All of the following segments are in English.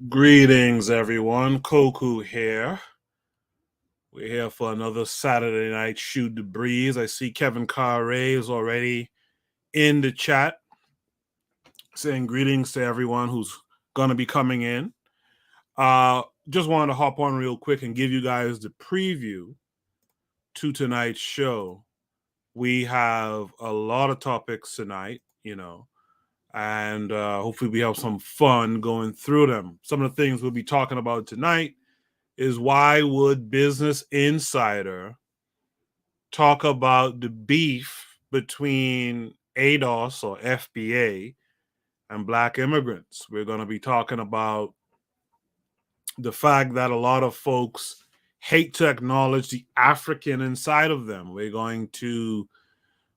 Greetings, everyone. Koku here. We're here for another Saturday night Shoot the Breeze. I see Kevin Carre is already in the chat saying greetings to everyone who's going to be coming in. Just wanted to hop on real quick and give you guys the preview to tonight's show. We have a lot of topics tonight, and hopefully we have some fun going through them. Some of the things we'll be talking about tonight is why would Business Insider talk about the beef between ADOS or FBA and Black immigrants? We're going to be talking about the fact that a lot of folks hate to acknowledge the African inside of them. We're going to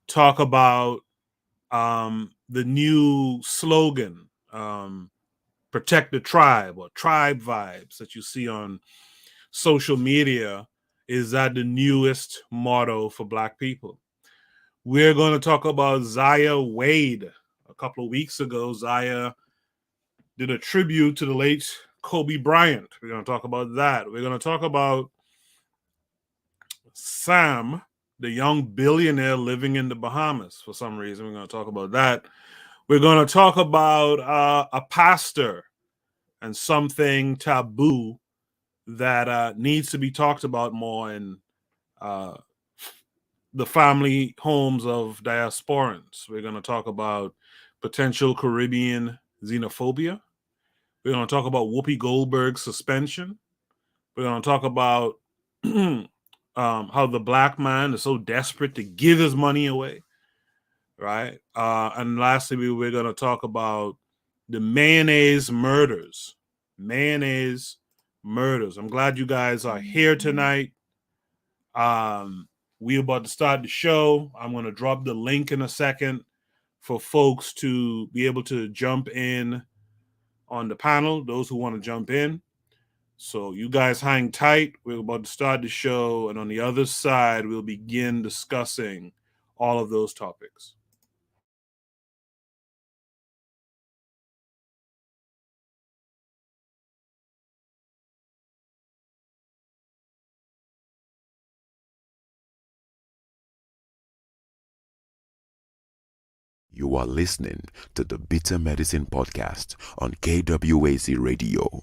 talk about the new slogan, protect the tribe or tribe vibes that you see on social media. Is that the newest motto for Black people? We're going to talk about Zaya Wade. A couple of weeks ago, Zaya did a tribute to the late Kobe Bryant. We're going to talk about that. We're going to talk about Sam, the young billionaire living in the Bahamas. For some reason, we're going to talk about that. We're going to talk about a pastor and something taboo that needs to be talked about more in the family homes of diasporans. We're going to talk about potential Caribbean xenophobia. We're going to talk about Whoopi Goldberg's suspension. We're going to talk about how the Black man is so desperate to give his money away, right? And lastly, we're going to talk about the Mayonnaise murders. Mayonnaise murders. I'm glad you guys are here tonight. We're about to start the show. I'm going to drop the link in a second for folks to be able to jump in on the panel, those who want to jump in. So you guys hang tight. We're about to start the show. And on the other side, we'll begin discussing all of those topics. You are listening to the Bitter Medicine Podcast on KWAZ Radio.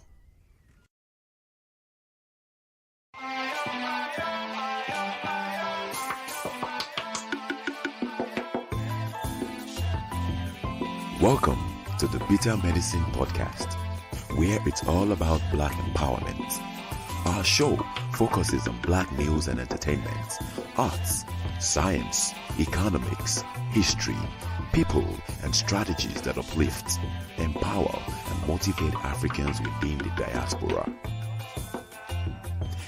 Welcome to the Bitter Medicine Podcast, where it's all about Black empowerment. Our show focuses on Black news and entertainment, arts, science, economics, history, people, and strategies that uplift, empower, and motivate Africans within the diaspora.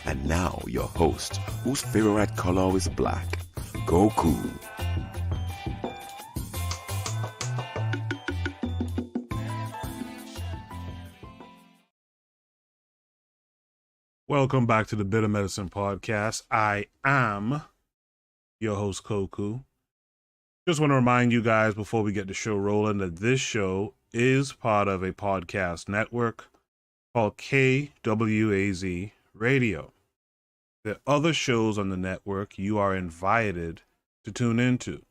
And now your host, whose favorite color is black, Goku. Welcome back to the Bitter Medicine Podcast. I am your host, Koku. Just want to remind you guys before we get the show rolling that this show is part of a podcast network called KWAZ Radio. There are other shows on the network you are invited to tune into.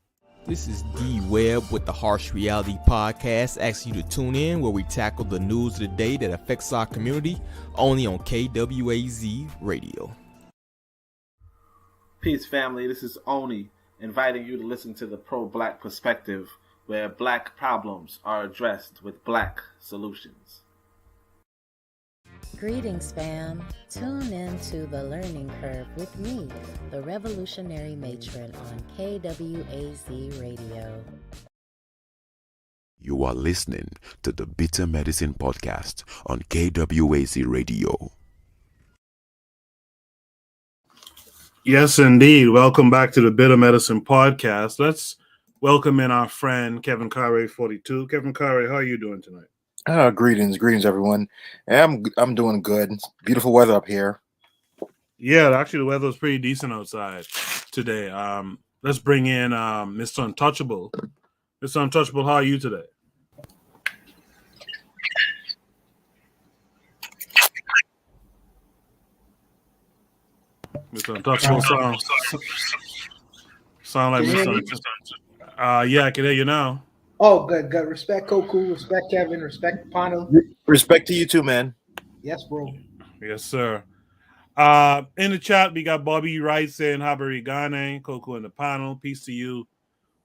This is D Webb with the Harsh Reality Podcast, asking you to tune in where we tackle the news of the day that affects our community, only on KWAZ Radio. Peace, family. This is Oni, inviting you to listen to the Pro-Black Perspective, where Black problems are addressed with Black solutions. Greetings, fam. Tune in to The Learning Curve with me, the Revolutionary Matron on KWAZ Radio. You are listening to the Bitter Medicine Podcast on KWAZ Radio. Yes, indeed. Welcome back to the Bitter Medicine Podcast. Let's welcome in our friend Kevin Carre 42. Kevin Carre, how are you doing tonight? Greetings, everyone. I'm doing good. It's beautiful weather up here. Yeah, actually, the weather was pretty decent outside today. Let's bring in Mr. Untouchable. Mr. Untouchable, how are you today? Mr. Untouchable sound like Mr. Yeah, I can hear you now. Oh, good. Respect Koku, respect Kevin, respect Pano. Respect to you too, man. Yes, bro. Yes, sir. In the chat, we got Bobby Wright saying Habari Gane, Coco in the panel. Peace to you,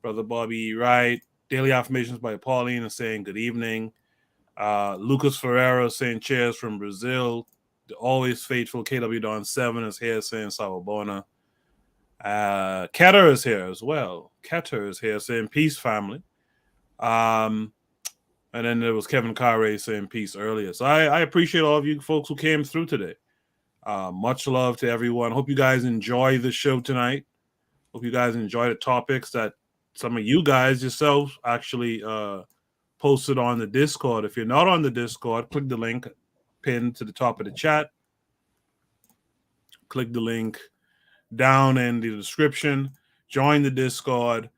brother Bobby Wright. Daily affirmations by Pauline is saying good evening. Lucas Ferreira saying cheers from Brazil. The always faithful KW Don 7 is here saying Sawabona. Keter is here as well. Keter is here saying peace, family. And then there was Kevin Carre saying peace earlier. So I appreciate all of you folks who came through today. Much love to everyone. Hope you guys enjoy the show tonight. Hope you guys enjoy the topics that some of you guys yourselves actually posted on the Discord. If you're not on the Discord, click the link pinned to the top of the chat. Click the link down in the description. Join the Discord.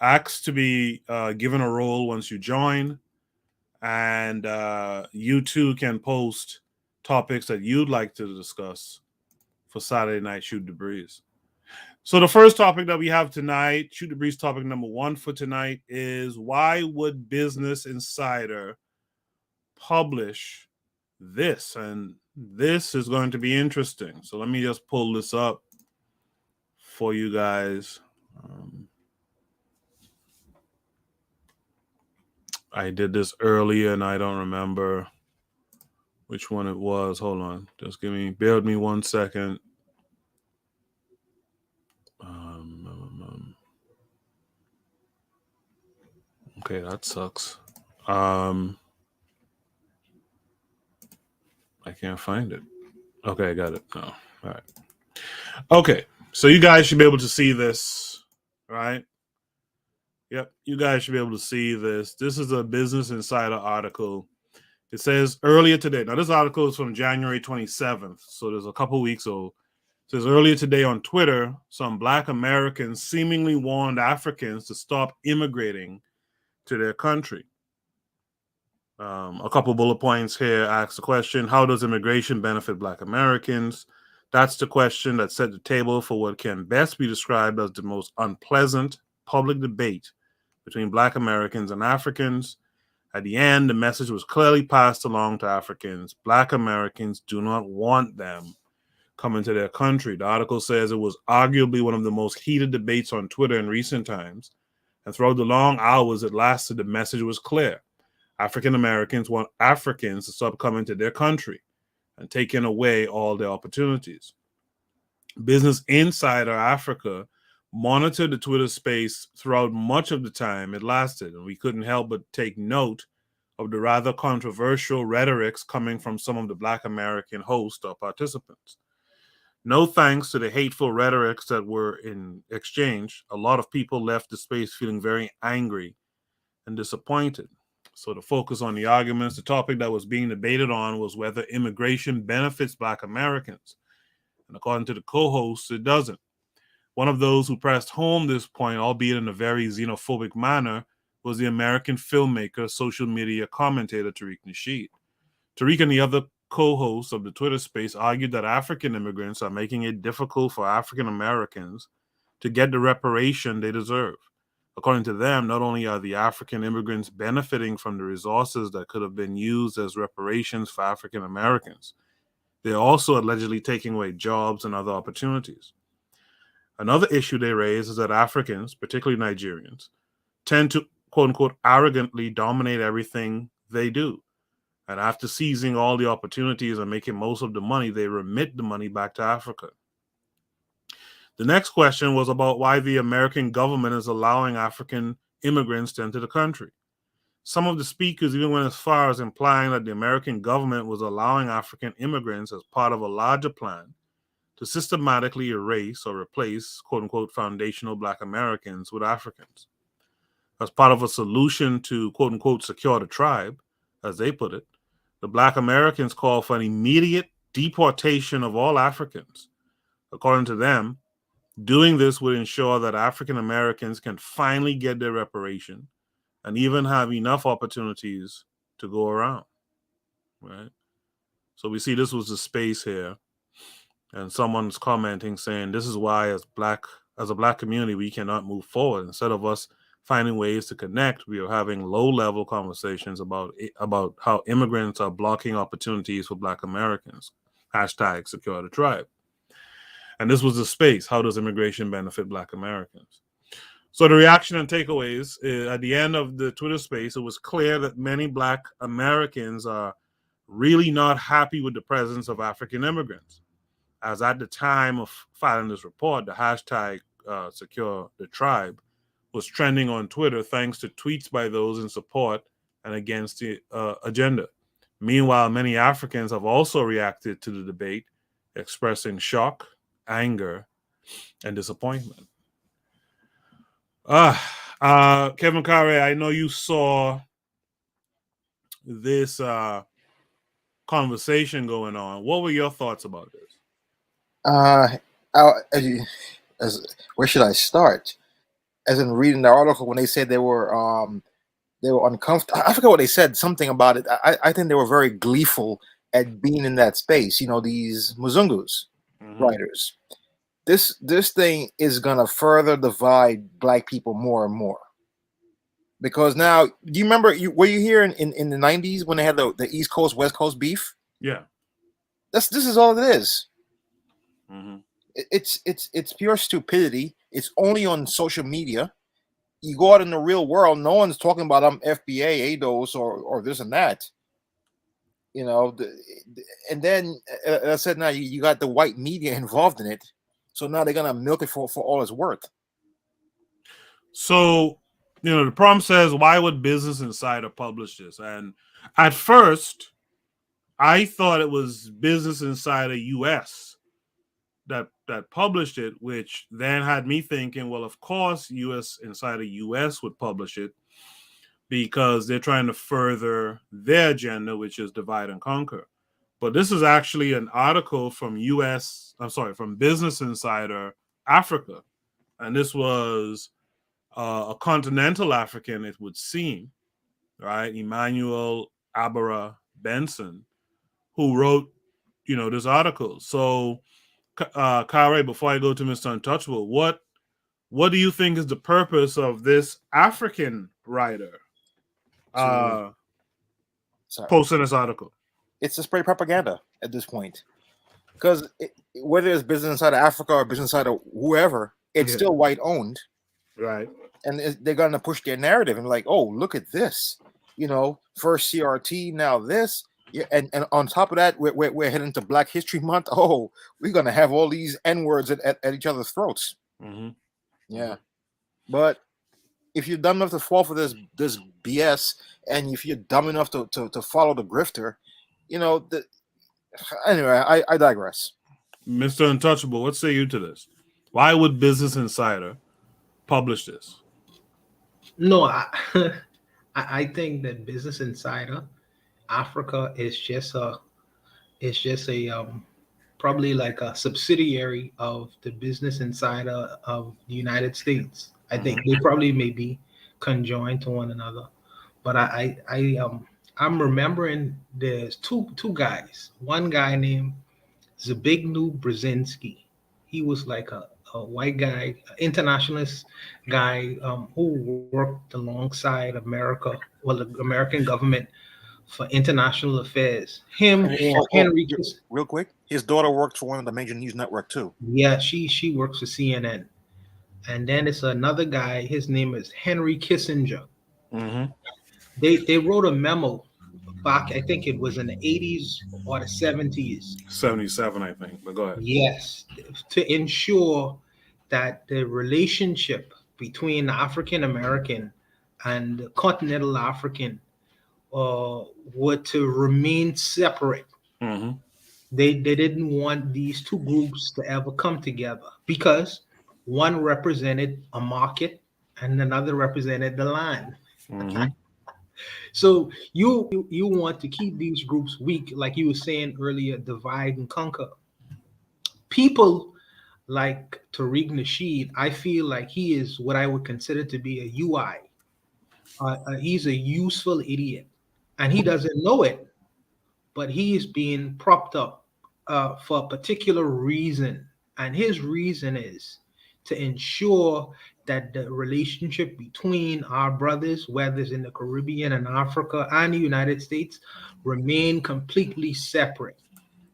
Ask to be given a role once you join. And you too can post topics that you'd like to discuss for Saturday Night Shoot the Breeze. So the first topic that we have tonight, Shoot the Breeze topic number 1 for tonight, is why would Business Insider publish this? And this is going to be interesting. So let me just pull this up for you guys. I did this earlier and I don't remember which one it was. Hold on. Just bear with me 1 second. Okay, that sucks. I can't find it. Okay, I got it. No. All right. Okay, so you guys should be able to see this, right? Yep, you guys should be able to see this. This is a Business Insider article. It says earlier today. Now, this article is from January 27th, so there's a couple weeks old. It says earlier today on Twitter, some Black Americans seemingly warned Africans to stop immigrating to their country. A couple bullet points here asks the question, how does immigration benefit Black Americans? That's the question that set the table for what can best be described as the most unpleasant public debate between Black Americans and Africans. At the end, the message was clearly passed along to Africans. Black Americans do not want them coming to their country. The article says it was arguably one of the most heated debates on Twitter in recent times. And throughout the long hours it lasted, the message was clear. African Americans want Africans to stop coming to their country and taking away all their opportunities. Business Insider Africa monitored the Twitter space throughout much of the time it lasted, and we couldn't help but take note of the rather controversial rhetorics coming from some of the Black American hosts or participants. No thanks to the hateful rhetorics that were in exchange, a lot of people left the space feeling very angry and disappointed. So to focus on the arguments, the topic that was being debated on was whether immigration benefits Black Americans. And according to the co-hosts, it doesn't. One of those who pressed home this point, albeit in a very xenophobic manner, was the American filmmaker, social media commentator Tariq Nasheed. Tariq and the other co-hosts of the Twitter space argued that African immigrants are making it difficult for African Americans to get the reparation they deserve. According to them, not only are the African immigrants benefiting from the resources that could have been used as reparations for African Americans, they're also allegedly taking away jobs and other opportunities. Another issue they raise is that Africans, particularly Nigerians, tend to, quote unquote, arrogantly dominate everything they do. And after seizing all the opportunities and making most of the money, they remit the money back to Africa. The next question was about why the American government is allowing African immigrants to enter the country. Some of the speakers even went as far as implying that the American government was allowing African immigrants as part of a larger plan to systematically erase or replace, quote unquote, foundational Black Americans with Africans. As part of a solution to, quote unquote, secure the tribe, as they put it, the Black Americans call for an immediate deportation of all Africans. According to them, doing this would ensure that African Americans can finally get their reparation and even have enough opportunities to go around, right? So we see this was the space here. And someone's commenting saying this is why as a black community we cannot move forward. Instead of us finding ways to connect, we are having low-level conversations about how immigrants are blocking opportunities for Black Americans. Hashtag secure the tribe. And this was the space. How does immigration benefit Black Americans? So the reaction and takeaways at the end of the Twitter space, it was clear that many Black Americans are really not happy with the presence of African immigrants. As at the time of filing this report, the hashtag secure the tribe was trending on Twitter thanks to tweets by those in support and against the agenda. Meanwhile, many Africans have also reacted to the debate, expressing shock, anger, and disappointment. Kevin Carre, I know you saw this conversation going on. What were your thoughts about this? Where should I start? As in reading the article, when they said they were uncomfortable. I forget what they said. Something about it. I think they were very gleeful at being in that space. You know, these Muzungus writers. This thing is gonna further divide Black people more and more. Because now, do you remember? Were you here in the 90s when they had the East Coast West Coast beef? Yeah. This is all it is. Mm-hmm. It's pure stupidity. It's only on social media. You go out in the real world, no one's talking about FBA, ADOS, or this and that. You know, and then as I said, now you got the white media involved in it. So now they're gonna milk it for all it's worth. So, you know, the prompt says, why would Business Insider publish this? And at first, I thought it was Business Insider US that published it, which then had me thinking, well, of course, US Insider US would publish it because they're trying to further their agenda, which is divide and conquer. But this is actually an article from from Business Insider Africa. And this was a continental African, it would seem, right? Emmanuel Abara Benson, who wrote, you know, this article. So, Kare, before I go to Mr. Untouchable, what do you think is the purpose of this African writer posting this article? It's to spread propaganda at this point, because whether it's Business Insider Africa or Business Insider whoever, it's still white owned, right? And they're gonna push their narrative and like, oh, look at this, you know, first CRT, now this. Yeah, and on top of that, we're heading to Black History Month. Oh, we're gonna have all these N-words at each other's throats. Mm-hmm. Yeah, but if you're dumb enough to fall for this BS, and if you're dumb enough to follow the grifter, you know. Anyway, I digress. Mr. Untouchable, what say you to this? Why would Business Insider publish this? No, I think that Business Insider Africa is just a probably like a subsidiary of the Business Insider of the United States. I think they probably may be conjoined to one another, but I'm remembering there's two guys. One guy named Zbigniew Brzezinski. He was like a white guy, internationalist guy who worked alongside America, well, the American government for international affairs. Henry. Real quick, his daughter worked for one of the major news network too. Yeah, she works for CNN. And then it's another guy. His name is Henry Kissinger. Mm-hmm. They wrote a memo back, I think it was in the 80s or the 70s. 77, I think, but go ahead. Yes, to ensure that the relationship between the African American and the continental African were to remain separate. Mm-hmm. They didn't want these two groups to ever come together because one represented a market and another represented the land. Mm-hmm. So you want to keep these groups weak, like you were saying earlier, divide and conquer. People like Tariq Nasheed, I feel like he is what I would consider to be a UI. He's a useful idiot, and he doesn't know it, but he is being propped up for a particular reason, and his reason is to ensure that the relationship between our brothers, whether it's in the Caribbean and Africa and the United States, remain completely separate.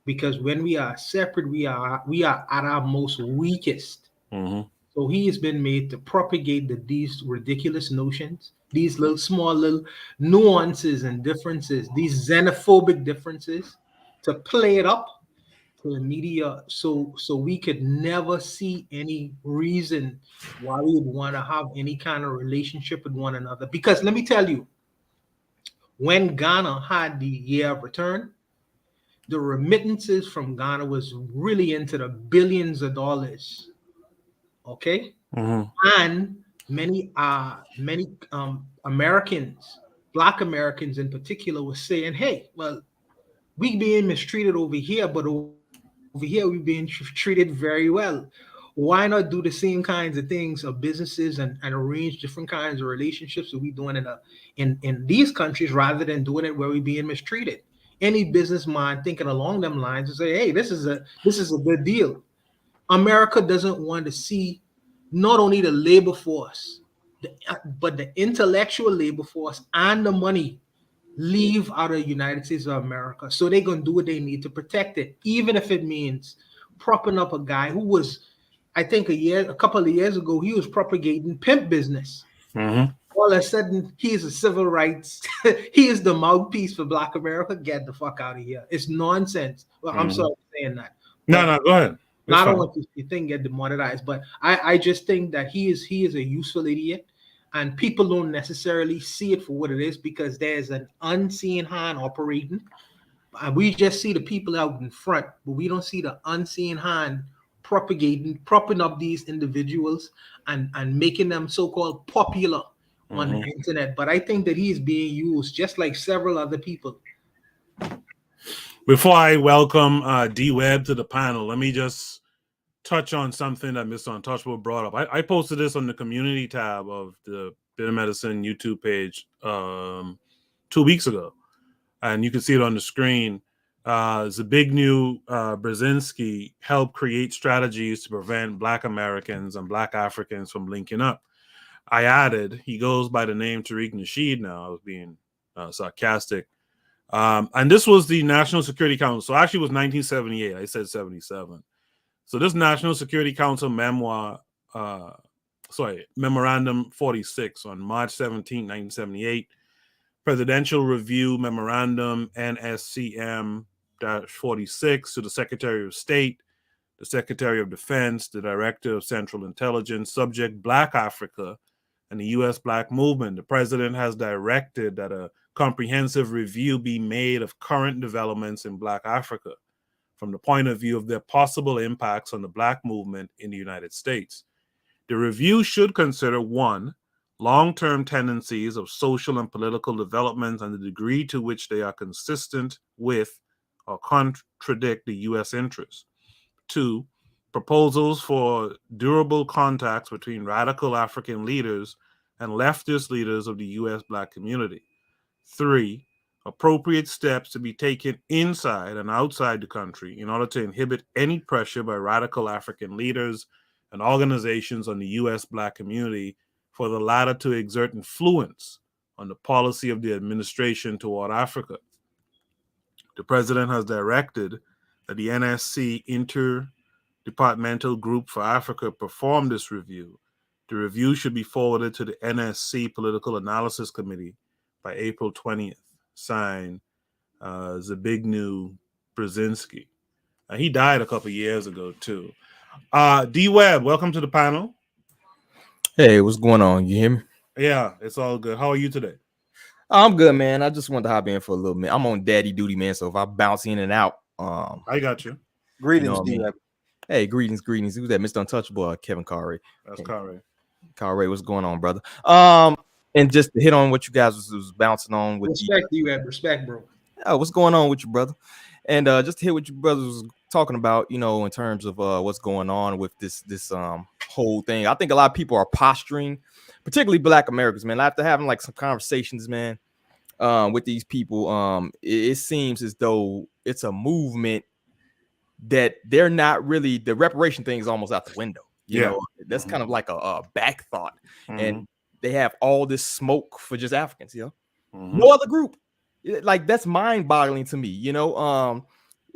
Because when we are separate, we are at our most weakest. Mm-hmm. So he has been made to propagate these ridiculous notions, these little small little nuances and differences, these xenophobic differences, to play it up to the media, so we could never see any reason why we would want to have any kind of relationship with one another. Because let me tell you, when Ghana had the year of return, the remittances from Ghana was really into the billions of dollars. Okay. Mm-hmm. And many Americans, Black Americans in particular, were saying, hey, well, we being mistreated over here, but over here we're being treated very well. Why not do the same kinds of things of businesses and arrange different kinds of relationships that we're doing in these countries, rather than doing it where we're being mistreated? Any businessman thinking along them lines and say, hey, this is a good deal. America doesn't want to see not only the labor force, but the intellectual labor force and the money leave out of the United States of America. So they're going to do what they need to protect it, even if it means propping up a guy who was, I think a couple of years ago, he was propagating pimp business. Mm-hmm. All of a sudden, he's a civil rights. He is the mouthpiece for Black America. Get the fuck out of here. It's nonsense. Well, I'm sorry for saying that. No, go ahead. I don't want the thing get demonetized, but I just think that he is a useful idiot, and people don't necessarily see it for what it is, because there's an unseen hand operating. We just see the people out in front, but we don't see the unseen hand propping up these individuals and making them so-called popular on the internet. But I think that he's being used just like several other people. Before I welcome D-Web to the panel, let me just touch on something that Mr. Untouchable brought up. I posted this on the community tab of the Bitter Medicine YouTube page 2 weeks ago, and you can see it on the screen. Zbigniew Brzezinski helped create strategies to prevent Black Americans and Black Africans from linking up. I added, he goes by the name Tariq Nasheed now. I was being sarcastic. And this was the National Security Council. So actually it was 1978. I said 77. So this National Security Council Memorandum 46 on March 17, 1978, Presidential Review Memorandum NSCM-46 to the Secretary of State, the Secretary of Defense, the Director of Central Intelligence, subject Black Africa and the U.S. Black Movement. The President has directed that a comprehensive review be made of current developments in Black Africa from the point of view of their possible impacts on the Black movement in the United States. The review should consider, 1, long-term tendencies of social and political developments and the degree to which they are consistent with or contradict the U.S. interests. 2, proposals for durable contacts between radical African leaders and leftist leaders of the U.S. Black community. 3, appropriate steps to be taken inside and outside the country in order to inhibit any pressure by radical African leaders and organizations on the U.S. Black community for the latter to exert influence on the policy of the administration toward Africa. The President has directed that the NSC Interdepartmental Group for Africa perform this review. The review should be forwarded to the NSC Political Analysis Committee by April 20th. Signed, Zbigniew Brzezinski. He died a couple years ago, too. D-Web, welcome to the panel. Hey, what's going on? You hear me? Yeah, it's all good. How are you today? I'm good, man. I just wanted to hop in for a little minute. I'm on daddy duty, man, so if I bounce in and out, I got you. Greetings, you know D-Web. Hey, greetings. Who's that? Mr. Untouchable, Kevin Carey. That's Carey. Carey, what's going on, brother? And just to hit on what you guys was bouncing on with respect, you have respect, bro. What's going on with you, brother? And just to hear what your brothers was talking about, you know, in terms of what's going on with this whole thing. I think a lot of people are posturing, particularly Black Americans, man. After having like some conversations, man, with these people, it seems as though it's a movement that they're not really, the reparation thing is almost out the window. You know, that's kind of like a back thought. And they have all this smoke for just Africans, you know, no other group. Like, that's mind boggling to me, you know.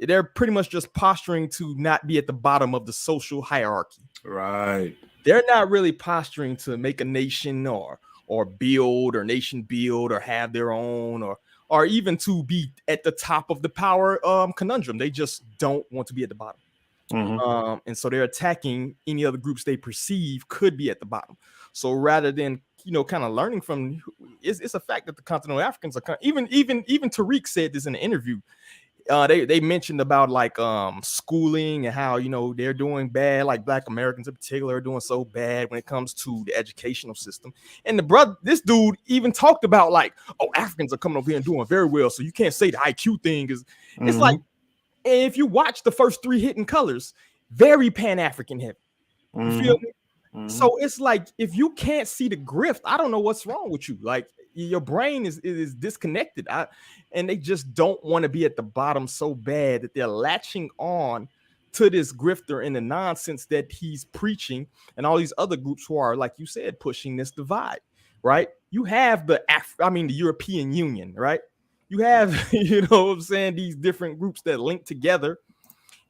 They're pretty much just posturing to not be at the bottom of the social hierarchy. Right. They're not really posturing to make a nation or build or nation build or have their own or even to be at the top of the power conundrum. They just don't want to be at the bottom. And so they're attacking any other groups they perceive could be at the bottom. So rather than, you know, kind of learning from, it's a fact that the continental Africans are even Tariq said this in an interview. They mentioned about like schooling and how, you know, they're doing bad, like Black Americans in particular are doing so bad when it comes to the educational system. And this dude even talked about like, oh, Africans are coming over here and doing very well, so you can't say the IQ thing is. It's like, if you watch the first 3 Hidden Colors, very Pan-African heavy. You feel me? So it's like, if you can't see the grift, I don't know what's wrong with you. Like, your brain is disconnected. And they just don't want to be at the bottom so bad that they're latching on to this grifter and the nonsense that he's preaching, and all these other groups who are, like you said, pushing this divide, right? You have the European Union, right? You have, you know what I'm saying, these different groups that link together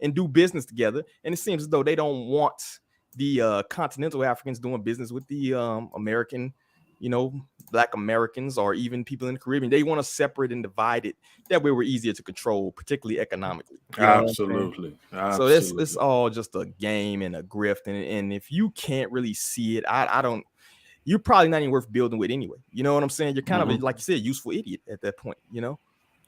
and do business together. And it seems as though they don't want the continental Africans doing business with the American, you know, Black Americans or even people in the Caribbean. They want to separate and divide it. That way we're easier to control, particularly economically. Absolutely. So it's all just a game and a grift. And if you can't really see it, I don't, you're probably not even worth building with anyway. You know what I'm saying? You're kind of, like you said, a useful idiot at that point, you know?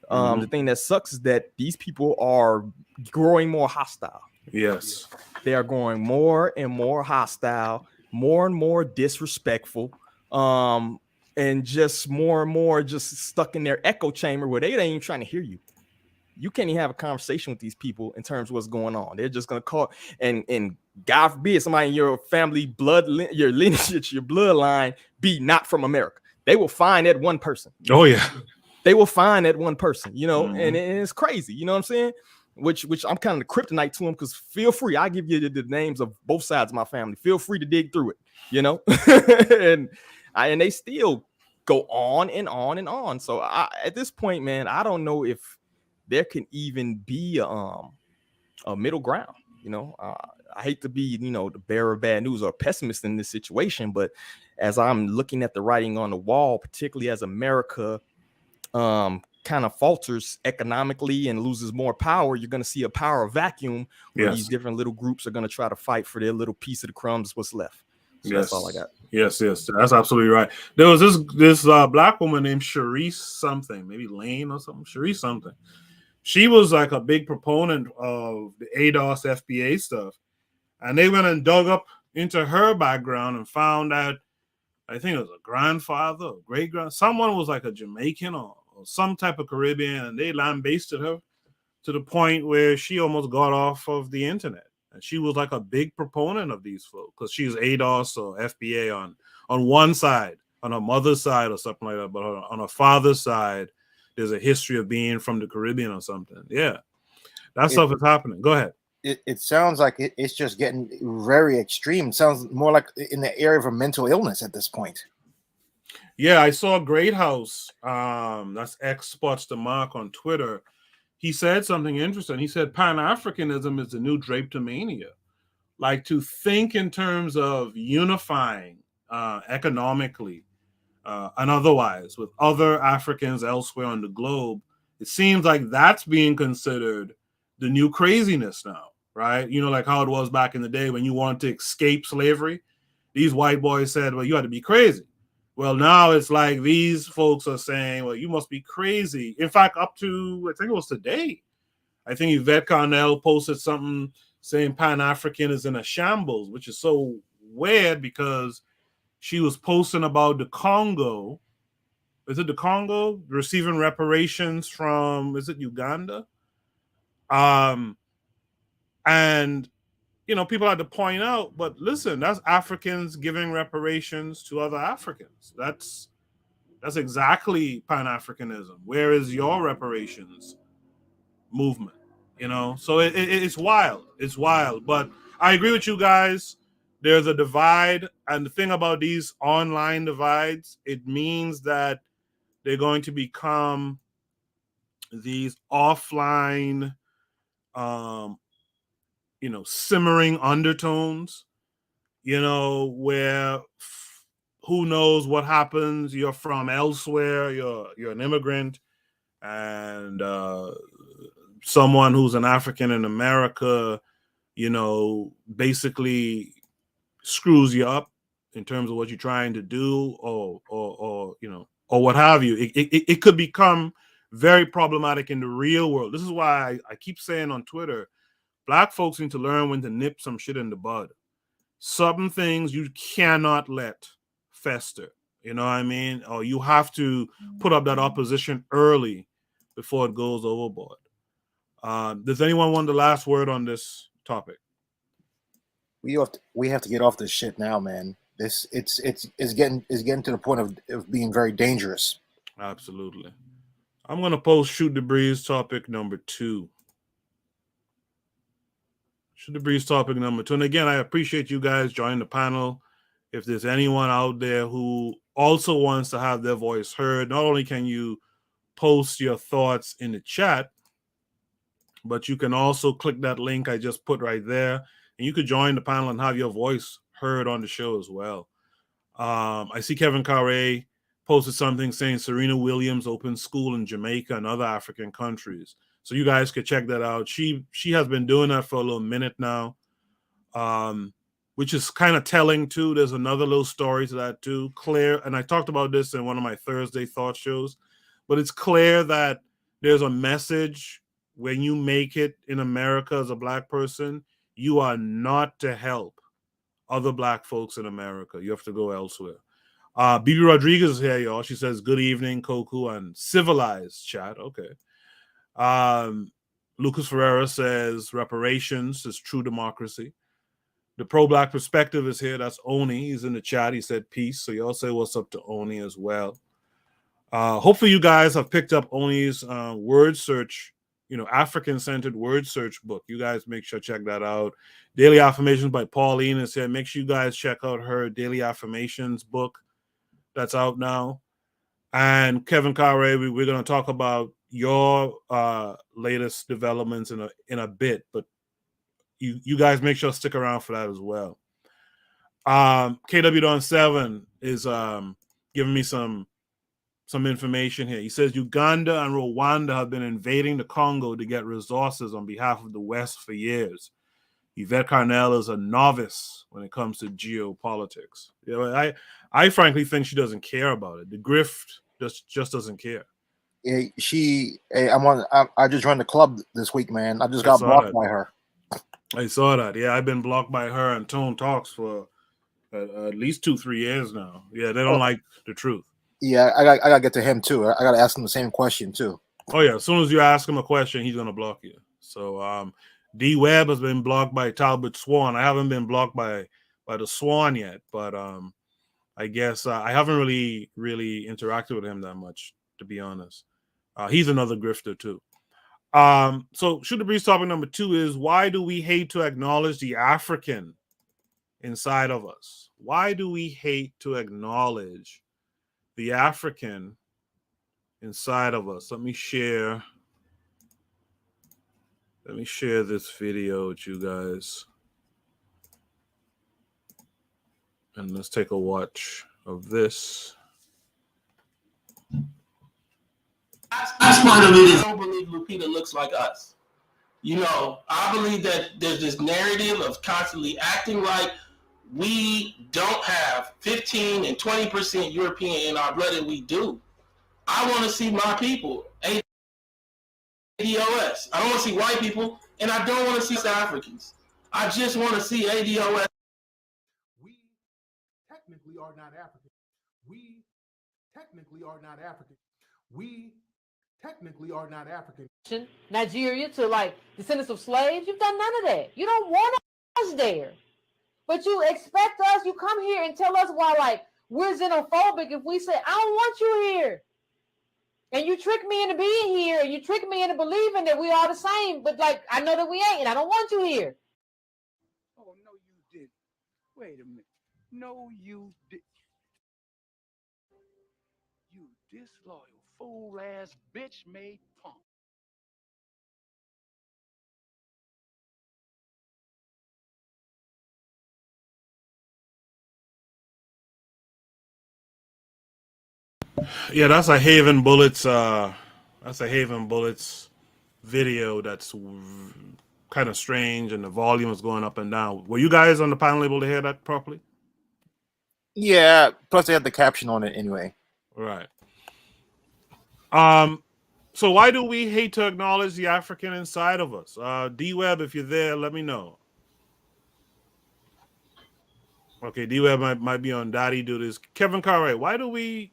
The thing that sucks is that these people are growing more hostile. Yes. They are growing more and more hostile, more and more disrespectful, and just more and more just stuck in their echo chamber where they ain't even trying to hear you. You can't even have a conversation with these people in terms of what's going on. They're just gonna call, and God forbid somebody in your family your lineage, your bloodline be not from America. They will find that one person. Oh yeah. They will find that one person, you know, and it's crazy, you know what I'm saying? Which I'm kind of the kryptonite to them, because feel free, I give you the names of both sides of my family. Feel free to dig through it, you know, and they still go on and on and on. So at this point, man, I don't know if there can even be a middle ground, you know. I hate to be, you know, the bearer of bad news or a pessimist in this situation, but as I'm looking at the writing on the wall, particularly as America kind of falters economically and loses more power, you're going to see a power vacuum where these different little groups are going to try to fight for their little piece of the crumbs, what's left. So that's all I got. Yes, that's absolutely right. There was this Black woman named Sharice something, maybe Lane or something, Sharice something. She was like a big proponent of the ADOS FBA stuff, and they went and dug up into her background and found out, I think it was a grandfather or great-grand, someone was like a Jamaican or some type of Caribbean, and they lambasted her to the point where she almost got off of the internet. And she was like a big proponent of these folks because she's ADOS or FBA on one side, on her mother's side or something like that. But on her father's side, there's a history of being from the Caribbean or something. Yeah, that stuff is happening. Go ahead. It sounds like it's just getting very extreme. It sounds more like in the area of a mental illness at this point. Yeah, I saw Great House. That's X Spots the Mark on Twitter. He said something interesting. He said Pan-Africanism is the new drapetomania. Like, to think in terms of unifying economically and otherwise with other Africans elsewhere on the globe, it seems like that's being considered the new craziness now, right? You know, like how it was back in the day when you wanted to escape slavery. These white boys said, well, you had to be crazy. Well, now it's like these folks are saying, well, you must be crazy. In fact, up to, I think it was today, I think Yvette Carnell posted something saying Pan-African is in a shambles, which is so weird because she was posting about the Congo. Is it the Congo? Receiving reparations from, is it Uganda? And, you know, people had to point out, but listen, that's Africans giving reparations to other Africans. That's exactly Pan-Africanism. Where is your reparations movement? You know, so it's wild. It's wild. But I agree with you guys. There's a divide, and the thing about these online divides, it means that they're going to become these offline, simmering undertones, where who knows what happens. You're from elsewhere. You're an immigrant, and someone who's an African in America, basically screws you up in terms of what you're trying to do, or what have you. It could become very problematic in the real world. This is why I keep saying on Twitter, Black folks need to learn when to nip some shit in the bud. Some things you cannot let fester. You know what I mean? Or you have to put up that opposition early before it goes overboard. Does anyone want the last word on this topic? We have to get off this shit now, man. It's getting to the point of being very dangerous. Absolutely. I'm gonna post Shoot the Breeze topic number 2. Shoot the Breeze topic number 2. And again, I appreciate you guys joining the panel. If there's anyone out there who also wants to have their voice heard, not only can you post your thoughts in the chat, but you can also click that link I just put right there, and you could join the panel and have your voice heard on the show as well. I see Kevin Carre posted something saying Serena Williams opened school in Jamaica and other African countries. So you guys could check that out. She has been doing that for a little minute now, which is kind of telling too. There's another little story to that too. Clear, and I talked about this in one of my Thursday thought shows, but it's clear that there's a message when you make it in America as a Black person, you are not to help other Black folks in America. You have to go elsewhere. Bibi Rodriguez is here, y'all. She says, good evening, Koku, and civilized chat. Okay. Lucas Ferreira says, reparations is true democracy. The pro-Black perspective is here. That's Oni. He's in the chat. He said peace. So y'all say what's up to Oni as well. Hopefully you guys have picked up Oni's word search, African-centered word search book. You guys make sure check that out. Daily Affirmations by Pauline is here. Make sure you guys check out her Daily Affirmations book that's out now. And Kevin Carre, we're going to talk about your latest developments in a bit, but you guys make sure to stick around for that as well. KW Don 7 is giving me some information here. He says Uganda and Rwanda have been invading the Congo to get resources on behalf of the West for years. Yvette Carnell is a novice when it comes to geopolitics. I frankly think she doesn't care about it. The grift just doesn't care. Yeah, I just joined the club this week, man. I just got blocked by her. I saw that. Yeah, I've been blocked by her and Tone Talks for at least 2-3 years now. Yeah, they don't like the truth. Yeah, I got to get to him too. I got to ask him the same question too. Oh yeah, as soon as you ask him a question, he's gonna block you. So D Webb has been blocked by Talbot Swan. I haven't been blocked by the Swan yet, but I guess I haven't really interacted with him that much, to be honest. He's another grifter too. So Shoot the Breeze topic number 2 is, why do we hate to acknowledge the African inside of us? Why do we hate to acknowledge the African inside of us? Let me share this video with you guys. And let's take a watch of this. That's part of it. I don't believe Lupita looks like us. I believe that there's this narrative of constantly acting like we don't have 15 and 20% European in our blood, and we do. I want to see my people, ADOS. I don't want to see white people, and I don't want to see South Africans. I just want to see ADOS. We technically are not African. We technically are not African. We technically are not African. Nigeria to like descendants of slaves. You've done none of that. You don't want us there. But you expect us, you come here and tell us why like we're xenophobic if we say, I don't want you here. And you trick me into being here. You trick me into believing that we are the same. But like, I know that we ain't, and I don't want you here. Oh, no, you didn't. Wait a minute. No, you did. You disloyal, fool-ass, bitch-made punk. Yeah, that's a Haven Bullets. That's a Haven Bullets video. That's kind of strange, and the volume is going up and down. Were you guys on the panel able to hear that properly? Yeah. Plus, they had the caption on it anyway. Right. So why do we hate to acknowledge the African inside of us? D-Web, if you're there, let me know. Okay, D-Web might be on Daddy Duties. Kevin Carray, why do we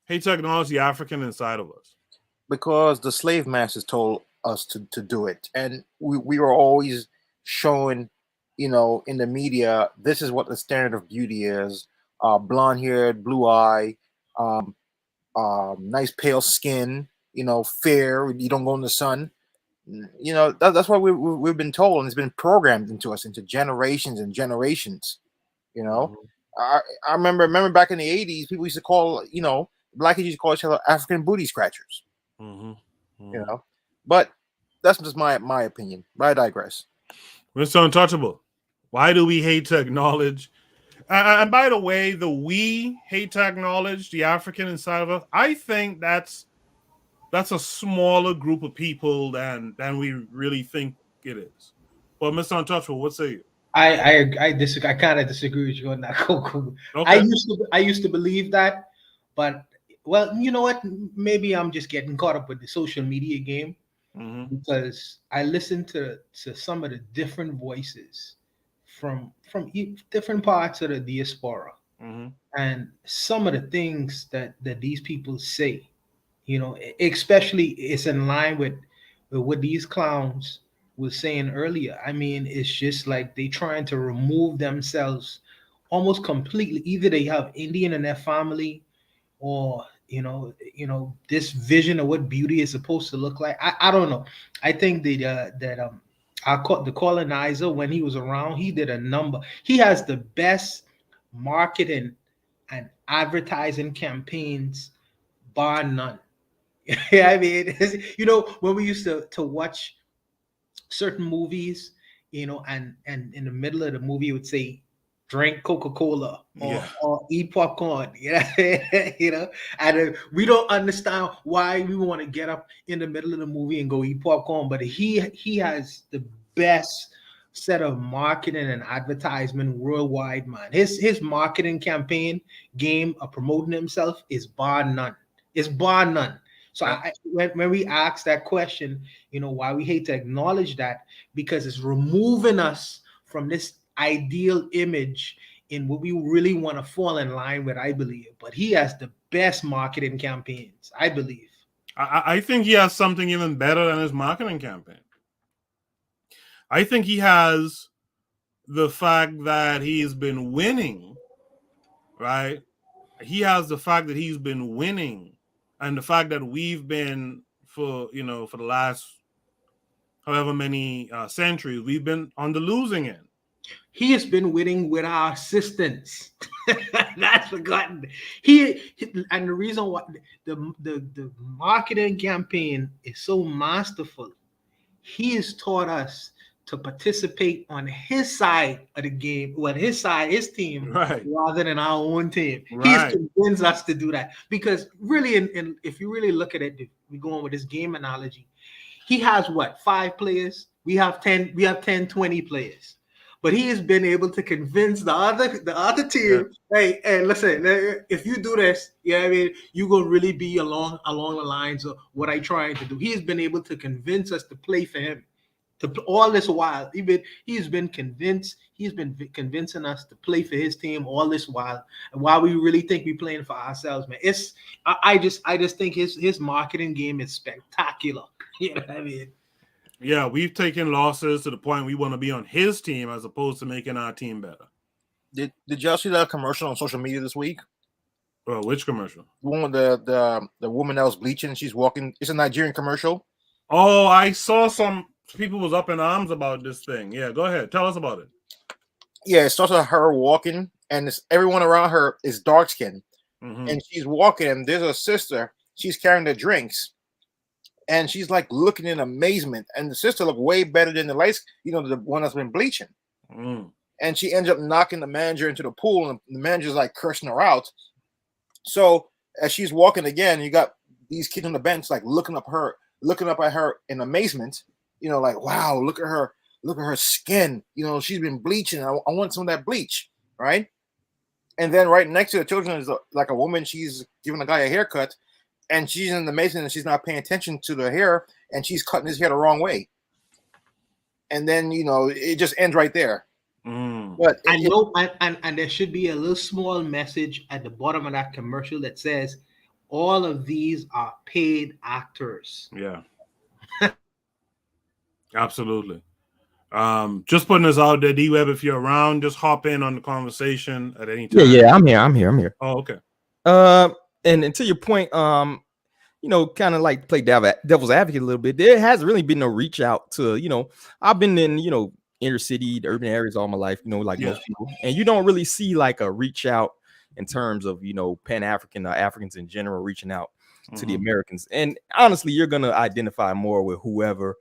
hate to acknowledge the African inside of us? Because the slave masters told us to do it, and we were always showing, in the media, this is what the standard of beauty is: blonde haired, blue eye, nice pale skin, fair. You don't go in the sun. That's what we've been told, and it's been programmed into us into generations and generations. I remember back in the 80s, people used to call black kids used to call each other African booty scratchers. But that's just my opinion. But I digress. Mr. Untouchable, why do we hate to acknowledge? And by the way, we hate to acknowledge the African inside of us. I think that's a smaller group of people than we really think it is. Well, Mr. Untouchable, what say you? I disagree. I kind of disagree with you on that, Coco. Okay. I used to believe that, but well, you know what? Maybe I'm just getting caught up with the social media game, because I listen to some of the different voices from different parts of the diaspora, and some of the things that these people say, especially it's in line with what these clowns was saying earlier. I mean, it's just like they trying to remove themselves almost completely. Either they have Indian in their family, or this vision of what beauty is supposed to look like. I don't know. I think that the colonizer, when he was around, he did a number. He has the best marketing and advertising campaigns, bar none. Yeah, I mean, when we used to watch certain movies, and in the middle of the movie it would say drink Coca-Cola or eat popcorn, and we don't understand why we want to get up in the middle of the movie and go eat popcorn, but he has the best set of marketing and advertisement worldwide, man. His marketing campaign game of promoting himself is bar none. It's bar none. So when we ask that question, why we hate to acknowledge that, because it's removing us from this ideal image in what we really want to fall in line with, I believe. But he has the best marketing campaigns, I believe. I think he has something even better than his marketing campaign. I think he has the fact that he's been winning, right? He has the fact that he's been winning, and the fact that we've been for the last however many centuries, we've been on the losing end. He has been winning with our assistance. That's forgotten. And the reason why the marketing campaign is so masterful, he has taught us to participate on his side of the game, his team, right, rather than our own team. Right. He's convinced us to do that, because really, and if you really look at it, we go on with this game analogy. He has 5 players. We have 10. We have 10, 20 players. But he has been able to convince the other team, hey, listen, if you do this, I mean, you're gonna really be along the lines of what I'm trying to do. He has been able to convince us to play for him. All this while, he's been convincing us to play for his team all this while, and while we really think we're playing for ourselves, man. I just think his marketing game is spectacular. You know what I mean? Yeah, we've taken losses to the point we want to be on his team as opposed to making our team better. Did y'all see that commercial on social media this week? Well, which commercial? The one with the woman that was bleaching. She's walking. It's a Nigerian commercial. Oh, I saw some people was up in arms about this thing. Yeah, go ahead. Tell us about it. Yeah, it starts with her walking, and everyone around her is dark skinned. And she's walking, and there's a sister. She's carrying the drinks, and she's like looking in amazement. And the sister looked way better than the lights, the one that's been bleaching. And she ends up knocking the manager into the pool, and the manager's like cursing her out. So as she's walking again, you got these kids on the bench like looking up at her in amazement. Like, wow, look at her skin. She's been bleaching. I want some of that bleach, right? And then right next to the children is like a woman. She's giving a guy a haircut, and she's in amazement, and she's not paying attention to the hair, and she's cutting his hair the wrong way. And then it just ends right there. But I know, and there should be a little small message at the bottom of that commercial that says, all of these are paid actors. Yeah. Absolutely. Just putting this out there, D-Web, if you're around, just hop in on the conversation at any time. Yeah, I'm here. Oh, okay. And to your point, kind of like play devil's advocate a little bit. There hasn't really been no reach out to, I've been in, inner city, the urban areas all my life, most people, and you don't really see like a reach out in terms of, Pan-African Africans in general reaching out to the Americans. And honestly, you're going to identify more with whoever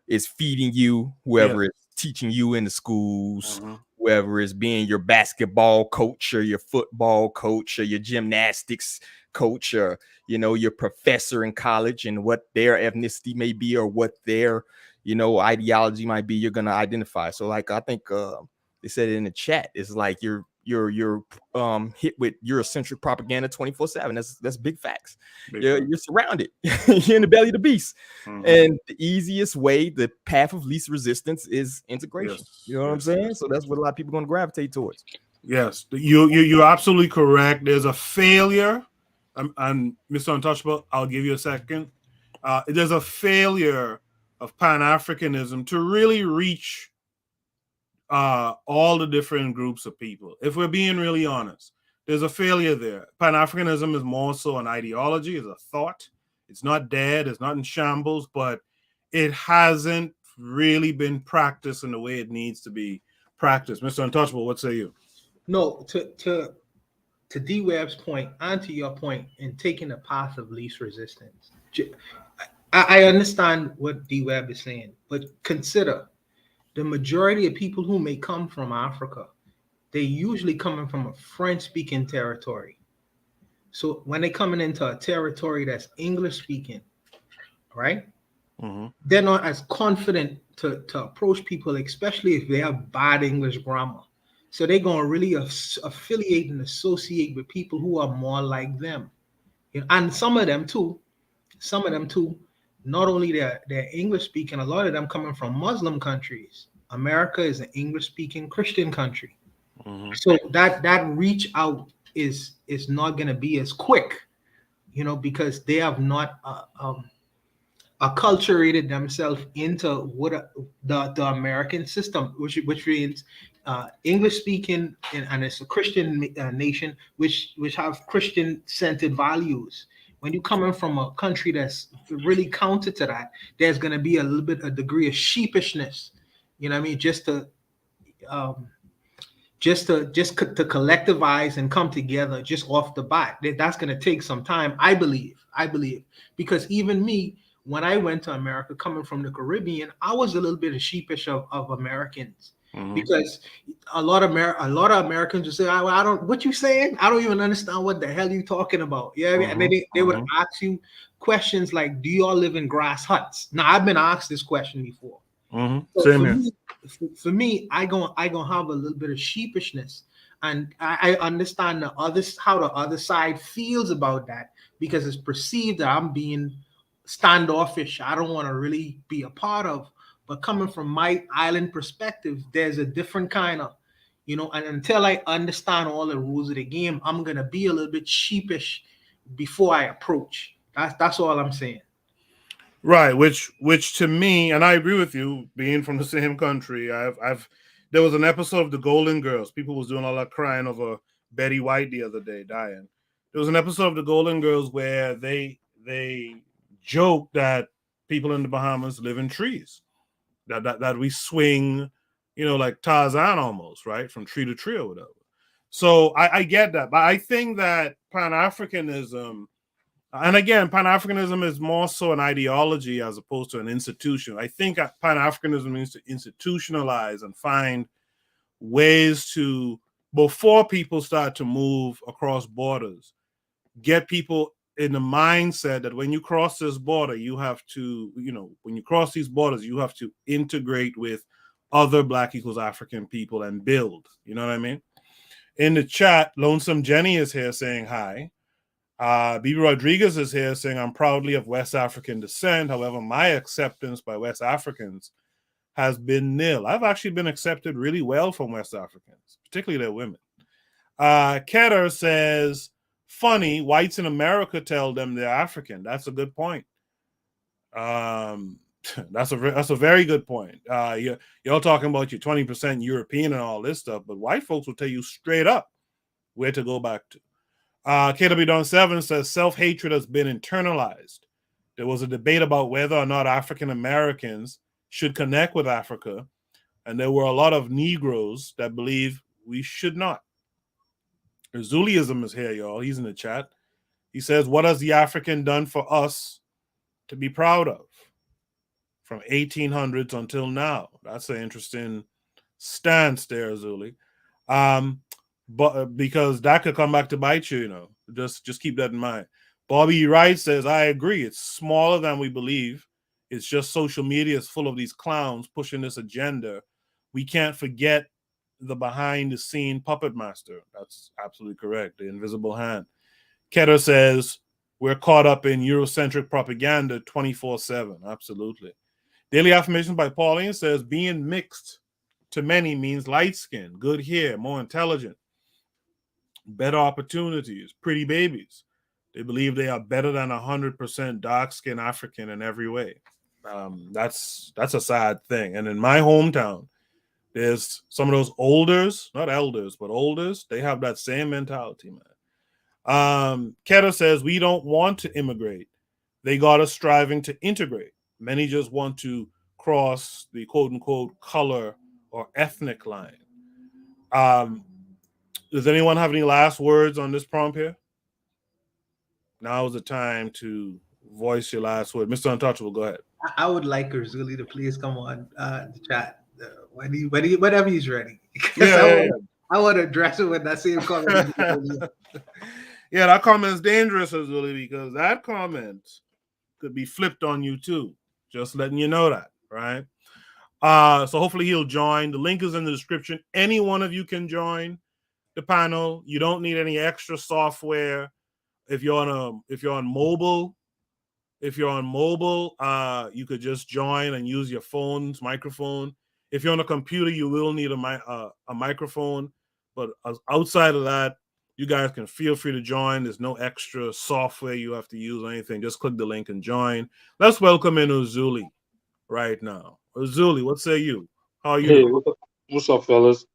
is feeding you, whoever is teaching you in the schools, whoever is being your basketball coach or your football coach or your gymnastics coach or, your professor in college, and what their ethnicity may be or what their, ideology might be, you're going to identify. So like, I think they said it in the chat, it's like you're hit with Eurocentric propaganda 24/7. That's big facts. You're surrounded. You're in the belly of the beast. And the easiest way, the path of least resistance, is integration. You know what I'm saying? So that's what a lot of people are going to gravitate towards. Yes, you're absolutely correct. There's a failure. I'm Mr. Untouchable. I'll give you a second. There's a failure of Pan-Africanism to really reach all the different groups of people. If we're being really honest, there's a failure there. Pan-Africanism is more so an ideology, is a thought. It's not dead, it's not in shambles, but it hasn't really been practiced in the way it needs to be practiced. Mr. Untouchable, what say you? No, to D-Web's point and to your point in taking the path of least resistance. I understand what D-Web is saying, but consider the majority of people who may come from Africa, they usually coming from a French-speaking territory. So when they're coming into a territory that's English-speaking, right? They're not as confident to approach people, especially if they have bad English grammar. So they're going to really affiliate and associate with people who are more like them. And some of them too, not only they're English speaking, a lot of them coming from Muslim countries. America is an English speaking Christian country. So that reach out is not going to be as quick, because they have not acculturated themselves into what the American system, which means English speaking, and it's a Christian nation which have Christian centered values. When you're coming from a country that's really counter to that, there's going to be a degree of sheepishness, just to collectivize and come together just off the bat. That's going to take some time, I believe, because even me, when I went to America, coming from the Caribbean, I was a little bit sheepish of Americans. Because a lot of Americans would say, I don't, what you saying? I don't even understand what the hell you talking about. Yeah, and they would ask you questions like, do you all live in grass huts? Now, I've been asked this question before. Same here. For me, I gonna have a little bit of sheepishness, and I understand how the other side feels about that, because it's perceived that I'm being standoffish. I don't want to really be a part of. But coming from my island perspective, there's a different kind of, and until I understand all the rules of the game, I'm gonna be a little bit sheepish before I approach. That's all I'm saying. Right, which to me, and I agree with you, being from the same country, there was an episode of The Golden Girls. People was doing all that crying over Betty White the other day dying. there was an episode of the Golden Girls where they joked that people in the Bahamas live in trees, that we swing, like Tarzan almost, right, from tree to tree or whatever. So I get that, but I think that Pan-Africanism, and again, Pan-Africanism is more so an ideology as opposed to an institution. I think Pan-Africanism means to institutionalize and find ways to, before people start to move across borders, get people in the mindset that when you cross this border, you have to, when you cross these borders, you have to integrate with other Black equals African people and build. You know what I mean? In the chat, Lonesome Jenny is here saying hi. Bibi Rodriguez is here saying, I'm proudly of West African descent. However, my acceptance by West Africans has been nil. I've actually been accepted really well from West Africans, particularly their women. Ketter says, funny, whites in America tell them they're African. That's a good point. That's a very good point. You're talking about your 20% European and all this stuff, but white folks will tell you straight up where to go back to. KW Don 7 says self-hatred has been internalized. There was a debate about whether or not African Americans should connect with Africa, and there were a lot of Negroes that believe we should not. Zuliism is here, y'all. He's in the chat. He says, what has the African done for us to be proud of from 1800s until now? That's an interesting stance there, Zuli. But because that could come back to bite you, just keep that in mind. Bobby Wright says, I agree. It's smaller than we believe. It's just social media is full of these clowns pushing this agenda. We can't forget the behind the scene puppet master. That's absolutely correct. The invisible hand. Ketter says, we're caught up in Eurocentric propaganda 24/7. Absolutely. Daily Affirmation by Pauline says, being mixed to many means light skin, good hair, more intelligent, better opportunities, pretty babies. They believe they are better than 100% dark-skinned African in every way. That's a sad thing. And in my hometown, there's some of those olders, not elders, but olders. They have that same mentality, man. Ketter says, we don't want to immigrate. They got us striving to integrate. Many just want to cross the quote-unquote color or ethnic line. Does anyone have any last words on this prompt here? Now is the time to voice your last word. Mr. Untouchable, go ahead. I would like Urzuli to please come on the chat whenever he's ready. Because I want to address it with that same comment. Yeah, that comment is dangerous, Urzuli, because that comment could be flipped on you too. Just letting you know that, right? So hopefully he'll join. The link is in the description. Any one of you can join the panel. You don't need any extra software. If you're on mobile, you could just join and use your phone's microphone. If you're on a computer, you will need a microphone. But outside of that, you guys can feel free to join. There's no extra software you have to use or anything. Just click the link and join. Let's welcome in Uzuli right now. Uzuli, what say you? How are you? Hey, what's up, fellas?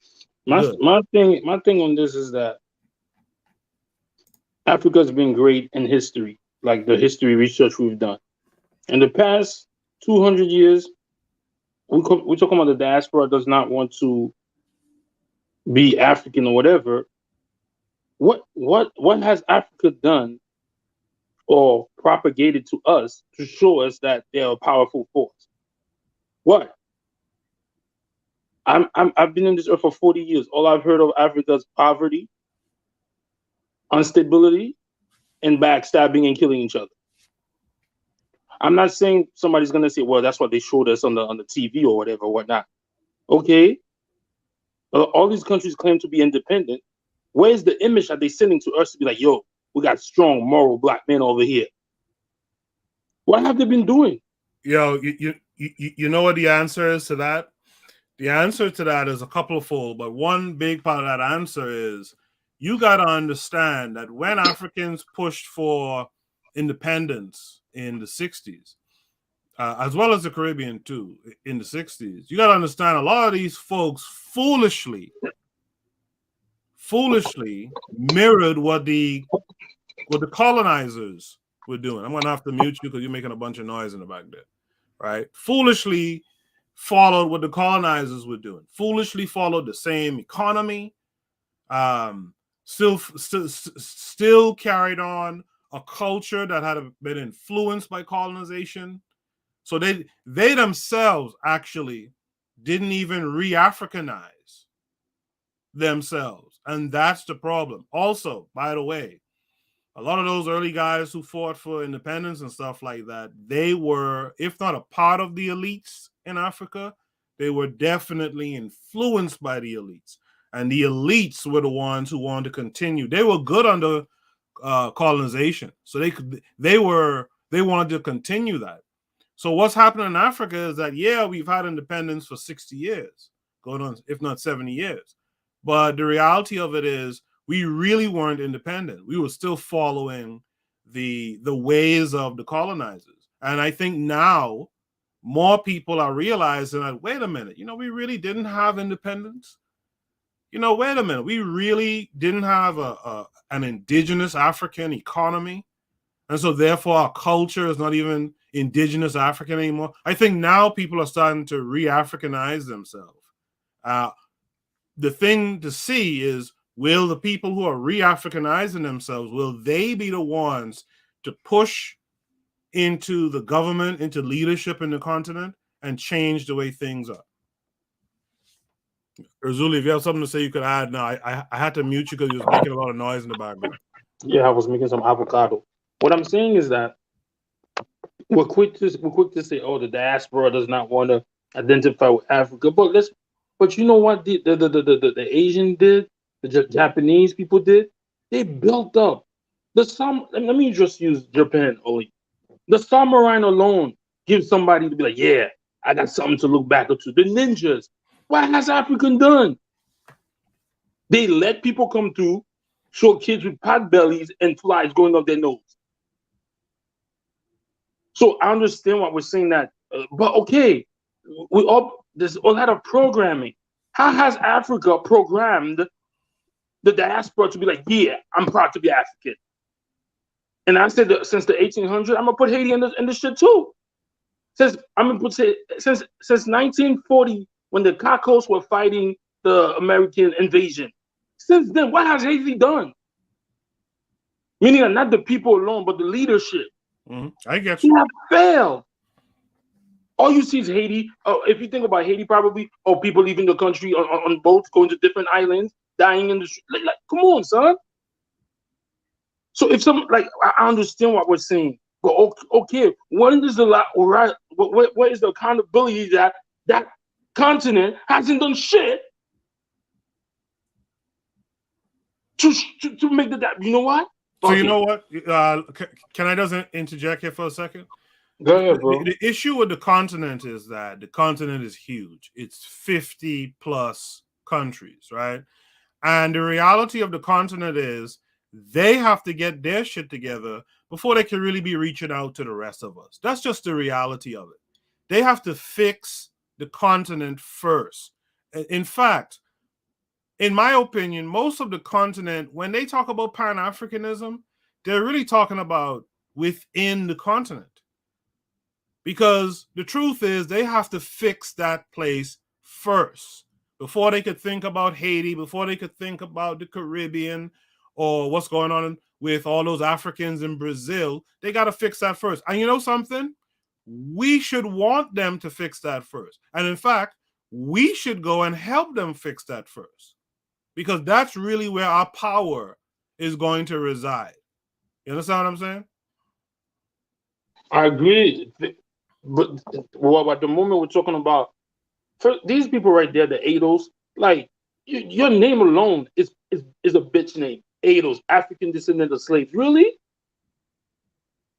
My thing on this is that Africa's been great in history, like the history research we've done. In the past 200 years, we're talking about the diaspora does not want to be African or whatever. What has Africa done or propagated to us to show us that they're a powerful force? What? I've been in this earth for 40 years. All I've heard of Africa is poverty, instability, and backstabbing and killing each other. I'm not saying somebody's gonna say, well, that's what they showed us on the TV or whatever, whatnot. Okay. All these countries claim to be independent. Where's the image that they sending to us to be like, yo, we got strong, moral black men over here? What have they been doing? Yo, you know what the answer is to that? The answer to that is a couple of fold, but one big part of that answer is you got to understand that when Africans pushed for independence in the 60s, as well as the Caribbean too, in the 60s, you got to understand a lot of these folks foolishly mirrored what the what the colonizers were doing. I'm gonna have to mute you because you're making a bunch of noise in the back there, right? Foolishly followed what the colonizers were doing. Foolishly followed the same economy. Still carried on a culture that had been influenced by colonization. So they themselves actually didn't even re-Africanize themselves. And that's the problem. Also, by the way, a lot of those early guys who fought for independence and stuff like that, they were, if not a part of the elites in Africa, they were definitely influenced by the elites. And the elites were the ones who wanted to continue. They were good under colonization. So they wanted to continue that. So what's happening in Africa is that, yeah, we've had independence for 60 years, going on, if not 70 years. But the reality of it is we really weren't independent. We were still following the ways of the colonizers. And I think now more people are realizing that, wait a minute, we really didn't have independence. Wait a minute, we really didn't have an indigenous African economy. And so therefore our culture is not even indigenous African anymore. I think now people are starting to re-Africanize themselves. The thing to see is, will the people who are re-Africanizing themselves, will they be the ones to push into the government, into leadership in the continent, and change the way things are? Urzuli, if you have something to say, you could add. No, I had to mute you because you was making a lot of noise in the background. Yeah, I was making some avocado. What I'm saying is that we're quick to say, oh, the diaspora does not want to identify with Africa. But you know what the Asian did, the Japanese people did? They built up let me just use Japan only. The samurai alone gives somebody to be like, yeah, I got something to look back to. The ninjas. What has Africa done? They let people come through, show kids with pot bellies and flies going up their nose. So I understand what we're saying that, but okay, there's a lot of programming. How has Africa programmed the diaspora to be like, yeah, I'm proud to be African? And I said that since the 1800s, I'm gonna put Haiti in the shit too. Since 1940, when the Cacos were fighting the American invasion. Since then, what has Haiti done? Meaning that not the people alone, but the leadership. I get you. They have failed. All you see is Haiti. If you think about Haiti, probably, people leaving the country on boats, going to different islands, dying in the street. Like, come on, son. So if I understand what we're saying, but okay, when is what is the accountability that continent hasn't done shit to make that? You know what? So you know what? Can I just interject here for a second? Go ahead, bro. The issue with the continent is that the continent is huge. It's 50 plus countries, right? And the reality of the continent is they have to get their shit together before they can really be reaching out to the rest of us. That's just the reality of it. They have to fix the continent first. In fact, in my opinion, most of the continent, when they talk about Pan-Africanism, they're really talking about within the continent. Because the truth is they have to fix that place first before they could think about Haiti, before they could think about the Caribbean or what's going on with all those Africans in Brazil. They got to fix that first. And you know something? We should want them to fix that first. And in fact, we should go and help them fix that first. Because that's really where our power is going to reside. You understand what I'm saying? I agree. But at the moment we're talking about, these people right there, the ADOs, like your name alone is a bitch name. ADOs, African descendant of slaves. Really?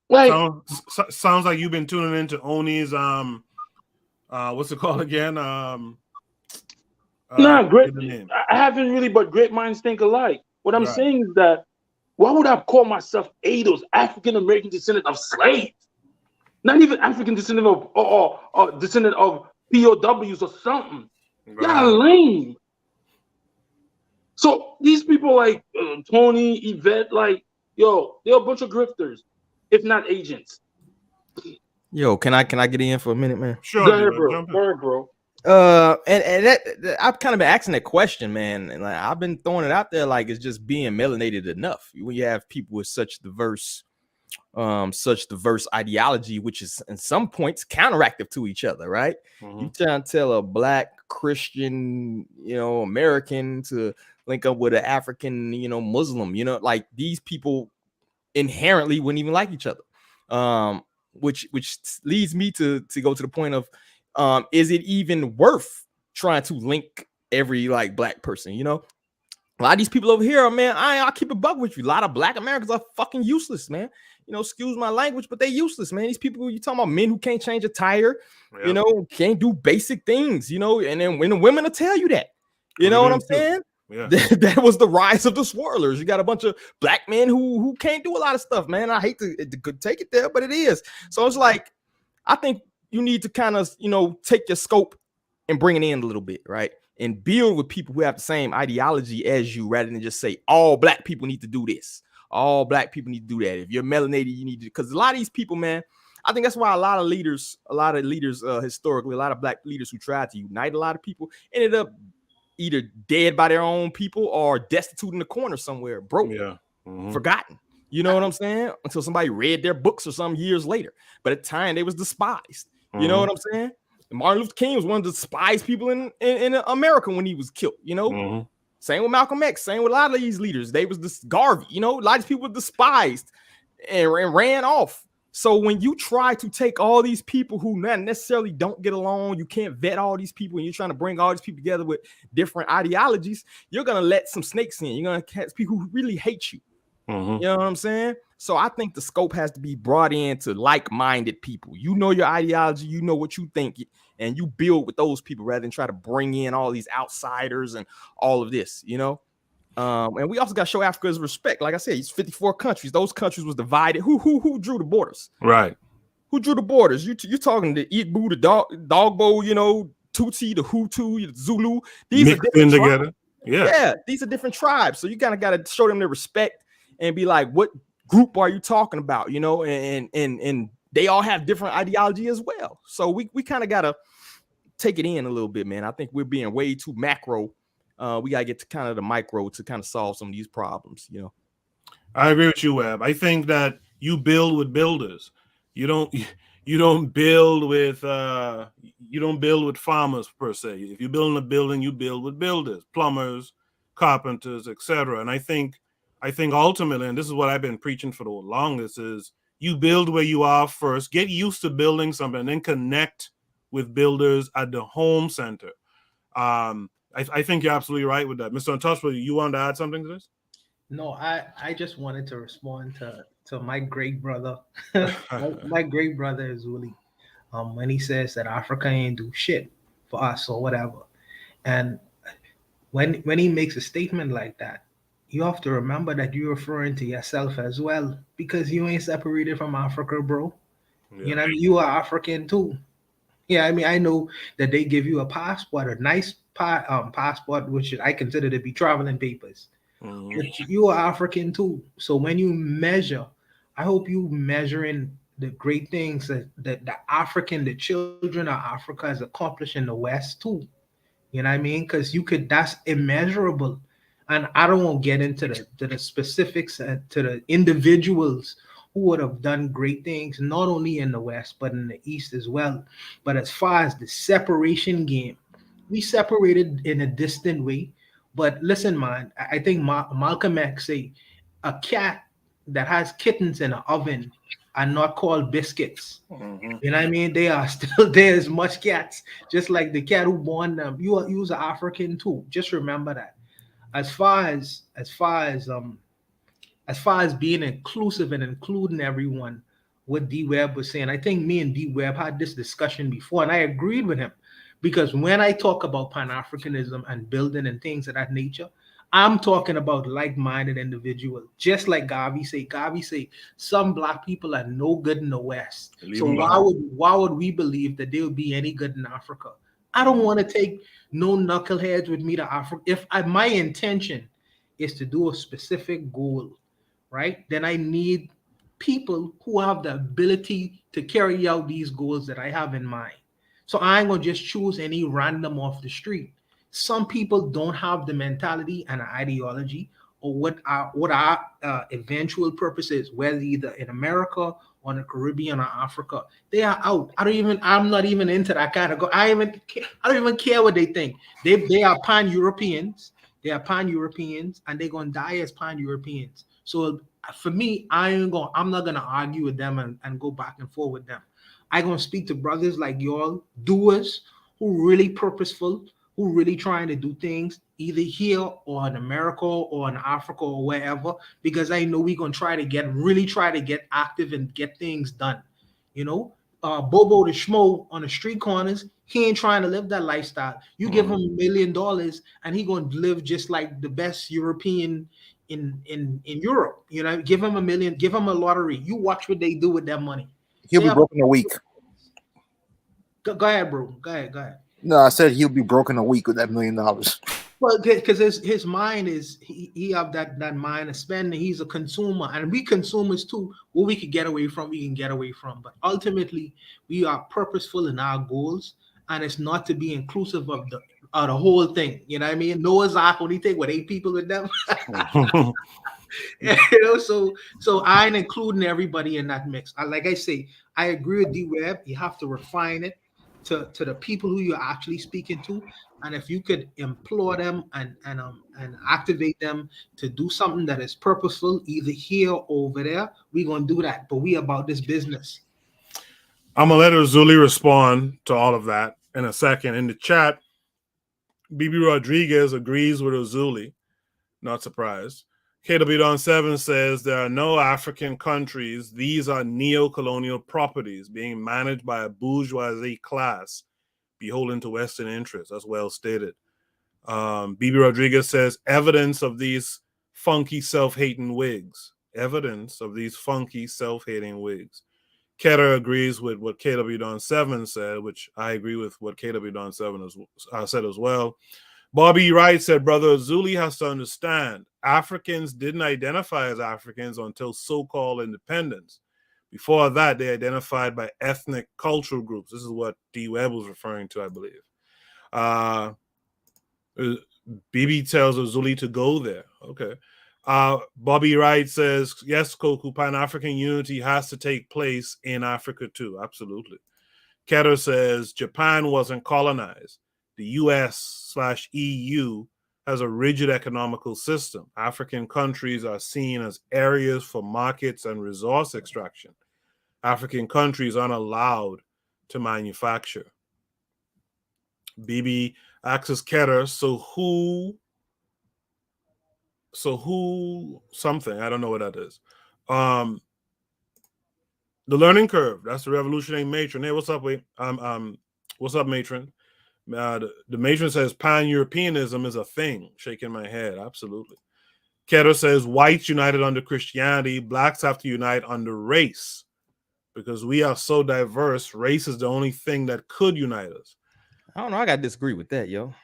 Like sounds like you've been tuning into Oni's what's it called again? Great. I haven't really, but great minds think alike. What I'm saying is that why would I call myself ADOs, African American descendant of slaves? Not even African descendant of or descendant of POWs or something. Y'all lame. So these people like Tony, Yvette, like Yo, they're a bunch of grifters, if not agents. Yo, can I get in for a minute, man? Sure, Go ahead, D-Rod, bro. jump in. Go ahead, bro. And that I've kind of been asking that question, man, and like I've been throwing it out there like it's just being melanated enough. When you have people with such diverse ideology, which is in some points counteractive to each other, right? You trying to tell a black Christian, American to link up with an African, Muslim, like these people inherently wouldn't even like each other. Which leads me to go to the point of is it even worth trying to link every like black person? A lot of these people over here, man, I'll keep a buck with you. A lot of black Americans are fucking useless, man. Excuse my language, but they're useless, man. These people, you talking about men who can't change a tire, can't do basic things, and then when the women will tell you that, you know what I'm saying? Yeah. That was the rise of the swirlers. You got a bunch of black men who can't do a lot of stuff, man. I hate to take it there, but it is. So it's like, I think you need to kind of, take your scope and bring it in a little bit, right? And build with people who have the same ideology as you, rather than just say all black people need to do this. All black people need to do that. If you're melanated, you need to, because a lot of these people, man, I think that's why a lot of leaders historically, a lot of black leaders who tried to unite a lot of people ended up either dead by their own people or destitute in the corner somewhere, broke, forgotten. You know what I'm saying? Until somebody read their books or some years later. But at the time, they was despised. You know what I'm saying? Martin Luther King was one of the despised people in America when he was killed. Same with Malcolm X. Same with a lot of these leaders. They was this Garvey. A lot of these people were despised and ran off. So when you try to take all these people who not necessarily don't get along, you can't vet all these people, and you're trying to bring all these people together with different ideologies, you're gonna let some snakes in. You're gonna catch people who really hate you. You know what I'm saying? So I think the scope has to be brought in to like-minded people. You know your ideology, you know what you think, and you build with those people rather than try to bring in all these outsiders and all of this, And we also got to show Africa's respect. Like I said, it's 54 countries. Those countries was divided. Who drew the borders? Right. Who drew the borders? You talking to Igbo, the Dogbo, Tutsi, the Hutu, the Zulu. These are different together. Yeah, these are different tribes. So you kind of got to show them their respect and be like, what group are you talking about? And they all have different ideology as well. So we kind of got to take it in a little bit, man. I think we're being way too macro. We got to get to kind of the micro to kind of solve some of these problems, I agree with you, Webb. I think that you build with builders. You don't build with farmers per se. If you're building a building, you build with builders, plumbers, carpenters, etc. And I think ultimately, and this is what I've been preaching for the longest, is you build where you are first, get used to building something, and then connect with builders at the home center. I think you're absolutely right with that. Mr. Untouchable, you wanted to add something to this? No, I just wanted to respond to my great brother. my great brother is Zuli. When he says that Africa ain't do shit for us or whatever. And when he makes a statement like that, you have to remember that you're referring to yourself as well, because you ain't separated from Africa, bro. Yeah. You are African too. Yeah, I know that they give you a passport, a nice passport, which I consider to be traveling papers. But you are African too. So when you measure, I hope you measuring the great things that the children of Africa has accomplished in the West too. You know what I mean? Because that's immeasurable. And I don't want to get into the specifics to the individuals who would have done great things, not only in the West, but in the East as well. But as far as the separation game, we separated in a distant way. But listen, man, I think Malcolm X say a cat that has kittens in an oven are not called biscuits. You know what I mean? They are still there as much cats, just like the cat who born them. You was an African too. Just remember that. As far as being inclusive and including everyone, what D Webb was saying, I think me and D Webb had this discussion before, and I agreed with him, because when I talk about Pan-Africanism and building and things of that nature, I'm talking about like-minded individuals, just like Gavi say some black people are no good in the West. So why would we believe that they would be any good in Africa? I don't want to take no knuckleheads with me to Africa. If my intention is to do a specific goal right? Then I need people who have the ability to carry out these goals that I have in mind. So I ain't gonna just choose any random off the street. Some people don't have the mentality and the ideology or what our eventual purpose is, whether either in America or in the Caribbean or Africa. They are out. I'm not even into that kind of go. I don't even care what they think. They are pan-Europeans. They are pan-Europeans and they're gonna die as pan-Europeans. So for me, I'm not gonna argue with them and go back and forth with them. I'm gonna speak to brothers like y'all, doers who really purposeful, who really trying to do things either here or in America or in Africa or wherever, because I know we're gonna really try to get active and get things done. You know, Bobo the Schmo on the street corners, he ain't trying to live that lifestyle. You give him $1 million and he gonna live just like the best European in Europe. You know, give him $1 million, give him a lottery. You watch what they do with that money. He'll be broke in a week. Go ahead, bro. Go ahead. No, I said he'll be broke in a week with that $1 million. Well, because his mind is he have that mind of spending. He's a consumer, and we consumers too. What we can get away from, we can get away from. But ultimately, we are purposeful in our goals, and it's not to be inclusive of the whole thing. You know what I mean? Noah's Ark only take 8 people with them. You know, so I ain't including everybody in that mix. Like I say, I agree with D-Web. You have to refine it to the people who you're actually speaking to, and if you could implore them and activate them to do something that is purposeful, either here or over there, we're gonna do that. But we about this business. I'm gonna let Uzuli respond to all of that in a second. In the chat, BB Rodriguez agrees with Uzuli. Not surprised. KW Don 7 says there are no African countries. These are neo-colonial properties being managed by a bourgeoisie class beholden to Western interests. That's well stated. BB Rodriguez says evidence of these funky self-hating wigs. Evidence of these funky self-hating wigs. Keter agrees with what KW Don 7 said, which I agree with what KW Don 7 said as well. Bobby Wright said, Brother Zuli has to understand, Africans didn't identify as Africans until so-called independence. Before that, they identified by ethnic cultural groups. This is what D. Webb was referring to, I believe. BB tells Zuli to go there. Okay. Bobby Wright says, yes, Koku, Pan-African unity has to take place in Africa too. Absolutely. Keter says, Japan wasn't colonized. The US/EU has a rigid economical system. African countries are seen as areas for markets and resource extraction. African countries aren't allowed to manufacture. BB asks Keter, so who something, I don't know what that is. The learning curve, that's the revolutionary matron. Hey, what's up, wait? What's up, matron? The matron says pan-Europeanism is a thing. Shaking my head. Absolutely. Keter says whites united under Christianity. Blacks have to unite under race. Because we are so diverse, race is the only thing that could unite us. I don't know. I got to disagree with that, yo.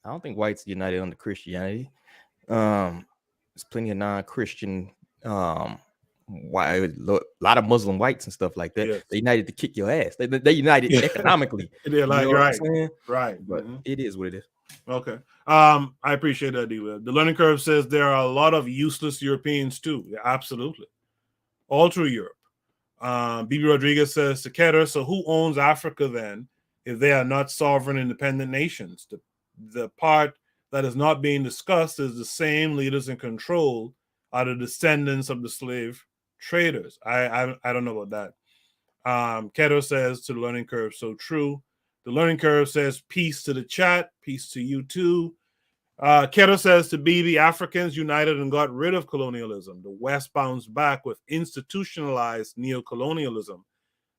I don't think whites united under Christianity. There's plenty of non-Christian why a lot of Muslim whites and stuff like that. Yes. They united to kick your ass. They united economically. They're like, right. But it is what it is. Okay. I appreciate that, D-Web. The learning curve says there are a lot of useless Europeans too. Yeah, absolutely. All through Europe. BB Rodriguez says to Keter, so who owns Africa then if they are not sovereign independent nations? The part that is not being discussed is the same leaders in control are the descendants of the slave traders. I don't know about that. Keter says to the learning curve, so true. The learning curve says peace to the chat, peace to you too. Keter says to BB, Africans united and got rid of colonialism. The West bounced back with institutionalized neocolonialism.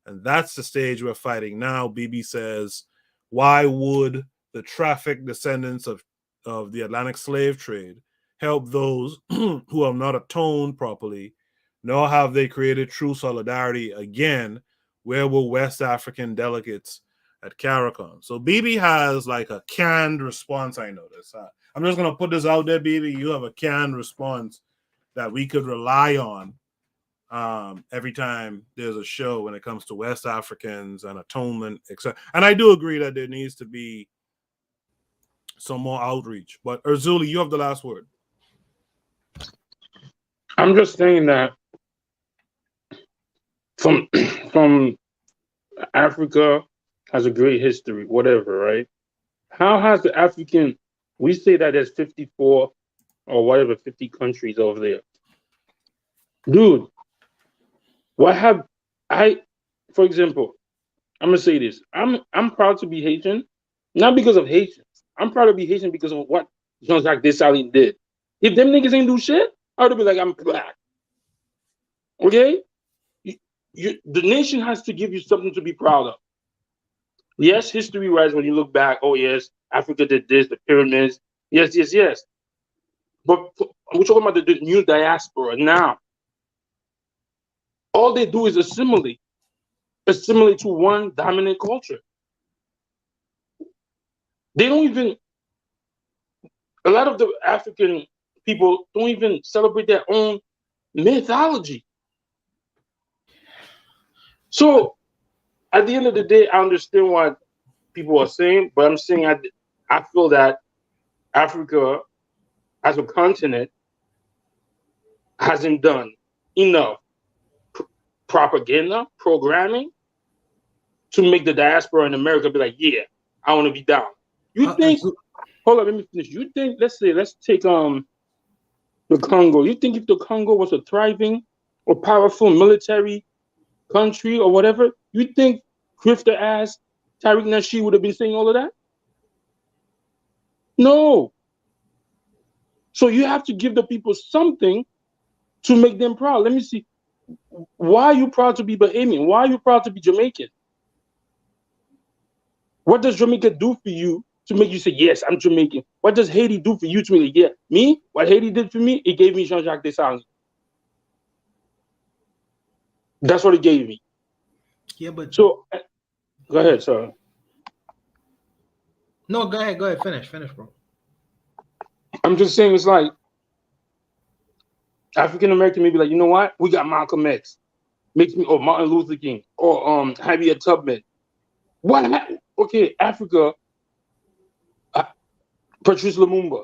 And that's the stage we're fighting now. BB says, why would the trafficked descendants of the Atlantic slave trade help those who have not atoned properly, nor have they created true solidarity again? Where were West African delegates at CARICOM? So BB has like a canned response, I noticed. I'm just going to put this out there, BB. You have a canned response that we could rely on every time there's a show when it comes to West Africans and atonement, etc. And I do agree that there needs to be some more outreach. But Erzuli, you have the last word. I'm just saying that from Africa has a great history, whatever, right? How has the African, we say that there's 54 or whatever, 50 countries over there. Dude, what have I, for example, I'm gonna say this. I'm proud to be Haitian, not because of Haitians. I'm proud to be Haitian because of what Jean-Jacques Dessalines did. If them niggas ain't do shit, I would be like, I'm black. Okay? The nation has to give you something to be proud of. Yes, history-wise, when you look back, oh yes, Africa did this, the pyramids. Yes, yes, yes. But we're talking about the new diaspora now. All they do is assimilate to one dominant culture. They don't even, a lot of the African people don't even celebrate their own mythology. So at the end of the day, I understand what people are saying, but I'm saying I feel that Africa as a continent hasn't done enough propaganda, programming to make the diaspora in America be like, yeah, I want to be down. You think, hold on, let me finish. You think, let's take the Congo. You think if the Congo was a thriving or powerful military country or whatever, you think grifter ass Tariq Nasheed would have been saying all of that? No. So you have to give the people something to make them proud. Let me see. Why are you proud to be Bahamian? Why are you proud to be Jamaican? What does Jamaica do for you to make you say, yes, I'm Jamaican? What does Haiti do for you to make, yeah, me? What Haiti did for me, it gave me Jean-Jacques Dessalines. That's what it gave me. Yeah, but so go ahead, sorry. No, go ahead, finish, bro. I'm just saying, it's like African American may be like, you know what? We got Malcolm X, makes me, or Martin Luther King, or Harriet Tubman. What happened? Okay, Africa, Patrice Lumumba,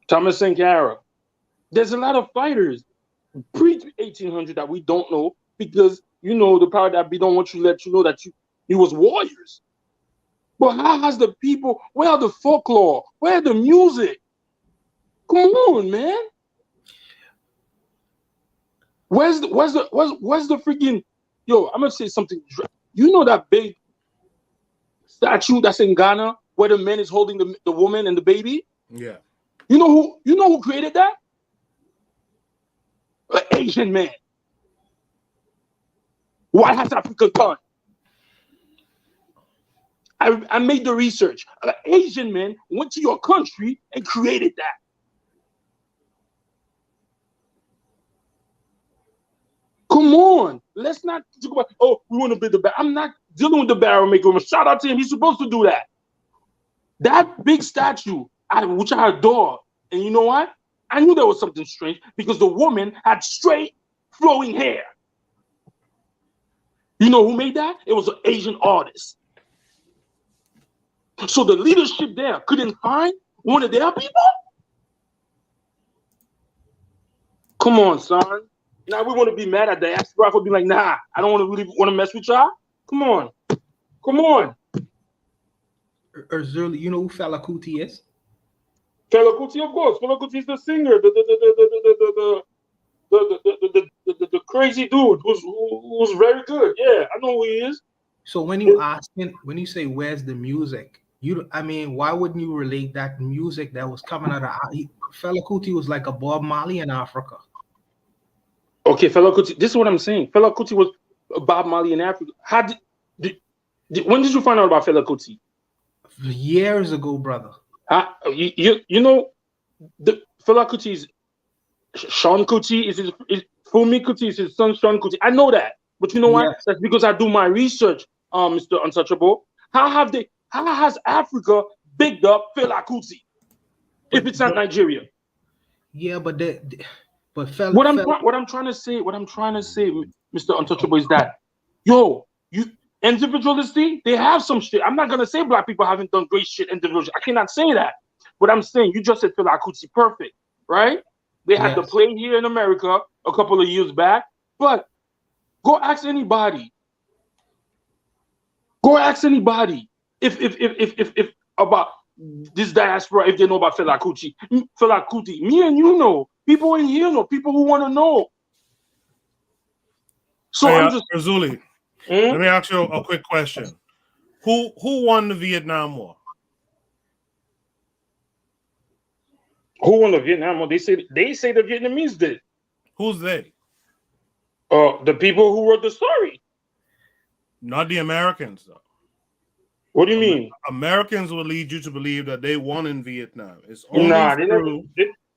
Thomas Sankara. There's a lot of fighters pre-1800 that we don't know because, you know, the power that we don't want you to let you know that you was warriors. But how has the people, where are the folklore? Where are the music? Come on, man. Where's the freaking, yo, I'm gonna say something. You know that big statue that's in Ghana where the man is holding the woman and the baby? Yeah. You know who created that? An Asian man. What has Africa done? I made the research. An Asian man went to your country and created that. Come on. Let's not talk about, oh, we want to build the barrel. I'm not dealing with the barrel maker. Shout out to him. He's supposed to do that. That big statue, which I adore. And you know what? I knew there was something strange because the woman had straight flowing hair. You know who made that? It was an Asian artist. So the leadership there couldn't find one of their people? Come on, son. Now we want to be mad at the diaspora for being like, nah, I don't really want to mess with y'all. Come on. Come on. Erzuli, you know who Fela Kuti is? Fela Kuti, of course. Fela Kuti is the singer, the crazy dude who's very good. Yeah, I know who he is. So when you say where's the music, why wouldn't you relate that music that was coming out of Fela Kuti was like a Bob Marley in Africa? Okay, Fela Kuti. This is what I'm saying. Fela Kuti was Bob Marley in Africa. When did you find out about Fela Kuti? Years ago, brother. You know, the Fela Kuti is Sean Kuti is Fumi Kuti is his son Sean Kuti. I know that, but you know what? That's because I do my research, Mr. Untouchable. How has Africa bigged up Fela Kuti if it's not Nigeria? Yeah, but What I'm trying to say, Mr. Untouchable, is that yo, you individualistic, they have some shit. I'm not gonna say black people haven't done great shit individually. I cannot say that. But I'm saying you just said Fela Kuti perfect, right? They had the Yes. play here in America a couple of years back, but go ask anybody. Go ask anybody if about this diaspora, if they know about Fela Kuti. Fela Kuti, me and you know. People in here know. People who want to know. So Hey, I'm just Razuli, let me ask you a quick question. Who won the Vietnam War? Who won the Vietnam War? They say the Vietnamese did. Who's they? The people who wrote the story. Not the Americans, though. What do you mean? Americans will lead you to believe that they won in Vietnam. It's They only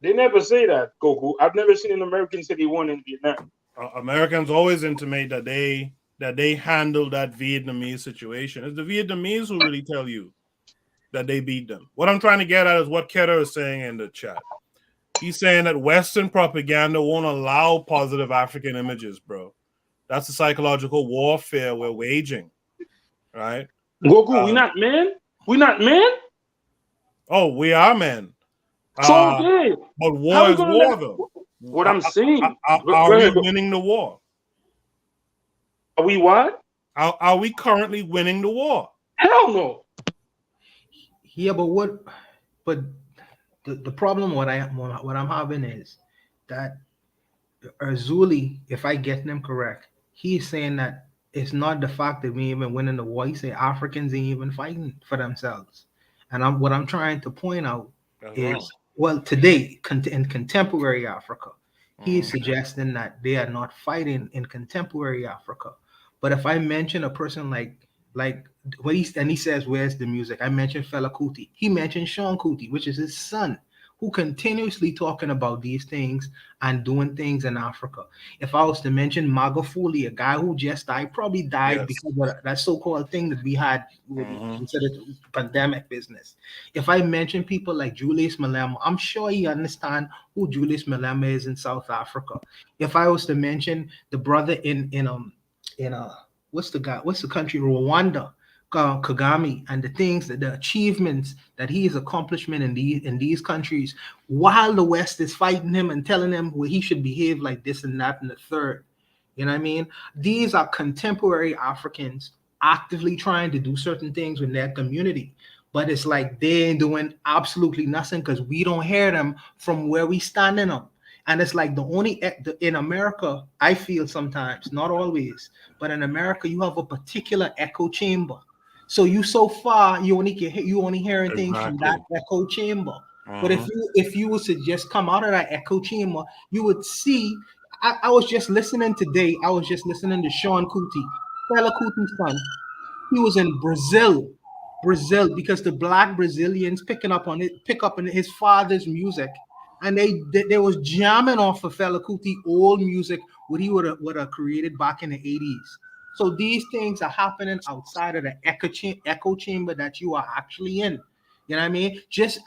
never say that, Goku. I've never seen an American say they won in Vietnam. Americans always intimate that they handled that Vietnamese situation. It's the Vietnamese who really tell you that they beat them. What I'm trying to get at is what Keter is saying in the chat. He's saying that Western propaganda won't allow positive African images, bro. That's the psychological warfare we're waging, right? Goku, we not men? We not men? Oh, we are men. So okay. But war is war, though. What I'm saying. Are we winning the war? Are we what? Are we currently winning the war? Hell no. Yeah, but the problem what I'm having is that Arzuli, if I get them correct, he's saying that it's not the fact that we even winning the war. He say Africans ain't even fighting for themselves. And what I'm trying to point out is, well, today in contemporary Africa, he's suggesting that they are not fighting in contemporary Africa. But if I mention a person like when he says, where's the music? I mentioned Fela Kuti. He mentioned Sean Kuti, which is his son, who continuously talking about these things and doing things in Africa. If I was to mention Magufuli, a guy who just died, probably died because of that so-called thing that we had considered pandemic business. If I mention people like Julius Malema, I'm sure you understand who Julius Malema is in South Africa. If I was to mention the brother in what's the country, Rwanda, Kagame, and the things that the achievements that he is accomplishment in these countries, while the West is fighting him and telling him well, he should behave like this and that and the third. You know what I mean? These are contemporary Africans actively trying to do certain things with their community, but it's like they ain't doing absolutely nothing because we don't hear them from where we standing on. And it's like in America, I feel sometimes, not always, but in America, you have a particular echo chamber. So you only hearing things from that echo chamber. But if you was to just come out of that echo chamber, you would see. I was just listening today. I was just listening to Sean Kuti, Fela Kuti's son. He was in Brazil, because the Black Brazilians pick up on his father's music. And they was jamming off of Fela Kuti old music, what he would have created back in the 80s. So these things are happening outside of the echo chamber that you are actually in. You know what I mean? This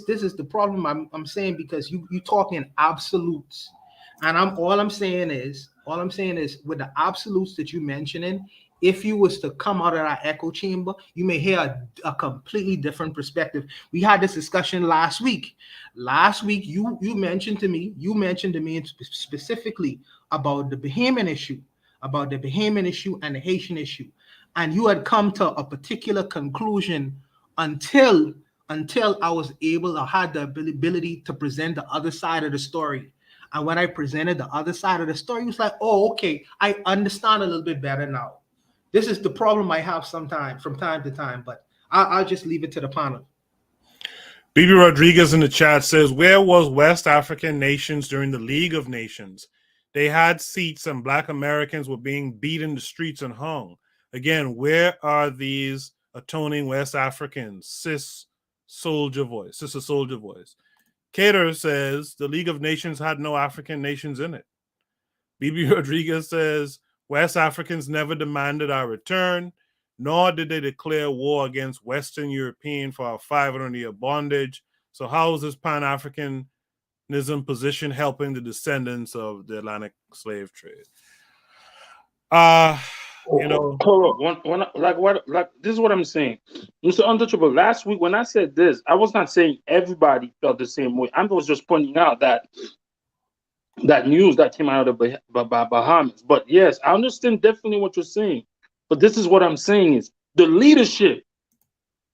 is the problem I'm saying, because you talking absolutes, and all I'm saying is with the absolutes that you mentioning, if you was to come out of that echo chamber, you may hear a completely different perspective. We had this discussion last week. You mentioned to me specifically about the Bahamian issue, and the Haitian issue, and you had come to a particular conclusion until I was able, I had the ability to present the other side of the story. And when I presented the other side of the story, it was like, oh, okay, I understand a little bit better now. This is the problem I have sometimes from time to time, but I'll just leave it to the panel. Bibi Rodriguez in the chat says, where was West African nations during the League of Nations? They had seats and Black Americans were being beat in the streets and hung. Again, where are these atoning West Africans? Sister Soldier Voice. Cater says, the League of Nations had no African nations in it. Bibi Rodriguez says, West Africans never demanded our return, nor did they declare war against Western European for our 500-year bondage. So how is this Pan-African position helping the descendants of the Atlantic slave trade. You know, hold on. Like this is what I'm saying, Mr. Untouchable. Last week when I said this, I was not saying everybody felt the same way. I was just pointing out that news that came out of the Bahamas. But yes, I understand definitely what you're saying. But this is what I'm saying is the leadership.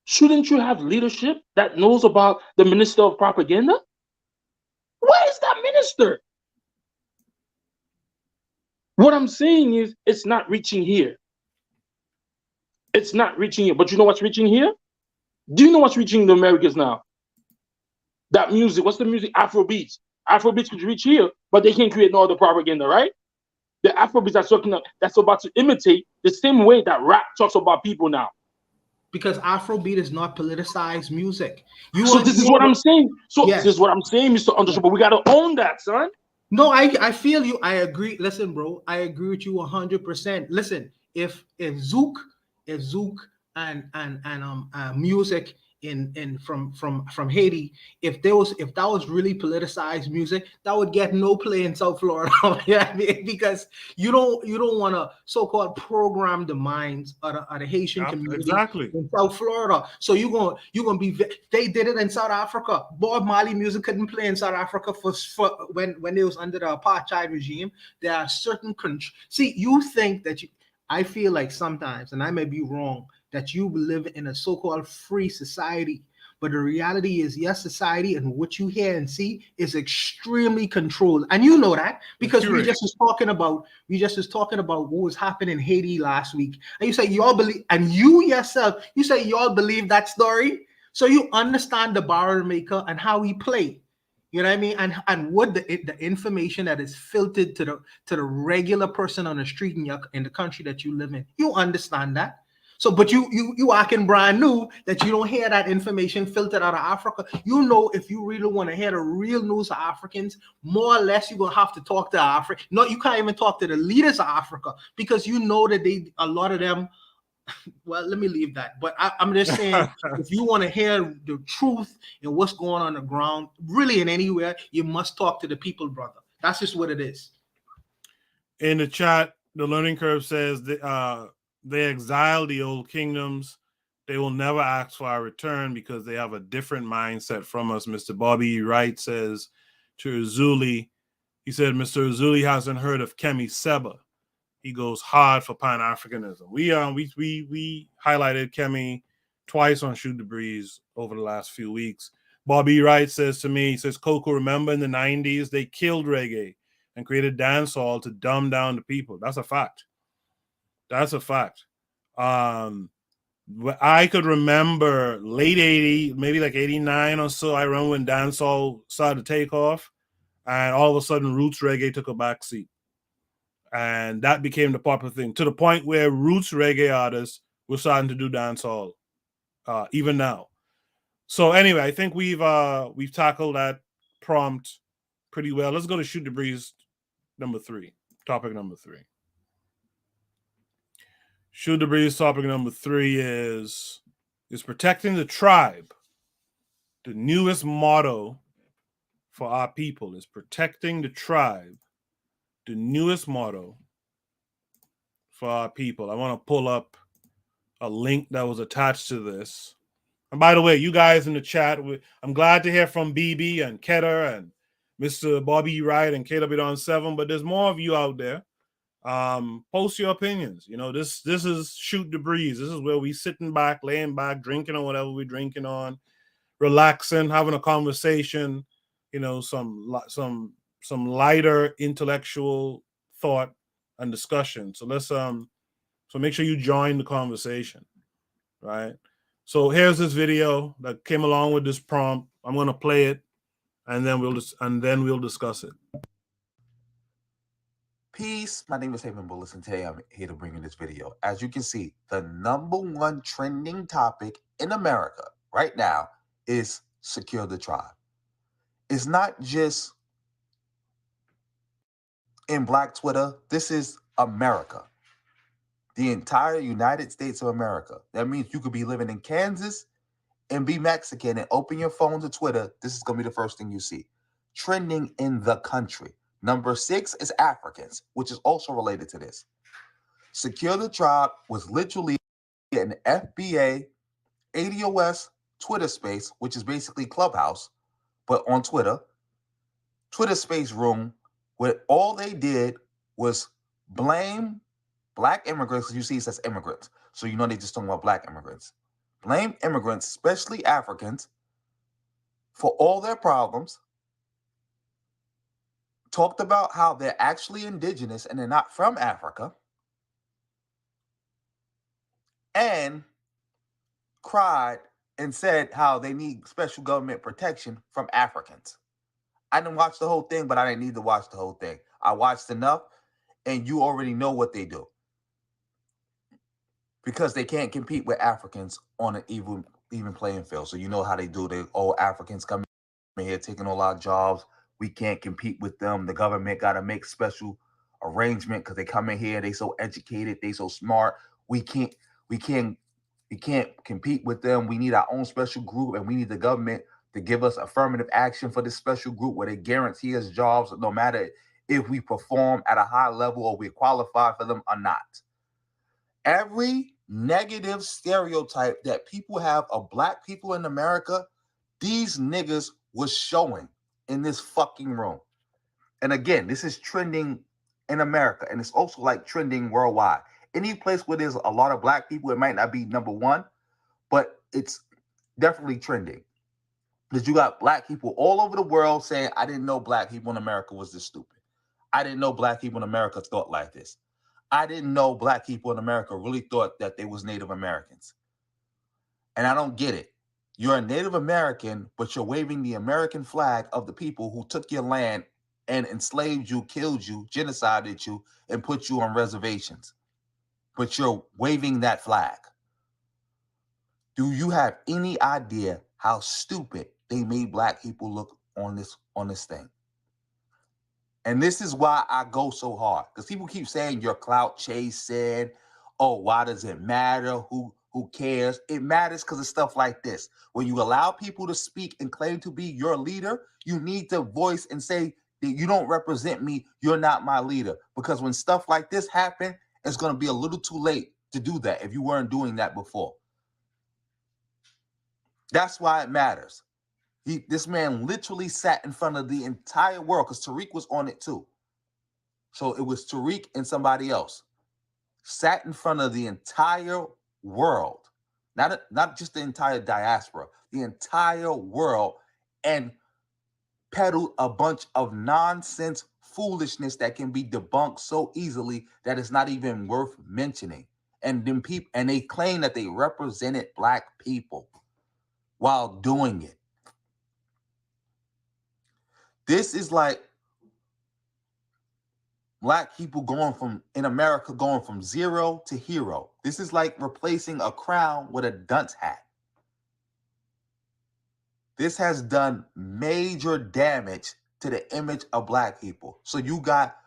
Shouldn't you have leadership that knows about the Minister of Propaganda? Where is that minister? What I'm saying is it's not reaching here. It's not reaching here. But you know what's reaching here? Do you know what's reaching the Americans now? That music. What's the music? Afrobeats. Afrobeats could reach here, but they can't create no other propaganda, right? The Afrobeats that's about to imitate the same way that rap talks about people now. Because Afrobeat is not politicized music. This is what I'm saying. This is what I'm saying, Mr. Untouchable. We got to own that, son. No, I feel you. I agree. Listen, bro, I agree with you 100%. Listen, if Zouk and music from Haiti, if that was really politicized music, that would get no play in South Florida. Yeah, because you don't want to so-called program the minds of the Haitian community in South Florida. So you're gonna be. They did it in South Africa. Bob Marley music couldn't play in South Africa for when it was under the apartheid regime. There are certain see, you think that I feel like sometimes, and I may be wrong, that you live in a so-called free society. But the reality is, yes, society and what you hear and see is extremely controlled. And you know that because we just was talking about what was happening in Haiti last week. And you say y'all believe, and you yourself, you say y'all believe that story. So you understand the barrel maker and how he played. You know what I mean? And what the information that is filtered to the regular person on the street in the country that you live in. You understand that. So, but you acting brand new that you don't hear that information filtered out of Africa. You know, if you really want to hear the real news of Africans, more or less you're gonna have to talk to Africa. No, you can't even talk to the leaders of Africa because you know that a lot of them. Well, let me leave that. But I'm just saying, if you want to hear the truth and what's going on the ground, really in anywhere, you must talk to the people, brother. That's just what it is. In the chat, the learning curve says that, they exile the old kingdoms. They will never ask for our return because they have a different mindset from us. Mr. Bobby Wright says to Uzuli, he said, Mr. Uzuli hasn't heard of Kemi Seba. He goes hard for Pan-Africanism. We highlighted Kemi twice on Shoot the Breeze over the last few weeks. Bobby Wright says to me, he says, Coco, remember in the 90s, they killed reggae and created dancehall to dumb down the people. That's a fact. That's a fact. I could remember late 80s, maybe like 89 or so. I remember when dancehall started to take off, and all of a sudden roots reggae took a backseat. And that became the popular thing, to the point where roots reggae artists were starting to do dancehall, even now. So anyway, I think we've tackled that prompt pretty well. Let's go to Shoot the Breeze topic number 3. Shoot the Breeze topic number 3 is protecting the tribe. The newest motto for our people is protecting the tribe. The newest motto for our people. I want to pull up a link that was attached to this. And by the way, you guys in the chat, I'm glad to hear from BB and Ketter and Mr. Bobby Wright and KW7, but there's more of you out there. Post your opinions. You know, this is Shoot the Breeze. This is where we sitting back, laying back, drinking on whatever we're drinking on, relaxing, having a conversation, you know, some lighter intellectual thought and discussion. So let's so make sure you join the conversation, right? So here's this video that came along with this prompt. I'm going to play it, and then we'll discuss it. Peace. My name is Haven Bullis, and today I'm here to bring you this video. As you can see, the #1 trending topic in America right now is secure the tribe. It's not just in Black Twitter. This is America. The entire United States of America. That means you could be living in Kansas and be Mexican and open your phone to Twitter. This is going to be the first thing you see. trending in the country. Number 6 is Africans, which is also related to this. Secure the Tribe was literally an FBA, ADOS Twitter space, which is basically Clubhouse, but on Twitter space room, where all they did was blame Black immigrants. You see it says immigrants, so you know they just talking about Black immigrants. Blame immigrants, especially Africans, for all their problems. Talked about how they're actually indigenous and they're not from Africa. And cried and said how they need special government protection from Africans. I didn't watch the whole thing, but I didn't need to watch the whole thing. I watched enough, and you already know what they do. Because they can't compete with Africans on an even playing field. So you know how they do. Africans come in here taking all our jobs. We can't compete with them. The government got to make special arrangement because they come in here. They so educated. They so smart. We can't compete with them. We need our own special group, and we need the government to give us affirmative action for this special group where they guarantee us jobs no matter if we perform at a high level or we qualify for them or not. Every negative stereotype that people have of Black people in America, these niggas was showing in this fucking room. And again, this is trending in America, and it's also like trending worldwide. Any place where there's a lot of Black people, it might not be number one, but it's definitely trending. Because you got Black people all over the world saying, I didn't know Black people in America was this stupid. I didn't know Black people in America thought like this. I didn't know Black people in America really thought that they was Native Americans. And I don't get it. You're a Native American, but you're waving the American flag of the people who took your land and enslaved you, killed you, genocided you, and put you on reservations. But you're waving that flag. Do you have any idea how stupid they made Black people look on this thing? And this is why I go so hard. Because people keep saying you're clout chasing. Oh, why does it matter? Who cares? It matters because of stuff like this. When you allow people to speak and claim to be your leader, you need to voice and say that you don't represent me. You're not my leader. Because when stuff like this happen, it's going to be a little too late to do that if you weren't doing that before. That's why it matters. This man literally sat in front of the entire world because Tariq was on it too. So it was Tariq and somebody else. Sat in front of the entire world. Not just the entire diaspora, the entire world, and peddled a bunch of nonsense foolishness that can be debunked so easily that it's not even worth mentioning. And then they claim that they represented Black people while doing it. This is like Black people in America going from zero to hero. This is like replacing a crown with a dunce hat. This has done major damage to the image of Black people. So you got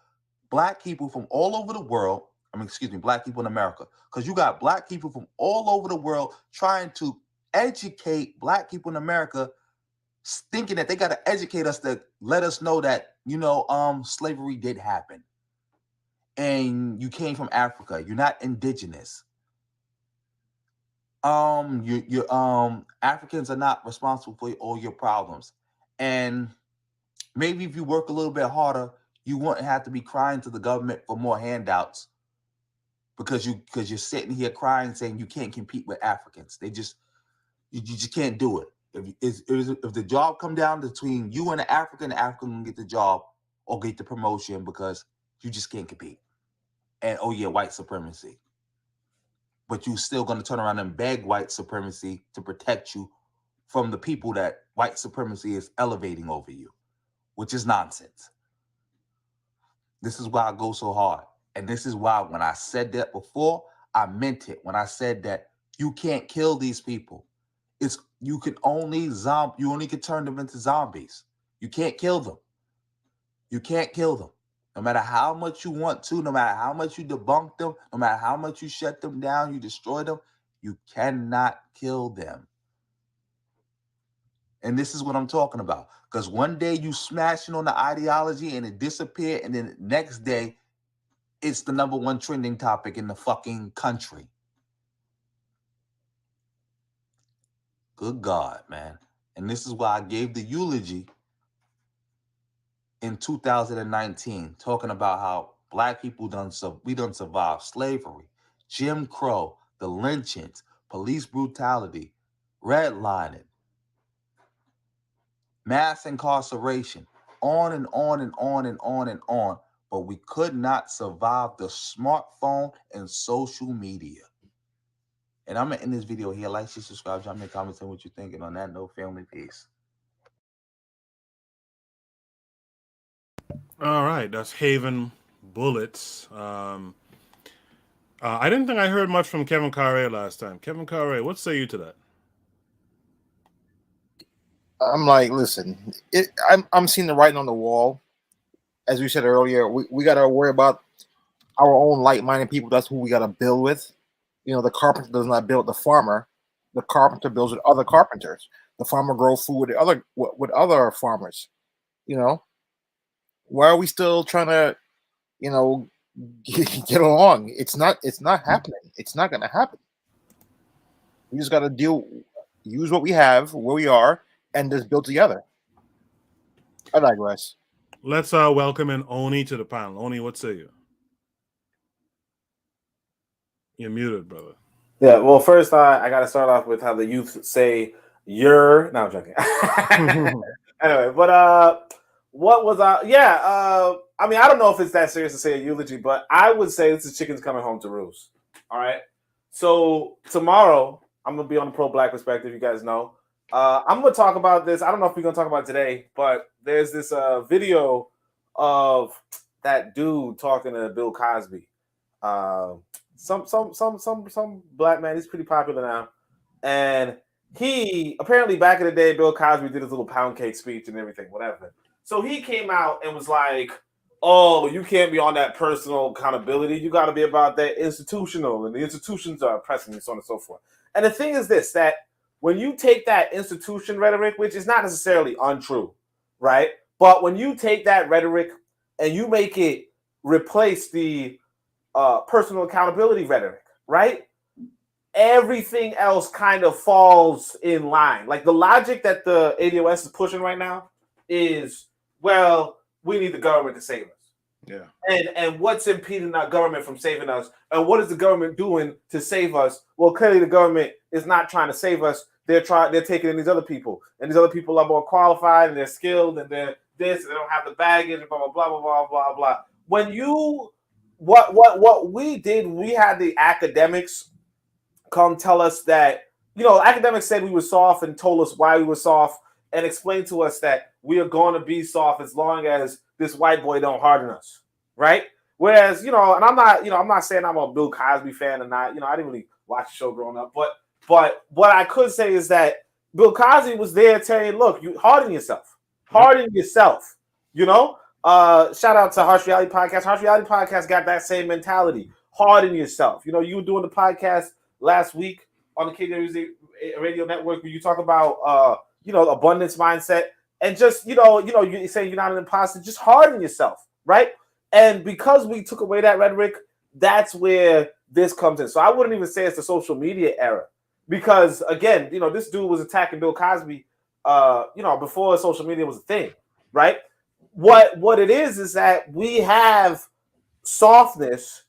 Black people from all over the world. Black people in America. Because you got Black people from all over the world trying to educate Black people in America, thinking that they got to educate us to let us know that, slavery did happen. And you came from Africa. You're not indigenous. Africans are not responsible for all your problems. And maybe if you work a little bit harder, you wouldn't have to be crying to the government for more handouts because you're sitting here crying saying you can't compete with Africans. You just can't do it. If the job come down between you and the African will get the job or get the promotion because you just can't compete. And white supremacy. But you still going to turn around and beg white supremacy to protect you from the people that white supremacy is elevating over you, which is nonsense. This is why I go so hard. And this is why when I said that before, I meant it. When I said that you can't kill these people. You only can turn them into zombies. You can't kill them. You can't kill them. No matter how much you want to, no matter how much you debunk them, no matter how much you shut them down, you destroy them, you cannot kill them. And this is what I'm talking about. Because one day you smashing on the ideology and it disappeared, and then the next day it's the #1 trending topic in the fucking country. Good God, man. And this is why I gave the eulogy in 2019, talking about how black people done survived slavery, Jim Crow, the lynchings, police brutality, redlining, mass incarceration, on and on and on and on and on. But we could not survive the smartphone and social media. And I'm going to end this video here. Like, share, subscribe, drop me a comment, tell me what you're thinking. On that note, family, peace. All right, that's Haven Bullets. I didn't think I heard much from Kevin Carre last time. Kevin Carre, what say you to that? I'm like, listen, I'm seeing the writing on the wall. As we said earlier, we got to worry about our own like-minded people. That's who we got to build with. You know, the carpenter does not build the farmer. The carpenter builds with other carpenters. The farmer grows food with other farmers. You know, why are we still trying to, you know, get along? It's not happening. It's not going to happen. We just got to use what we have, where we are, and just build together. I digress. Let's welcome in Oni to the panel. Oni, what say you? You're muted, brother. Yeah, well, first I got to start off with how the youth say "you're." No, I'm joking. Anyway, but what was I mean, I don't know if it's that serious to say a eulogy, but I would say this is chickens coming home to roost. All right. So tomorrow I'm gonna be on the pro-black perspective. You guys know. I'm gonna talk about this. I don't know if we're gonna talk about it today, but there's this video of that dude talking to Bill Cosby. Some black man. He's pretty popular now, and he apparently back in the day, Bill Cosby did his little pound cake speech and everything, whatever. So he came out and was like, "Oh, you can't be on that personal accountability. You got to be about that institutional, and the institutions are oppressing you, so on and so forth." And the thing is this: that when you take that institution rhetoric, which is not necessarily untrue, right? But when you take that rhetoric and you make it replace the personal accountability rhetoric, right? Everything else kind of falls in line. Like the logic that the ADOS is pushing right now is, well, we need the government to save us. Yeah. And what's impeding our government from saving us? And what is the government doing to save us? Well, clearly the government is not trying to save us. They're taking in these other people, and these other people are more qualified and they're skilled and they're this and they don't have the baggage and blah blah blah blah blah blah blah. When you what we did, we had the academics come tell us that, you know, academics said we were soft and told us why we were soft and explained to us that we are going to be soft as long as this white boy don't harden us, right? Whereas, you know, and I'm not saying I'm a Bill Cosby fan or not. You know, I didn't really watch the show growing up, but what I could say is that Bill Cosby was there telling, look, you harden yourself, you know. Shout out to Harsh Reality Podcast. Harsh Reality Podcast got that same mentality. Harden yourself. You know, you were doing the podcast last week on the KWAZ radio network where you talk about you know, abundance mindset and just, you say you're not an imposter, just harden yourself, right? And because we took away that rhetoric, that's where this comes in. So I wouldn't even say it's the social media era, because again, you know, this dude was attacking Bill Cosby you know, before social media was a thing, right? What it is that we have softness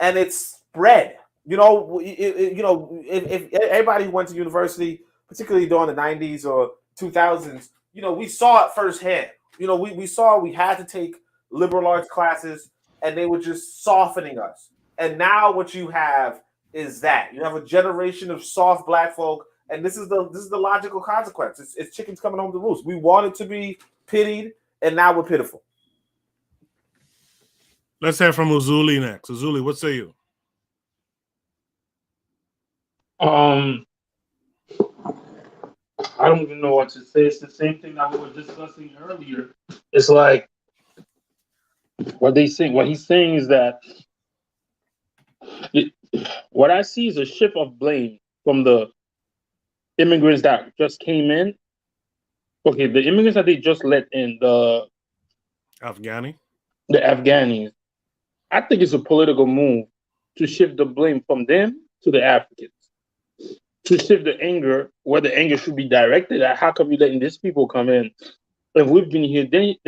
and it's spread. You know, if everybody who went to university, particularly during the 90s or 2000s, you know, we saw it firsthand. You know, we saw we had to take liberal arts classes and they were just softening us. And now what you have is that you have a generation of soft black folk, and this is the logical consequence. It's chickens coming home to roost. We wanted to be pitied, and now we're pitiful. Let's hear from Uzuli next. Uzuli, what say you? I don't even know what to say. It's the same thing that we were discussing earlier. It's like what he's saying is that what I see is a shift of blame from the immigrants that just came in Okay, the immigrants that they just let in, the Afghani. Afghanis, I think it's a political move to shift the blame from them to the Africans. To shift the anger where the anger should be directed at. How come you letting these people come in? If we've been here, they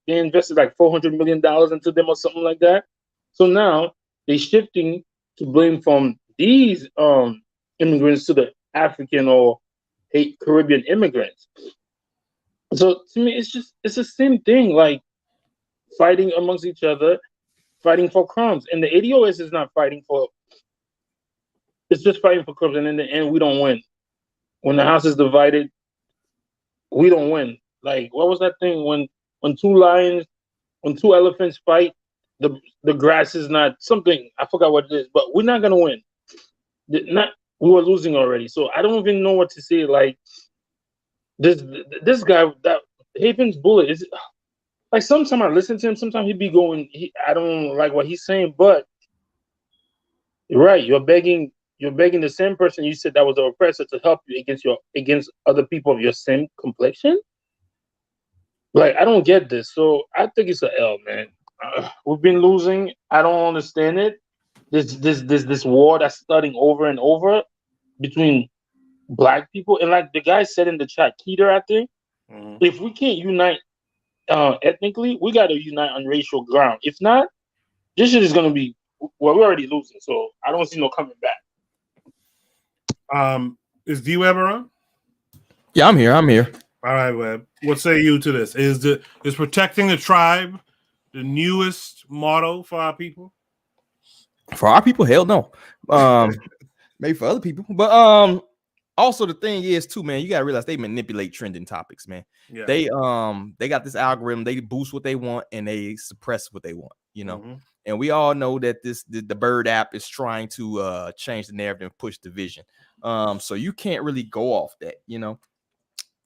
invested like $400 million into them or something like that. So now they're shifting to blame from these immigrants to the African or Caribbean immigrants. So to me, it's the same thing, like fighting amongst each other, fighting for crumbs. And the ADOS is not fighting for, it's just fighting for crumbs. And in the end, we don't win. When the house is divided, we don't win. Like, what was that thing when two elephants fight, the grass is not something, I forgot what it is, but we're not gonna win. We were losing already. So I don't even know what to say. Like this guy, that Haven's bullet is like, sometimes I listen to him, sometimes he'd be going, I don't like what he's saying, but you're right, you're begging the same person you said that was the oppressor to help you against other people of your same complexion. Like, I don't get this. So I think it's an L, man. We've been losing. I don't understand it. This war that's starting over and over between black people, and like the guy said in the chat, Keter, I think, if we can't unite ethnically, we got to unite on racial ground. If not, this shit is gonna be, well, we're already losing. So I don't see no coming back. Is D Web around? Yeah, I'm here. All right, Webb. What say you to this? Is protecting the tribe the newest motto for our people? For our people, hell no. Maybe for other people, but also the thing is too, man, you gotta realize they manipulate trending topics, man. Yeah. They got this algorithm. They boost what they want and they suppress what they want, you know. And we all know that the Bird app is trying to change the narrative and push division. So you can't really go off that, you know.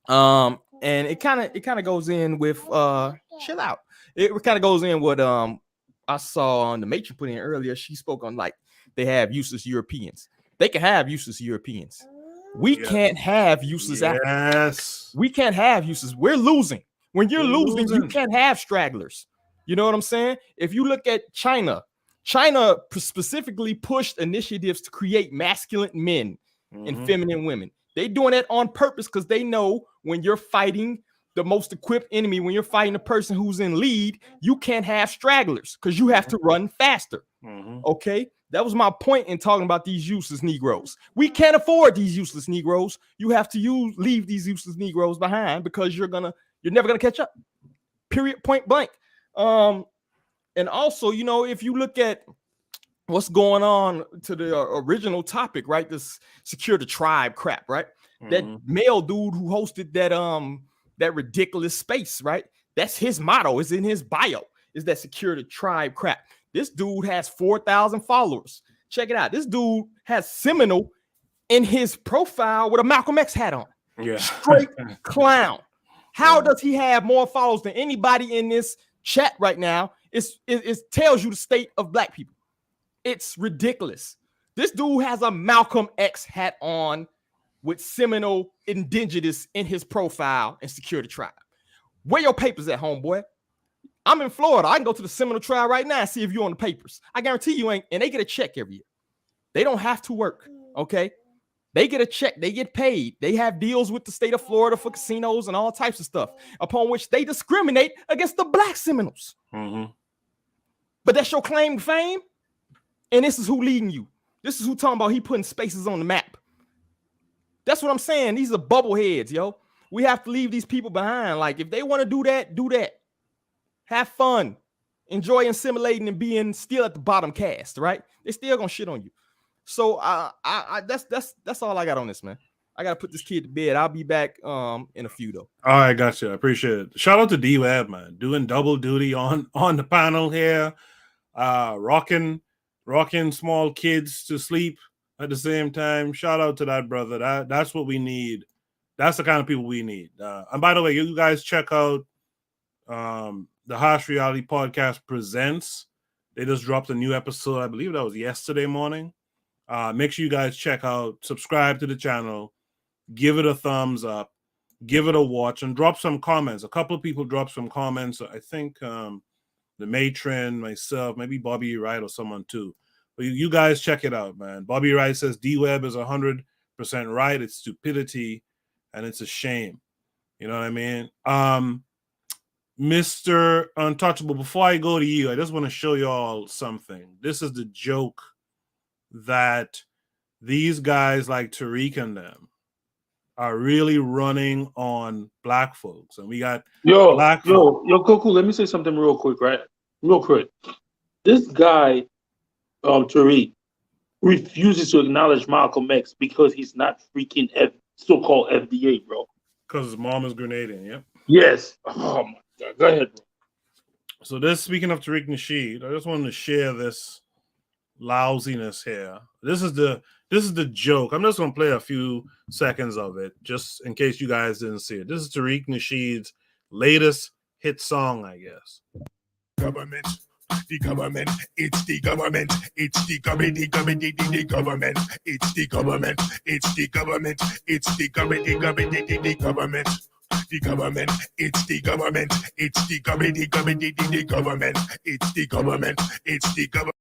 And it kind of goes in with chill out. It kind of goes in what I saw on the matron put in earlier. She spoke on, like, they have useless Europeans. They can have useless Europeans. We can't have useless Africans. We can't have useless. We're losing. When you're losing, you can't have stragglers. You know what I'm saying? If you look at China specifically pushed initiatives to create masculine men and feminine women. They're doing that on purpose because they know when you're fighting the most equipped enemy, when you're fighting a person who's in lead, you can't have stragglers because you have to run faster. Okay? That was my point in talking about these useless Negroes. We can't afford these useless Negroes. You have to leave these useless Negroes behind because you're never gonna catch up. Period. Point blank. And also, you know, if you look at what's going on to the original topic, right? This secure the tribe crap, right? That male dude who hosted that ridiculous space, right? That's his motto. It's in his bio. Is that secure the tribe crap? This dude has 4,000 followers. Check it out. This dude has Seminole in his profile with a Malcolm X hat on. Yeah, straight clown. How does he have more followers than anybody in this chat right now? It tells you the state of black people. It's ridiculous. This dude has a Malcolm X hat on with Seminole indigenous in his profile and secure the tribe. Where your papers at, homeboy? I'm in Florida. I can go to the Seminole tribe right now and see if you're on the papers. I guarantee you ain't, and they get a check every year. They don't have to work, okay? They get a check. They get paid. They have deals with the state of Florida for casinos and all types of stuff, upon which they discriminate against the black Seminoles. But that's your claim to fame? And this is who leading you. This is who talking about he putting spaces on the map. That's what I'm saying. These are bubbleheads, yo. We have to leave these people behind. Like, if they want to do that, do that. Have fun. Enjoy assimilating and being still at the bottom cast, right? They still gonna shit on you. So that's all I got on this, man. I gotta put this kid to bed. I'll be back in a few though. All right, gotcha. I appreciate it. Shout out to D-Web, man, doing double duty on the panel here, rocking small kids to sleep at the same time. Shout out to that brother. That's what we need. That's the kind of people we need. And by the way, you guys check out the Harsh Reality Podcast Presents. They just dropped a new episode. I believe that was yesterday morning. Make sure you guys check out, subscribe to the channel, give it a thumbs up. give it a watch and drop some comments. A couple of people dropped some comments. I think the matron, myself, maybe Bobby Wright or someone too. But you guys check it out, man. Bobby Wright says D-Web is 100% right. It's stupidity and it's a shame. You know what I mean? Mr. Untouchable, before I go to you, I just want to show y'all something. This is the joke that these guys like Tariq and them are really running on black folks. And we got black folks. Koku, let me say something real quick, right? Real quick. This guy, Tariq, refuses to acknowledge Malcolm X because he's not freaking so-called FDA, bro. Because his mom is grenading, yep. Yes. Oh, my God. Go ahead, bro. So this, speaking of Tariq Nasheed, I just wanted to share this lousiness here. This is the joke. I'm just going to play a few seconds of it, just in case you guys didn't see it. This is Tariq Nasheed's latest hit song, I guess. Government. The government, it's the government, it's the government, the government, it's the government, it's the government, it's the government, the government, the government, the government, it's the government, it's the government, the government, the government, it's the government, it's the government.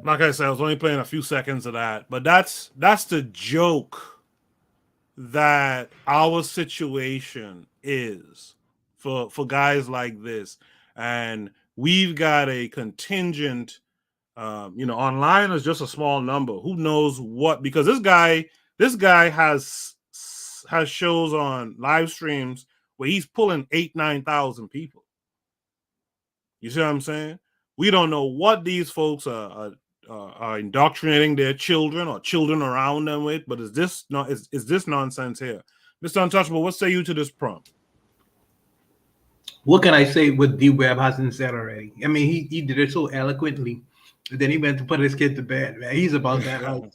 Like I said, I was only playing a few seconds of that, but that's the joke that our situation is for guys like this. And we've got a contingent, online is just a small number. Who knows what? Because this guy has shows on live streams where he's pulling 8,000-9,000 people. You see what I'm saying? We don't know what these folks are indoctrinating their children or children around them with. But is this nonsense here, Mr. Untouchable? What say you to this prompt? What can I say what D-Web hasn't said already? I mean, he did it so eloquently. Then he went to put his kid to bed, man. He's about that life.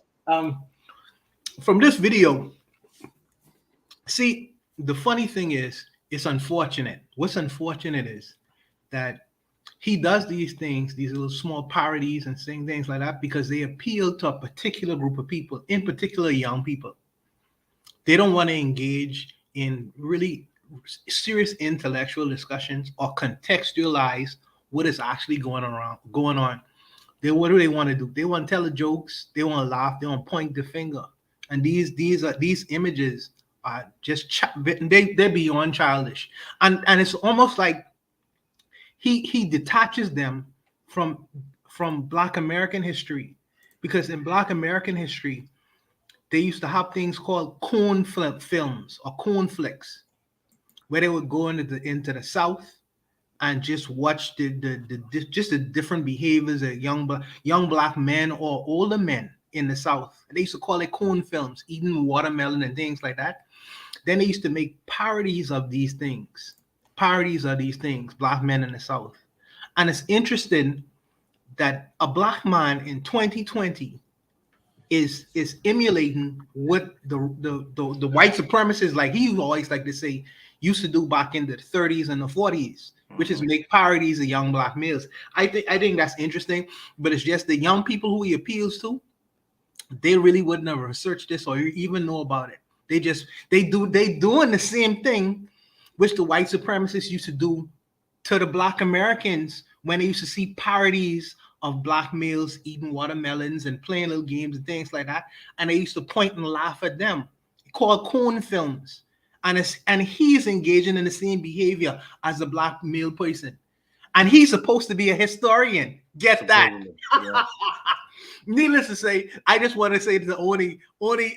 From this video, see, the funny thing is, it's unfortunate. What's unfortunate is that he does these things, these little small parodies and saying things like that because they appeal to a particular group of people, in particular young people. They don't want to engage in really serious intellectual discussions or contextualize what is actually going on. What do they want to do? They want to tell the jokes, they want to laugh, they want to point the finger. And these images are just they're beyond childish. And it's almost like he detaches them from Black American history, because in Black American history they used to have things called corn films or corn flicks, where they would go into the South and just watch the different behaviors of young black men or older men in the South. They used to call it corn films, eating watermelon and things like that. Then they used to make parodies of these things, black men in the South. And it's interesting that a black man in 2020 is emulating what the white supremacists, like he always like to say, used to do back in the 30s and the 40s, which is make parodies of young black males. I think that's interesting, but it's just the young people who he appeals to, they really would never research this or even know about it. They doing the same thing which the white supremacists used to do to the Black Americans when they used to see parodies of black males eating watermelons and playing little games and things like that, and they used to point and laugh at them, called corn films. And he's engaging in the same behavior as a black male person. And he's supposed to be a historian. Get that? Yeah. Needless to say, I just want to say the only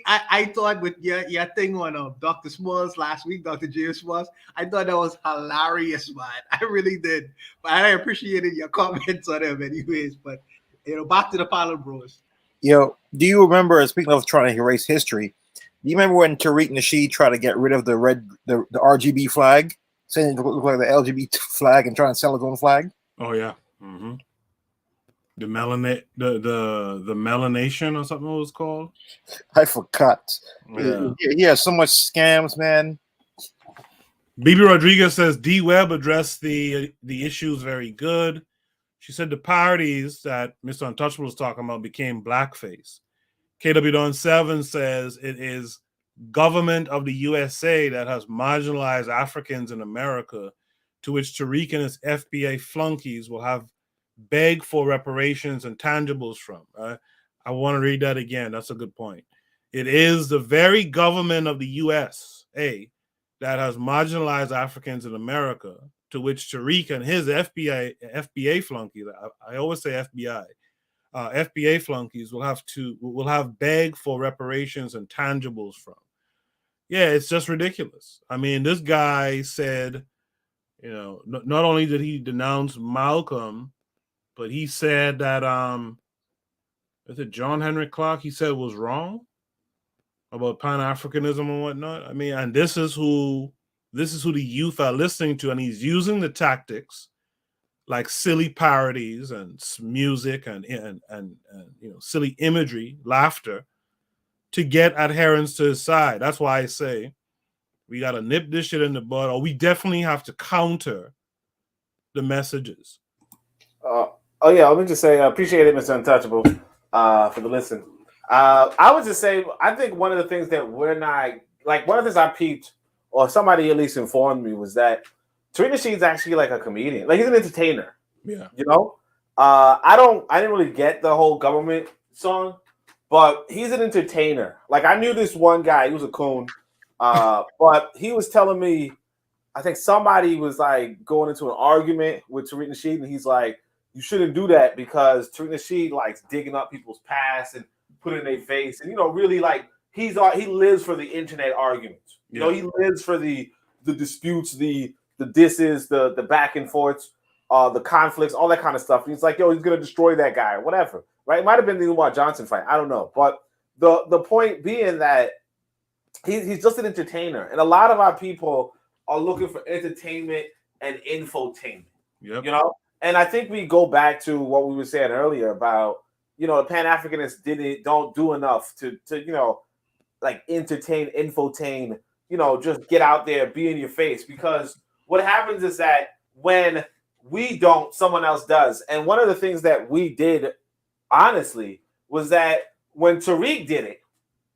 I thought with your thing on Dr. Smalls last week, Dr. James Smalls, I thought that was hilarious, man. I really did. But I appreciated your comments on them anyways. But back to the Palo Bros. Do you remember, speaking of trying to erase history, do you remember when Tariq Nasheed tried to get rid of the RGB flag, saying it looked like the LGBT flag and trying to sell his own flag? Oh yeah, the melanation or something it was called. I forgot. Yeah. He has so much scams, man. BB Rodriguez says D-Web addressed the issues very good. She said the parodies that Mr. Untouchable was talking about became blackface. KW Don 7 says it is government of the USA that has marginalized Africans in America, to which Tariq and his FBA flunkies will have begged for reparations and tangibles from. I want to read that again. That's a good point. It is the very government of the USA that has marginalized Africans in America, to which Tariq and his FBA flunkies, I always say FBI, FBA flunkies will have begged for reparations and tangibles from. Yeah, it's just ridiculous. I mean, this guy said, not only did he denounce Malcolm, but he said that is it John Henry Clark he said was wrong about Pan-Africanism and whatnot. I mean, and this is who the youth are listening to, and he's using the tactics like silly parodies and music and silly imagery, laughter, to get adherents to his side. That's why I say we got to nip this shit in the bud, or we definitely have to counter the messages. Let me just say, I appreciate it, Mr. Untouchable, for the listen. I would just say, I think one of the things that we're not, like, one of the things I peeped, or somebody at least informed me, was that Tariq Nasheed's actually like a comedian. Like, he's an entertainer. Yeah. I didn't really get the whole government song, but he's an entertainer. Like, I knew this one guy, he was a coon, but he was telling me, I think somebody was like going into an argument with Tariq Nasheed, and he's like, you shouldn't do that because Tariq Nasheed likes digging up people's past and put it in their face, and really like he lives for the internet arguments. He lives for the disputes, the disses, the back and forths, the conflicts, all that kind of stuff. And he's like, he's gonna destroy that guy or whatever, right? It might have been the Umar Johnson fight, I don't know, but the point being that he's just an entertainer, and a lot of our people are looking for entertainment and infotainment. Yep. And I think we go back to what we were saying earlier about, the Pan-Africanists don't do enough to like entertain, infotain, just get out there, be in your face. Because what happens is that when we don't, someone else does. And one of the things that we did, honestly, was that when Tariq did it,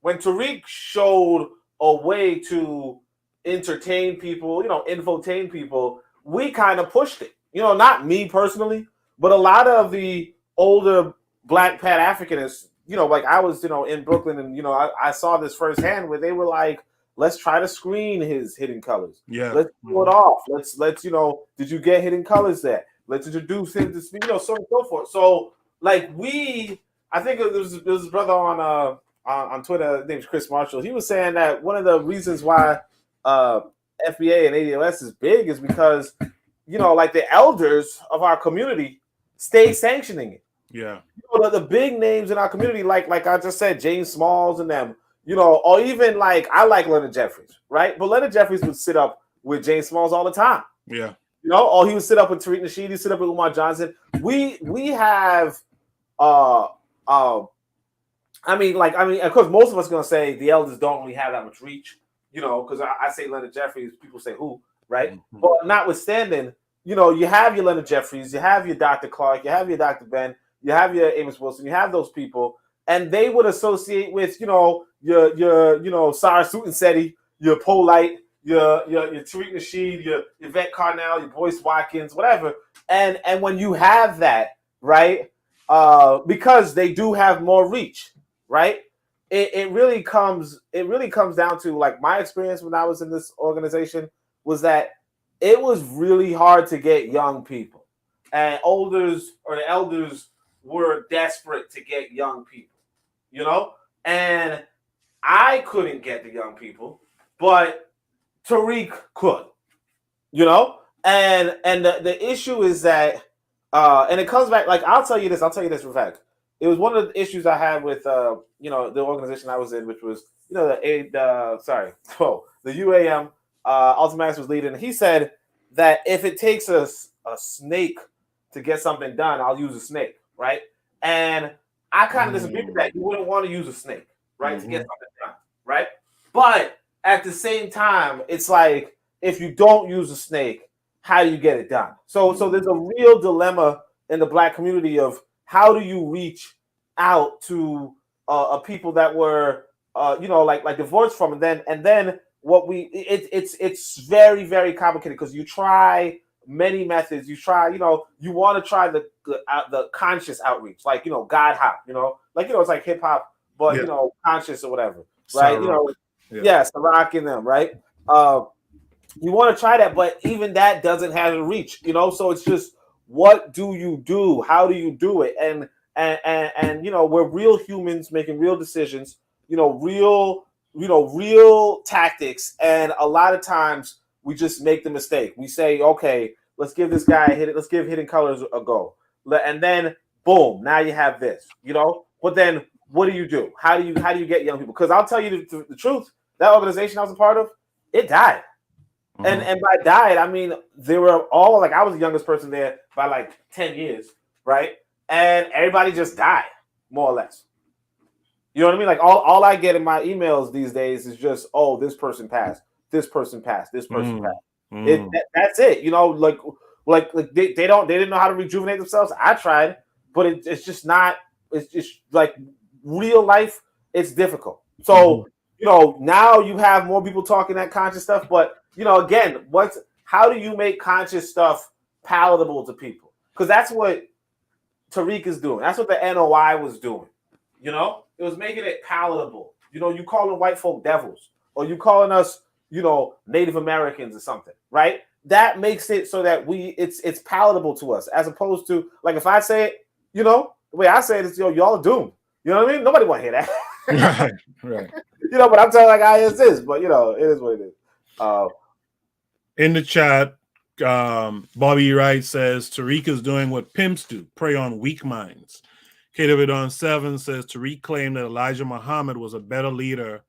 when Tariq showed a way to entertain people, infotain people, we kind of pushed it. Not me personally, but a lot of the older Black Pan-Africanists, like I was, in Brooklyn, and I saw this firsthand where they were like, let's try to screen his Hidden Colors. Yeah. Let's pull it off. Let's did you get Hidden Colors there? Let's introduce him to so on and so forth. So like I think there was a brother on Twitter, his name's Chris Marshall. He was saying that one of the reasons why FBA and ADOS is big is because like the elders of our community stay sanctioning it. Yeah. The big names in our community, like I just said, James Smalls and them, or even like I like Leonard Jeffries, right? But Leonard Jeffries would sit up with James Smalls all the time. Yeah. Or he would sit up with Tariq Nasheed, he'd sit up with Umar Johnson. We have of course most of us are gonna say the elders don't really have that much reach, because I say Leonard Jeffries, people say who, right? Mm-hmm. But notwithstanding, you have your Leonard Jeffries, you have your Dr. Clark, you have your Dr. Ben, you have your Amos Wilson, you have those people, and they would associate with, your Sarah Sutensetti, your Polite, your Tariq Nasheed, your Yvette Carnell, your Boyce Watkins, whatever. And when you have that, right, because they do have more reach, right? It really comes down to, like, my experience when I was in this organization was that it was really hard to get young people, and the elders were desperate to get young people, and I couldn't get the young people, but Tariq could, and the issue is that, and it comes back, like, I'll tell you this for a fact. It was one of the issues I had with, the organization I was in, which was, the UAM, Ultimax was leading. He said that if it takes a snake to get something done, I'll use a snake, right? And I kind of disagree with that. You wouldn't want to use a snake, right, to get something done, right? But at the same time, it's like, if you don't use a snake, how do you get it done? So there's a real dilemma in the Black community of how do you reach out to a people that were like divorced from, and then what it's very, very complicated because you try many methods. You try, you want to try the conscious outreach, like God hop, like it's like hip hop, but conscious or whatever, right? Yes, the rock in them, right? You want to try that, but even that doesn't have a reach, so it's just, what do you do? How do you do it? And we're real humans making real decisions, real tactics, and a lot of times we just make the mistake. We say, okay, let's give this guy a hit. Let's give Hidden Colors a go, and then boom, now you have this, But then what do? How do you get young people? Because I'll tell you the truth. That organization I was a part of, it died. And by died, I mean they were all like, I was the youngest person there by like 10 years, right? And everybody just died, more or less. You know what I mean? Like all I get in my emails these days is just, oh, this person passed, this person passed, this person passed. That's it. Like they didn't know how to rejuvenate themselves. I tried, but it's just not. It's just like real life. It's difficult. So now you have more people talking that conscious stuff, but again, how do you make conscious stuff palatable to people? Because that's what Tariq is doing. That's what the NOI was doing. It was making it palatable. You calling white folk devils, or you calling us, Native Americans or something, right? That makes it so that it's palatable to us, as opposed to, like, if I say it, the way I say it is, y'all are doomed. You know what I mean? Nobody want to hear that. Right. But I'm telling like I is this, but it is what it is. In the chat, Bobby Wright says Tariq is doing what pimps do, prey on weak minds. KW Don 7 says Tariq claimed that Elijah Muhammad was a better leader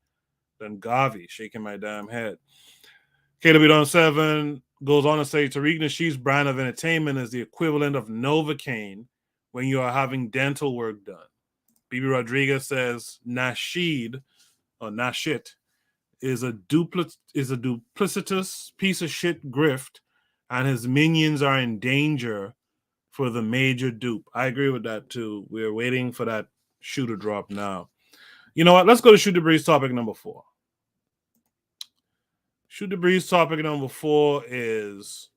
than Garvey, shaking my damn head. KW Don 7 goes on to say Tariq Nasheed's brand of entertainment is the equivalent of Novocaine when you are having dental work done. BB Rodriguez says Nasheed, or Nashit, is a duplicitous piece of shit grift, and his minions are in danger for the major dupe. I agree with that too. We're waiting for that shoe to drop now. You know what? Let's go to Shoot the Breeze topic number 4. Shoot the Breeze topic number 4 is,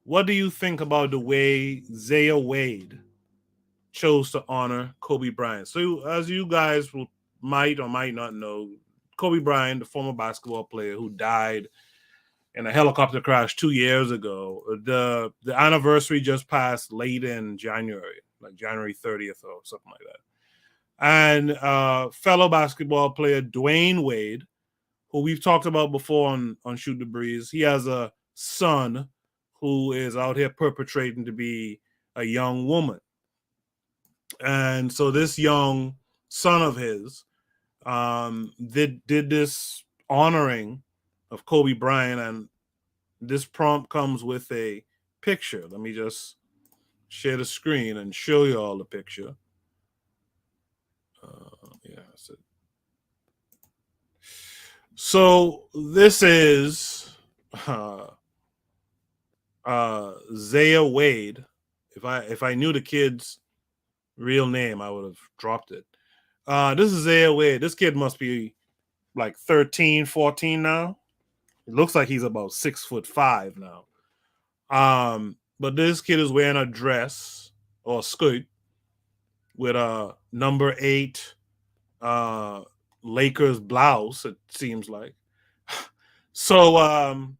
what do you think about the way Zaya Wade chose to honor Kobe Bryant? So as you guys might or might not know, Kobe Bryant, the former basketball player who died in a helicopter crash 2 years ago, the anniversary just passed late in January, like January 30th or something like that. And fellow basketball player Dwayne Wade, who we've talked about before on Shoot the Breeze, he has a son who is out here perpetrating to be a young woman. And so this young son of his did this honoring of Kobe Bryant, and this prompt comes with a picture. Let me just share the screen and show you all the picture. That's it. So this is Zaya Wade. If I knew the kid's real name, I would have dropped it. This is Zaya Wade. This kid must be like 13, 14 now. It looks like he's about 6'5" now. But this kid is wearing a dress or a skirt with a number 8 Lakers blouse, it seems like. So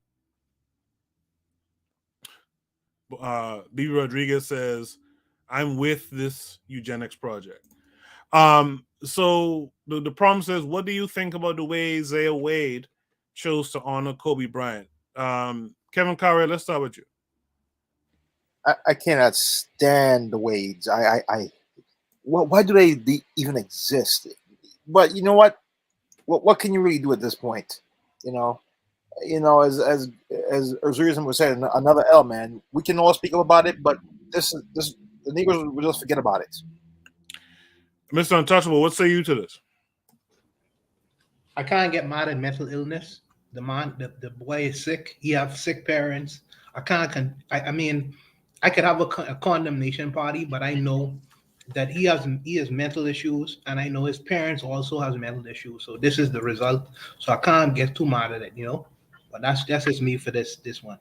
B. Rodriguez says, I'm with this eugenics project. So the problem says, what do you think about the way Zaya Wade chose to honor Kobe Bryant? Kevin Carey, let's start with you. I cannot stand the Wades. Why do they even exist? But you know what? What can you really do at this point? As Azurism was saying, another L, man. We can all speak up about it, but the Negroes will just forget about it. Mr. Untouchable, what say you to this? I can't get mad at mental illness. The boy is sick. He have sick parents. I can't. I mean, I could have a condemnation party, but I know that he has mental issues, and I know his parents also has mental issues. So this is the result. So I can't get too mad at it, you know. But that's just me for this one.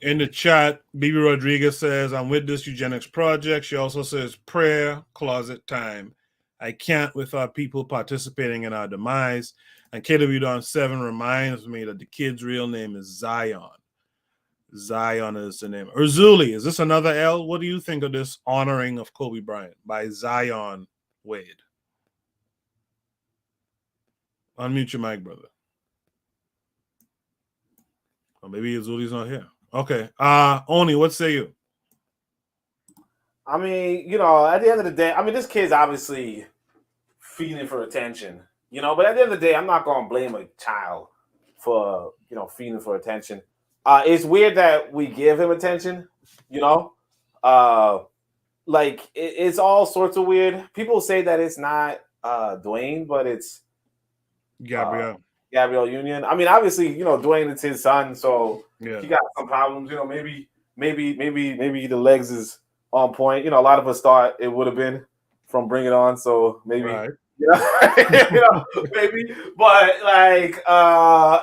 In the chat, Bibi Rodriguez says, I'm with this eugenics project. She also says, prayer, closet time. I can't without people participating in our demise. And KW Don 7 reminds me that the kid's real name is Zion. Zion is the name. Urzuli, is this another L? What do you think of this honoring of Kobe Bryant by Zaya Wade? Unmute your mic, brother. Or maybe Urzuli's not here. Okay. Oni, what say you? I mean, you know, at the end of the day, I mean, this kid's obviously feeding for attention, you know, but at the end of the day, I'm not going to blame a child for, you know, feeding for attention. It's weird that we give him attention, you know, like it's all sorts of weird. People say that it's not Dwayne, but it's Gabrielle Union. I mean, obviously, you know, Dwayne is his son, so he got some problems. You know, maybe the legs is on point. You know, a lot of us thought it would have been from Bring It On, so maybe, you know, maybe. But like,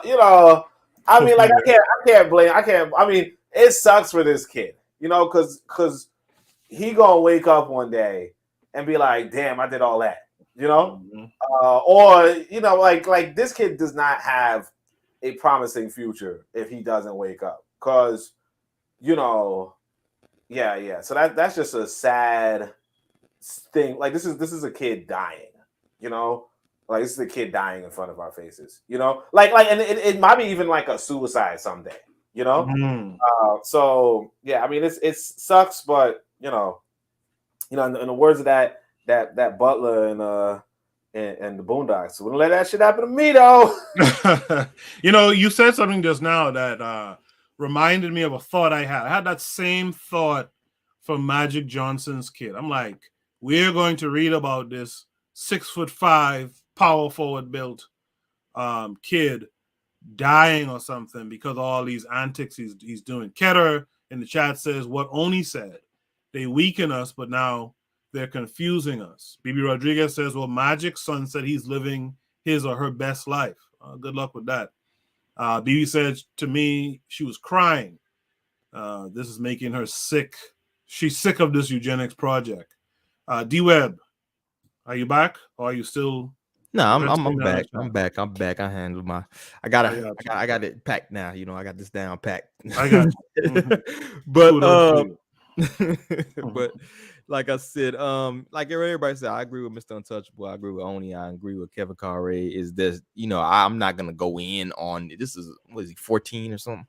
you know, I mean, like I can't blame. I mean, it sucks for this kid, you know, because he gonna wake up one day and be like, "Damn, I did all that." You know, or you know, like this kid does not have a promising future if he doesn't wake up, because you know, yeah. So that's just a sad thing. Like this is a kid dying, you know, like this is a kid dying in front of our faces, you know, like and it might be even like a suicide someday, you know. So yeah, I mean it sucks, but you know, in the words of that Butler and the Boondocks, wouldn't let that shit happen to me though. You know, you said something just now that reminded me of a thought I had. I had that same thought for Magic Johnson's kid. I'm like, we're going to read about this 6'5" power forward built kid dying or something because of all these antics he's doing. Ketter in the chat says what Oni said. They weaken us, but now they're confusing us. Bibi Rodriguez says, well, Magic's son said he's living his or her best life. Good luck with that. Bibi said to me, she was crying. This is making her sick. She's sick of this eugenics project. D-Web, are you back? Or are you still... No, I'm back. I'm back. I handled my. I got it packed now. You know, I got this down packed. I got you. But but like I said, like everybody said, I agree with Mr. Untouchable. I agree with Oni. I agree with Kevin Carre. Is this, you know, I'm not gonna go in on this. Is what is he 14 or something?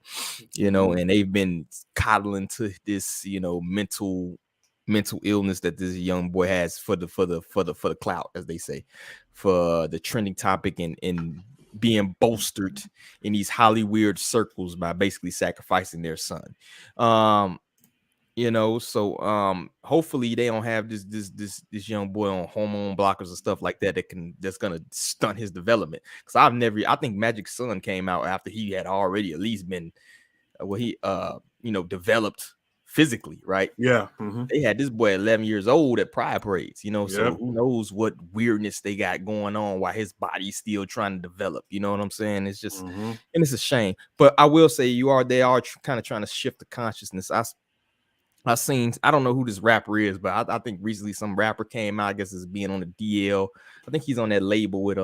You know, and they've been coddling to this, you know, mental illness that this young boy has for the clout, as they say, for the trending topic and being bolstered in these Hollywood circles by basically sacrificing their son. You know, so hopefully they don't have this young boy on hormone blockers and stuff like that that's gonna stunt his development. Because I think Magic's son came out after he had already at least been you know, developed physically, right? Yeah. They had this boy 11 years old at Pride Parades, you know, so who knows what weirdness they got going on while his body's still trying to develop, you know what I'm saying? It's just, and it's a shame. But I will say they are kind of trying to shift the consciousness. I seen, I don't know who this rapper is, but I think recently some rapper came out, I guess, as being on the DL. I think he's on that label with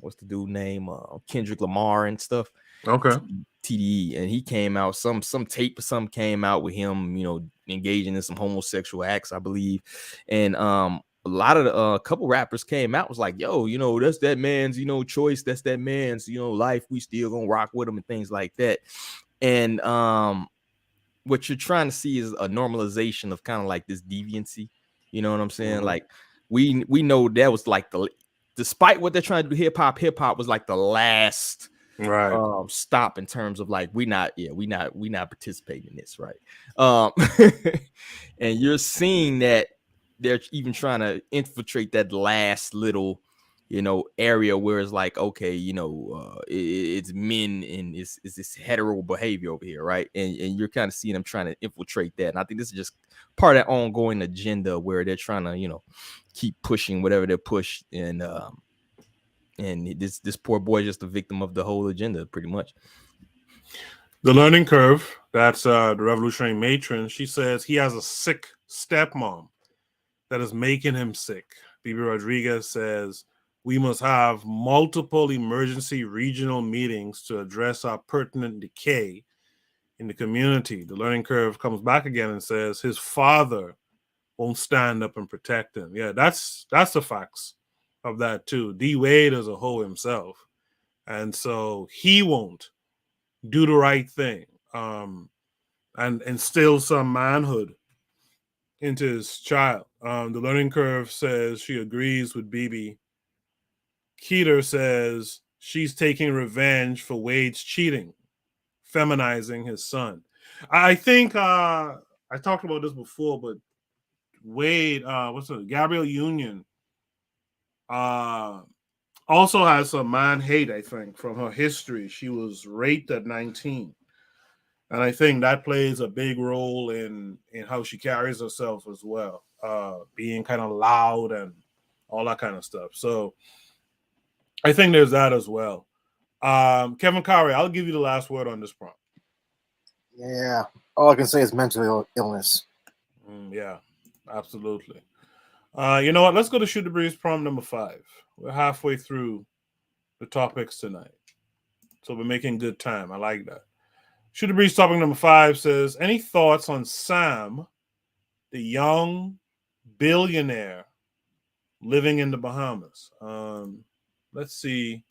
what's the dude name? Kendrick Lamar and stuff. Okay. TDE, and he came out, some tape or something came out with him, you know, engaging in some homosexual acts, I believe. And a lot of a couple rappers came out, was like, yo, you know, that's that man's, you know, choice, that's that man's, you know, life, we still gonna rock with him and things like that. And what you're trying to see is a normalization of kind of like this deviancy, you know what I'm saying? Like we know that was like despite what they're trying to do, hip hop was like the last stop in terms of like we not participating in this, right? And you're seeing that they're even trying to infiltrate that last little area where it's like, okay, it's men and it's this hetero behavior over here, right? And you're kind of seeing them trying to infiltrate that. And I think this is just part of that ongoing agenda where they're trying to, keep pushing whatever they push. And this poor boy is just a victim of the whole agenda, pretty much. The learning curve, that's the revolutionary matron. She says he has a sick stepmom that is making him sick. Bibi Rodriguez says we must have multiple emergency regional meetings to address our pertinent decay in the community. The learning curve comes back again and says his father won't stand up and protect him. Yeah, that's the facts of that too. D. Wade is a hoe himself. And so he won't do the right thing and instill some manhood into his child. The learning curve says she agrees with Bibi. Keeter says she's taking revenge for Wade's cheating, feminizing his son. I think I talked about this before, but Wade, Gabrielle Union also has some man hate, I think, from her history. She was raped at 19. And I think that plays a big role in how she carries herself as well, being kind of loud and all that kind of stuff. So I think there's that as well. Kevin Curry, I'll give you the last word on this prompt. Yeah. All I can say is mental illness. Yeah, absolutely. You know what? Let's go to Shoot the Breeze prompt number 5. We're halfway through the topics tonight. So we're making good time. I like that. Shoot the Breeze topic number 5 says, any thoughts on Sam, the young billionaire living in the Bahamas? Let's see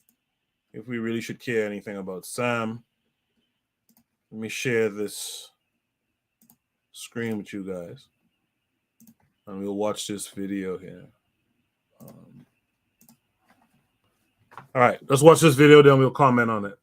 if we really should care anything about Sam. Let me share this screen with you guys. And we'll watch this video here. All right, let's watch this video, then we'll comment on it.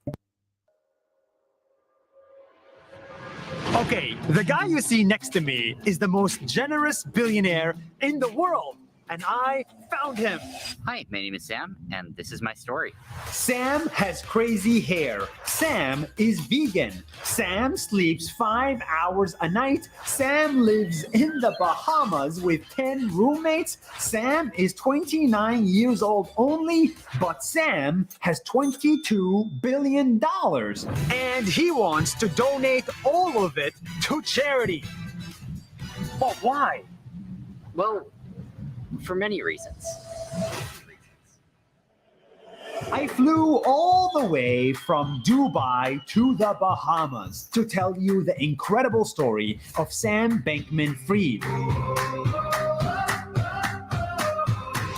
Okay, the guy you see next to me is the most generous billionaire in the world, and I found him. Hi, my name is Sam, and this is my story. Sam has crazy hair. Sam is vegan. Sam sleeps 5 hours a night. Sam lives in the Bahamas with 10 roommates. Sam is 29 years old only, but Sam has $22 billion. And he wants to donate all of it to charity. But why? Well, for many reasons. I flew all the way from Dubai to the Bahamas to tell you the incredible story of Sam Bankman-Fried.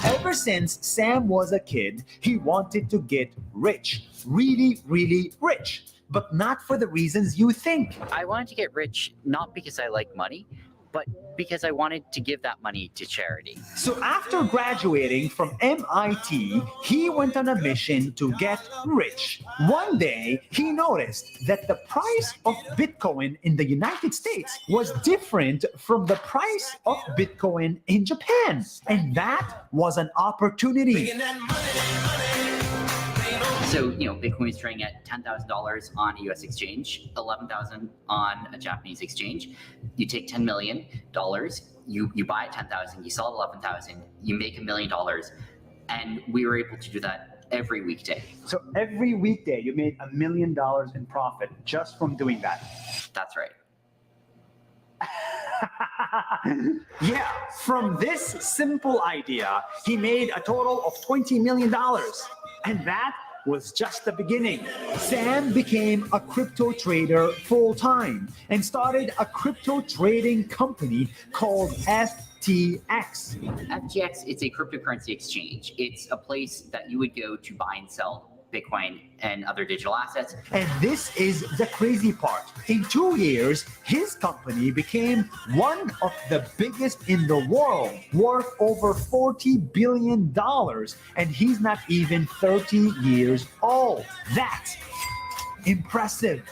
Ever since Sam was a kid, he wanted to get rich, really, really rich, but not for the reasons you think. I wanted to get rich not because I like money, but because I wanted to give that money to charity. So after graduating from MIT, he went on a mission to get rich. One day, he noticed that the price of Bitcoin in the United States was different from the price of Bitcoin in Japan. And that was an opportunity. So, Bitcoin is trading at $10,000 on a US exchange, $11,000 on a Japanese exchange. You take $10 million, you buy at $10,000, you sell at $11,000, you make $1 million. And we were able to do that every weekday. So every weekday you made $1 million in profit just from doing that. That's right. Yeah, from this simple idea, he made a total of $20 million. And that was just the beginning. Sam became a crypto trader full-time and started a crypto trading company called FTX. FTX is a cryptocurrency exchange. It's a place that you would go to buy and sell Bitcoin and other digital assets. And this is the crazy part. In 2 years, his company became one of the biggest in the world, worth over $40 billion. And he's not even 30 years old. That's impressive.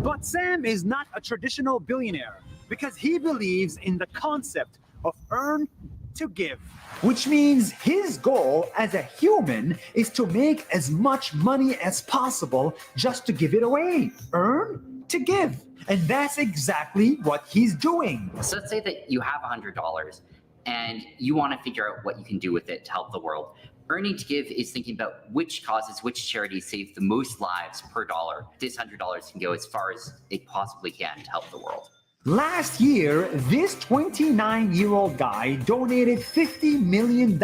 But Sam is not a traditional billionaire because he believes in the concept of earn, to give, which means his goal as a human is to make as much money as possible just to give it away. Earn to give. And that's exactly what he's doing. So let's say that you have $100 and you want to figure out what you can do with it to help the world. Earning to give is thinking about which causes, which charities save the most lives per dollar. This $100 can go as far as it possibly can to help the world. Last year, this 29-year-old guy donated $50 million.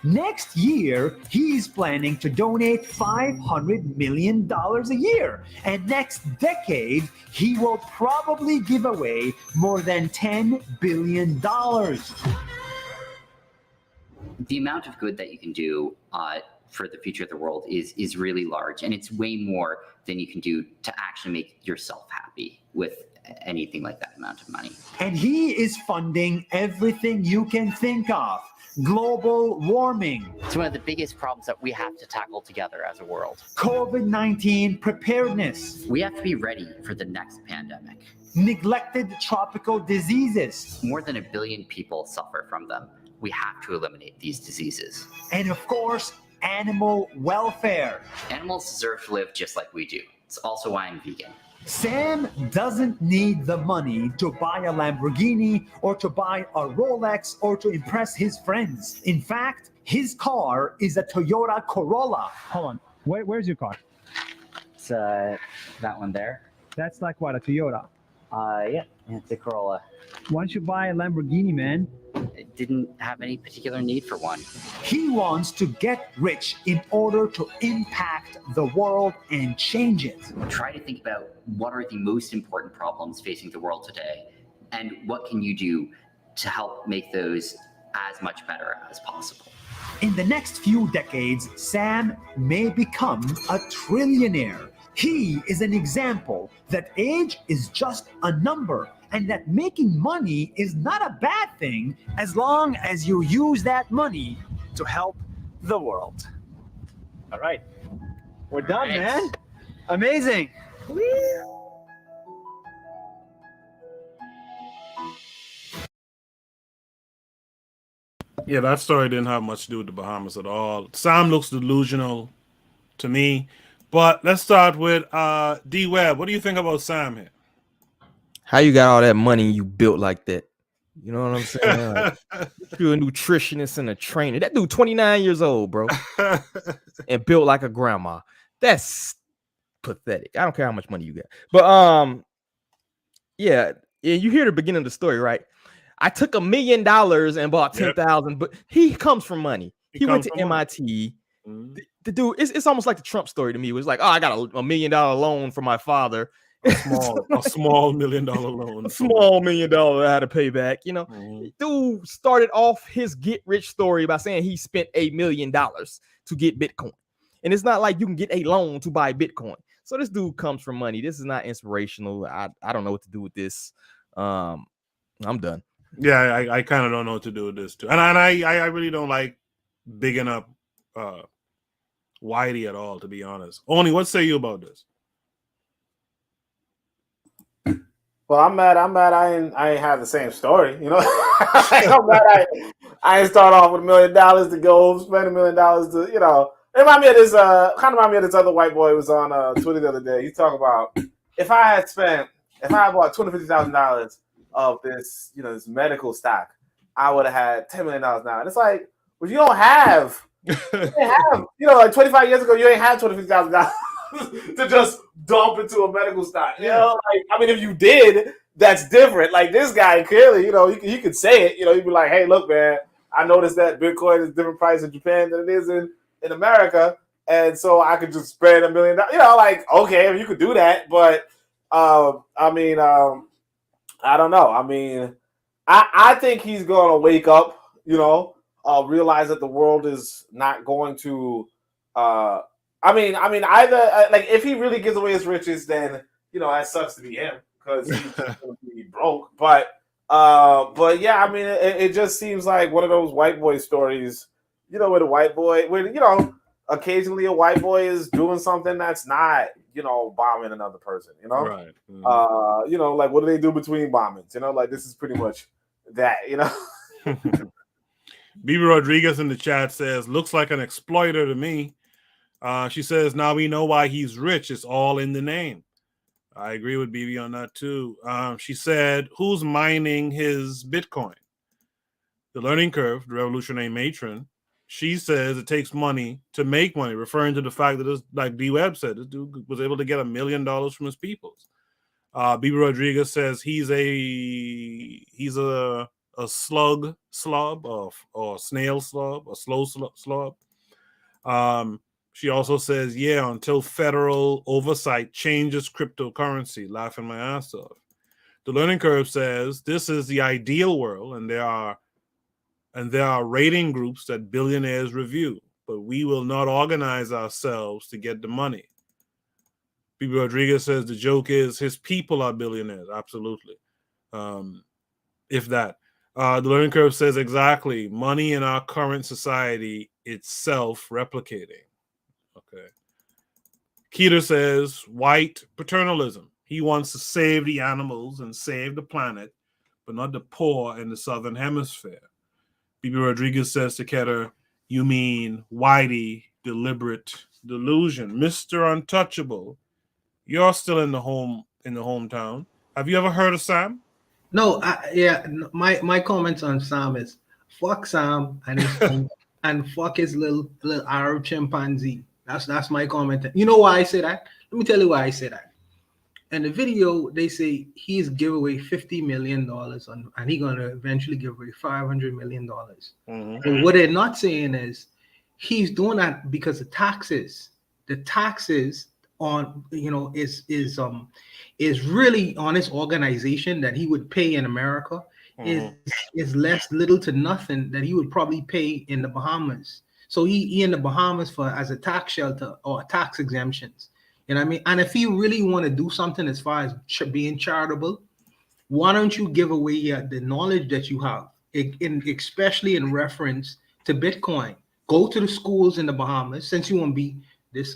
Next year, he's planning to donate $500 million a year. And next decade, he will probably give away more than $10 billion. The amount of good that you can do for the future of the world is really large, and it's way more than you can do to actually make yourself happy with anything like that amount of money. And he is funding everything you can think of. Global warming. It's one of the biggest problems that we have to tackle together as a world. COVID-19 preparedness. We have to be ready for the next pandemic. Neglected tropical diseases. More than 1 billion people suffer from them. We have to eliminate these diseases. And of course, animal welfare. Animals deserve to live just like we do. It's also why I'm vegan. Sam doesn't need the money to buy a Lamborghini or to buy a Rolex or to impress his friends. In fact, his car is a Toyota Corolla. Hold on. Where's your car? It's that one there. That's like what, a Toyota? Yeah, it's a Corolla. Why don't you buy a Lamborghini, man? I didn't have any particular need for one. He wants to get rich in order to impact the world and change it. Try to think about what are the most important problems facing the world today, and what can you do to help make those as much better as possible. In the next few decades, Sam may become a trillionaire. He is an example that age is just a number, and that making money is not a bad thing as long as you use that money to help the world. All right. We're done, man. Amazing. Yeah, that story didn't have much to do with the Bahamas at all. Sam looks delusional to me. But let's start with D Webb. What do you think about Sam here? How you got all that money you built like that? You know what I'm saying? Like, you're a nutritionist and a trainer. That dude 29 years old, bro. And built like a grandma. That's pathetic. I don't care how much money you got. But yeah, you hear the beginning of the story, right? I took $1 million and bought 10,000, but he comes from money. He went to MIT. The dude, it's almost like the Trump story to me. It was like, oh, I got a $1 million loan from my father. A small $1 million loan. A small $1 million I had to pay back. You know, dude started off his get rich story by saying he spent $1 million to get Bitcoin. And it's not like you can get a loan to buy Bitcoin. So this dude comes from money. This is not inspirational. I don't know what to do with this. I'm done. Yeah, I kind of don't know what to do with this too. And I really don't like bigging up Whitey at all, to be honest. Oni, what say you about this? Well, I'm mad. I ain't have the same story, you know. I'm mad. I ain't start off with $1 million to go spend $1 million to, you know. It remind me of this. Kind of remind me of this other white boy who was on Twitter the other day. He's talking about if I had bought $250,000 of this, you know, this medical stock, I would have had $10 million now. And it's like, well, you don't have. You know, like 25 years ago, you ain't had $25,000 to just dump into a medical stock. You know, like, I mean, if you did, that's different. Like this guy, clearly, you know, he could say it. You know, he'd be like, "Hey, look, man, I noticed that Bitcoin is a different price in Japan than it is in America, and so I could just spend $1 million." You know, like, okay, if you could do that, but I don't know. I mean, I think he's gonna wake up. You know. Realize that the world is not going to. Either like if he really gives away his riches, then you know that sucks to be him because he's going to be broke. But yeah, I mean, it just seems like one of those white boy stories, you know, where you know, occasionally a white boy is doing something that's not, you know, bombing another person. You know, right? Mm-hmm. You know, like what do they do between bombings? You know, like this is pretty much that. You know. Bibi Rodriguez in the chat says, looks like an exploiter to me. She says, now we know why he's rich. It's all in the name. I agree with Bibi on that too. She said, who's mining his Bitcoin? The Learning Curve, the revolutionary matron, she says it takes money to make money, referring to the fact that, this, like D-Web said, this dude was able to get $1 million from his peoples. Bibi Rodriguez says he's a slug slob or snail slob, a slow slob. She also says, yeah, until federal oversight changes cryptocurrency, laughing my ass off. The Learning Curve says this is the ideal world, and there are rating groups that billionaires review, but we will not organize ourselves to get the money. Bibi Rodriguez says the joke is his people are billionaires. Absolutely. If that. The Learning Curve says exactly. Money in our current society, it's self-replicating. Okay. Keter says white paternalism. He wants to save the animals and save the planet, but not the poor in the southern hemisphere. Bibi Rodriguez says to Keter, you mean whitey, deliberate delusion. Mr. Untouchable, you're still in the hometown. Have you ever heard of Sam? No, my comments on Sam is fuck Sam and his and fuck his little Arab chimpanzee. That's my comment. You know why I say that? Let me tell you why I say that. In the video, they say he's give away $50 million and he's gonna eventually give away $500 million. And what they're not saying is he's doing that because of taxes. The taxes on is really on his organization that he would pay in America is little to nothing that he would probably pay in the Bahamas. So he in the Bahamas as a tax shelter or tax exemptions. You know what I mean? And if you really want to do something as far as being charitable, why don't you give away the knowledge that you have, especially in reference to Bitcoin? Go to the schools in the Bahamas, since you want to be this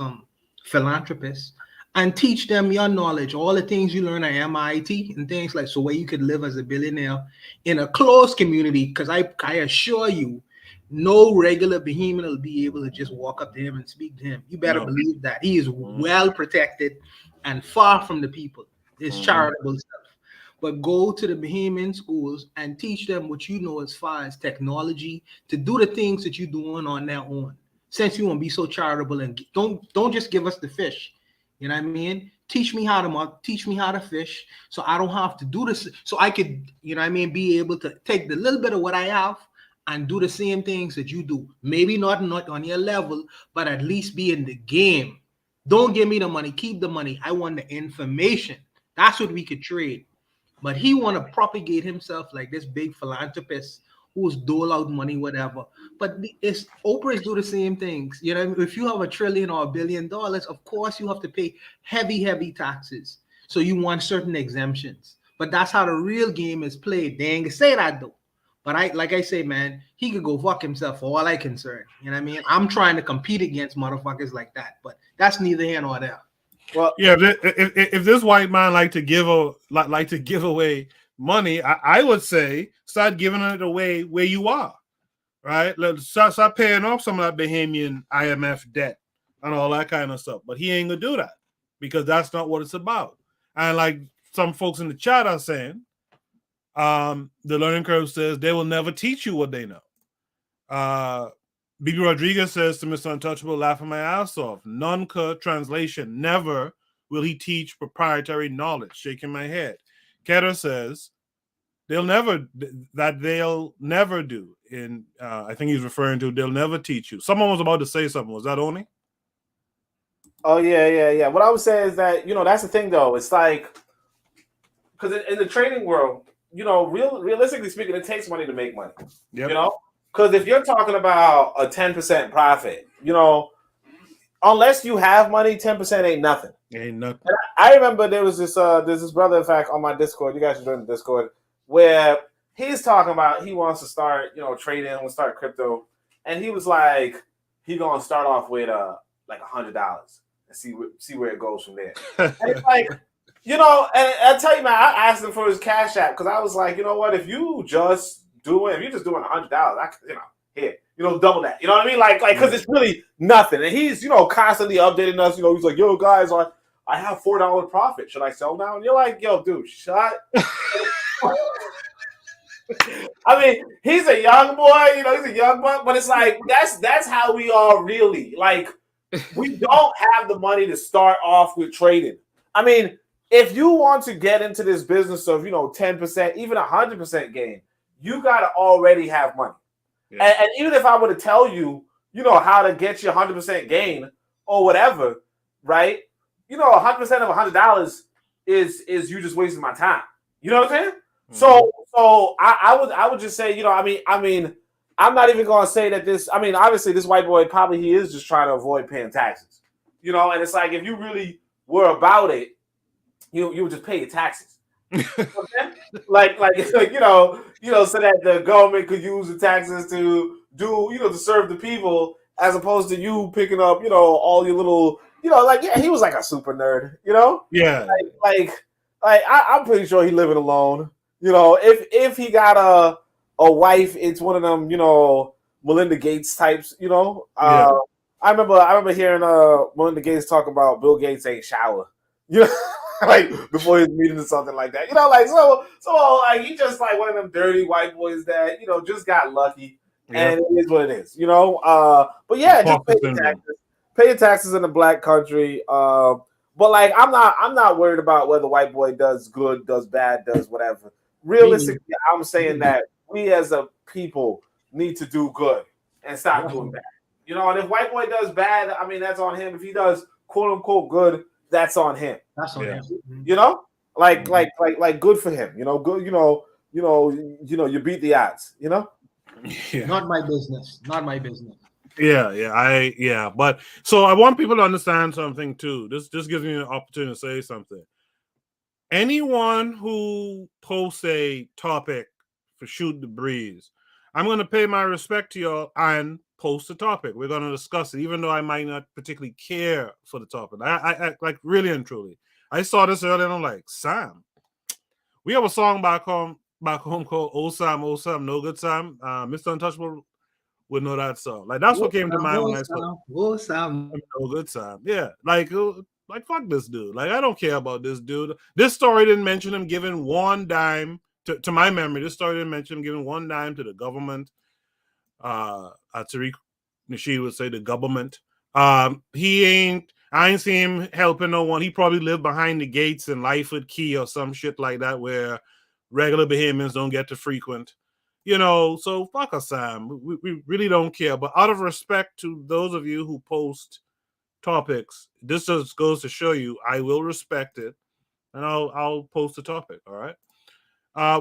philanthropist, and teach them your knowledge, all the things you learn at MIT and things like so where you could live as a billionaire in a closed community. Because I assure you, no regular behemoth will be able to just walk up to him and speak to him. You better believe that he is well protected and far from the people. It's charitable stuff. But go to the behemoth schools and teach them what you know as far as technology to do the things that you're doing on their own. Since you want to be so charitable and don't just give us the fish. You know what I mean? Teach me how to fish so I don't have to do this. So I could, you know what I mean, be able to take the little bit of what I have and do the same things that you do. Maybe not on your level, but at least be in the game. Don't give me the money. Keep the money. I want the information. That's what we could trade. But he want to propagate himself like this big philanthropist who's dole out money, whatever. But Oprah's do the same things. You know, if you have $1 trillion or $1 billion, of course you have to pay heavy taxes. So you want certain exemptions. But that's how the real game is played. They ain't gonna say that though. But like I say, man, he could go fuck himself for all I concern. You know what I mean? I'm trying to compete against motherfuckers like that, but that's neither here nor there. Well, yeah, if this white man like to give away money, I would say start giving it away where you are, right? Let's start paying off some of that Bahamian IMF debt and all that kind of stuff. But he ain't gonna do that because that's not what it's about. And like some folks in the chat are saying, the Learning Curve says they will never teach you what they know. Bibi Rodriguez says to Mr. Untouchable, laughing my ass off. Nunca translation. Never will he teach proprietary knowledge. Shaking my head. Keter says they'll never do. I think he's referring to they'll never teach you. Someone was about to say something. Was that Oni? Oh yeah. What I would say is that that's the thing though. It's like because in the trading world, realistically speaking, it takes money to make money. Yep. Because if you're talking about a 10% profit, unless you have money, 10% ain't nothing. Ain't nothing. And I remember there's this brother, in fact, on my Discord. You guys should join the Discord, where he's talking about he wants to start, trading, and start crypto, and he was like, he gonna start off with like $100 and see where it goes from there. And it's like. And I tell you, man, I asked him for his Cash App because I was like, you know what? If you're just doing $100, Here, double that. You know what I mean? Like, because it's really nothing. And he's, constantly updating us. He's like, yo, guys, I have $4 profit. Should I sell now? And you're like, yo, dude, shut. I mean, he's a young boy. He's a young buck. But it's like that's how we are really. Like, we don't have the money to start off with trading. I mean, if you want to get into this business of 10%, even 100% gain, you gotta already have money. Yeah. And even if I were to tell you, how to get you 100% gain or whatever, right? 100% of $100 is you just wasting my time. You know what I'm saying? Mm-hmm. So I would just say, I mean, I'm not even gonna say that this. I mean, obviously, this white boy he is just trying to avoid paying taxes. And it's like if you really were about it, you would just pay your taxes. like so that the government could use the taxes to do to serve the people, as opposed to you picking up all your little he was like a super nerd, I'm pretty sure he living alone. If he got a wife, it's one of them Melinda Gates types. I remember hearing Melinda Gates talk about Bill Gates ain't shower. Like before his meeting or something like that. So he just like one of them dirty white boys that just got lucky, and it is what it is. But yeah, just pay your taxes in a black country. But like I'm not worried about whether white boy does good, does bad, does whatever. Realistically, I'm saying that we as a people need to do good and stop doing bad. And if white boy does bad, I mean that's on him. If he does quote unquote good, that's on him. That's on him. Like good for him. Good. You beat the odds. Yeah. Not my business. Not my business. But so I want people to understand something too. This gives me an opportunity to say something. Anyone who posts a topic for Shoot the Breeze, I'm going to pay my respect to y'all and post the topic. We're going to discuss it, even though I might not particularly care for the topic. I like really and truly. I saw this earlier and I'm like, Sam, we have a song back home called "Oh Sam, No Good Sam." Mr. Untouchable would know that song. Like that's what came to mind when I saw "Oh Sam, No Good Sam." Yeah, like fuck this dude. Like I don't care about this dude. This story didn't mention him giving one dime to my memory. This story didn't mention him giving one dime to the government. Tariq Nasheed would say the government. I ain't seen him helping no one. He probably lived behind the gates in Lyford Key or some shit like that where regular Bahamians don't get to frequent. So fuck us, Sam. We really don't care. But out of respect to those of you who post topics, this just goes to show you I will respect it, and I'll post the topic. All right.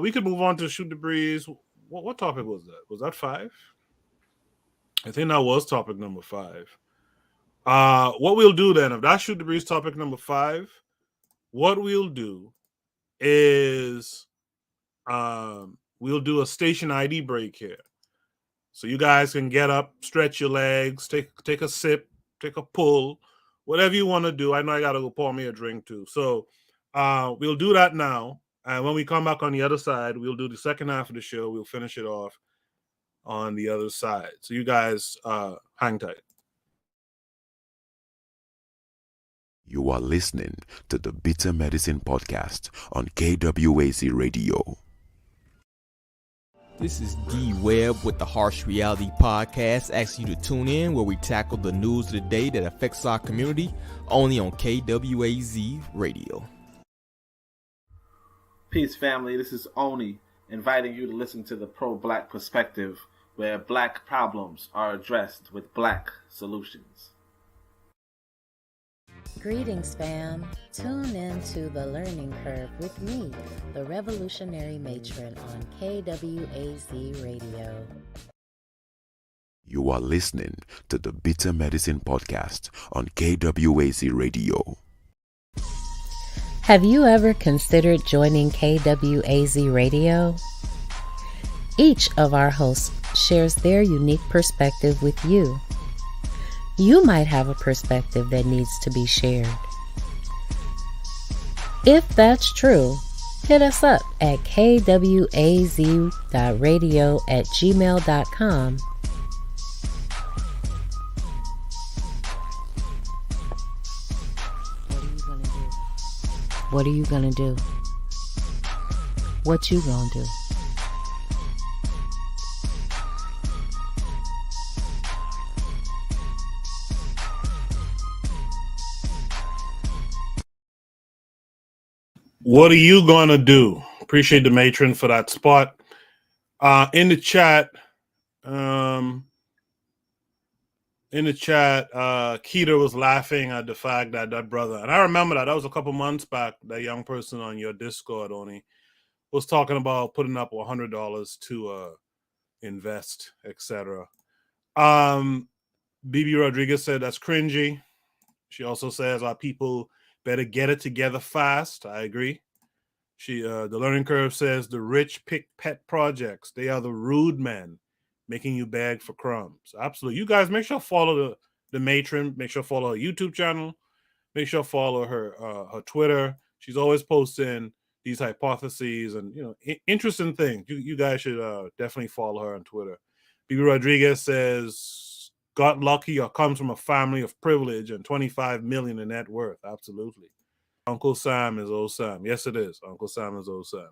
We could move on to Shoot the Breeze. What topic was that? Was that 5? I think that was topic number 5. What we'll do then, if that Shoot the Breeze topic number 5, what we'll do is we'll do a station ID break here. So you guys can get up, stretch your legs, take a sip, take a pull, whatever you want to do. I know I got to go pour me a drink too. So we'll do that now. And when we come back on the other side, we'll do the second half of the show. We'll finish it off on the other side. So you guys hang tight. You are listening to the Bitter Medicine Podcast on KWAZ Radio. This is D Webb with the Harsh Reality Podcast, asking you to tune in where we tackle the news of the day that affects our community, only on KWAZ Radio. Peace, family. This is Oni, inviting you to listen to the pro-black perspective, where black problems are addressed with black solutions. Greetings, fam. Tune in to The Learning Curve with me, the revolutionary matron on KWAZ Radio. You are listening to the Bitter Medicine Podcast on KWAZ Radio. Have you ever considered joining KWAZ Radio? Each of our hosts shares their unique perspective with you. You might have a perspective that needs to be shared. If that's true, hit us up at kwaz.radio@gmail.com What are you gonna do? What you gonna do? What are you gonna do? Appreciate the matron for that spot. In the chat, Keita was laughing at the fact that that brother, and I remember that was a couple months back, that young person on your Discord, Oni, was talking about putting up $100 to invest, etc. BB Rodriguez said that's cringy. She also says our people better get it together fast. I agree. The learning curve says the rich pick pet projects. They are the rude men making you beg for crumbs. Absolutely. You guys make sure to follow the matron. Make sure to follow her YouTube channel. Make sure to follow her Twitter. She's always posting these hypotheses and interesting things. You guys should definitely follow her on Twitter. BB Rodriguez says got lucky or comes from a family of privilege and 25 million in net worth. Absolutely. Uncle Sam is old Sam. Yes, it is. Uncle Sam is old Sam.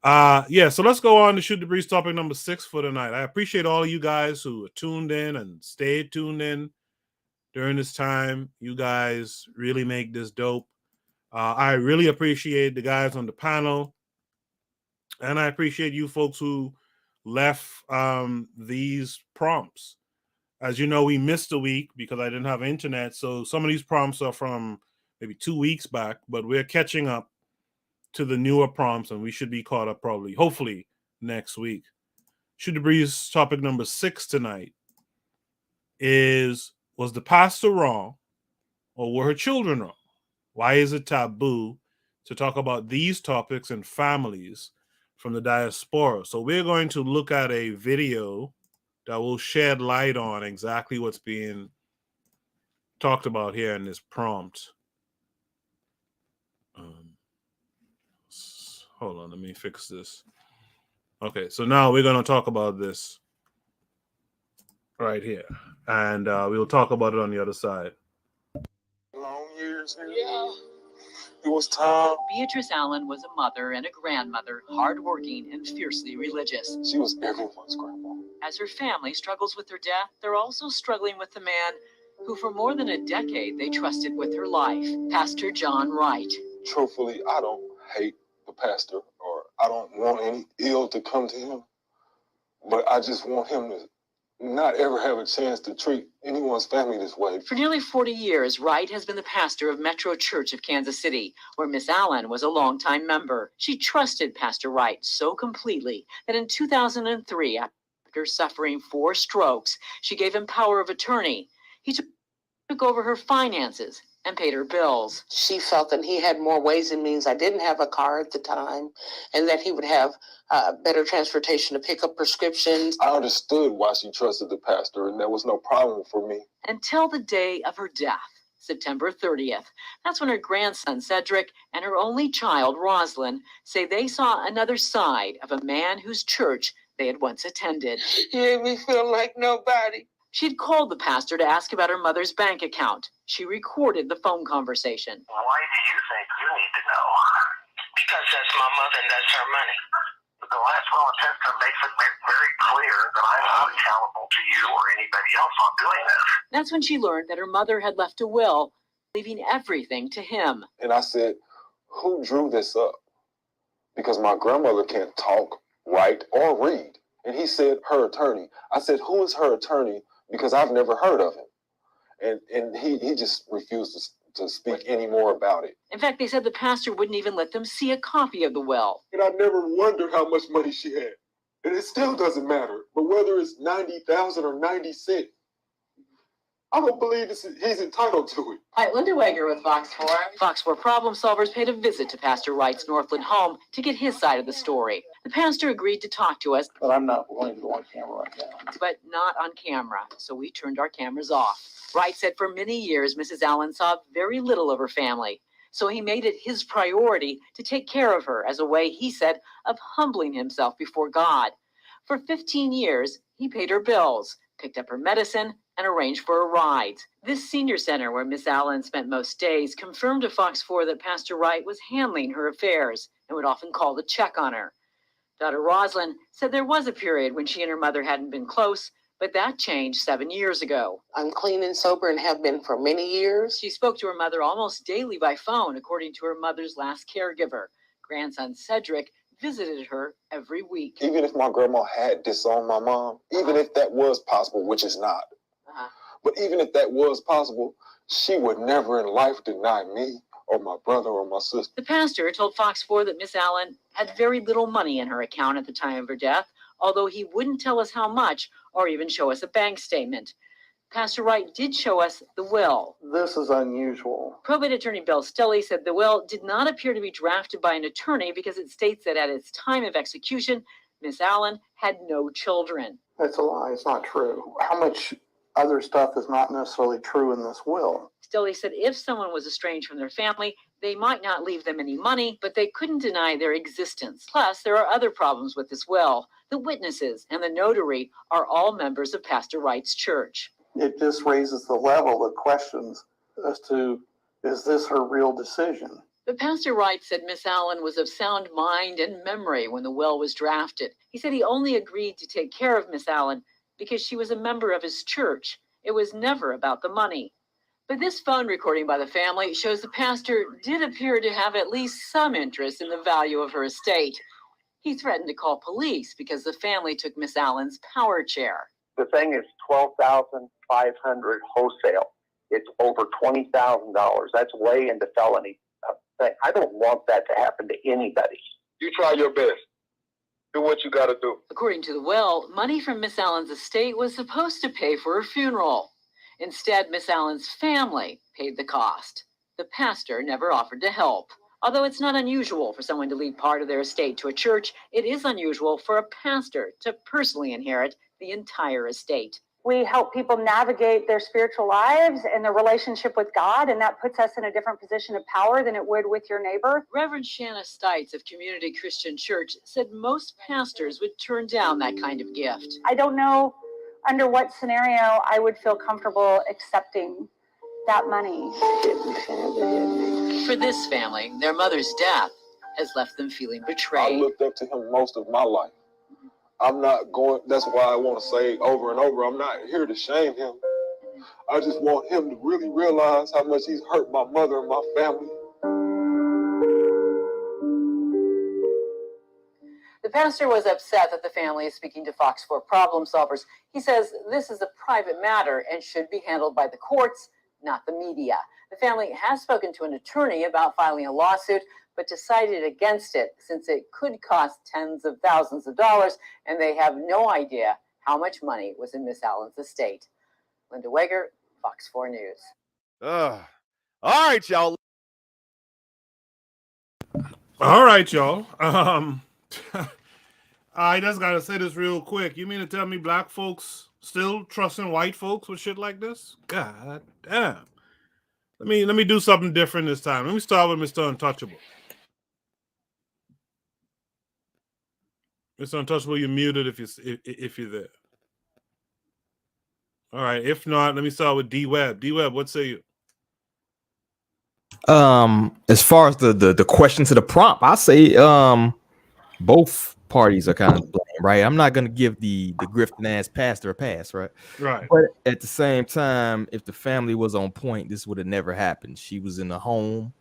So let's go on to Shoot the Breeze topic number 6 for tonight. I appreciate all of you guys who tuned in and stayed tuned in during this time. You guys really make this dope. I really appreciate the guys on the panel, and I appreciate you folks who left these prompts. As you know, we missed a week because I didn't have internet, so some of these prompts are from maybe 2 weeks back, but we're catching up to the newer prompts, and we should be caught up hopefully next week. Shoot the Breeze topic number 6 tonight is, was the pastor wrong or were her children wrong? Why is it taboo to talk about these topics in families from the diaspora? So we're going to look at a video that will shed light on exactly what's being talked about here in this prompt. Hold on, let me fix this. Okay, so now we're going to talk about this right here, and we'll talk about it on the other side. Long years here. Yeah. It was time. Beatrice Allen was a mother and a grandmother, hardworking and fiercely religious. She was everyone's grandma. As her family struggles with her death, they're also struggling with the man who for more than a decade they trusted with her life, Pastor John Wright. Truthfully, I don't hate the pastor, or I don't want any ill to come to him, but I just want him to not ever have a chance to treat anyone's family this way. For nearly 40 years, Wright has been the pastor of Metro Church of Kansas City, where Miss Allen was a longtime member. She trusted Pastor Wright so completely that in 2003, after suffering 4 strokes, she gave him power of attorney. He took over her finances and paid her bills. She felt that he had more ways and means. I didn't have a car at the time, and that he would have better transportation to pick up prescriptions. I understood why she trusted the pastor, and there was no problem for me. Until the day of her death, September 30th. That's when her grandson, Cedric, and her only child, Roslyn, say they saw another side of a man whose church they had once attended. He made me feel like nobody. She'd called the pastor to ask about her mother's bank account. She recorded the phone conversation. Why do you think you need to know? Because that's my mother and that's her money. The last will and testament makes it very clear that I'm not accountable to you or anybody else on doing this. That's when she learned that her mother had left a will, leaving everything to him. And I said, who drew this up? Because my grandmother can't talk, write, or read. And he said, her attorney. I said, who is her attorney? Because I've never heard of him. And he just refused to speak any more about it. In fact, they said the pastor wouldn't even let them see a copy of the will. And I never wondered how much money she had. And it still doesn't matter. But whether it's 90,000 or 96, I don't believe he's entitled to it. Hi, Linda Wager with Fox 4. Fox 4 Problem Solvers paid a visit to Pastor Wright's Northland home to get his side of the story. The pastor agreed to talk to us. But I'm not willing to go on camera right now. But not on camera, so we turned our cameras off. Wright said for many years, Mrs. Allen saw very little of her family. So he made it his priority to take care of her as a way, he said, of humbling himself before God. For 15 years, he paid her bills, picked up her medicine, and arrange for a ride. This senior center where Miss Allen spent most days confirmed to Fox 4 that Pastor Wright was handling her affairs and would often call to check on her. Daughter Roslyn said there was a period when she and her mother hadn't been close, but that changed 7 years ago. I'm clean and sober and have been for many years. She spoke to her mother almost daily by phone, according to her mother's last caregiver. Grandson Cedric visited her every week. Even if my grandma had disowned my mom, even if that was possible, which is not, but even if that was possible, she would never in life deny me or my brother or my sister. The pastor told Fox 4 that Miss Allen had very little money in her account at the time of her death, although he wouldn't tell us how much or even show us a bank statement. Pastor Wright did show us the will. This is unusual. Probate attorney Bill Stilley said the will did not appear to be drafted by an attorney because it states that at its time of execution, Miss Allen had no children. That's a lie. It's not true. How much other stuff is not necessarily true in this will? Stilley said if someone was estranged from their family, they might not leave them any money, but they couldn't deny their existence. Plus, there are other problems with this will. The witnesses and the notary are all members of Pastor Wright's church. It just raises the level of questions as to, is this her real decision? But Pastor Wright said Miss Allen was of sound mind and memory when the will was drafted. He said he only agreed to take care of Miss Allen because she was a member of his church. It was never about the money. But this phone recording by the family shows the pastor did appear to have at least some interest in the value of her estate. He threatened to call police because the family took Miss Allen's power chair. The thing is $12,500 wholesale. It's over $20,000. That's way into felony thing. I don't want that to happen to anybody. You try your best. Do what you got to do. According to the will, money from Miss Allen's estate was supposed to pay for her funeral. Instead, Miss Allen's family paid the cost. The pastor never offered to help. Although it's not unusual for someone to leave part of their estate to a church, it is unusual for a pastor to personally inherit the entire estate. We help people navigate their spiritual lives and their relationship with God, and that puts us in a different position of power than it would with your neighbor. Reverend Shanna Stites of Community Christian Church said most pastors would turn down that kind of gift. I don't know under what scenario I would feel comfortable accepting that money. For this family, their mother's death has left them feeling betrayed. I looked up to him most of my life. I'm not going, that's why I want to say over and over, I'm not here to shame him. I just want him to really realize how much he's hurt my mother and my family. The pastor was upset that the family is speaking to Fox 4 problem solvers. He says this is a private matter and should be handled by the courts, not the media. The family has spoken to an attorney about filing a lawsuit, but decided against it since it could cost tens of thousands of dollars, and they have no idea how much money was in Miss Allen's estate. Linda Weger, Fox 4 News. All right, y'all. All right, y'all. I just gotta say this real quick. You mean to tell me black folks still trusting white folks with shit like this? God damn. Let me do something different this time. Let me start with Mr. Untouchable. Mr. Untouchable, you're muted if you're there. All right. If not, let me start with D-Web. D-Web, what say you? As far as the question to the prompt, I say both parties are kind of blame, right? I'm not gonna give the grifting ass pastor a pass, right? Right. But at the same time, if the family was on point, this would have never happened. She was in a home,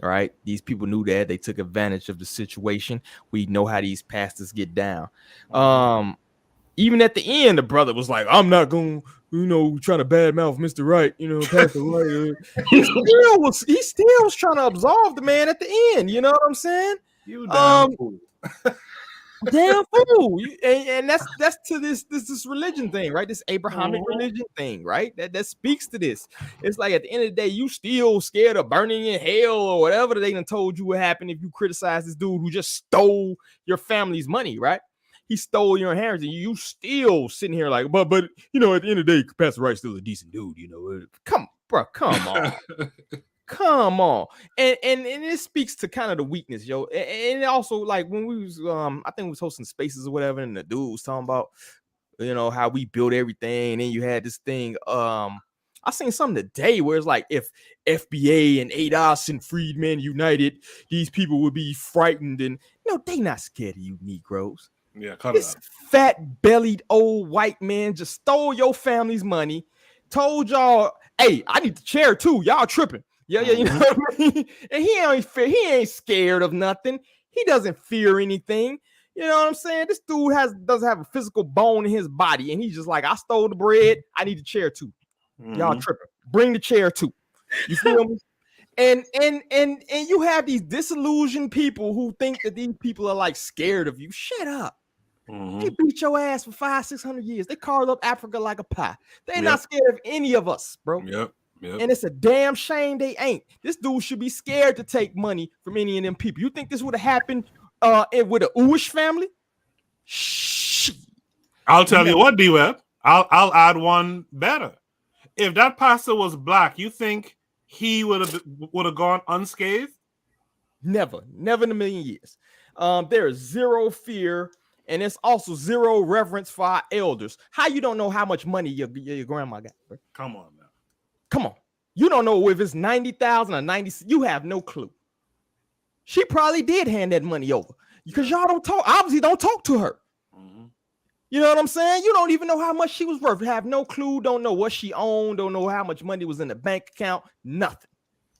right? These people knew that. They took advantage of the situation. We know how these pastors get down. Even at the end, the brother was like, I'm not going to, trying to badmouth Mr. Wright, Pastor Wright. He still was trying to absolve the man at the end. You know what I'm saying? You damn fool. Damn fool. And that's to this religion thing, right? This Abrahamic religion thing, right? That speaks to this. It's like at the end of the day, you still scared of burning in hell or whatever they done told you would happen if you criticize this dude who just stole your family's money, right? He stole your inheritance. You still sitting here like, but at the end of the day, Pastor Wright's still a decent dude, Come on. Come on. And it speaks to kind of the weakness, yo. And also, like when we was I think we was hosting spaces or whatever, and the dude was talking about you know, how we built everything. And then you had this thing. I seen something today where it's like if FBA and ADOS and Freedmen united, these people would be frightened. And they not scared of you Negroes. Yeah, cut This it out. fat-bellied old white man just stole your family's money, told y'all, hey, I need the chair too. Y'all tripping. Yeah, you know what I mean? And he ain't scared of nothing. He doesn't fear anything. You know what I'm saying? This dude doesn't have a physical bone in his body, and he's just like, I stole the bread. I need the chair too. Y'all tripping. Bring the chair too. You feel me? And you have these disillusioned people who think that these people are like scared of you. Shut up. They beat your ass for 500-600 years. They carved up Africa like a pie. They're not scared of any of us, bro. Yep. And it's a damn shame they ain't. This dude should be scared to take money from any of them people. You think this would have happened with an Uish family? Shh. I'll tell you what, D-Web. I'll add one better. If that pastor was black, you think he would have gone unscathed? Never in a million years. There is zero fear, and it's also zero reverence for our elders. How you don't know how much money your grandma got? Bro? Come on, man. Come on. You don't know if it's 90,000 or 90. You have no clue. She probably did hand that money over because y'all don't talk. Obviously, don't talk to her. You know what I'm saying? You don't even know how much she was worth. Have no clue. Don't know what she owned. Don't know how much money was in the bank account. Nothing.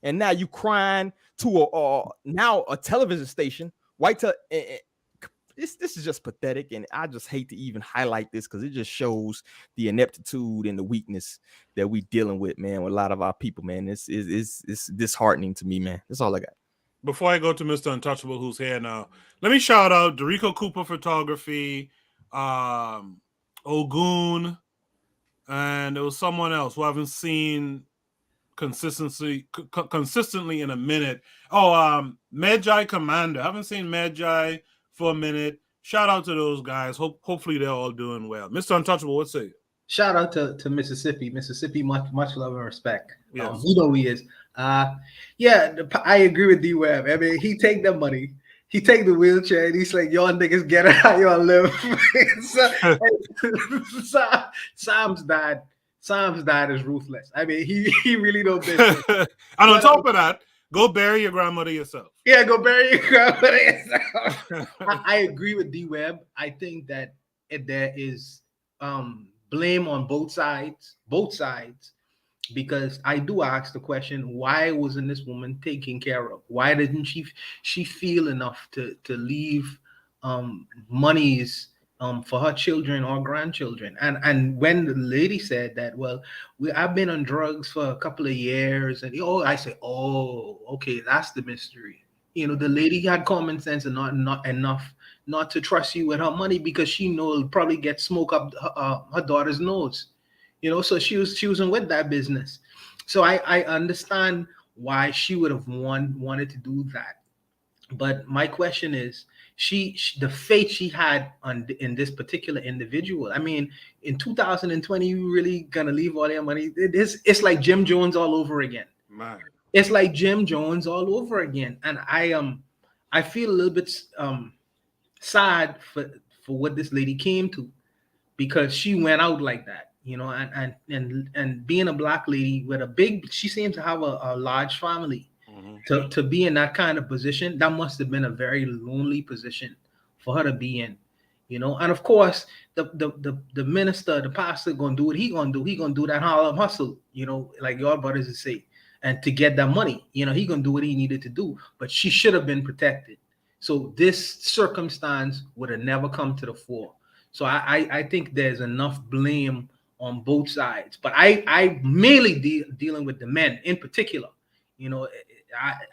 And now you crying to a television station. This is just pathetic, and I just hate to even highlight this because it just shows the ineptitude and the weakness that we dealing with, man, with a lot of our people, man. It's disheartening to me, man. That's all I got. Before I go to Mr. Untouchable, who's here now, let me shout out Dorico Cooper Photography, Ogun, and there was someone else who I haven't seen consistently in a minute. Medjai Commander. I haven't seen Medjai for a minute. Shout out to those guys. Hopefully they're all doing well. Mr. Untouchable, what's it? Shout out to Mississippi. Mississippi, much love and respect. Yes. You know who he is. I agree with D-Web. I mean, he take the money. He take the wheelchair and he's like, y'all niggas get it how y'all live. Sam's dad is ruthless. I mean, he really don't business. And on top of that, go bury your grandmother yourself. Yeah, go bury your grandmother yourself. I agree with D-Web. I think that there is blame on both sides, because I do ask the question, why wasn't this woman taken care of? Why didn't she feel enough to leave monies for her children or grandchildren? And when the lady said that, well, I've been on drugs for a couple of years, and I say, okay, that's the mystery. You know, the lady had common sense and not enough not to trust you with her money because she knows it'll probably get smoke up her daughter's nose. You know, so she wasn't with that business. So I understand why she would have wanted to do that. But my question is, the faith she had in this particular individual. I mean, in 2020, you really gonna leave all their money? It's like Jim Jones all over again. Man. It's like Jim Jones all over again. And I feel a little bit sad for what this lady came to, because she went out like that. You know, and being a black lady with she seems to have a large family. To be in that kind of position, that must have been a very lonely position for her to be in. You know, and of course, the minister, the pastor, gonna do what he gonna do. He gonna do that Harlem hustle. You know, like your brothers say, and to get that money. You know, he gonna do what he needed to do. But she should have been protected. So this circumstance would have never come to the fore. So I think there's enough blame on both sides, but I mainly dealing with the men in particular. You know,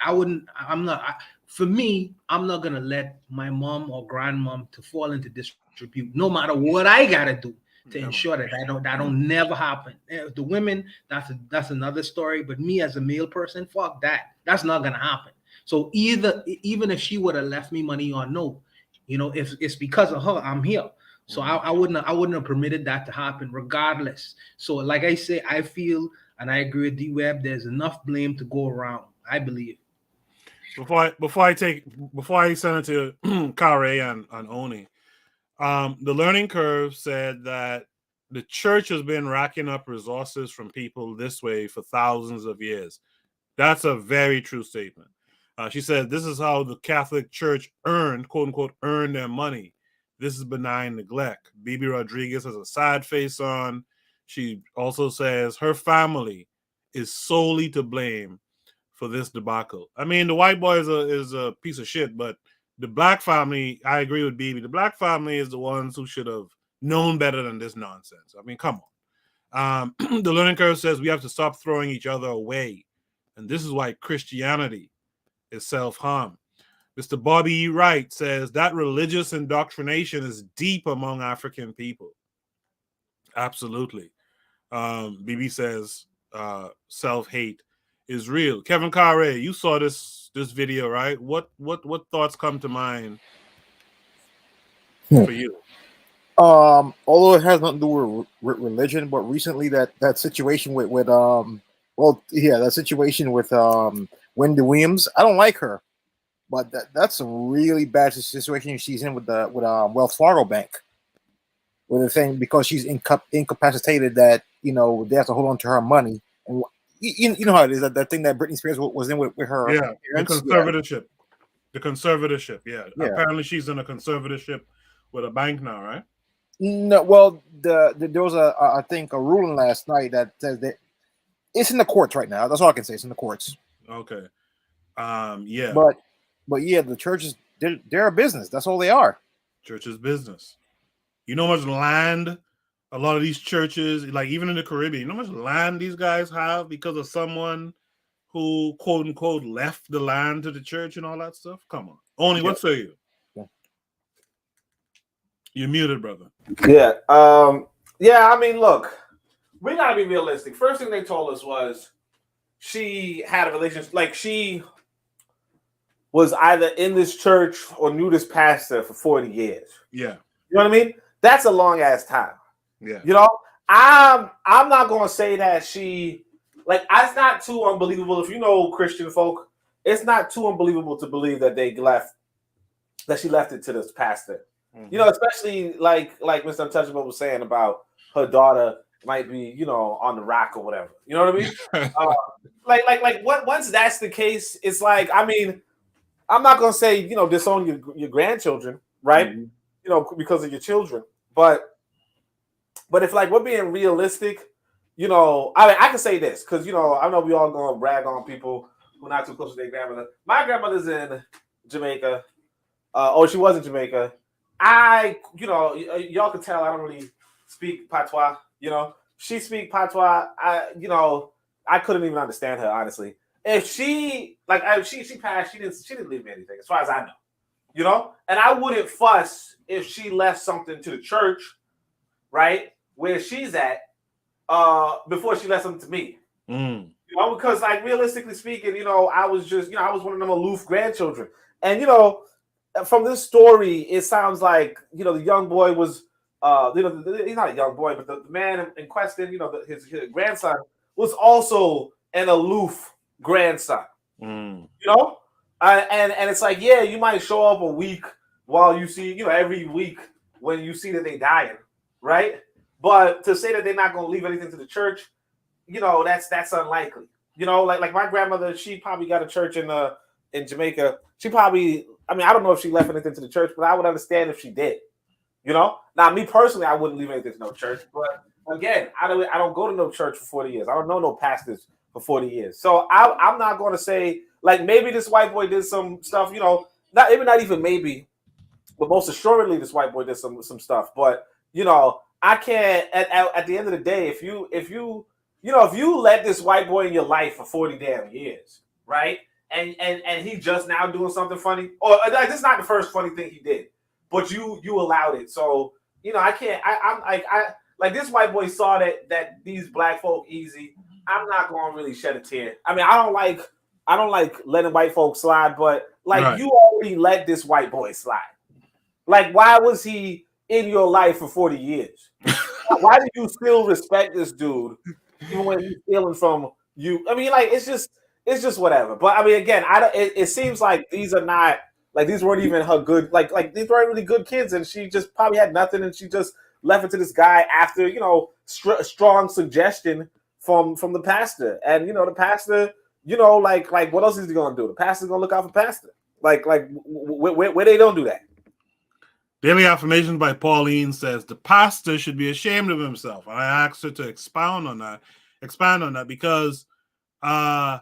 I'm not gonna let my mom or grandmom to fall into disrepute, no matter what I gotta do to ensure that that don't never happen. The women, that's another story, but me as a male person, fuck that. That's not gonna happen. So even if she would have left me money or no, you know, if it's because of her, I'm here. So I wouldn't have permitted that to happen turn. So like I say, I feel, and I agree with D-Web, there's enough blame to go around, I believe. Before I send it to Kare and Oni, The learning curve said that the church has been racking up resources from people this way for thousands of years. That's a very true statement. She said, this is how the Catholic Church earned, quote unquote, earned their money. This is benign neglect. Bibi Rodriguez has a sad face on. She also says her family is solely to blame for this debacle. I mean, the white boy is a piece of shit, but the black family, I agree with Bibi. The black family is the ones who should have known better than this nonsense. I mean, come on. The learning curve says we have to stop throwing each other away. And this is why Christianity is self-harm. Mr. Bobby E. Wright says that religious indoctrination is deep among African people. Absolutely. BB says self-hate is real. Kevin Carre, you saw this video, right? What thoughts come to mind for you? Although it has nothing to do with religion, but recently that situation with that situation with Wendy Williams, I don't like her, but that's a really bad situation she's in with Wells Fargo Bank, with the thing, because she's incapacitated, that they have to hold on to her money, and you know how it is, that thing that Britney Spears was in with her parents. The conservatorship. Yeah. Apparently she's in a conservatorship with a bank now, right? No, well, there was I think a ruling last night that says that it's in the courts right now. That's all I can say. It's in the courts. Okay. Yeah. But yeah, the churches, they're a business. That's all they are. Church's business. You know how much land a lot of these churches, like even in the Caribbean, you know how much land these guys have because of someone who, quote unquote, left the land to the church and all that stuff? Come on. Only, what say you? You're muted, brother. Yeah. I mean, look, we gotta be realistic. First thing they told us was she had a relationship, like she was either in this church or knew this pastor for 40 years. Yeah. You know what I mean? That's a long ass time. Yeah. You know, I'm not gonna say that she, like, it's not too unbelievable. If you know Christian folk, it's not too unbelievable to believe that she left it to this pastor. Mm-hmm. You know, especially like Mr. Untouchable was saying about her daughter might be, on the rack or whatever. You know what I mean? Once that's the case, it's like, I mean, I'm not gonna say, disown your grandchildren, right? Mm-hmm. Because of your children, but if, like, we're being realistic, I mean, I can say this because I know we all gonna brag on people who are not too close to their grandmother. My grandmother's in Jamaica. She was in Jamaica. Y'all can tell I don't really speak patois. She speak patois. I couldn't even understand her, honestly. If she passed, she didn't leave me anything, as far as I know. And I wouldn't fuss if she left something to the church, right, where she's at, before she left something to me. Because, like, realistically speaking, I was just, I was one of them aloof grandchildren, and from this story, it sounds like the young boy was, he's not a young boy, but the man in question, his grandson was also an aloof grandson. And it's like, yeah, you might show up a week while you see, every week when you see that they dying, right? But to say that they're not going to leave anything to the church, that's unlikely. Like my grandmother, she probably got a church in Jamaica. She probably, I mean, I don't know if she left anything to the church, but I would understand if she did. Now, me personally, I wouldn't leave anything to no church. But again, I don't go to no church for 40 years. I don't know no pastors for 40 years. So I'm not going to say, like, maybe this white boy did some stuff, not even maybe, but most assuredly this white boy did some stuff. But, I can't, at the end of the day, if you let this white boy in your life for 40 damn years, right? And he just now doing something funny, or this is not the first funny thing he did, but you allowed it. So I can't. I'm like this white boy saw that these black folk easy. I'm not going to really shed a tear. I mean, I don't like letting white folk slide, but like right. You already let this white boy slide. Like, why was he in your life for 40 years? Why do you still respect this dude even when he's stealing from you? I mean, like, it's just whatever. But I mean, again, it seems like these are not Like these weren't even her good. Like these weren't really good kids, and she just probably had nothing, and she just left it to this guy after strong suggestion from the pastor, and the pastor, like what else is he gonna do? The pastor's gonna look out for pastor. Like where they don't do that. Daily Affirmations by Pauline says the pastor should be ashamed of himself. I asked her to expand on that because, are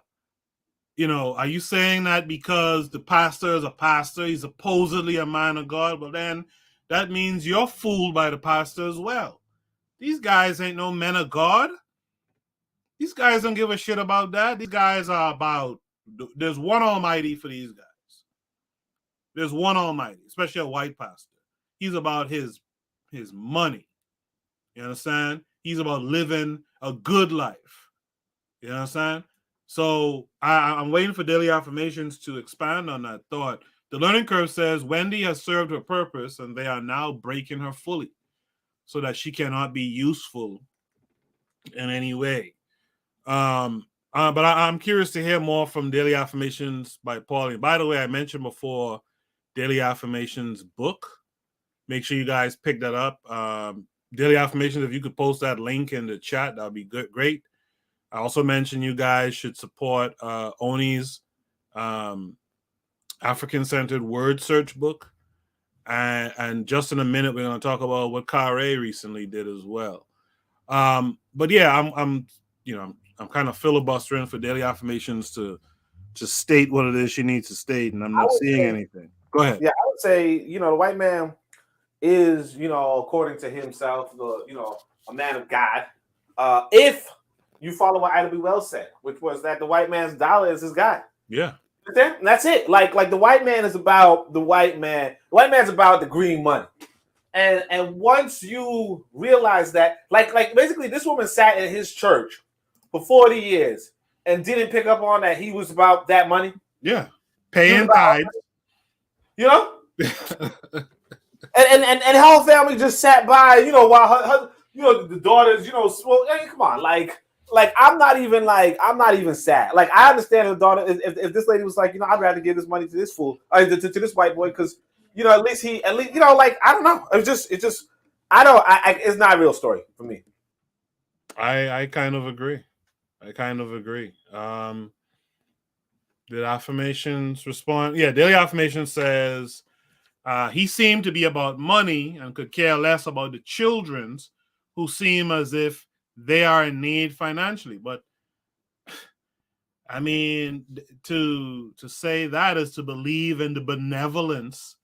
you saying that because the pastor is a pastor, he's supposedly a man of God, but then that means you're fooled by the pastor as well. These guys ain't no men of God. These guys don't give a shit about that. These guys are about, there's one Almighty for these guys. There's one Almighty, especially a white pastor. He's about his money. You understand? He's about living a good life. You understand? So I'm waiting for Daily Affirmations to expand on that thought. The Learning Curve says Wendy has served her purpose and they are now breaking her fully so that she cannot be useful in any way. But I'm curious to hear more from Daily Affirmations by Pauline. By the way, I mentioned before Daily Affirmations book. Make sure you guys pick that up. Daily Affirmations, if you could post that link in the chat, that would be good, great. I also mentioned you guys should support Oni's African-centered word search book. And just in a minute, we're going to talk about what Kare recently did as well. But yeah, I'm kind of filibustering for Daily Affirmations to state what it is she needs to state, and I'm not seeing anything. Go ahead. Yeah, I would say, the white man is, according to himself, a man of God. If you follow what Ida B. Wells said, which was that the white man's dollar is his God. Yeah. That's it. Like the white man is about the white man. The white man's about the green money. And once you realize that, like basically this woman sat in his church for 40 years and didn't pick up on that he was about that money. Yeah. Paying tithes. And her whole family just sat by, while her the daughters, well, hey, come on, like I'm not even sad. Like I understand the daughter if this lady was like, I'd rather give this money to this fool, to this white boy, because at least like I don't know. It's just it's not a real story for me. I kind of agree. Did Affirmations respond? Yeah, Daily Affirmation says he seemed to be about money and could care less about the children's who seem as if they are in need financially. But I mean, to say that is to believe in the benevolence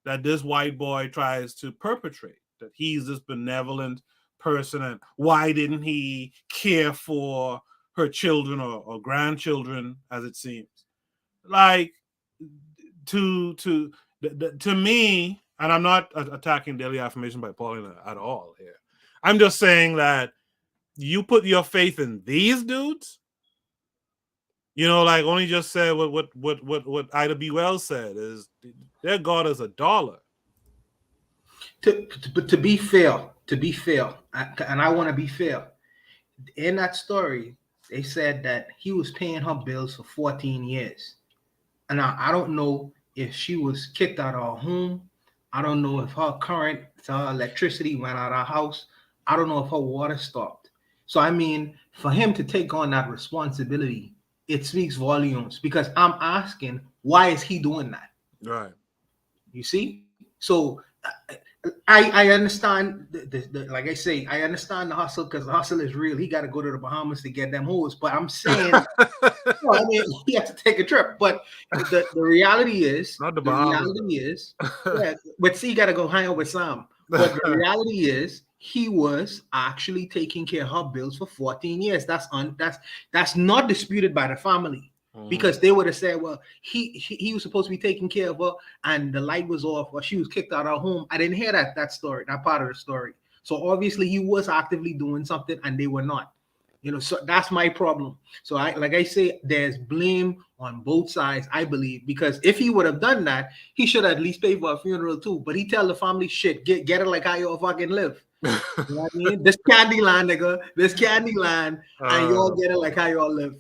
that this white boy tries to perpetrate, that he's this benevolent person, and why didn't he care for her children or grandchildren, as it seems. Like, to me, and I'm not attacking Daily Affirmation by Pauline at all here. I'm just saying that you put your faith in these dudes, like Oni just said what Ida B. Wells said, is their God is a dollar. But to be fair, and I want to be fair, in that story, they said that he was paying her bills for 14 years. And now I don't know if she was kicked out of her home. I don't know if her electricity went out of her house. I don't know if her water stopped. So, I mean, for him to take on that responsibility, it speaks volumes, because I'm asking, why is he doing that? Right. You see? So I understand, like I say, I understand the hustle, because the hustle is real. He got to go to the Bahamas to get them hoes. But I'm saying, he has to take a trip. But the reality is, not the Bahamas. But see, you got to go hang out with Sam. But the reality is, he was actually taking care of her bills for 14 years. That's not disputed by the family, because they would have said, well, he was supposed to be taking care of her, and the light was off, or she was kicked out of her home. I didn't hear that story, that part of the story. So obviously he was actively doing something, and they were not. So that's my problem. So like I say, there's blame on both sides, I believe, because if he would have done that, he should at least pay for a funeral too. But he tell the family, shit, get it like how y'all fucking live. You know what I mean? This candy line, nigga. This candy line, and y'all get it like how y'all live.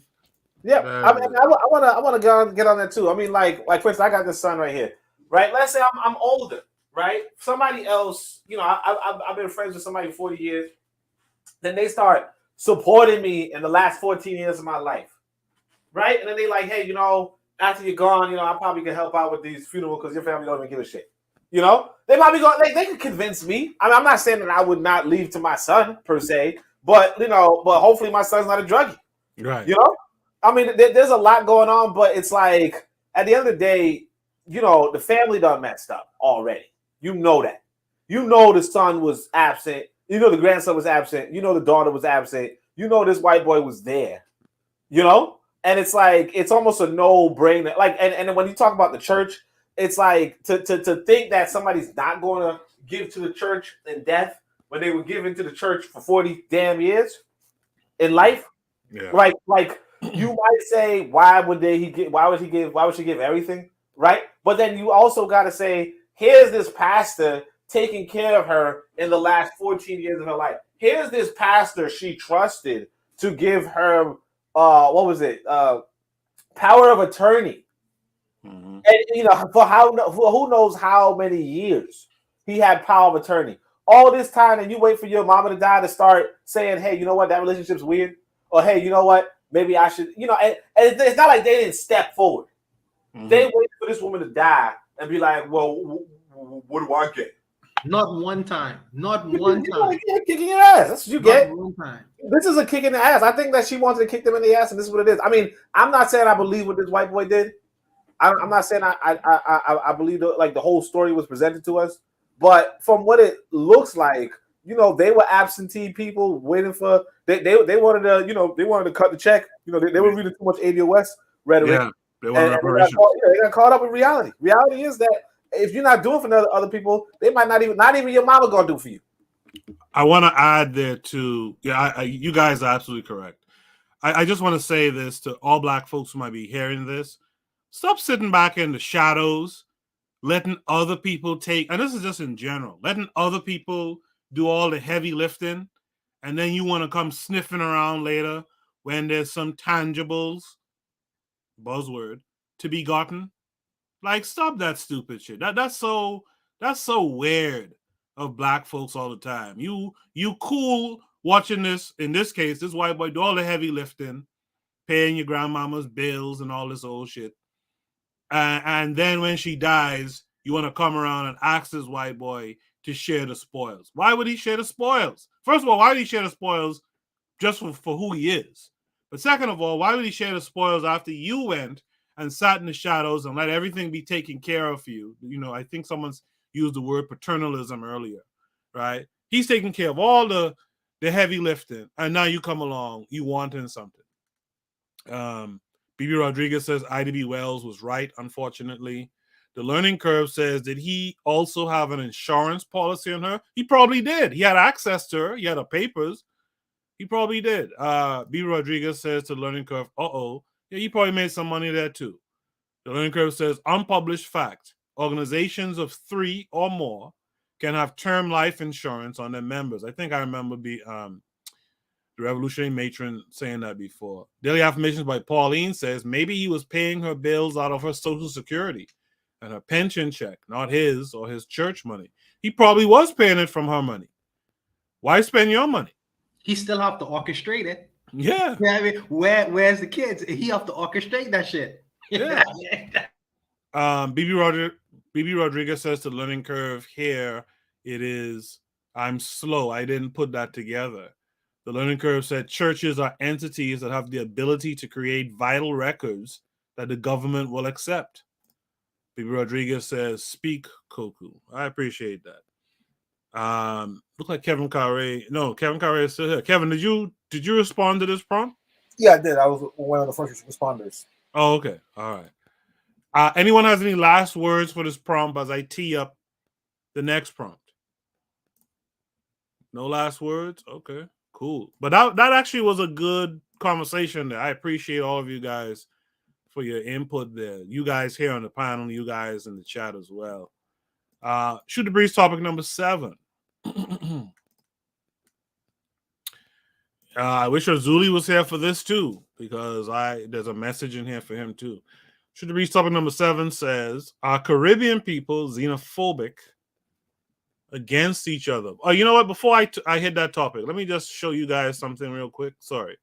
Yeah, I want to get on that too. I mean, like for instance, I got this son right here. right? Let's say I'm older, right? Somebody else, you know, I've been friends with somebody for 40 years. Then they start supporting me in the last 14 years of my life, right? And then they like, hey, you know, after you're gone, you know, I probably can help out with these funerals because your family don't even give a shit. You know, they might be going, they can convince me. I mean, I'm not saying that I would not leave to my son per se, but you know, but hopefully my son's not a druggie. Right. You know, I mean, there's a lot going on, but it's like at the end of the day, you know, the family done messed up already. You know that. You know the son was absent. You know the grandson was absent. You know the daughter was absent. You know this white boy was there. You know, and it's like it's almost a no-brainer. Like, and then when you talk about the church, it's like to think that somebody's not going to give to the church in death when they were giving to the church for 40 damn years in life. Yeah. Right. Like you might say, why would she give everything? Right. But then you also got to say, here's this pastor taking care of her in the last 14 years of her life. Here's this pastor she trusted to give her what was it? Power of attorney. And you know, for who knows how many years he had power of attorney. All this time, and you wait for your mama to die to start saying, hey, you know what, that relationship's weird. Or hey, you know what, maybe I should, you know, and it's not like they didn't step forward. They waited for this woman to die and be like, well, what do I get? Not one time. Not one time. Kicking your ass. That's what you get. Not one time. This is a kick in the ass. I think that she wanted to kick them in the ass, and this is what it is. I mean, I'm not saying I believe what this white boy did. I'm not saying I believe the whole story was presented to us, but from what it looks like, you know, they were absentee people waiting for they wanted to, you know, they wanted to cut the check. You know, they were reading too much ABO West rhetoric. Yeah, they wanted reparations. They got caught up in reality. Reality is that if you're not doing for other people, they might not even your mama gonna do for you. I want to add there too. Yeah, you guys are absolutely correct. I just want to say this to all black folks who might be hearing this. Stop sitting back in the shadows, letting other people take, and this is just in general, letting other people do all the heavy lifting, and then you want to come sniffing around later when there's some tangibles, buzzword, to be gotten. Like, stop that stupid shit. That's so weird of black folks all the time. You cool watching this, in this case, this white boy do all the heavy lifting, paying your grandmama's bills and all this old shit. And then when she dies, you want to come around and ask this white boy to share the spoils. Why would he share the spoils? First of all, why would he share the spoils just for who he is? But second of all, why would he share the spoils after you went and sat in the shadows and let everything be taken care of for you? You know, I think someone's used the word paternalism earlier, right? He's taking care of all the heavy lifting, and now you come along, you wanting something. BB Rodriguez says IDB Wells was right, unfortunately. The Learning Curve says, did he also have an insurance policy on her? He probably did. He had access to her. He had her papers. He probably did. BB Rodriguez says to the Learning Curve, yeah, he probably made some money there too. The Learning Curve says, unpublished fact. Organizations of 3 or more can have term life insurance on their members. I think I remember the Revolutionary Matron saying that before. Daily Affirmations by Pauline says maybe he was paying her bills out of her Social Security and her pension check, not his or his church money. He probably was paying it from her money. Why spend your money? He still have to orchestrate it. Yeah. I mean, where's the kids? He have to orchestrate that shit. Yeah. BB Rodriguez says to Learning Curve here, it is, I'm slow. I didn't put that together. The Learning Curve said churches are entities that have the ability to create vital records that the government will accept. BB Rodriguez says, speak, Koku. I appreciate that. Look like Kevin Carre. No, Kevin Carre is still here. Kevin, did you respond to this prompt? Yeah, I did. I was one of the first responders. Oh, okay. All right. Anyone has any last words for this prompt as I tee up the next prompt? No last words? Okay, cool. But that actually was a good conversation there. I appreciate all of you guys for your input there. You guys here on the panel, you guys in the chat as well. Shoot the Breeze topic number 7. I wish Azuli was here for this too, because there's a message in here for him too. Should the Breeze topic number 7 says, are Caribbean people xenophobic against each other? Oh, you know what? Before I hit that topic, let me just show you guys something real quick. Sorry.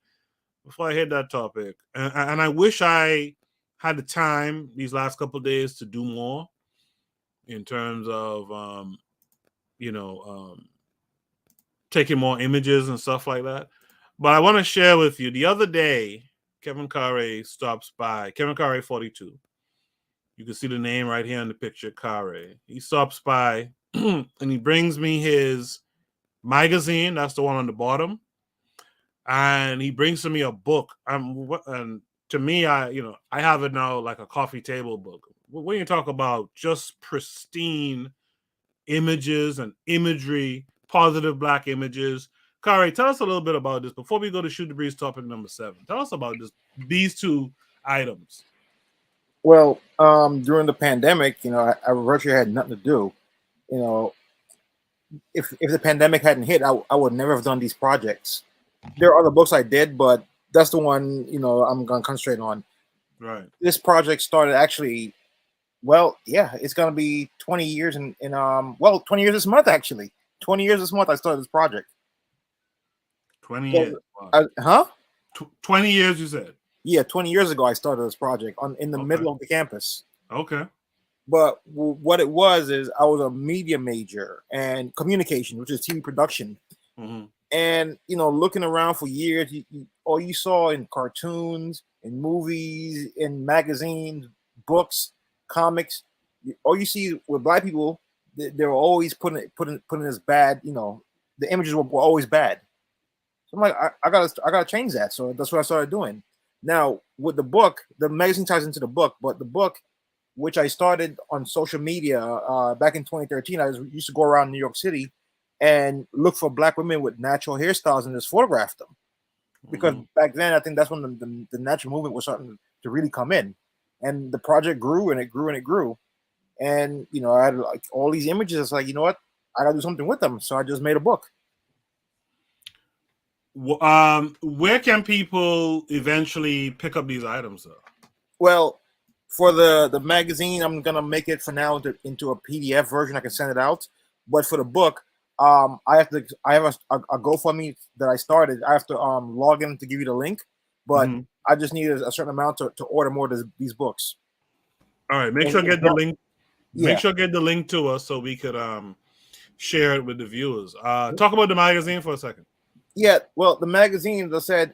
Before I hit that topic, and I wish I had the time these last couple of days to do more in terms of, taking more images and stuff like that. But I want to share with you, the other day, Kevin Carre stops by, Kevin Carre 42. You can see the name right here in the picture, Carre. He stops by and he brings me his magazine. That's the one on the bottom. And he brings to me a book. And to me, I have it now like a coffee table book. When you talk about just pristine images and imagery, positive Black images. Kari, tell us a little bit about this before we go to Shoot the Breeze topic number 7. Tell us about these two items. Well, during the pandemic, I virtually had nothing to do. If the pandemic hadn't hit, I would never have done these projects. There are other books I did, but that's the one, I'm going to concentrate on. Right. This project started actually, it's going to be 20 years 20 years this month, actually. 20 years this month I started this project. 20 years. Wow. 20 years, you said? Yeah, 20 years ago I started this project in the middle of the campus. Okay. But what it was is I was a media major and communication, which is TV production. Mm-hmm. And, looking around for years, all you saw in cartoons, in movies, in magazines, books, comics, all you see with Black people, they were always putting this bad, the images were always bad. So I'm like, I gotta change that. So that's what I started doing. Now with the book, the magazine ties into the book, but the book, which I started on social media back in 2013, I used to go around New York City and look for Black women with natural hairstyles and just photograph them. Because back then, I think that's when the natural movement was starting to really come in. And the project grew and it grew and it grew. And, I had like all these images. It's like, you know what? I got to do something with them. So I just made a book. Where can people eventually pick up these items, though? Well, for the magazine, I'm going to make it for now into a PDF version. I can send it out. But for the book, I have a GoFundMe that I started. I have to log in to give you the link, but I just need a certain amount to order more of these books. All right, make sure I get the link. Yeah. Make sure I get the link to us so we could share it with the viewers. Talk about the magazine for a second. Yeah, well, the magazine, as I said,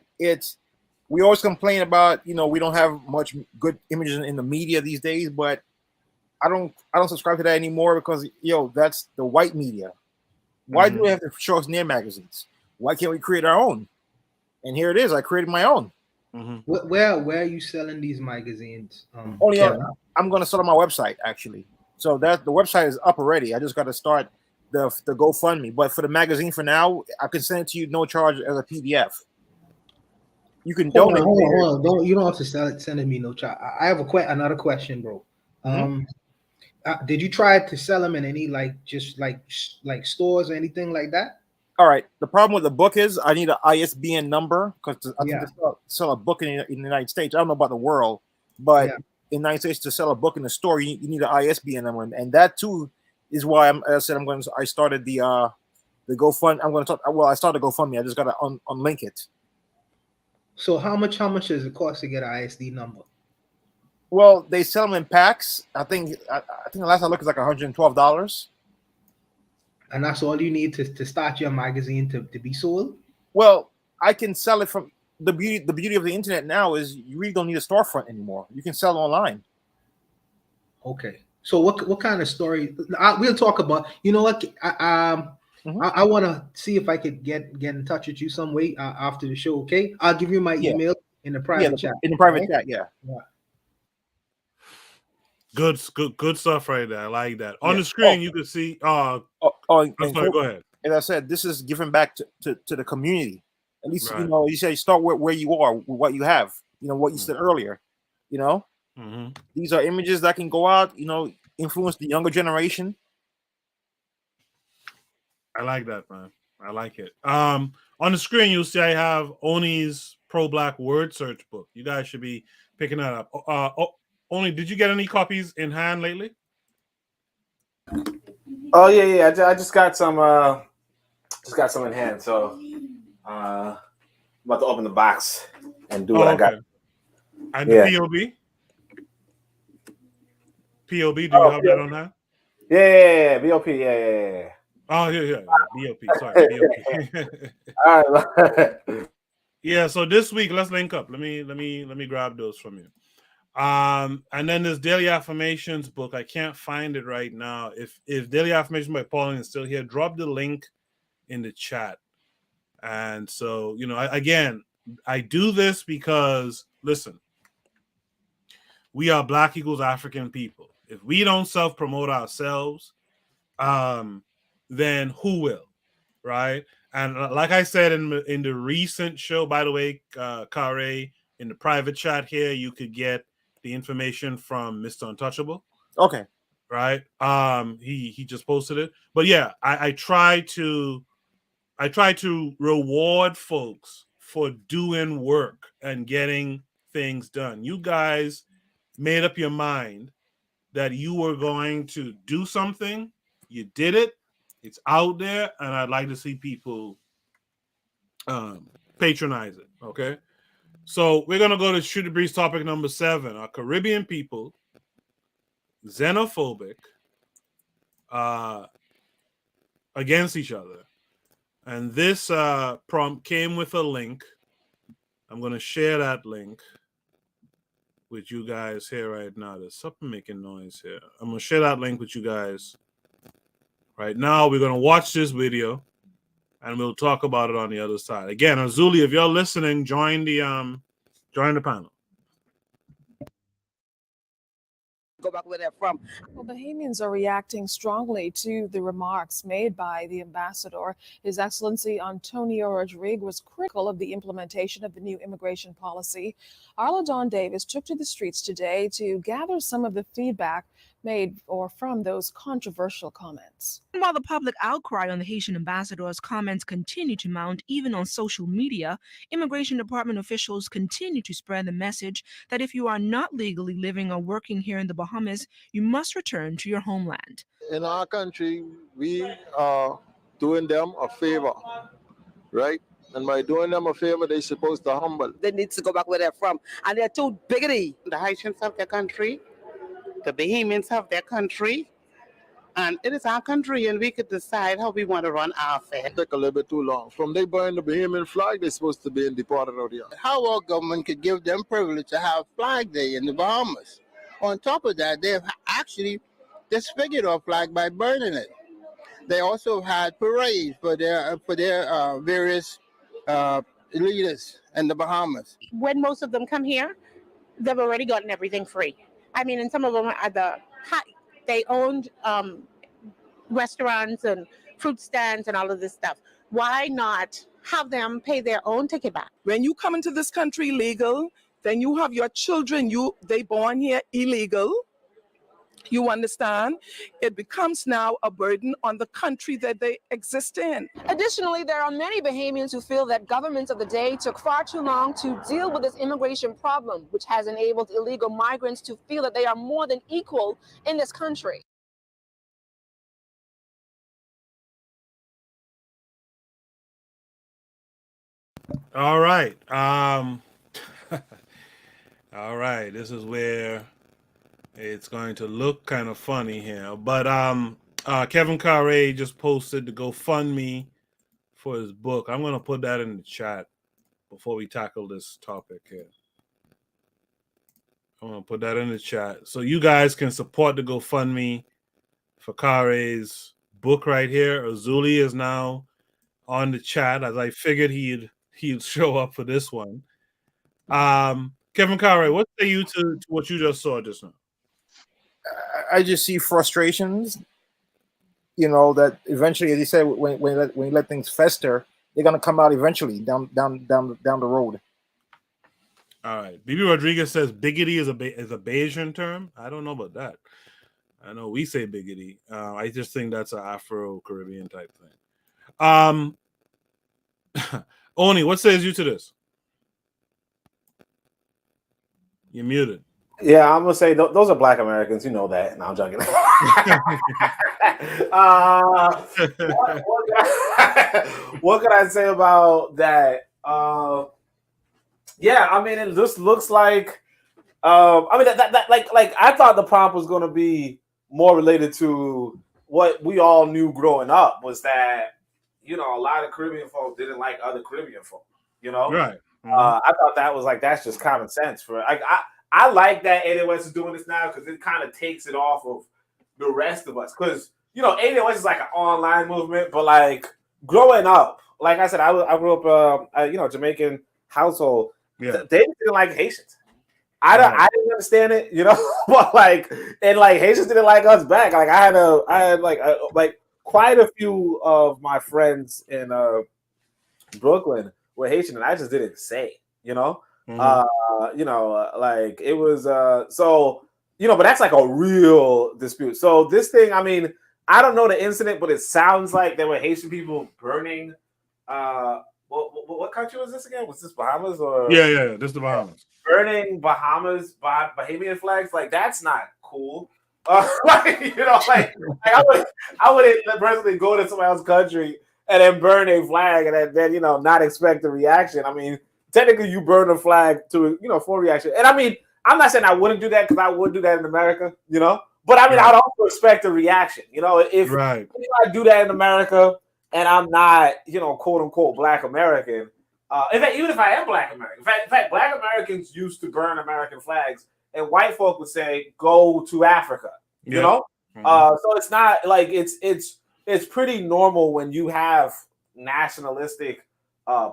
we always complain about, we don't have much good images in the media these days, but I don't subscribe to that anymore because that's the white media. Why do we have to show us near magazines? Why can't we create our own? And here it is. I created my own. Where are you selling these magazines? I'm going to sell on my website, actually. So the website is up already. I just got to start the GoFundMe. But for the magazine for now, I can send it to you no charge as a PDF. You can donate. Hold on. You don't have to send me no charge. I have another question, bro. Did you try to sell them in any like stores or anything like that? All right. The problem with the book is I need an ISBN number because I think to sell a book in the United States. I don't know about the world, but in the United States to sell a book in the store, you need an ISBN number, and that too is why I started the GoFundMe. I started GoFundMe. I just got to unlink it. So how much does it cost to get an ISD number? Well, they sell them in packs. I think the last I looked is like $112. And that's all you need to start your magazine to be sold? Well, I can sell it from the beauty of the internet now is you really don't need a storefront anymore. You can sell online. Okay. So what kind of story? We'll talk about. You know what? I want to see if I could get in touch with you some way after the show. Okay, I'll give you my email in the private chat. In the private chat, yeah. Good stuff right there. I like that. On the screen, you can see. I'm sorry, go ahead. As I said, this is giving back to the community. At least you say start where you are, with what you have. What you said earlier. These are images that can go out. Influence the younger generation. I like that, man. I like it. On the screen, you'll see I have Oni's pro-Black word search book. You guys should be picking that up. Only, did you get any copies in hand lately? Oh yeah. I just got some. In hand. So, I'm about to open the box and do what I got. And Yeah. the POB? POB, do you Oh, have that on hand? Yeah. BOP. Yeah. Oh, yeah. BOP. Sorry, BOP. All right. Yeah. So this week, let's link up. Let me grab those from you. And then this Daily Affirmations book. I can't find it right now. If Daily Affirmations by Pauline is still here, drop the link in the chat. And so, I do this because, listen, we are Black equals African people. If we don't self-promote ourselves, then who will, right? And like I said in the recent show, by the way, Kare, in the private chat here, you could get the information from Mr. Untouchable. Okay. Right. He just posted it. But yeah, I try to reward folks for doing work and getting things done. You guys made up your mind that you were going to do something. You did it. It's out there, and I'd like to see people patronize it. Okay. So we're gonna go to Shoot the Breeze topic number 7. Are Caribbean people xenophobic against each other? And this prompt came with a link. I'm going to share that link with you guys here right now. There's something making noise here. I'm going to share that link with you guys right now. We're going to watch this video, and we'll talk about it on the other side. Again, Azuli, if you're listening, join the panel. Go back where they're from. Well, Bahamians are reacting strongly to the remarks made by the ambassador. His Excellency Antonio Rodriguez was critical of the implementation of the new immigration policy. Arla Dawn Davis took to the streets today to gather some of the feedback made or from those controversial comments. While the public outcry on the Haitian ambassador's comments continue to mount even on social media, Immigration Department officials continue to spread the message that if you are not legally living or working here in the Bahamas, you must return to your homeland. In our country, we are doing them a favor, right? And by doing them a favor, they're supposed to humble. They need to go back where they're from, and they're too biggity. The Haitians have their country, the Bahamians have their country, and it is our country, and we could decide how we want to run our affairs. Take a little bit too long. From they burn the Bahamian flag, they're supposed to be deported out here. How our government could give them privilege to have Flag Day in the Bahamas? On top of that, they've actually disfigured our flag by burning it. They also had parades for their various leaders in the Bahamas. When most of them come here, they've already gotten everything free. I mean, and some of them are they owned restaurants and fruit stands and all of this stuff. Why not have them pay their own ticket back? When you come into this country legal, then you have your children, they born here illegal. You understand? It becomes now a burden on the country that they exist in. Additionally, there are many Bahamians who feel that governments of the day took far too long to deal with this immigration problem, which has enabled illegal migrants to feel that they are more than equal in this country. All right. All right. This is where it's going to look kind of funny here. But Kevin Carre just posted the GoFundMe for his book. I'm going to put that in the chat before we tackle this topic here. I'm going to put that in the chat so you guys can support the GoFundMe for Carre's book right here. Azuli is now on the chat, as I figured he'd show up for this one. Kevin Carre, what say you to what you just saw just now? I just see frustrations, that eventually, as you said, when you let things fester, they're gonna come out eventually down the road. All right, BB Rodriguez says biggity is a Bayesian term. I don't know about that. I know we say biggity. I just think that's an Afro-Caribbean type thing. Oni, what says you to this? You're muted. Yeah, I'm gonna say those are Black Americans. You know that. No, I'm joking. What can I say about that? Yeah, I mean, it just looks like. I mean, that like I thought the prompt was gonna be more related to what we all knew growing up was that a lot of Caribbean folk didn't like other Caribbean folk. Right. I thought that was like that's just common sense for like I like that ADOS is doing this now because it kind of takes it off of the rest of us because ADOS is like an online movement, but like growing up, like I said, I grew up Jamaican household. Yeah. They didn't like Haitians. I didn't understand it, but like Haitians didn't like us back. Like I had like quite a few of my friends in Brooklyn were Haitian, and I just didn't say, like it was but that's like a real dispute. So this thing, I mean, I don't know the incident, but it sounds like there were Haitian people burning. What country was this again? Was this Bahamas or? Yeah, this is the Bahamas. Burning Bahamian flags, like that's not cool. I wouldn't personally go to somebody else's country and then burn a flag and then not expect a reaction. I mean, technically you burn a flag to for a reaction. And I mean, I'm not saying I wouldn't do that because I would do that in America, but I mean I'd also expect a reaction. If I do that in America and I'm not, quote unquote Black American. In fact, even if I am Black American, in fact, Black Americans used to burn American flags, and white folk would say, "Go to Africa." So it's not like it's pretty normal when you have nationalistic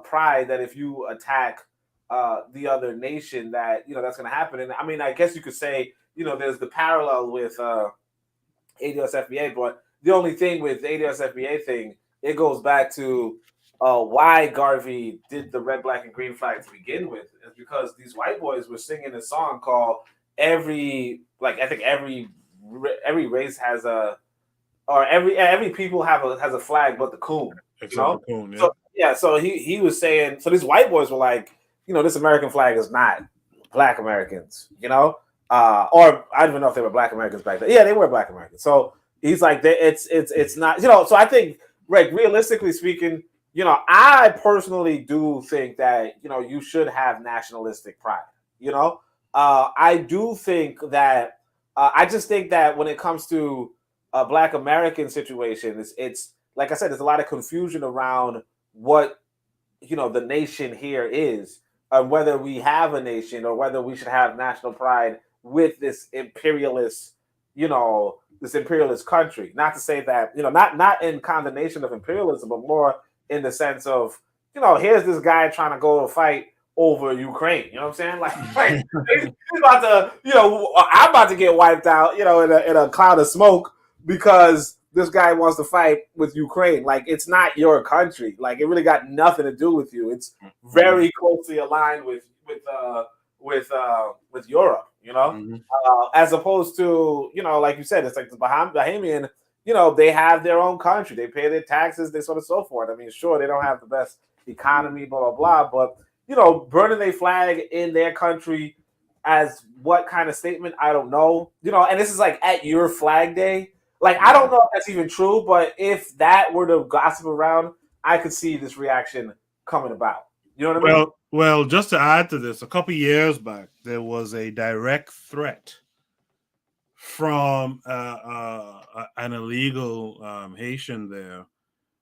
pride that if you attack the other nation, that that's going to happen. And I mean, I guess you could say there's the parallel with ADOS FBA, but the only thing with ADOS FBA thing, it goes back to. Why Garvey did the red, black, and green flag to begin with is because these white boys were singing a song called every race has every people has a flag but the coon. The coon, yeah. So he was saying, so these white boys were like, this American flag is not Black Americans, or I don't even know if they were Black Americans back then. Yeah, they were Black Americans. So he's like, it's not, so I think, like, realistically speaking, I personally do think that, you should have nationalistic pride, I do think that, I just think that when it comes to a Black American situation, it's like I said, there's a lot of confusion around what, the nation here is, whether we have a nation or whether we should have national pride with this imperialist, this imperialist country. Not to say that, not in condemnation of imperialism, but more in the sense of, here's this guy trying to go to fight over Ukraine. You know what I'm saying? Like he's about to, I'm about to get wiped out, in a cloud of smoke because this guy wants to fight with Ukraine. Like, it's not your country. Like, it really got nothing to do with you. It's very closely aligned with Europe, as opposed to, like you said, it's like the Bahamian. They have their own country. They pay their taxes, they so on and so forth. I mean, sure, they don't have the best economy, blah, blah, blah. But, burning a flag in their country as what kind of statement? I don't know. And this is like at your flag day. Like, I don't know if that's even true, but if that were to gossip around, I could see this reaction coming about. You know what I mean? Well, just to add to this, a couple years back, there was a direct threat from an illegal Haitian there,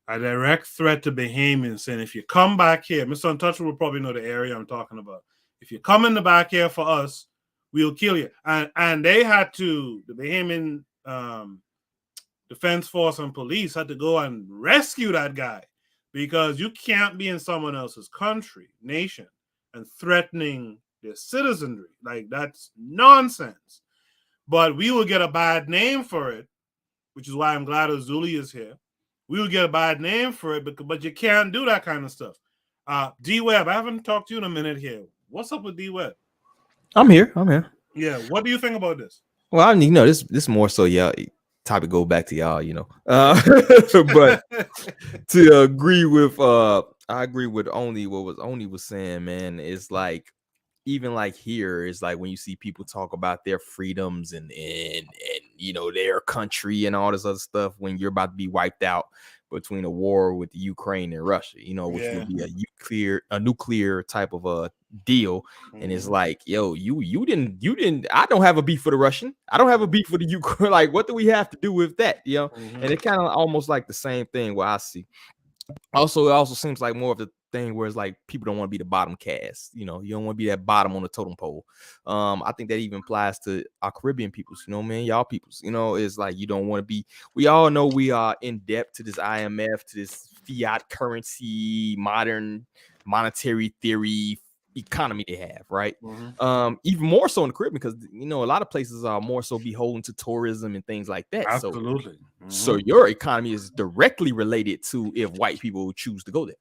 a direct threat to Bahamians saying, if you come back here, Mr. Untouchable will probably know the area I'm talking about. If you come in the back here for us, we'll kill you. And they had to, the Bahamian Defense Force and police had to go and rescue that guy because you can't be in someone else's country, nation, and threatening their citizenry. Like, that's nonsense. But we will get a bad name for it, which is why I'm glad Azuli is here. We will get a bad name for it, but you can't do that kind of stuff. D-Web, I haven't talked to you in a minute here. What's up with D-Web? I'm here. Yeah, what do you think about this? Well, this more so, yeah, topic go back to y'all, but to agree with I agree with only what was saying, man. It's like, even like here is like when you see people talk about their freedoms and you know their country and all this other stuff when you're about to be wiped out between a war with Ukraine and Russia, you know, which would be a nuclear type of a deal. And it's like, yo, you didn't. I don't have a beef for the Russian. I don't have a beef for the Ukraine. Like, what do we have to do with that? You know, and it kind of almost like the same thing where I see. Also, it also seems like more of the thing where it's like people don't want to be the bottom cast. You know, you don't want to be that bottom on the totem pole. I think that even applies to our Caribbean peoples. You know, man, y'all peoples. You know, it's like you don't want to be. We all know we are in debt to this IMF, to this fiat currency, modern monetary theory economy they have, right? Even more so in the Caribbean because you know a lot of places are more so beholden to tourism and things like that. Absolutely. So your economy is directly related to if white people choose to go there.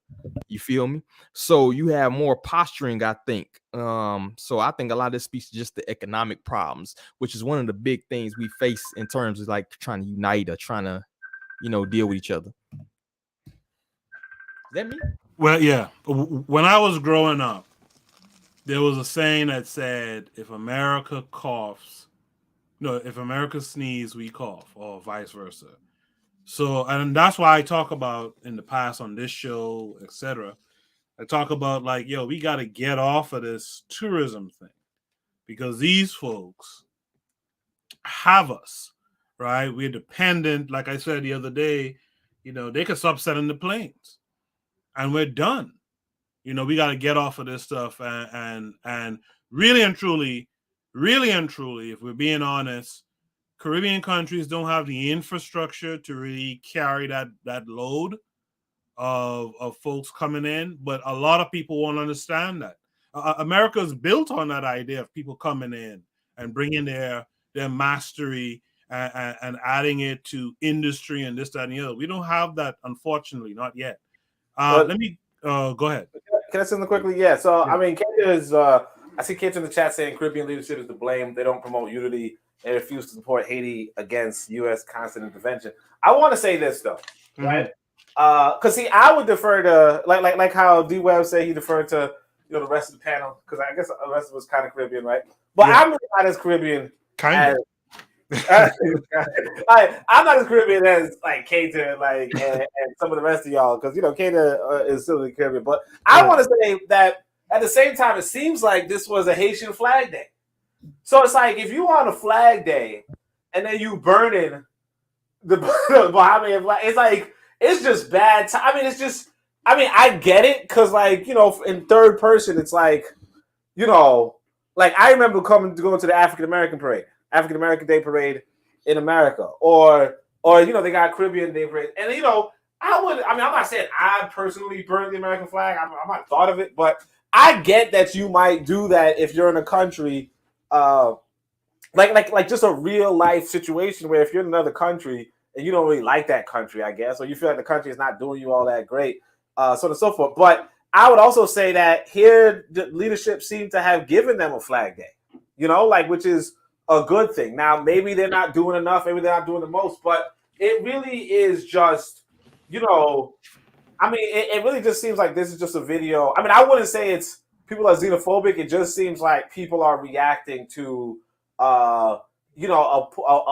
You feel me? So you have more posturing, I think. So I think a lot of this speaks to just the economic problems, which is one of the big things we face in terms of like trying to unite or trying to, you know, deal with each other. Is that me? Well, yeah. When I was growing up, there was a saying that said, if America sneezes, we cough, or vice versa. So, and that's why I talk about in the past on this show, etc. I talk about like, yo, we got to get off of this tourism thing because these folks have us, right? We're dependent. Like I said the other day, you know, they could stop sending the planes and we're done. You know, we got to get off of this stuff and really and truly, if we're being honest, Caribbean countries don't have the infrastructure to really carry that load of folks coming in. But a lot of people won't understand that. America is built on that idea of people coming in and bringing their mastery and adding it to industry and this, that, and the other. We don't have that, unfortunately, not yet. Let me go ahead. Can I say something quickly? Yeah. So I mean, Kenya is. I see kids in the chat saying Caribbean leadership is to blame. They don't promote unity and refuse to support Haiti against U.S. constant intervention. I want to say this though, right? Because see, I would defer to like how D Webb said he deferred to the rest of the panel because I guess the rest of us kind of Caribbean, right? But I'm really not as Caribbean. Kind of. I'm not as Caribbean as like Kata, like and some of the rest of y'all, because Kata is still in the Caribbean. But I want to say that at the same time, it seems like this was a Haitian Flag Day. So it's like if you on a Flag Day and then you burning the Bahamian flag, it's like it's just bad. I mean, it's just. I mean, I get it because like in third person, it's like like I remember going to the African American Day Parade in America, or they got Caribbean Day Parade, and I'm not saying I personally burn the American flag. I'm not thought of it, but I get that you might do that if you're in a country, like just a real life situation where if you're in another country and you don't really like that country, I guess, or you feel like the country is not doing you all that great, so on and so forth. But I would also say that here the leadership seemed to have given them a flag day, which is a good thing. Now, maybe they're not doing enough, maybe they're not doing the most, but it really is just, I mean, it really just seems like this is just a video. I mean, I wouldn't say it's people are xenophobic. It just seems like people are reacting to, a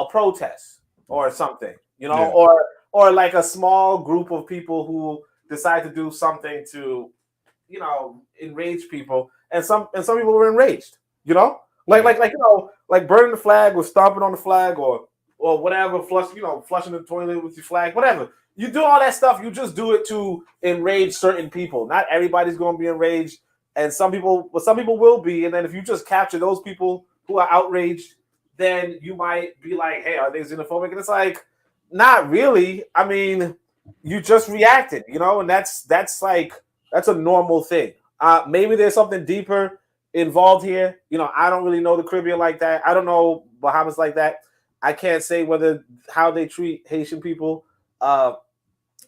protest or something, or like a small group of people who decide to do something to, enrage people. And some people were enraged, like burning the flag or stomping on the flag or whatever, flushing the toilet with your flag, whatever. You do all that stuff, you just do it to enrage certain people. Not everybody's going to be enraged, and some people will be. And then if you just capture those people who are outraged, then you might be like, hey, are they xenophobic? And it's like, not really. I mean, you just reacted, and that's a normal thing. Maybe there's something deeper involved here. I don't really know the Caribbean like that. I don't know Bahamas like that. I can't say how they treat Haitian people.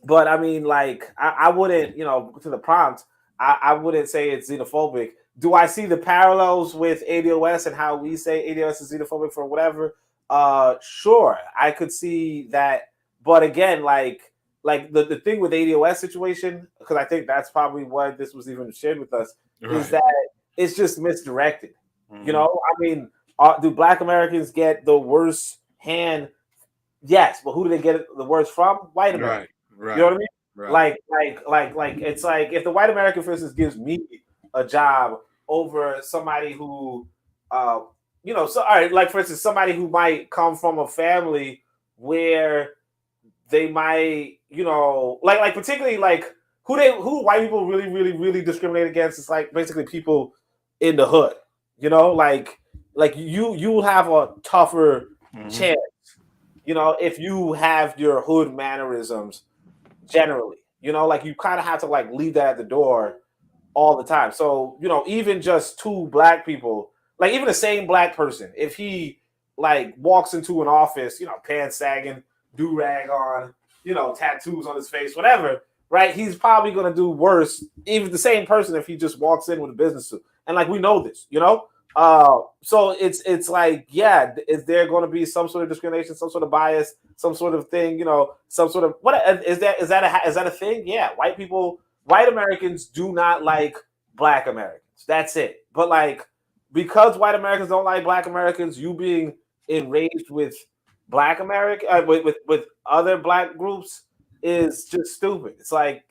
But I mean, like, I wouldn't, to the prompt, I wouldn't say it's xenophobic. Do I see the parallels with ADOS and how we say ADOS is xenophobic for whatever? Sure, I could see that. But again, like the thing with ADOS situation, because I think that's probably why this was even shared with us, is that it's just misdirected. Mm-hmm. You know, I mean, do Black Americans get the worst hand? Yes, but who do they get the worst from? White Americans. Right. You know what I mean? Right. Like it's like if the white American, for instance, gives me a job over somebody who, you know, so all right, like for instance, somebody who might come from a family where they might, you know, like particularly like who white people really discriminate against is like basically people in the hood. You know, like you have a tougher chance, you know, if you have your hood mannerisms generally. You know, like you kind of have to like leave that at the door all the time. So, you know, even just two Black people, like even the same Black person, if he like walks into an office, you know, pants sagging, do-rag on, you know, tattoos on his face, whatever, right? He's probably going to do worse, even the same person, if he just walks in with a business suit. And like, we know this, you know? So it's like, yeah, is there going to be some sort of discrimination, some sort of bias, some sort of thing, you know, some sort of, what is that a thing? Yeah. White Americans do not like Black Americans. That's it. But like, because white Americans don't like Black Americans, you being enraged with Black American, with other Black groups is just stupid. It's like,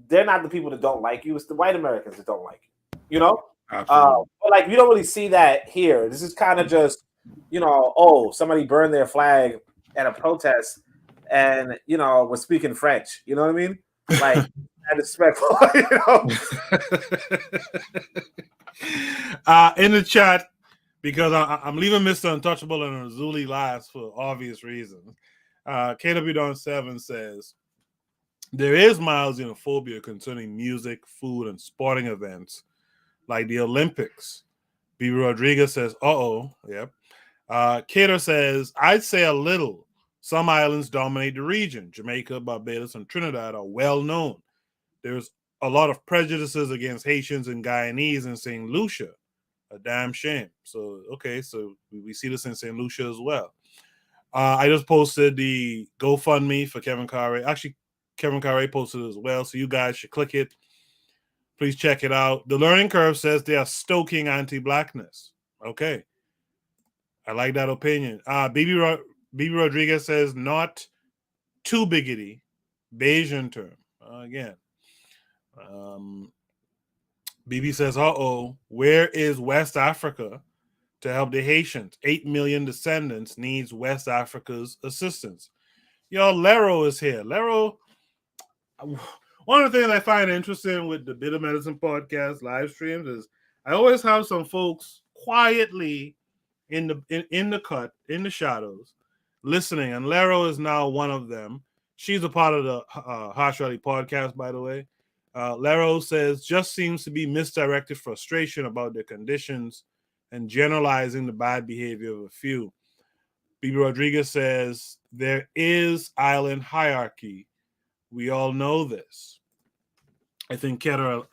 they're not the people that don't like you. It's the white Americans that don't like you, you know? Absolutely. But like, you don't really see that here. This is kind of just, you know, oh, somebody burned their flag at a protest and, you know, was speaking French. You know what I mean? Like, disrespectful, you know? In the chat, because I'm leaving Mr. Untouchable and Razuli last for obvious reasons. KW Don 7 says, there is mild xenophobia concerning music, food, and sporting events like the Olympics. B. Rodriguez says, yep. Cater says, I'd say a little. Some islands dominate the region. Jamaica, Barbados, and Trinidad are well known. There's a lot of prejudices against Haitians and Guyanese in St. Lucia. A damn shame. So, okay, so we see this in St. Lucia as well. I just posted the GoFundMe for Kevin Carre. Actually, Kevin Carre posted it as well, so you guys should click it. Please check it out. The Learning Curve says they are stoking anti-Blackness. Okay. I like that opinion. BB Rodriguez says not too biggity. Bayesian term. Again. BB says, where is West Africa to help the Haitians? 8 million descendants needs West Africa's assistance. Yo, Lero is here. Lero, one of the things I find interesting with the Bitter Medicine podcast live streams is I always have some folks quietly in the cut, in the shadows, listening. And Lero is now one of them. She's a part of the Harsh Rally podcast, by the way. Lero says, just seems to be misdirected frustration about their conditions and generalizing the bad behavior of a few. BB Rodriguez says, there is island hierarchy. We all know this. I think Keter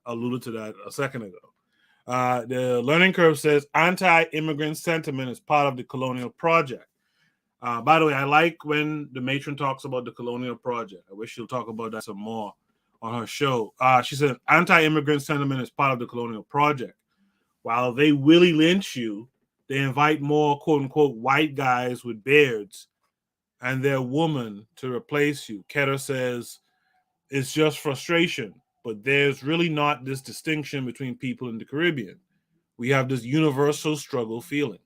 alluded to that a second ago. The Learning Curve says, anti-immigrant sentiment is part of the colonial project. By the way, I like when the matron talks about the colonial project. I wish she'll talk about that some more on her show. She said, anti-immigrant sentiment is part of the colonial project. While they willy lynch you, they invite more quote-unquote white guys with beards and their woman to replace you. Keter says, it's just frustration, but there's really not this distinction between people in the Caribbean. We have this universal struggle feeling.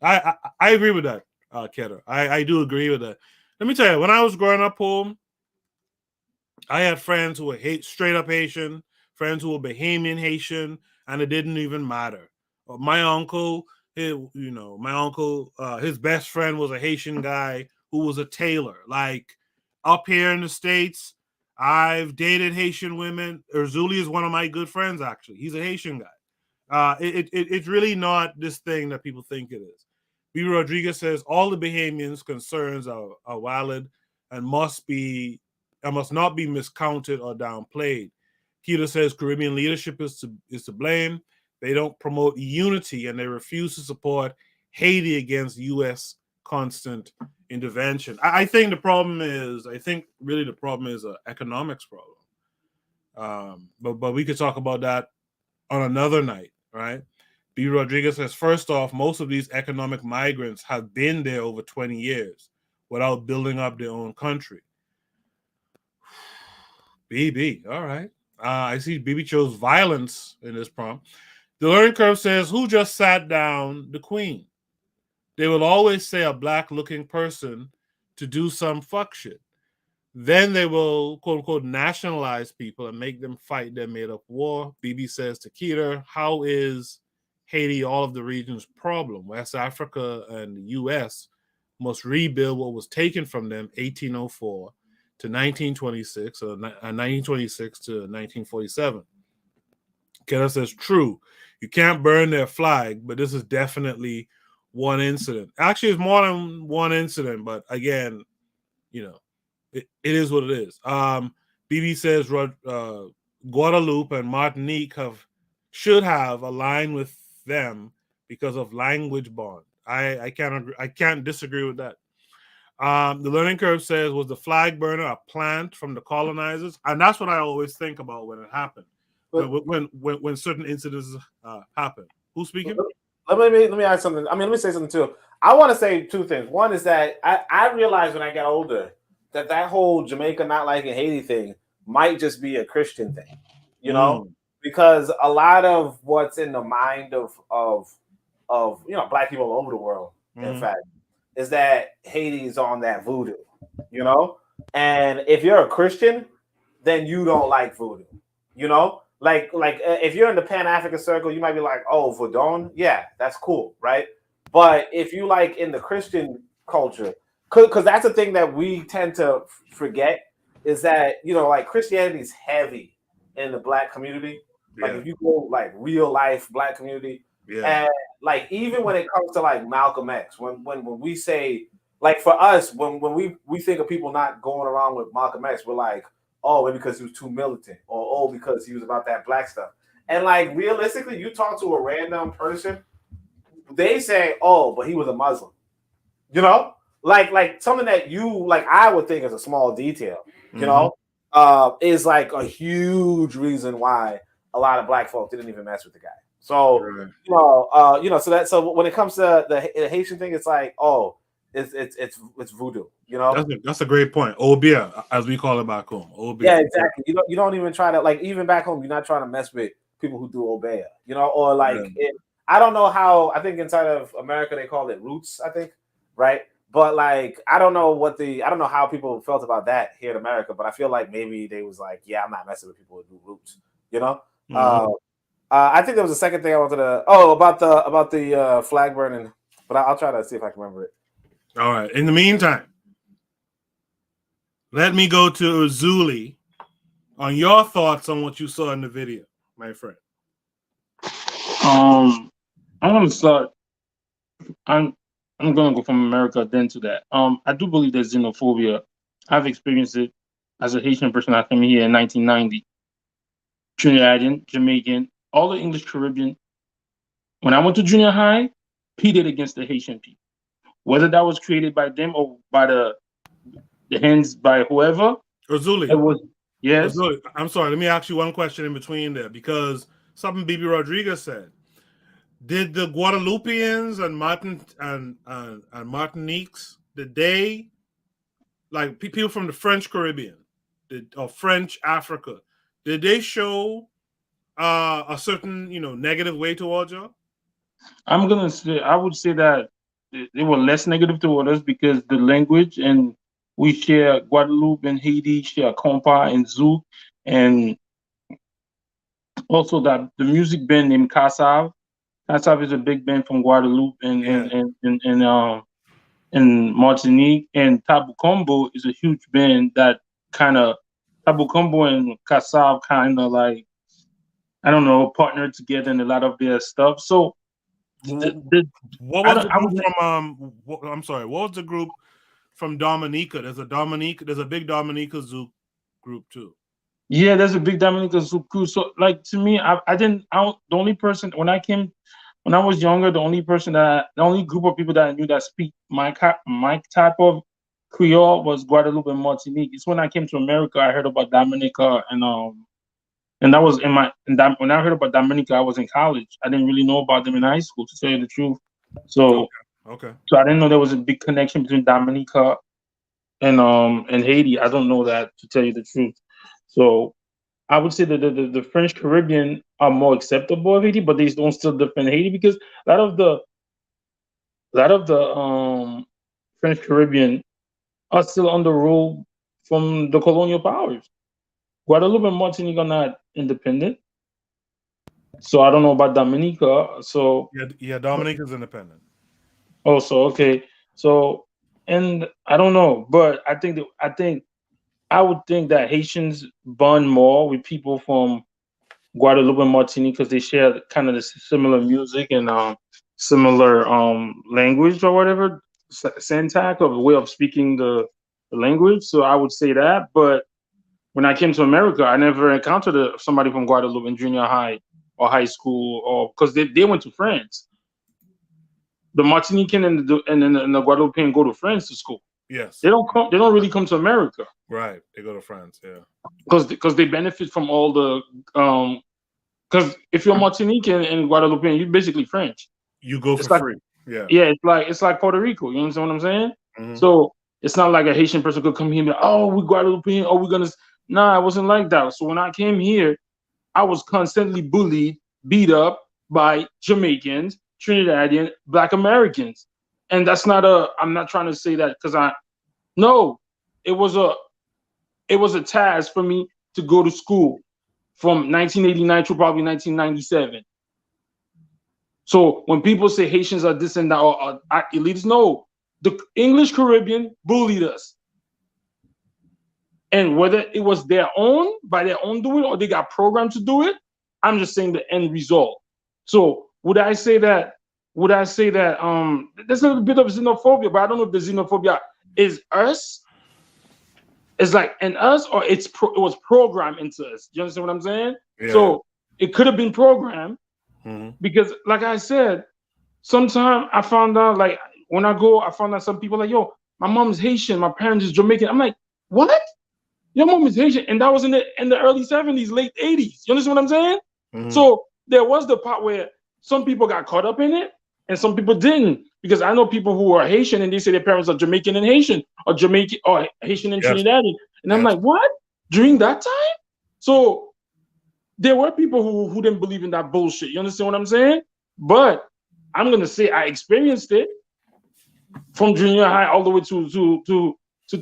I agree with that, Keter. I do agree with that. Let me tell you, when I was growing up home, I had friends who were straight up Haitian, friends who were Bahamian Haitian, and it didn't even matter. My uncle, his best friend was a Haitian guy who was a tailor. Like up here in the States, I've dated Haitian women. Erzuli is one of my good friends, actually. He's a Haitian guy. It's really not this thing that people think it is. B. Rodriguez says all the Bahamians' concerns are valid and must not be miscounted or downplayed. Keita says Caribbean leadership is to blame. They don't promote unity and they refuse to support Haiti against U.S. constant intervention. I think the problem is an economics problem. But we could talk about that on another night. right? B. Rodriguez says, first off, most of these economic migrants have been there over 20 years without building up their own country. BB, all right. I see BB chose violence in this prompt. The learning curve says, who just sat down the queen? They will always say a black-looking person to do some fuck shit. Then they will, quote unquote, nationalize people and make them fight their made-up war. BB says to Keter, how is Haiti all of the region's problem? West Africa and the U.S. must rebuild what was taken from them 1804 to 1926, or 1926 to 1947. Keter says, true. You can't burn their flag, but this is definitely one incident. Actually, it's more than one incident, but again, you know, it is what it is. BB says Guadeloupe and Martinique should have aligned with them because of language bond. I can't disagree with that. The learning curve says, was the flag burner a plant from the colonizers? And that's what I always think about when it happened. When certain incidents happen. Who's speaking? Let me add something. I mean, let me say something too. I want to say two things. One is that I realized when I got older that whole Jamaica not liking Haiti thing might just be a Christian thing, you know, because a lot of what's in the mind of you know, black people all over the world, in fact, is that Haiti is on that voodoo, you know, and if you're a Christian, then you don't like voodoo, you know, like if you're in the Pan-African circle, you might be like, oh, Vodun, yeah, that's cool, right? But if you like in the Christian culture, because that's the thing that we tend to forget, is that, you know, like Christianity is heavy in the black community. Like if you go like real life black community, and like even when it comes to like Malcolm X, when we say, like for us, when we think of people not going around with Malcolm X, we're like, oh, maybe because he was too militant, or oh, because he was about that black stuff. And like realistically, you talk to a random person, they say, oh, but he was a Muslim, you know. Like something that you like, I would think is a small detail, you know, is like a huge reason why a lot of black folk didn't even mess with the guy. So you know, so when it comes to the Haitian thing, it's like, oh, it's voodoo, you know. That's a great point. Obia, as we call it back home. Obia. Yeah, exactly. You don't even try to, like, even back home, you're not trying to mess with people who do Obia, you know, or like I don't know how, I think inside of America they call it roots, I think, right? But like, I don't know how people felt about that here in America, but I feel like maybe they was like, yeah, I'm not messing with people who do roots, you know. I think there was a second thing I wanted to about the flag burning, but I'll try to see if I can remember it. All right. In the meantime, let me go to Zuli on your thoughts on what you saw in the video, my friend. I'm gonna start. I'm gonna go from America then to that. I do believe there's xenophobia. I've experienced it as a Haitian person. I came here in 1990. Trinidadian, Jamaican, all the English Caribbean. When I went to junior high, pitted against the Haitian people. Whether that was created by them or by the hands by whoever. Ozuli, it was, yes. Ozuli, I'm sorry. Let me ask you one question in between there, because something BB Rodriguez said. Did the Guadeloupeans and Martiniques, did they, like people from the French Caribbean, or French Africa, did they show a certain, you know, negative way towards y'all? I would say that they were less negative toward us because the language, and we share Guadeloupe and Haiti share compa and zouk, and also that the music band named KWAZ. KWAZ is a big band from Guadeloupe and Martinique, and Tabu Combo is a huge band that kind of Tabu Combo and KWAZ kind of like, I don't know, partnered together in a lot of their stuff. So what was the group from I'm sorry, what was the group from Dominica? There's a big Dominica Zouk group too. Yeah, there's a big Dominica Zouk crew. So like, to me, the only person when I was younger, the only group of people that I knew that speak my type of Creole was Guadeloupe and Martinique. It's when I came to America I heard about Dominica And that was when I heard about Dominica, I was in college. I didn't really know about them in high school, to tell you the truth. So, Okay. so I didn't know there was a big connection between Dominica and Haiti. I don't know that, to tell you the truth. So I would say that the French Caribbean are more acceptable of Haiti, but they don't still defend Haiti because a lot of the French Caribbean are still under rule from the colonial powers. Guadeloupe and Martinique are not independent. So I don't know about Dominica. So yeah, Dominica's independent. Oh, so okay. So, and I don't know, but I would think that Haitians bond more with people from Guadeloupe and Martinique because they share kind of the similar music and similar language or whatever, syntax or way of speaking the language. So I would say that. But when I came to America, I never encountered somebody from Guadeloupe in junior high or high school, or because they went to France. The Martinican and the Guadeloupean go to France to school. Yes. They don't really come to America. Right. They go to France. Yeah. Because they benefit from all the because if you're Martinican and Guadeloupean, you're basically French. You go It's for like, free. Yeah. Yeah, it's like Puerto Rico. You understand what I'm saying? Mhm. So it's not like a Haitian person could come here and be like, oh, we Guadeloupean, oh, we're gonna. Nah, it wasn't like that. So when I came here, I was constantly bullied, beat up by Jamaicans, Trinidadian, Black Americans, and that's not I'm not trying to say that because it was a task for me to go to school from 1989 to probably 1997. So when people say Haitians are this and that or elites, no, the English Caribbean bullied us. And whether it was by their own doing or they got programmed to do it, I'm just saying the end result. So would I say that there's a little bit of xenophobia, but I don't know if the xenophobia is us, is like in us, or it was programmed into us. Do you understand what I'm saying? Yeah. So it could have been programmed because, like I said, sometimes I found out, like when I found out some people like, yo, my mom's Haitian, my parents is Jamaican. I'm like, what? Your mom is Haitian, and that was in the early 70s, late 80s. You understand what I'm saying? So there was the part where some people got caught up in it, and some people didn't. Because I know people who are Haitian, and they say their parents are Jamaican and Haitian, or Jamaican or Haitian and Trinidadian, and I'm like, what? During that time? So there were people who didn't believe in that bullshit. You understand what I'm saying? But I'm gonna say I experienced it from junior high all the way to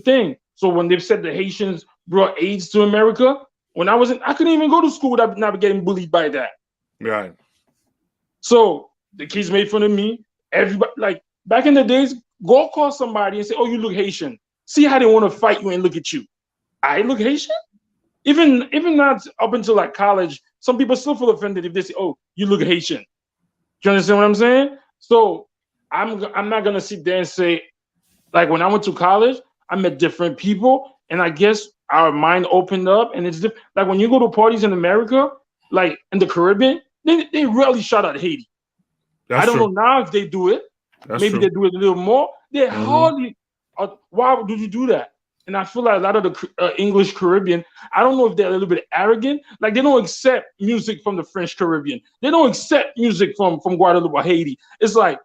thing. So when they've said the Haitians brought AIDS to America, when I couldn't even go to school without not getting bullied by that. Right. So the kids made fun of me. Everybody, like back in the days, go call somebody and say, "Oh, you look Haitian." See how they want to fight you and look at you. I look Haitian. Even not up until like college, some people still feel offended if they say, "Oh, you look Haitian." Do you understand what I'm saying? So I'm not gonna sit there and say, like when I went to college, I met different people, and I guess our mind opened up, and it's different. Like when you go to parties in America, like in the Caribbean, they rarely shout out Haiti. I don't know now if they do it. Maybe they do it a little more. They hardly. Why would you do that? And I feel like a lot of the English Caribbean, I don't know if they're a little bit arrogant. Like they don't accept music from the French Caribbean. They don't accept music from Guadeloupe or Haiti. It's like,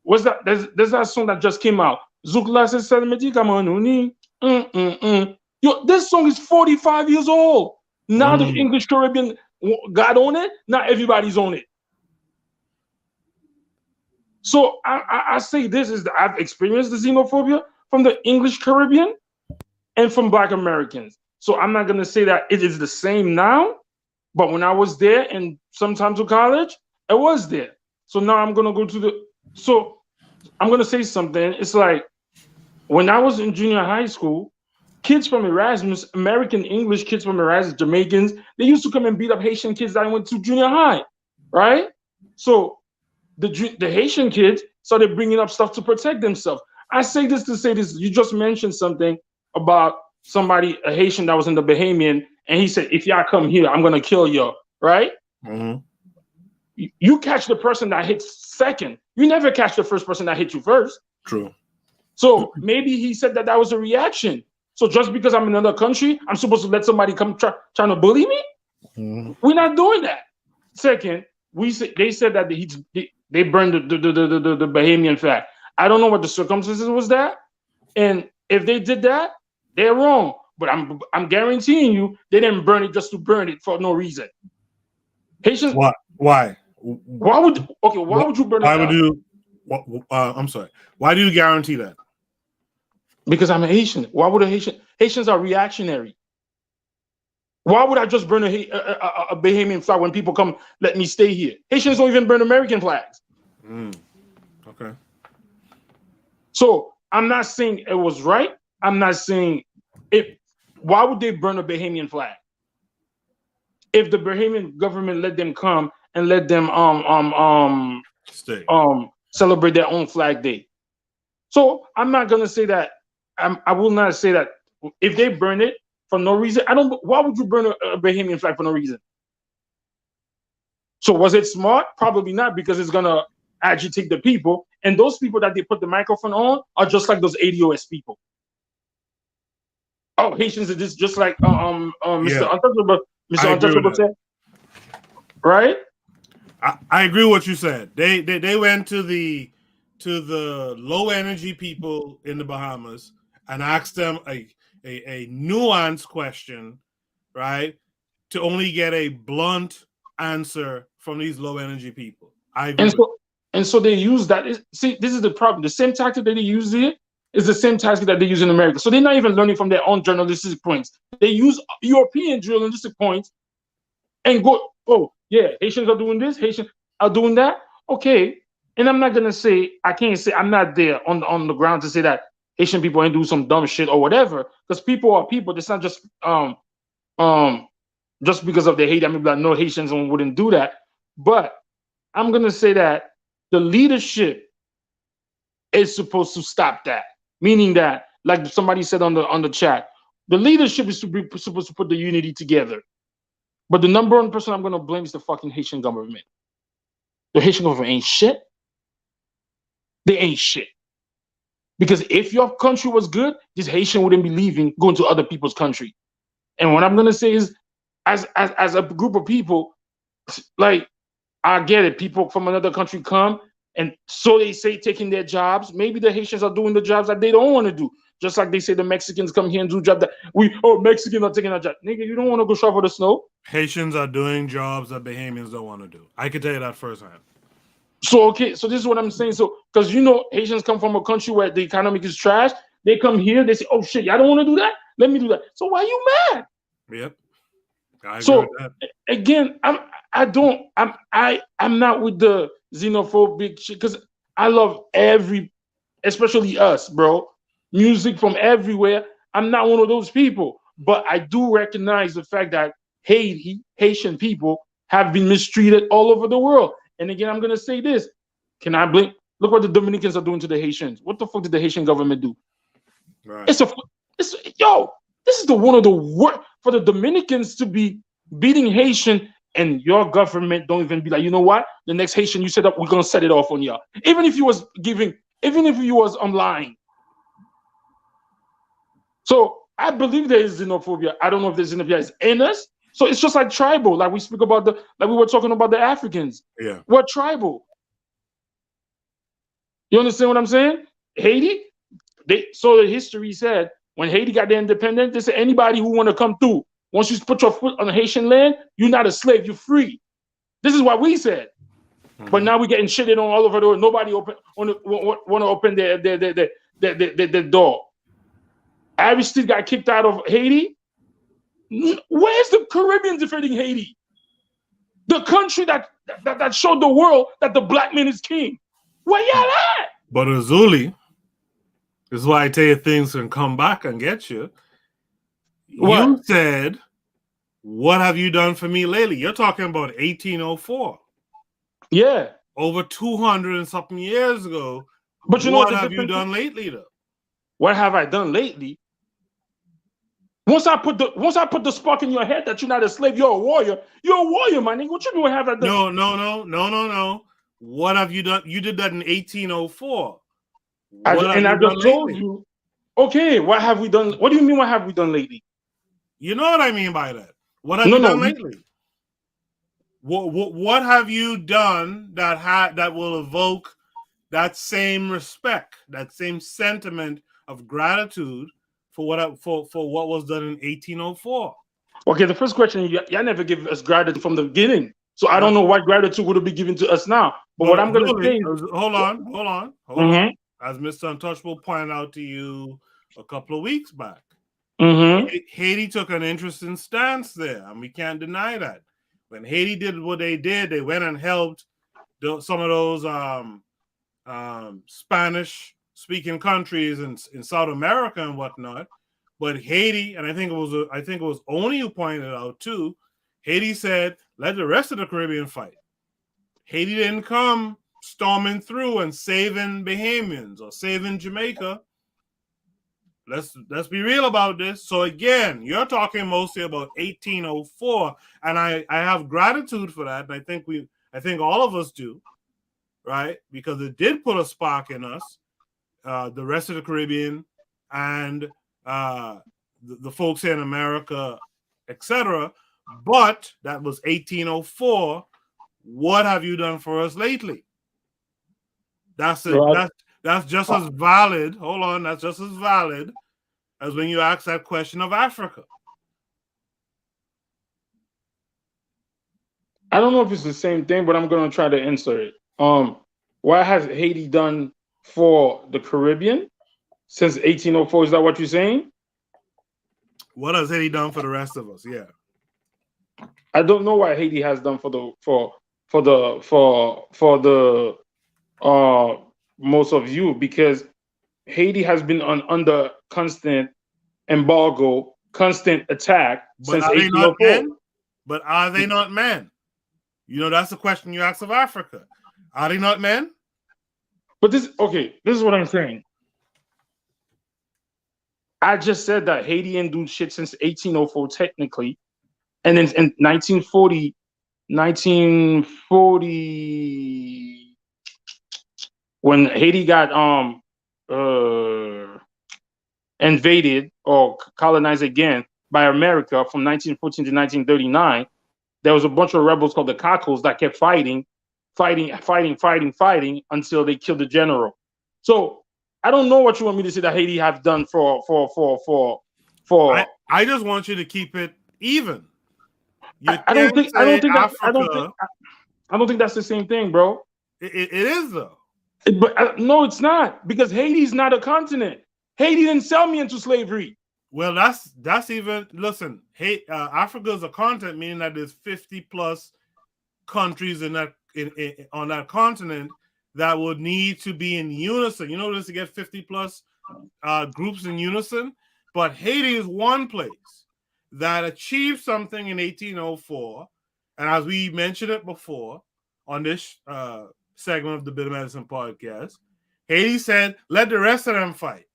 what's that? There's that song that just came out. Zoukla se selmeti kamanuni. Yo, this song is 45 years old. Now the English Caribbean got on it. Now everybody's on it. So I say this is I've experienced the xenophobia from the English Caribbean and from Black Americans. So I'm not gonna say that it is the same now, but when I was there and sometimes to college, it was there. So now I'm gonna I'm gonna say something. It's like when I was in junior high school, kids from Erasmus, American English kids from Erasmus, Jamaicans, they used to come and beat up Haitian kids that went to junior high, right? So the Haitian kids started bringing up stuff to protect themselves. I say this to say this. You just mentioned something about somebody, a Haitian that was in the Bahamian, and he said, if y'all come here, I'm going to kill you, right? You catch the person that hits second. You never catch the first person that hit you first. True. So maybe he said that was a reaction. So just because I'm in another country, I'm supposed to let somebody come trying to bully me? We're not doing that. Second, they said that they burned the Bahamian flag. I don't know what the circumstances was that, and if they did that, they're wrong. But I'm guaranteeing you, they didn't burn it just to burn it for no reason. Haitians. Why? Why would you burn it? Why would you? I'm sorry. Why do you guarantee that? Because I'm a Haitian. Why would Haitians are reactionary? Why would I just burn a Bahamian flag when people come let me stay here? Haitians don't even burn American flags. Okay. So I'm not saying it was right. I'm not saying why would they burn a Bahamian flag? If the Bahamian government let them come and let them stay. Celebrate their own flag day. So I'm not gonna say that. I will not say that if they burn it for no reason. Why would you burn a Bahamian flag for no reason? So was it smart? Probably not, because it's gonna agitate the people, and those people that they put the microphone on are just like those ADOS people. Oh, Haitians are just like Mr. Untouchable said, right? I agree with what you said. They went to the low energy people in the Bahamas and asked them a nuanced question, right? To only get a blunt answer from these low energy people. I agree. And so they use that. See, this is the problem. The same tactic that they use here is the same tactic that they use in America. So they're not even learning from their own journalistic points. They use European journalistic points and go, oh, yeah, Haitians are doing this, Haitians are doing that. Okay. And I'm not going to say, I can't say, I'm not there on the ground to say that Haitian people ain't do some dumb shit or whatever, because people are people. It's not just because of their hate. I mean, like, no, Haitians wouldn't do that. But I'm going to say that the leadership is supposed to stop that. Meaning that, like somebody said on the chat, the leadership is supposed to put the unity together. But the number one person I'm going to blame is the fucking Haitian government. The Haitian government ain't shit. They ain't shit. Because if your country was good, this Haitian wouldn't be leaving, going to other people's country. And what I'm going to say is, as a group of people, like, I get it. People from another country come, and so they say taking their jobs. Maybe the Haitians are doing the jobs that they don't want to do. Just like they say the Mexicans come here and do jobs that Mexicans are taking our job. Nigga, you don't want to go shovel the snow. Haitians are doing jobs that Bahamians don't want to do. I can tell you that firsthand. So, okay, so this is what I'm saying. So, because Haitians come from a country where the economic is trash. They come here, they say, oh shit, y'all don't want to do that? Let me do that. So why are you mad? Yep. I agree So with that. again, I'm not with the xenophobic shit, because I love especially us, bro. Music from everywhere. I'm not one of those people, but I do recognize the fact that Haitian people have been mistreated all over the world. And again, I'm gonna say this: can I blame? Look what the Dominicans are doing to the Haitians. What the fuck did the Haitian government do? Right. This is one of the worst for the Dominicans to be beating Haitian, and your government don't even be like, you know what? The next Haitian you set up, we're gonna set it off on y'all. Even if you was lying. So I believe there is xenophobia. I don't know if there's xenophobia is in us. So it's just like tribal, like we speak about we were talking about the Africans. Yeah. We're tribal. You understand what I'm saying? Haiti, so the history said when Haiti got their independence, they said anybody who want to come through, once you put your foot on the Haitian land, you're not a slave, you're free. This is what we said. Mm-hmm. But now we're getting shitted on all over the world. Nobody want to open their door. Aristide got kicked out of Haiti. Where's the Caribbean defending Haiti? The country that showed the world that the black man is king. Where y'all at? But Azuli, this is why I tell you things can come back and get you. What? You said, what have you done for me lately? You're talking about 1804. Yeah. Over 200 and something years ago. But what have you done lately, though? What have I done lately? Once I put the spark in your head that you're not a slave, you're a warrior. You're a warrior, my nigga. What you doing? Have I done? No. What have you done? You did that in 1804. I just told you. Okay, what have we done? What do you mean? What have we done lately? You know what I mean by that. What have you done lately? What have you done that will evoke that same respect, that same sentiment of gratitude for what was done in 1804? Okay, the first question, y'all never give us gratitude from the beginning. So I don't know what gratitude would be given to us now. But what I'm going to say is... Hold on. As Mr. Untouchable pointed out to you a couple of weeks back, Haiti took an interesting stance there, and we can't deny that. When Haiti did what they did, they went and helped some of those Spanish-speaking countries in South America and whatnot. But Haiti, and I think it was Oni who pointed it out too. Haiti said, "Let the rest of the Caribbean fight." Haiti didn't come storming through and saving Bahamians or saving Jamaica. Let's be real about this. So again, you're talking mostly about 1804, and I have gratitude for that, and I think all of us do, right? Because it did put a spark in us, the rest of the Caribbean, and the folks here in America, etc. But that was 1804. What have you done for us lately? That's just as valid. Hold on, that's just as valid as when you ask that question of Africa. I don't know if it's the same thing, but I'm going to try to answer it. What has Haiti done for the Caribbean since 1804? Is that what you're saying? What has Haiti done for the rest of us? Yeah. I don't know what Haiti has done for the most of you, because Haiti has been under constant embargo, constant attack since 1804. But are they not men? You know, that's the question you ask of Africa. Are they not men? But this is what I'm saying. I just said that Haiti didn't do shit since 1804, technically. And then in 1940, when Haiti got invaded or colonized again by America from 1914 to 1939, there was a bunch of rebels called the Cacos that kept fighting until they killed the general. So I don't know what you want me to say that Haiti have done for. I just want you to keep it even. I don't think that's the same thing, bro. It is though. But no, it's not, because Haiti's not a continent. Haiti didn't sell me into slavery. Well, that's even, listen. Africa is a continent, meaning that there's 50 plus countries on that continent that would need to be in unison. You know, to get 50 plus groups in unison. But Haiti is one place that achieved something in 1804, and as we mentioned it before on this segment of the Bit of Medicine podcast, Haiti said, "Let the rest of them fight."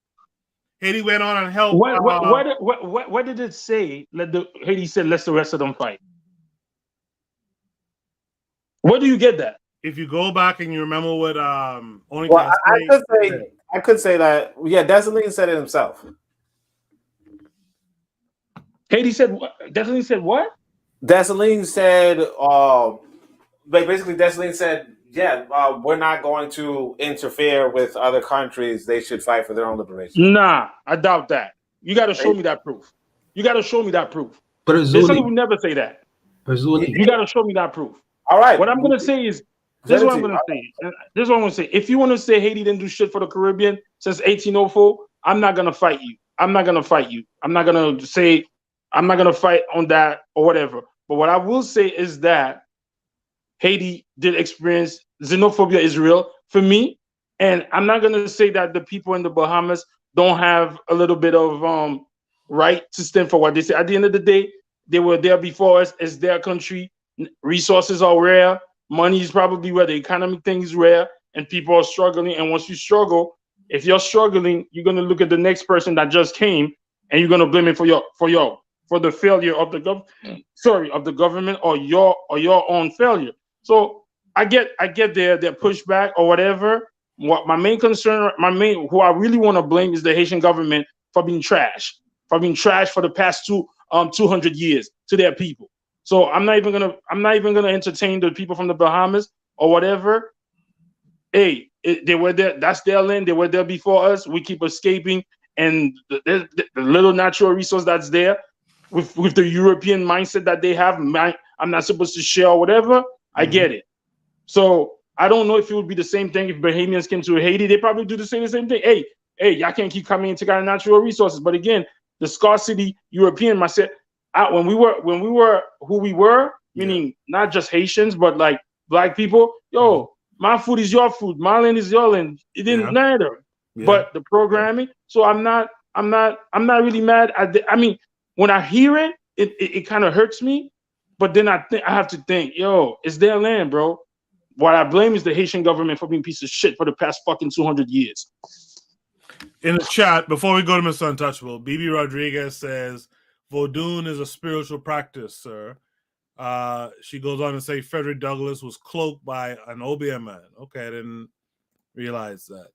Haiti went on and helped. What did it say? Haiti said, "Let the rest of them fight." Where do you get that? If you go back and you remember what only. Well, I could say that. Yeah, Dessalines said it himself. Haiti said what? Dessalines said what? Dessalines said, basically, Dessalines said, yeah, we're not going to interfere with other countries. They should fight for their own liberation. Nah, I doubt that. You got to show me that proof. But Dessalines would never say that. You got to show me that proof. All right. What I'm going to say is, this is what I'm going to say. If you want to say Haiti didn't do shit for the Caribbean since 1804, I'm not going to fight you. I'm not going to fight on that or whatever. But what I will say is that Haiti did experience xenophobia is real for me. And I'm not going to say that the people in the Bahamas don't have a little bit of right to stand for what they say. At the end of the day, they were there before us. It's their country. Resources are rare. Money is probably where the economic thing is rare. And people are struggling. And once you struggle, if you're struggling, you're going to look at the next person that just came and you're going to blame it for the failure of the government or your own failure. So I get their pushback or whatever. What my main concern, who I really want to blame is the Haitian government for being trash for the past 200 years to their people. So I'm not even gonna entertain the people from the Bahamas or whatever. Hey, they were there. That's their land. They were there before us. We keep escaping, and the little natural resource that's there, with the European mindset that they have, I'm not supposed to share or whatever. I get it. So I don't know if it would be the same thing if Bahamians came to Haiti. They probably do the same thing. Hey, y'all can't keep coming and take our natural resources. But again, the scarcity European mindset. When we were who we were, meaning not just Haitians, but like black people. Yo, my food is your food. My land is your land. It didn't matter. Yeah. But the programming. So I'm not really mad at I mean, when I hear it, it kind of hurts me. But then I have to think, yo, it's their land, bro. What I blame is the Haitian government for being a piece of shit for the past fucking 200 years. In the chat, before we go to Mr. Untouchable, BB Rodriguez says, Vodun is a spiritual practice, sir. She goes on to say Frederick Douglass was cloaked by an Obeah man. Okay, I didn't realize that.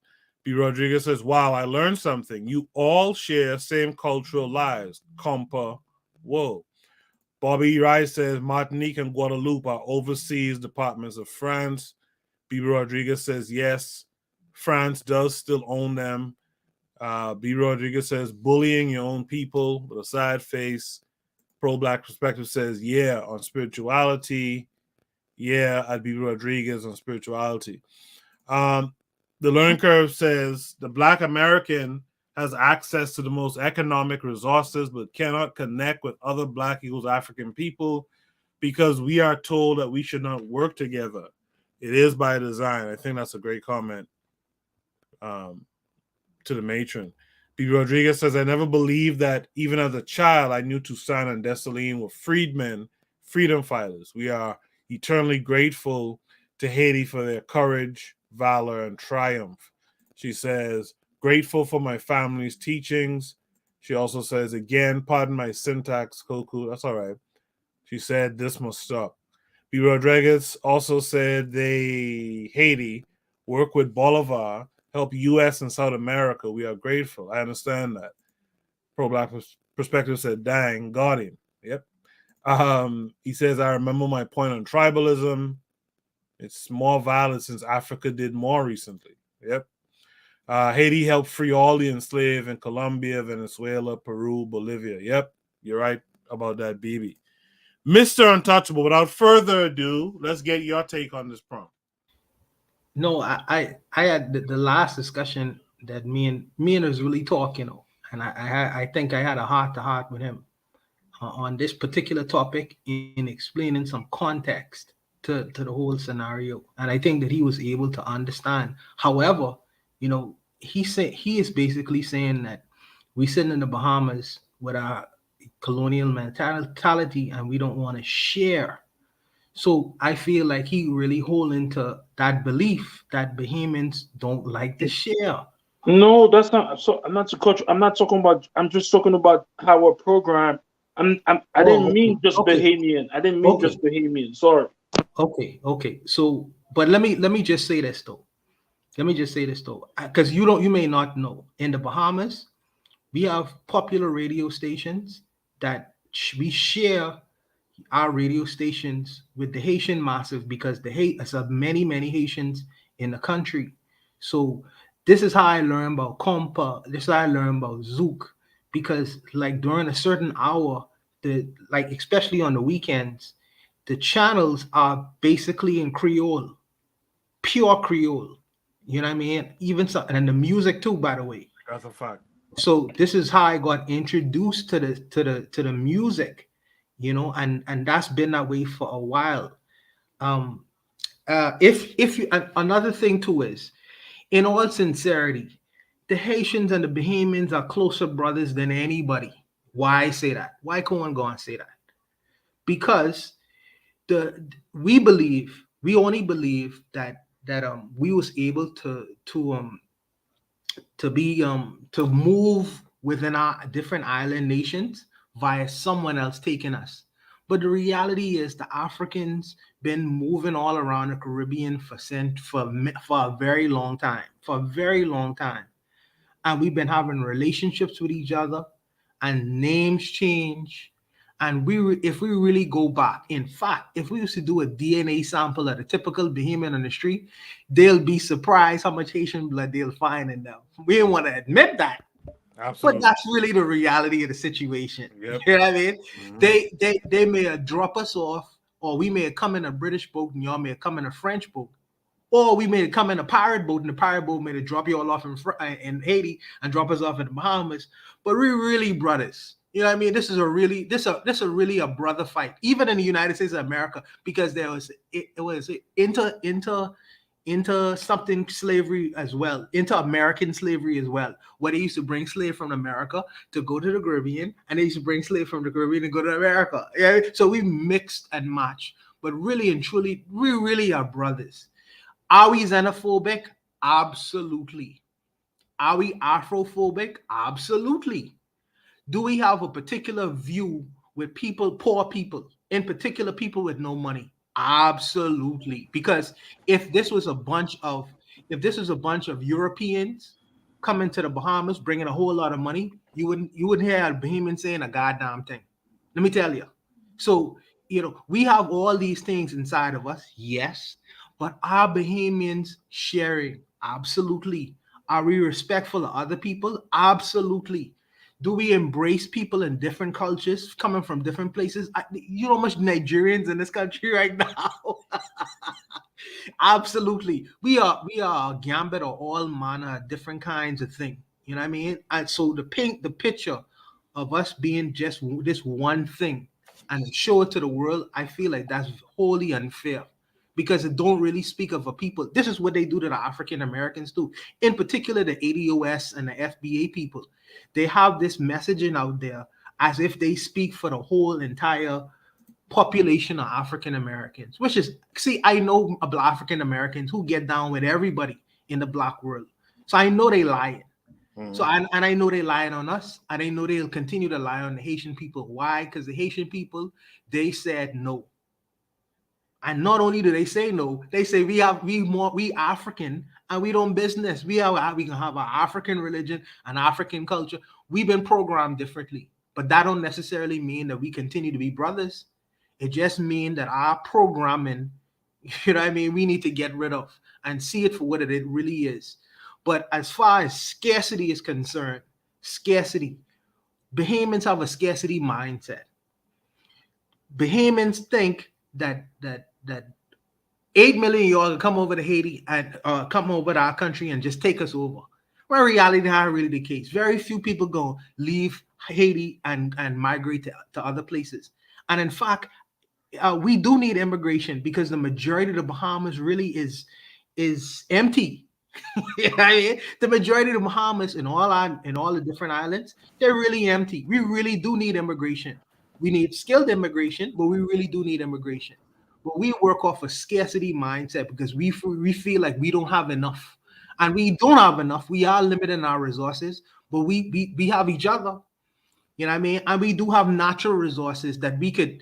B. Rodriguez says, wow, I learned something. You all share same cultural lives. Compa. Whoa. Bobby Rice says Martinique and Guadeloupe are overseas departments of France. B. Rodriguez says yes, France does still own them. B. Rodriguez says bullying your own people with a sad face. Pro-Black Perspective says yeah on spirituality. Yeah, at B. Rodriguez on spirituality. The Learning Curve says the Black American has access to the most economic resources but cannot connect with other Black equals African people because we are told that we should not work together. It is by design. I think that's a great comment to the matron. B. Rodriguez says, I never believed that even as a child, I knew Toussaint and Dessalines were freedmen, freedom fighters. We are eternally grateful to Haiti for their courage, valor, and triumph. She says, grateful for my family's teachings. She also says, again, pardon my syntax, Koku. That's all right. She said, this must stop. B. Rodriguez also said Haiti work with Bolivar, help U.S. and South America. We are grateful. I understand that. Pro-Black Perspective said, dang, got him. Yep. He says, I remember my point on tribalism. It's more violent since Africa did more recently. Yep. Haiti helped free all the enslaved in Colombia, Venezuela, Peru, Bolivia. Yep, you're right about that, BB. Mr. Untouchable, without further ado, let's get your take on this prompt. No, I had the last discussion that me and was really talking, and I think I had a heart-to-heart with him on this particular topic in explaining some context to the whole scenario, and I think that he was able to understand. However, he is basically saying that we sitting in the Bahamas with our colonial mentality and we don't want to share. So I feel like he really holding to that belief that Bahamians don't like to share. No, that's not. So I'm not talking about. I'm just talking about our program. I didn't mean just Bahamian. I didn't mean just Bahamian. Sorry. Okay. So, but let me just say this though. Because you may not know, in the Bahamas, we have popular radio stations that we share our radio stations with the Haitian massive because there's many Haitians in the country. So this is how I learned about Compa. This is how I learned about Zouk, because like during a certain hour, especially on the weekends, the channels are basically in Creole, pure Creole. You know what I mean? Even so, and the music too, by the way. That's a fact. So this is how I got introduced to the music, and that's been that way for a while. If you, another thing too is, in all sincerity, the Haitians and the Bahamians are closer brothers than anybody. Why I say that? Why can one go and say that? Because we only believe that we was able to move within our different island nations via someone else taking us. But the reality is the Africans been moving all around the Caribbean for a very long time. And we've been having relationships with each other, and names change, And if we really go back, in fact, if we used to do a DNA sample at a typical Bahamian on the street, they'll be surprised how much Haitian blood they'll find in them. We didn't want to admit that, Absolutely. but that's really the reality of the situation. Yep. You know what I mean? They may have dropped us off, or we may have come in a British boat and y'all may have come in a French boat. Or we may come in a pirate boat, and the pirate boat may drop you all off in Haiti and drop us off in the Bahamas. But we're really brothers. You know what I mean? This is really a brother fight, even in the United States of America, because it was into something slavery as well, into American slavery as well, where they used to bring slave from America to go to the Caribbean, and they used to bring slave from the Caribbean to go to America. Yeah, so we mixed and matched. But really and truly, we really are brothers. Are we xenophobic? Absolutely. Are we Afrophobic? Absolutely. Do we have a particular view with people, poor people, in particular people with no money? Absolutely. Because if this was a bunch of Europeans coming to the Bahamas bringing a whole lot of money, you wouldn't hear a Bahamian saying a goddamn thing. Let me tell you. So, we have all these things inside of us, yes. But are Bahamians sharing? Absolutely. Are we respectful of other people? Absolutely. Do we embrace people in different cultures coming from different places? You know how much Nigerians in this country right now? Absolutely. We are a gambit of all manner of different kinds of things. You know what I mean? And so to paint the picture of us being just this one thing and show it to the world, I feel like that's wholly unfair, because it don't really speak of a people. This is what they do to the African Americans too. In particular, the ADOS and the FBA people. They have this messaging out there as if they speak for the whole entire population of African Americans, which is, I know African Americans who get down with everybody in the Black world. So I know they lying. So and I know they lying on us, and I know they'll continue to lie on the Haitian people. Why? Because the Haitian people, they said no. And not only do they say no, they say we African and we don't business. We can have our African religion and African culture. We've been programmed differently, but that don't necessarily mean that we continue to be brothers. It just means that our programming, you know what I mean, we need to get rid of and see it for what it really is. But as far as scarcity is concerned, Bahamians have a scarcity mindset. Bahamians think that 8 million y'all come over to Haiti and come over to our country and just take us over. Well, in reality, not really the case. Very few people go leave Haiti and migrate to other places. And in fact, we do need immigration, because the majority of the Bahamas really is empty. You know what I mean? The majority of the Bahamas in all the different islands, they're really empty. We really do need immigration. We need skilled immigration, but we really do need immigration. But we work off a scarcity mindset because we feel like we don't have enough. And we don't have enough. We are limited in our resources, but we have each other. You know what I mean? And we do have natural resources that we could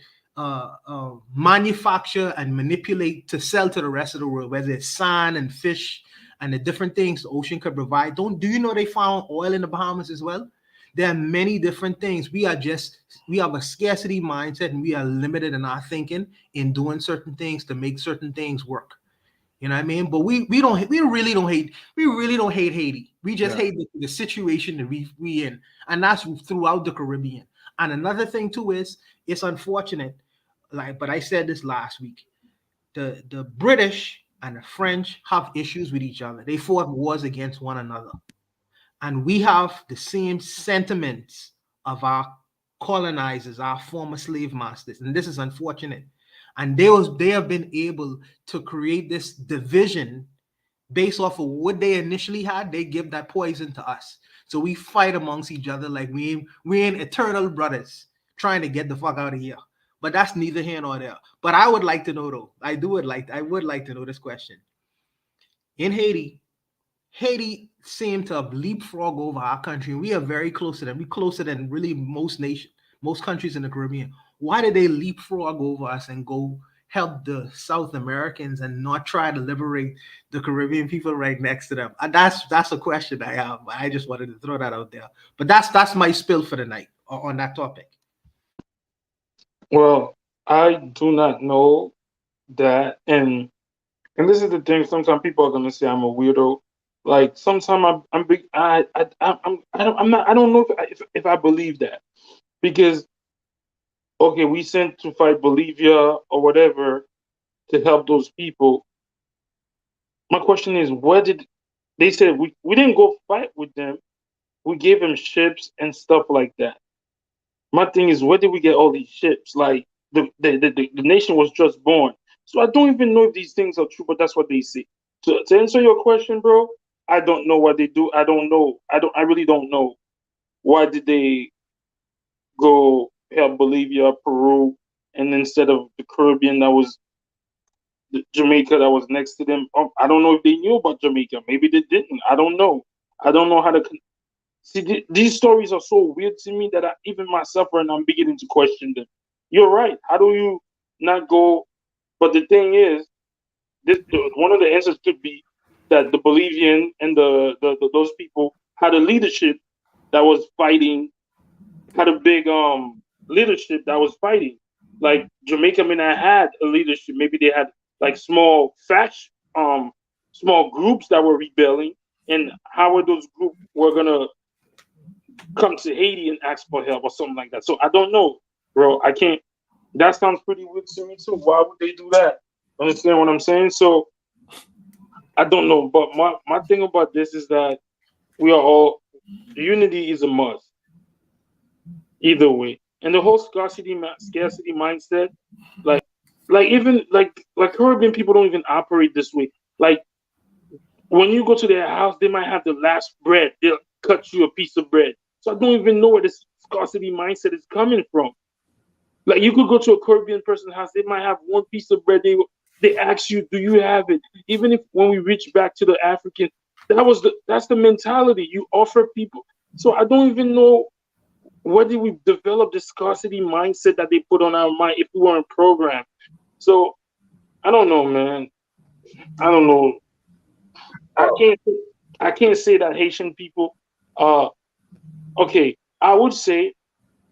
manufacture and manipulate to sell to the rest of the world, whether it's sand and fish and the different things the ocean could provide. Do you know they found oil in the Bahamas as well? There are many different things. We have a scarcity mindset, and we are limited in our thinking in doing certain things to make certain things work. You know what I mean? But we really don't hate Haiti. We just hate the situation that we in, and that's throughout the Caribbean. And another thing too is, it's unfortunate, but I said this last week. The British and the French have issues with each other. They fought wars against one another. And we have the same sentiments of our colonizers, our former slave masters. And this is unfortunate. And they have been able to create this division based off of what they initially had. They give that poison to us. So we fight amongst each other like we ain't eternal brothers trying to get the fuck out of here. But that's neither here nor there. But I would like to know, though. I would like to know this question. In Haiti seemed to have leapfrog over our country. We are very close to them. We're closer than really most countries in the Caribbean. Why did they leapfrog over us and go help the South Americans and not try to liberate the Caribbean people right next to them? That's a question I have. I just wanted to throw that out there. But that's my spill for the night on that topic. Well, I do not know that, and this is the thing. Sometimes people are gonna say I'm a weirdo. Like sometimes I'm big. I'm not. I don't know if I believe that because okay, we sent to fight Bolivia or whatever to help those people. My question is, where did they said we didn't go fight with them? We gave them ships and stuff like that. My thing is, where did we get all these ships? Like the nation was just born, so I don't even know if these things are true, but that's what they say. To answer your question, bro, I don't know what they do. I don't know. I really don't know. Why did they go help Bolivia, Peru, and instead of the Caribbean that was the Jamaica that was next to them? I don't know if they knew about Jamaica. Maybe they didn't. I don't know. I don't know how to see. These stories are so weird to me that even myself right now I'm beginning to question them. You're right. How do you not go? But the thing is, one of the answers could be that the Bolivian and those people had a leadership that was fighting, had a big leadership that was fighting. Like Jamaica may not had a leadership. Maybe they had like small groups that were rebelling, and how were those groups were gonna come to Haiti and ask for help or something like that. So I don't know, bro. I can't. That sounds pretty weird to me too. Why would they do that? Understand what I'm saying? So I don't know. But my thing about this is that we are all unity is a must either way, and the whole scarcity mindset, like even like Caribbean people don't even operate this way. Like when you go to their house, they might have the last bread. They'll cut you a piece of bread. So I don't even know where this scarcity mindset is coming from. Like you could go to a Caribbean person's house, they might have one piece of bread. They ask you, "Do you have it?" Even if when we reach back to the African, that's the mentality you offer people. So I don't even know where did we develop the scarcity mindset that they put on our mind if we weren't programmed. So I don't know, man. I don't know. I can't. I can't say that Haitian people. Okay. I would say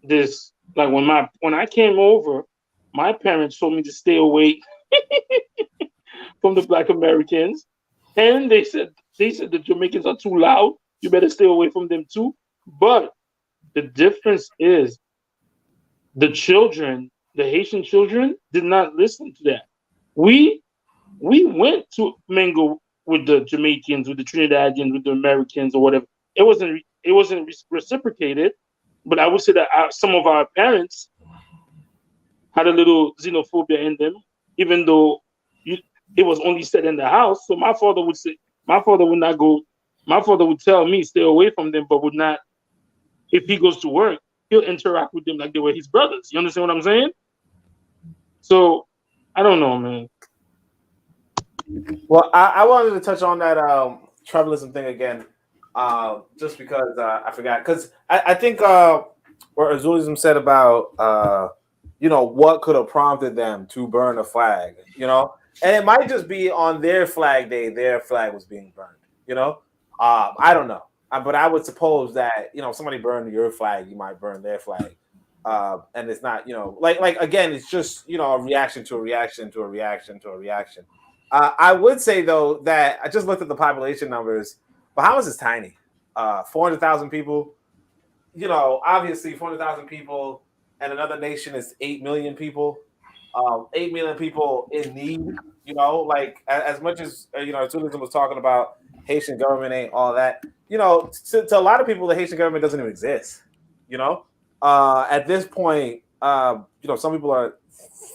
this. Like when I came over, my parents told me to stay away from the Black Americans, and they said the Jamaicans are too loud. You better stay away from them too. But the difference is the children, the Haitian children, did not listen to that. We we went to mingle with the Jamaicans, with the Trinidadians, with the Americans, or whatever. It wasn't reciprocated, but I would say that some of our parents had a little xenophobia in them, even though it was only said in the house. So my father would not go. My father would tell me stay away from them, but would not. If he goes to work, he'll interact with them like they were his brothers. You understand what I'm saying? So I don't know, man. Well, I wanted to touch on that tribalism thing again, just because I forgot. Because I think what Azulism said about what could have prompted them to burn a flag, and it might just be on their flag day, their flag was being burned, I don't know, but I would suppose that somebody burned your flag, you might burn their flag, and it's not like again, it's just a reaction to a reaction to a reaction to a reaction. I would say though that I just looked at the population numbers. Bahamas is tiny, 400,000 people. Obviously 400,000 people, and another nation is 8 million people. 8 million people in need. Like as much as Tourism was talking about, Haitian government ain't all that. To a lot of people, the Haitian government doesn't even exist. At this point, some people are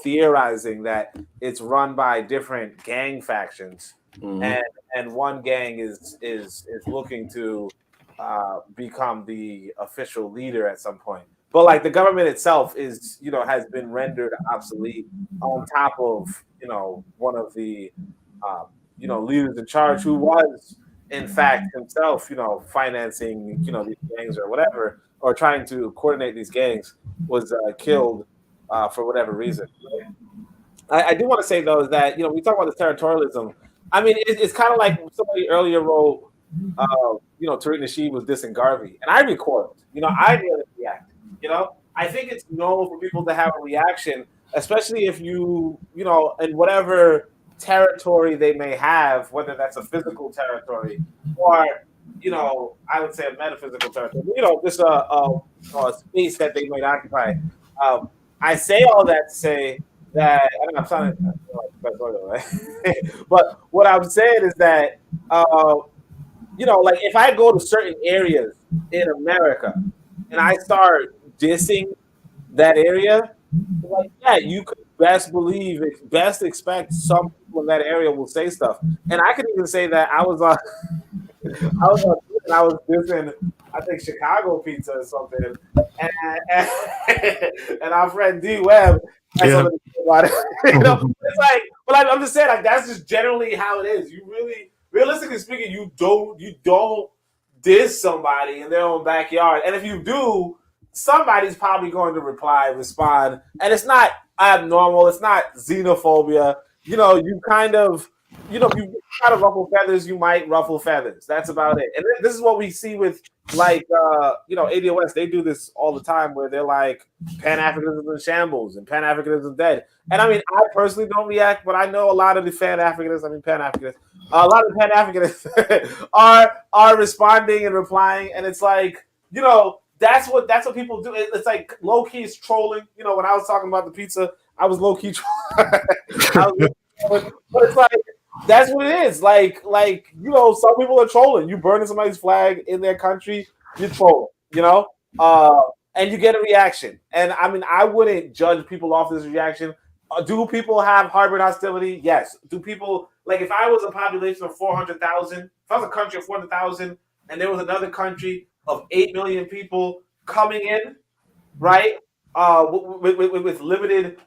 theorizing that it's run by different gang factions, and one gang is looking to become the official leader at some point. But like the government itself is has been rendered obsolete on top of one of the leaders in charge who was in fact himself financing these gangs or whatever, or trying to coordinate these gangs, was killed for whatever reason. I do want to say though that we talk about the territorialism. I mean, it's kind of like somebody earlier wrote, Tariq Nasheed was dissing Garvey, and I recoiled. I didn't react. I I think it's normal for people to have a reaction, especially if you know, in whatever territory they may have, whether that's a physical territory or, you know, I would say a metaphysical territory, you know, just a space that they might occupy. I say all that to say that I'm trying to, right? But what I'm saying is that, you know, like if I go to certain areas in America and I start dissing that area, like, yeah, you could best believe it, best expect some people in that area will say stuff. And I could even say that I was on I was dissing, I think, Chicago pizza or something, and our friend D Webb had something to say about it. You know, it's like, but I'm just saying, like, that's just generally how it is. You really, realistically speaking, you don't diss somebody in their own backyard, and if you do, somebody's probably going to respond, and it's not abnormal. It's not xenophobia. You know, you kind of, you know, if you try to ruffle feathers, you might ruffle feathers. That's about it. And this is what we see with, like, you know, ADOS. They do this all the time where they're like, Pan-Africanism in shambles and Pan-Africanism dead. And I mean, I personally don't react, but I know a lot of the Pan-Africanists, a lot of Pan-Africanists are responding and replying. And it's like, you know, that's what people do. It's like low key is trolling. You know, when I was talking about the pizza, I was low key trolling. But it's like, that's what it is. Like, you know, some people are trolling. You burning somebody's flag in their country, you're trolling, you know? And you get a reaction. And I mean, I wouldn't judge people off this reaction. Do people have harbored hostility? Yes. Do people, like, if I was a population of 400,000, if I was a country of 400,000 and there was another country of 8 million people coming in, right? With limited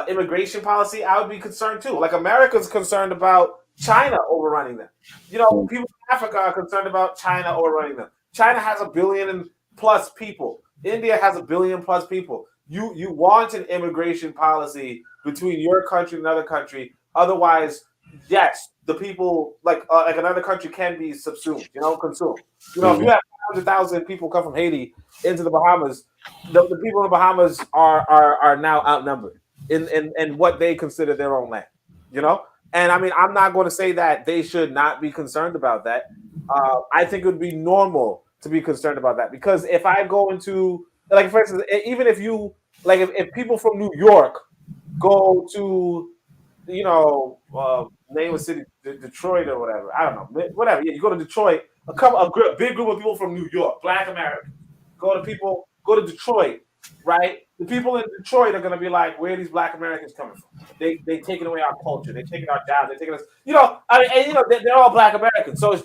immigration policy, I would be concerned too. Like, America's concerned about China overrunning them. You know, people in Africa are concerned about China overrunning them. China has 1 billion plus people. India has 1 billion plus people. You want an immigration policy between your country and another country. Otherwise, yes, the people, like another country can be subsumed, you know, consumed. You know, if you have 100,000 people come from Haiti into the Bahamas, the people in the Bahamas are now outnumbered in what they consider their own land, you know? And I mean, I'm not going to say that they should not be concerned about that. I think it would be normal to be concerned about that, because if I go into, like, for instance, even if you, like, if people from New York go to, you know, name a city, Detroit or whatever, I don't know, whatever. Yeah, you go to Detroit, a big group of people from New York, Black Americans, go to Detroit, right? The people in Detroit are gonna be like, where are these Black Americans coming from? They taking away our culture, they taking our jobs, they taking us, you know. I mean, and, you know, they're all Black Americans, so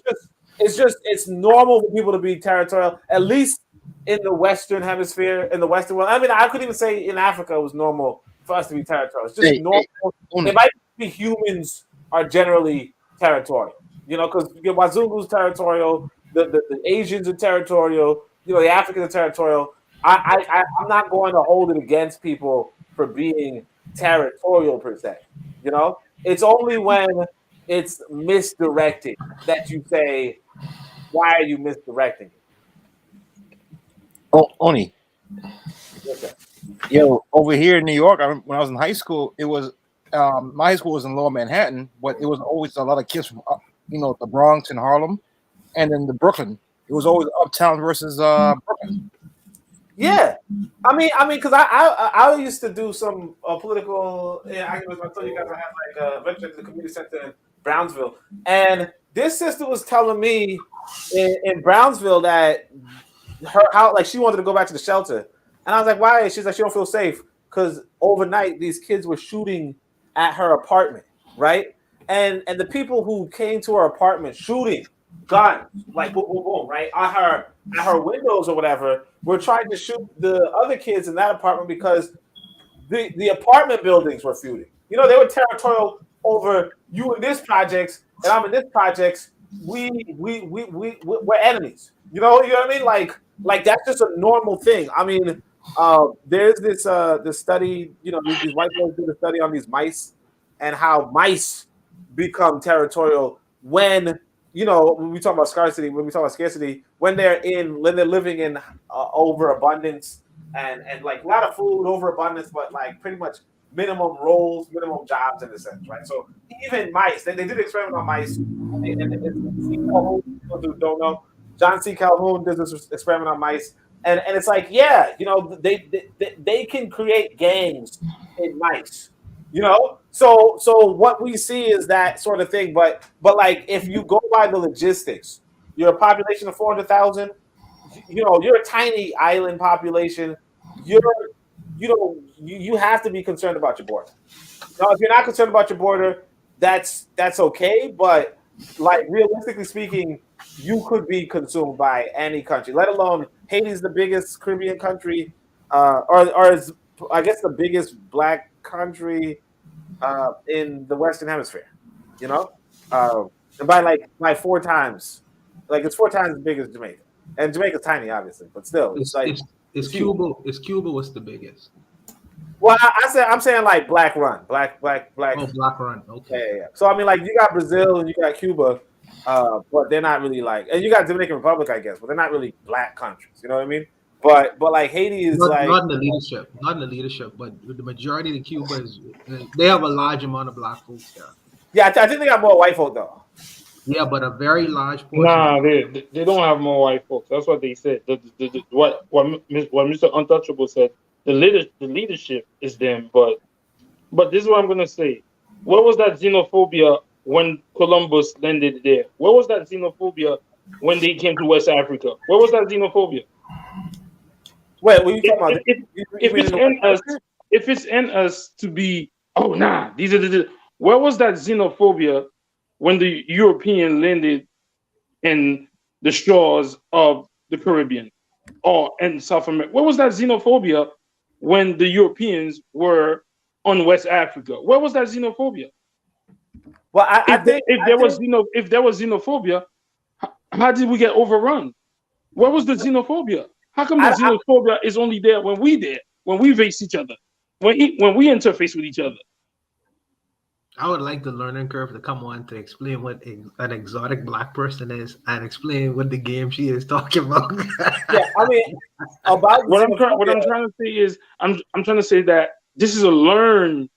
it's normal for people to be territorial, at least in the Western hemisphere, in the Western world. I mean, I could even say in Africa it was normal for us to be territorial. It's just normal. It might be humans are generally territorial, you know, because Wazungu's territorial, the Asians are territorial, you know, the Africans are territorial. I'm not going to hold it against people for being territorial per se. You know, it's only when it's misdirected that you say, why are you misdirecting it? Oh, Oni. Okay. Yo, over here in New York, when I was in high school, it was my high school was in Lower Manhattan, but it was always a lot of kids from you know, the Bronx and Harlem, and then the Brooklyn. It was always Uptown versus Brooklyn. Yeah, I mean, because I used to do some political. Yeah, I told you guys I had like venture to the community center in Brownsville, and this sister was telling me in Brownsville that how like she wanted to go back to the shelter, and I was like, why? She's like, she don't feel safe because overnight these kids were shooting at her apartment, right? And the people who came to her apartment shooting guns, like boom, boom, boom, right, at her windows or whatever, were trying to shoot the other kids in that apartment because the apartment buildings were feuding. You know, they were territorial over you in this projects and I'm in this projects. We're enemies. You know what I mean? Like that's just a normal thing. I mean, there's this study. You know, these white folks did a study on these mice and how mice become territorial when, you know, when we talk about scarcity, when they're living in overabundance and like a lot of food, overabundance, but like pretty much minimum roles, minimum jobs in a sense, right? So even mice, they did an experiment on mice, and C. Calhoun, for those who don't know, John C. Calhoun did this experiment on mice, and it's like, yeah, you know, they can create gangs in mice, you know. So what we see is that sort of thing, but like if you go by the logistics, you're a population of 400,000. You know, you're a tiny island population. You have to be concerned about your border. Now, if you're not concerned about your border, that's okay. But like realistically speaking, you could be consumed by any country, let alone Haiti's the biggest Caribbean country, or is I guess the biggest black country in the Western Hemisphere. You know, and by 4 times, like it's 4 times as big as Jamaica. And Jamaica's tiny, obviously, but still, it's like is Cuba what's the biggest? Well, I'm saying like Black Run, Black. Oh, Black Run. Okay. Yeah. So I mean, like you got Brazil and you got Cuba, but they're not really like, and you got Dominican Republic, I guess, but they're not really black countries. You know what I mean? But like Haiti is not in the leadership, but the majority of Cuba is they have a large amount of black folks there. Yeah, I think they got more white folk though. Yeah, but a very large portion. Nah, they don't have more white folks. That's what they said. What Mr. Untouchable said. The leadership is them, but this is what I'm gonna say. Where was that xenophobia when Columbus landed there? Where was that xenophobia when they came to West Africa? Where was that xenophobia? Wait, what are you talking about? If it's in us to be, oh nah, these are the. Where was that xenophobia when the European landed in the shores of the Caribbean or in South America? Where was that xenophobia when the Europeans were on West Africa? Where was that xenophobia? Well, if there was xenophobia, how did we get overrun? Where was the xenophobia? How come the xenophobia is only there when we face each other, when we interface with each other? I would like the learning curve to come on to explain what an exotic black person is and explain what the game she is talking about. Yeah, I mean, about what I'm trying to say is I'm trying to say that this is a learned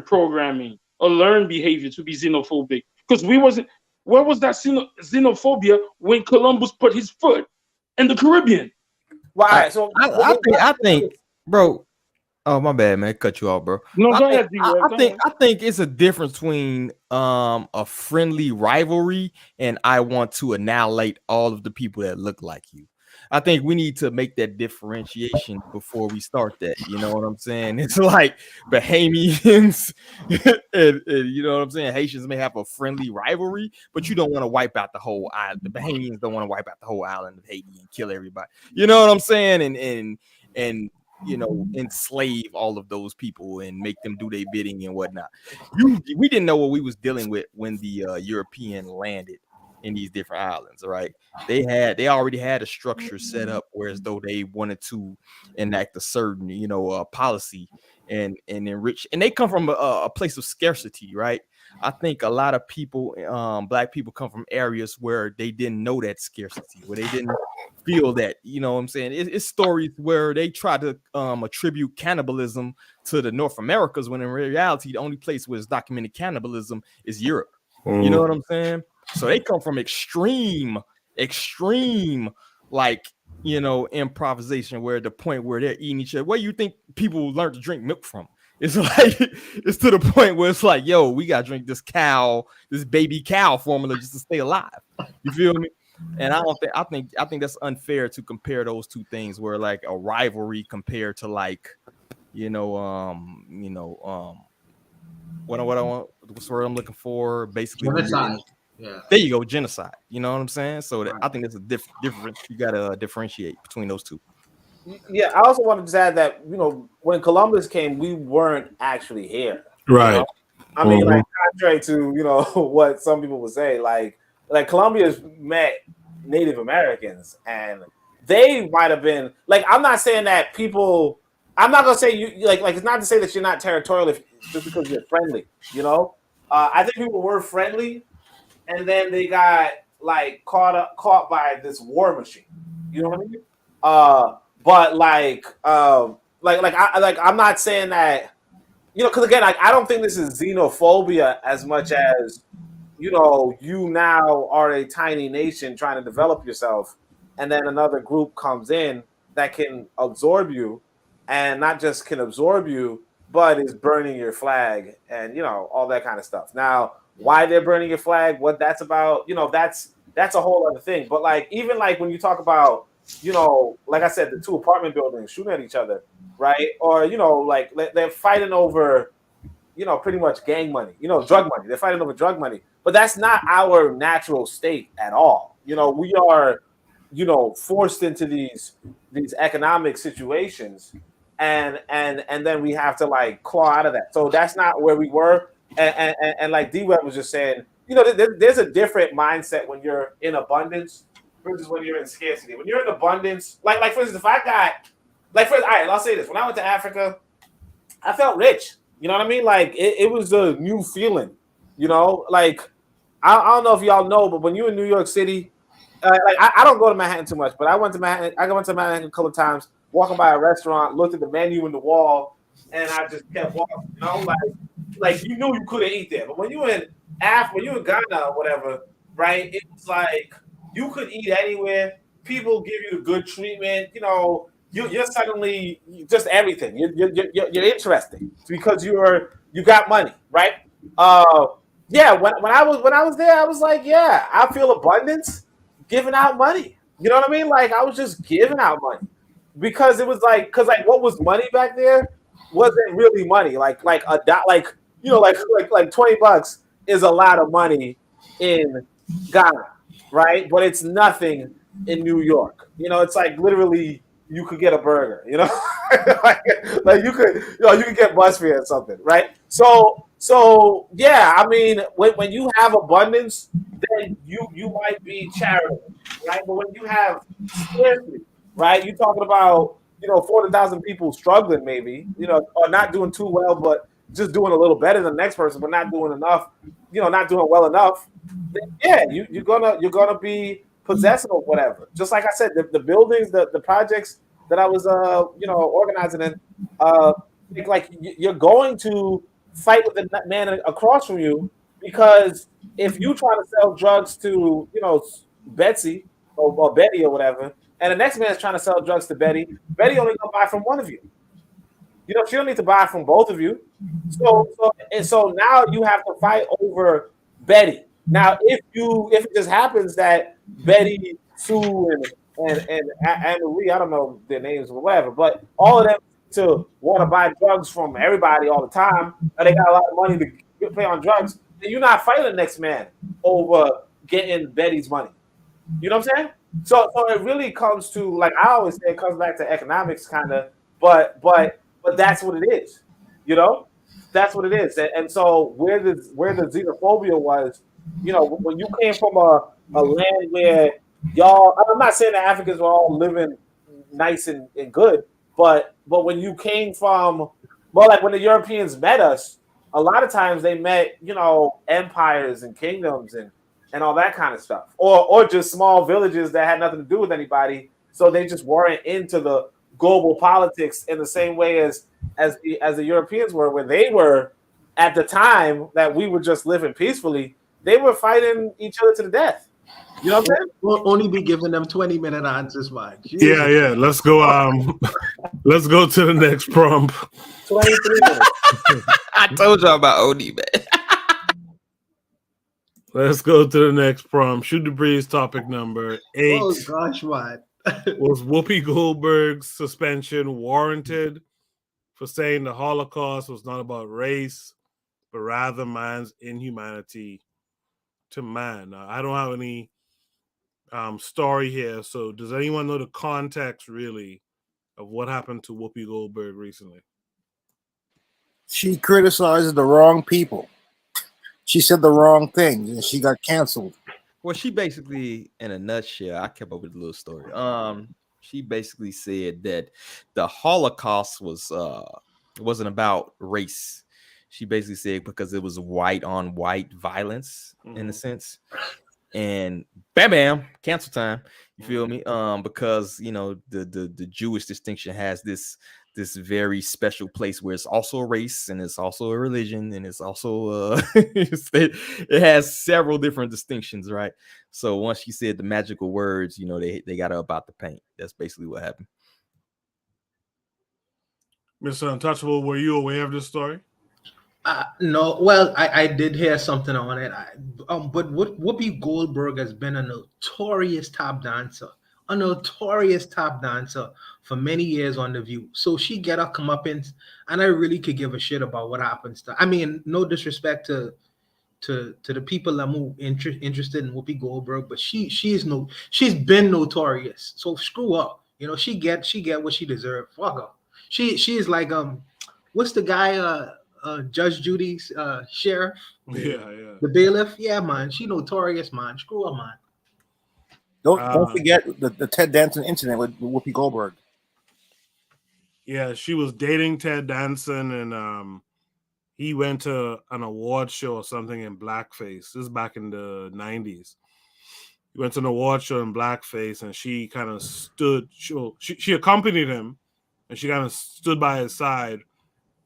programming, a learned behavior to be xenophobic. Because where was that xenophobia when Columbus put his foot in the Caribbean? Well, all right, so I think, bro. Oh, my bad, man. Cut you off, bro. No, go ahead. I think it's a difference between a friendly rivalry and I want to annihilate all of the people that look like you. I think we need to make that differentiation before we start that. You know what I'm saying? It's like Bahamians and you know what I'm saying? Haitians may have a friendly rivalry, but you don't want to wipe out the whole island. The Bahamians don't want to wipe out the whole island of Haiti and kill everybody. You know what I'm saying? And you know, enslave all of those people and make them do their bidding and whatnot. We didn't know what we was dealing with when the European landed in these different islands, right? They already had a structure set up where as though they wanted to enact a certain, you know, policy and enrich, and they come from a place of scarcity, right? I think a lot of people, black people, come from areas where they didn't know that scarcity, where they didn't feel that, you know what I'm saying? It's stories where they try to attribute cannibalism to the North Americas, when in reality, the only place where it's documented cannibalism is Europe. You know what I'm saying? So they come from extreme, like, you know, improvisation, where the point where they're eating each other. Where you think people learn to drink milk from? It's like, it's to the point where it's like, yo, we got to drink this baby cow formula just to stay alive. You feel me? And I think that's unfair to compare those two things, where like a rivalry compared to like, what I want, what's the word I'm looking for? Basically, genocide. Yeah. There you go, genocide. You know what I'm saying? So I think that's a difference. You got to differentiate between those two. Yeah, I also wanted to add that, you know, when Columbus came, we weren't actually here. Right. You know? I mean, like, contrary to, you know, what some people would say, like Columbia's met Native Americans, and they might have been like, I'm not saying that people, I'm not gonna say you like it's not to say that you're not territorial just because you're friendly, you know. I think people were friendly, and then they got like caught by this war machine. You know what I mean? But I'm not saying that, because again, I don't think this is xenophobia as much as, you now are a tiny nation trying to develop yourself, and then another group comes in that can absorb you, and not just can absorb you, but is burning your flag and all that kind of stuff. Now, why they're burning your flag, what that's about, that's a whole other thing. But even when you talk about, like I said, the two apartment buildings shooting at each other, right? Or they're fighting over, pretty much gang money, drug money. They're fighting over drug money, but that's not our natural state at all. We are, forced into these economic situations, and then we have to claw out of that. So that's not where we were. And like D-Web was just saying, there's a different mindset when you're in abundance versus when you're in scarcity. When you're in abundance, like for instance, if I got, all right, I'll say this. When I went to Africa, I felt rich. You know what I mean? It was a new feeling. I don't know if y'all know, but when you're in New York City, I don't go to Manhattan too much, but I went to Manhattan. I went to Manhattan a couple of times, walking by a restaurant, looked at the menu in the wall, and I just kept walking. Like you knew you couldn't eat there. But when you in Africa, when you in Ghana or whatever, right? It was like you could eat anywhere. People give you the good treatment. You're suddenly just everything. You're interesting because you got money, right? Yeah. When I was there, I was like, yeah, I feel abundance, giving out money. You know what I mean? I was just giving out money because it was because what was money back there wasn't really money. Like $20 is a lot of money in Ghana, right? But it's nothing in New York. It's literally you could get a burger, like you could get bus fare or something, right? So yeah, I mean, when you have abundance, then you might be charitable, right? But when you have scarcity, right? You're talking about 400,000 people struggling, maybe, or not doing too well, but just doing a little better than the next person, but not doing enough, not doing well enough. Then yeah, you're gonna be possessive of whatever. Just like I said, the buildings, the projects that I was organizing in, you're going to fight with the man across from you, because if you try to sell drugs to Betsy or Betty or whatever, and the next man is trying to sell drugs to Betty only gonna buy from one of you. She don't need to buy from both of you. So now you have to fight over Betty. Now, if it just happens that Betty, Sue, and Marie, I don't know their names or whatever, but all of them to want to buy drugs from everybody all the time, and they got a lot of money to pay on drugs, then you're not fighting the next man over getting Betty's money. You know what I'm saying? So it really comes to, I always say, it comes back to economics, kind of, but that's what it is. That's what it is. And so where the xenophobia was, when you came from a land where y'all, I'm not saying that Africans were all living nice and good, but when you came from, when the Europeans met us, a lot of times they met, empires and kingdoms and all that kind of stuff, or just small villages that had nothing to do with anybody, so they just weren't into the global politics in the same way as the Europeans were, when they were, at the time that we were just living peacefully, they were fighting each other to the death. You know what I'm saying? We'll only be giving them 20-minute answers, man. Yeah. Let's go. Let's go to the next prompt. 23 minutes. I told y'all about OD, man. Let's go to the next prompt. Shoot the breeze. Topic number 8. Oh gosh, man. Was Whoopi Goldberg's suspension warranted for saying the Holocaust was not about race, but rather man's inhumanity to man? Now, I don't have any story here, so does anyone know the context really of what happened to Whoopi Goldberg recently? She criticized the wrong people. She said the wrong things, and she got canceled. Well, she basically, in a nutshell, I kept up with the little story. She basically said that the Holocaust wasn't about race. She basically said because it was white on white violence, in a sense. and bam, cancel time. You feel me? Because you know the Jewish distinction has this very special place where it's also a race and it's also a religion and it's also it has several different distinctions, right? So once she said the magical words, you know, they got her about the paint. That's basically what happened. Mr. Untouchable, were you aware of this story? No, well, I did hear something on it. But Whoopi Goldberg has been a notorious top dancer for many years on The View. So she get her comeuppance, and I really could give a shit about what happens to. I mean, no disrespect to the people that move interested in Whoopi Goldberg, but she's been notorious. So screw up. You know, she get what she deserved. Fuck her. She is like what's the guy Judge Judy's sheriff? Yeah. The bailiff? Yeah, man. She notorious, man. Screw her, man. Don't forget the Ted Danson incident with Whoopi Goldberg. Yeah, she was dating Ted Danson, and he went to an award show or something in blackface. This is back in the 90s. He went to an award show in blackface, and she kind of stood. She accompanied him, and she kind of stood by his side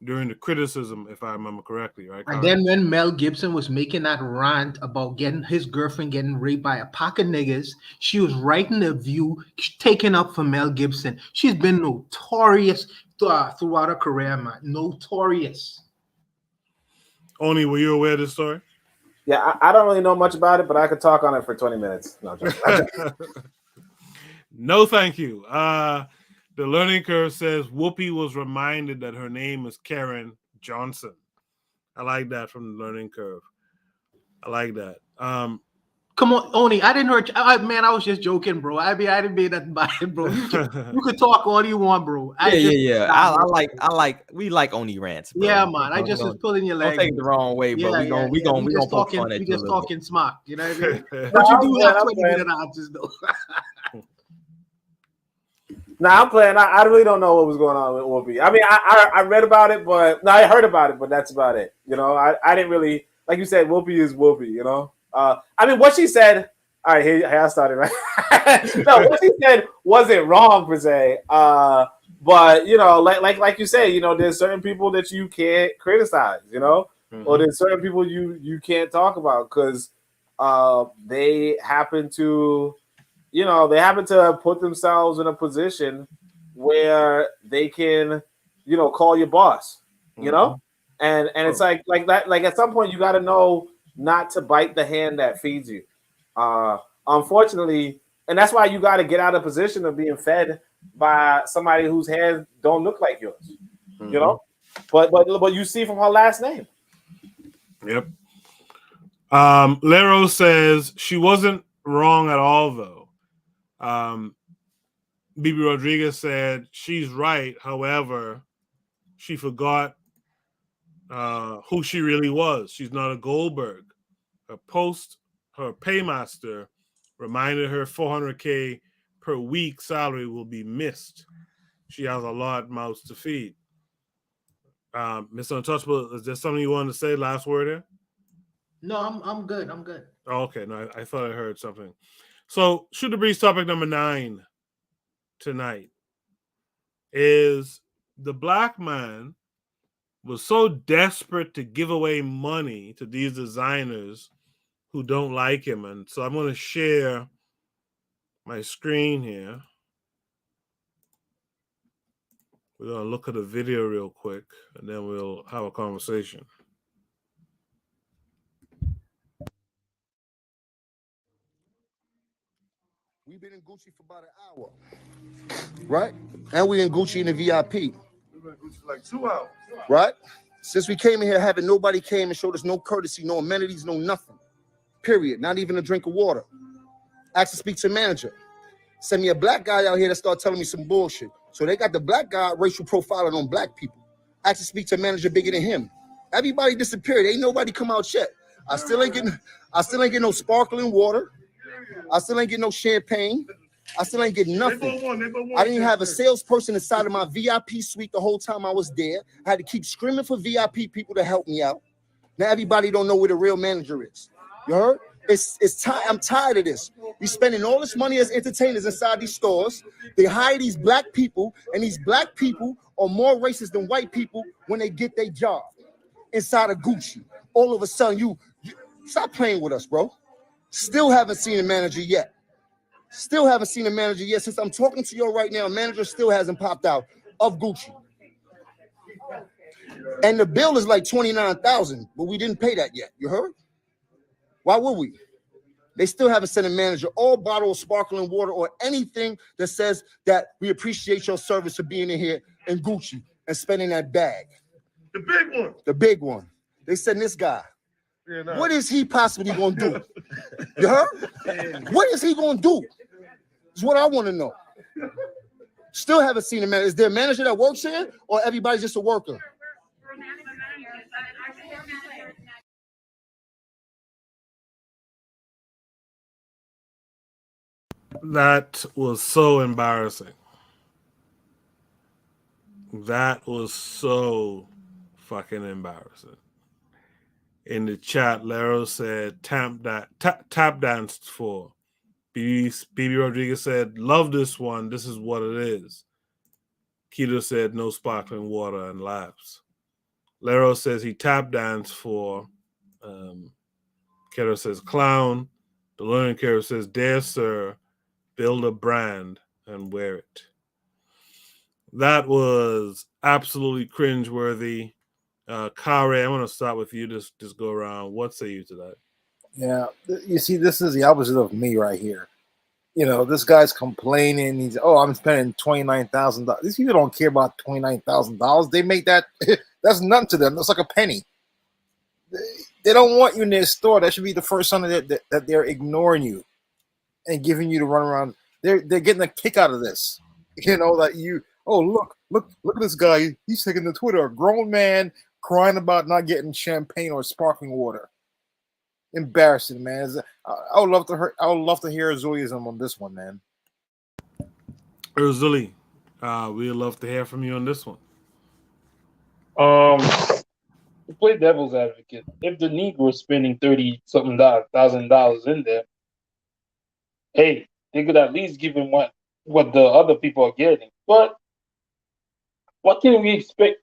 during the criticism, if I remember correctly, right? And then when Mel Gibson was making that rant about his girlfriend getting raped by a pack of niggas, she was writing The View, taking up for Mel Gibson. She's been notorious throughout her career, man. Notorious. Oni, were you aware of this story? Yeah, I don't really know much about it, but I could talk on it for 20 minutes. No, no, thank you. The Learning Curve says Whoopi was reminded that her name is Karen Johnson. I like that from the Learning Curve. I like that. Come on, Oni. I didn't hurt you. Man, I was just joking, bro. I mean, I didn't mean nothing by it, bro. You could talk all you want, bro. We like Oni rants, bro. Yeah, man. I just was pulling your leg. Don't take it the wrong way, bro. We gonna poke fun at you. We just talking smart, you know what I mean? No, But you do have I'm 20-minute answers, though. I'm playing. I really don't know what was going on with Whoopi. I mean, I read about it, but I heard about it, but that's about it. You know, I didn't really, like you said, Whoopi is Whoopi, you know? I mean, what she said, all right, here I started, right? No, what she said wasn't wrong per se. But, you know, like you said, you know, there's certain people that you can't criticize, you know? Mm-hmm. Or there's certain people you can't talk about because they happen to, you know, put themselves in a position where they can, you know, call your boss, you know? And it's like that, like at some point you got to know not to bite the hand that feeds you. Unfortunately, and that's why you got to get out of position of being fed by somebody whose hands don't look like yours, you know? But you see from her last name. Yep. Lero says she wasn't wrong at all, though. Bibi Rodriguez said she's right. However, she forgot who she really was. She's not a Goldberg. Her paymaster reminded her $400K per week salary will be missed. She has a lot of mouths to feed. Mr. Untouchable, is there something you wanted to say? Last word here? No, I'm good. I'm good. Oh, okay. No, I thought I heard something. So, Shoot the Breeze topic number 9 tonight is the black man was so desperate to give away money to these designers who don't like him. And so I'm going to share my screen here. We're going to look at the video real quick, and then we'll have a conversation. We've been in Gucci for about an hour, right? And we in Gucci in the VIP. We've been in Gucci for like 2 hours. Right? Since we came in here, having nobody came and showed us no courtesy, no amenities, no nothing. Period. Not even a drink of water. Asked to speak to the manager. Send me a black guy out here that start telling me some bullshit. So they got the black guy racial profiling on black people. Asked to speak to a manager bigger than him. Everybody disappeared. Ain't nobody come out yet. I still ain't getting no sparkling water. I still ain't getting no champagne. I still ain't getting nothing. I didn't have a salesperson inside of my VIP suite the whole time I was there. I had to keep screaming for VIP people to help me out. Now everybody don't know where the real manager is. You heard? It's time. I'm tired of this. We spending all this money as entertainers inside these stores. They hire these black people, and these black people are more racist than white people when they get their job inside of Gucci. All of a sudden, you stop playing with us, bro. Still haven't seen a manager yet. Still haven't seen a manager yet. Since I'm talking to you right now, a manager still hasn't popped out of Gucci. And the bill is like $29,000, but we didn't pay that yet. You heard? Why would we? They still haven't sent a manager or bottle of sparkling water or anything that says that we appreciate your service for being in here in Gucci and spending that bag. The big one. The big one. They sent this guy. What is he possibly going to do? You heard? What is he going to do? Is what I want to know. Still haven't seen a manager. Is there a manager that works here or everybody's just a worker? That was so embarrassing. That was so fucking embarrassing. In the chat, Lero said tap danced for. BB Rodriguez said, love this one. This is what it is. Keto said no sparkling water and laughs. Lero says he tap danced for. Keto says clown. The learning Keto says, dare sir, build a brand and wear it. That was absolutely cringeworthy. Kare, I want to start with you. Just go around. What say you to that? Yeah, you see, this is the opposite of me right here. You know, this guy's complaining. He's, I'm spending $29,000. These people don't care about $29,000. They make that, that's nothing to them. That's like a penny. They don't want you in their store. That should be the first sign that they're ignoring you and giving you the runaround. They're getting a kick out of this. You know, that look at this guy. He's taking to Twitter, a grown man crying about not getting champagne or sparkling water. Embarrassing, man. I would love to hear Azuliism on this one, man. Azuli, we'd love to hear from you on this one. To play devil's advocate, if the Negro is spending $30,000 in there, hey, they could at least give him what the other people are getting. But what can we expect?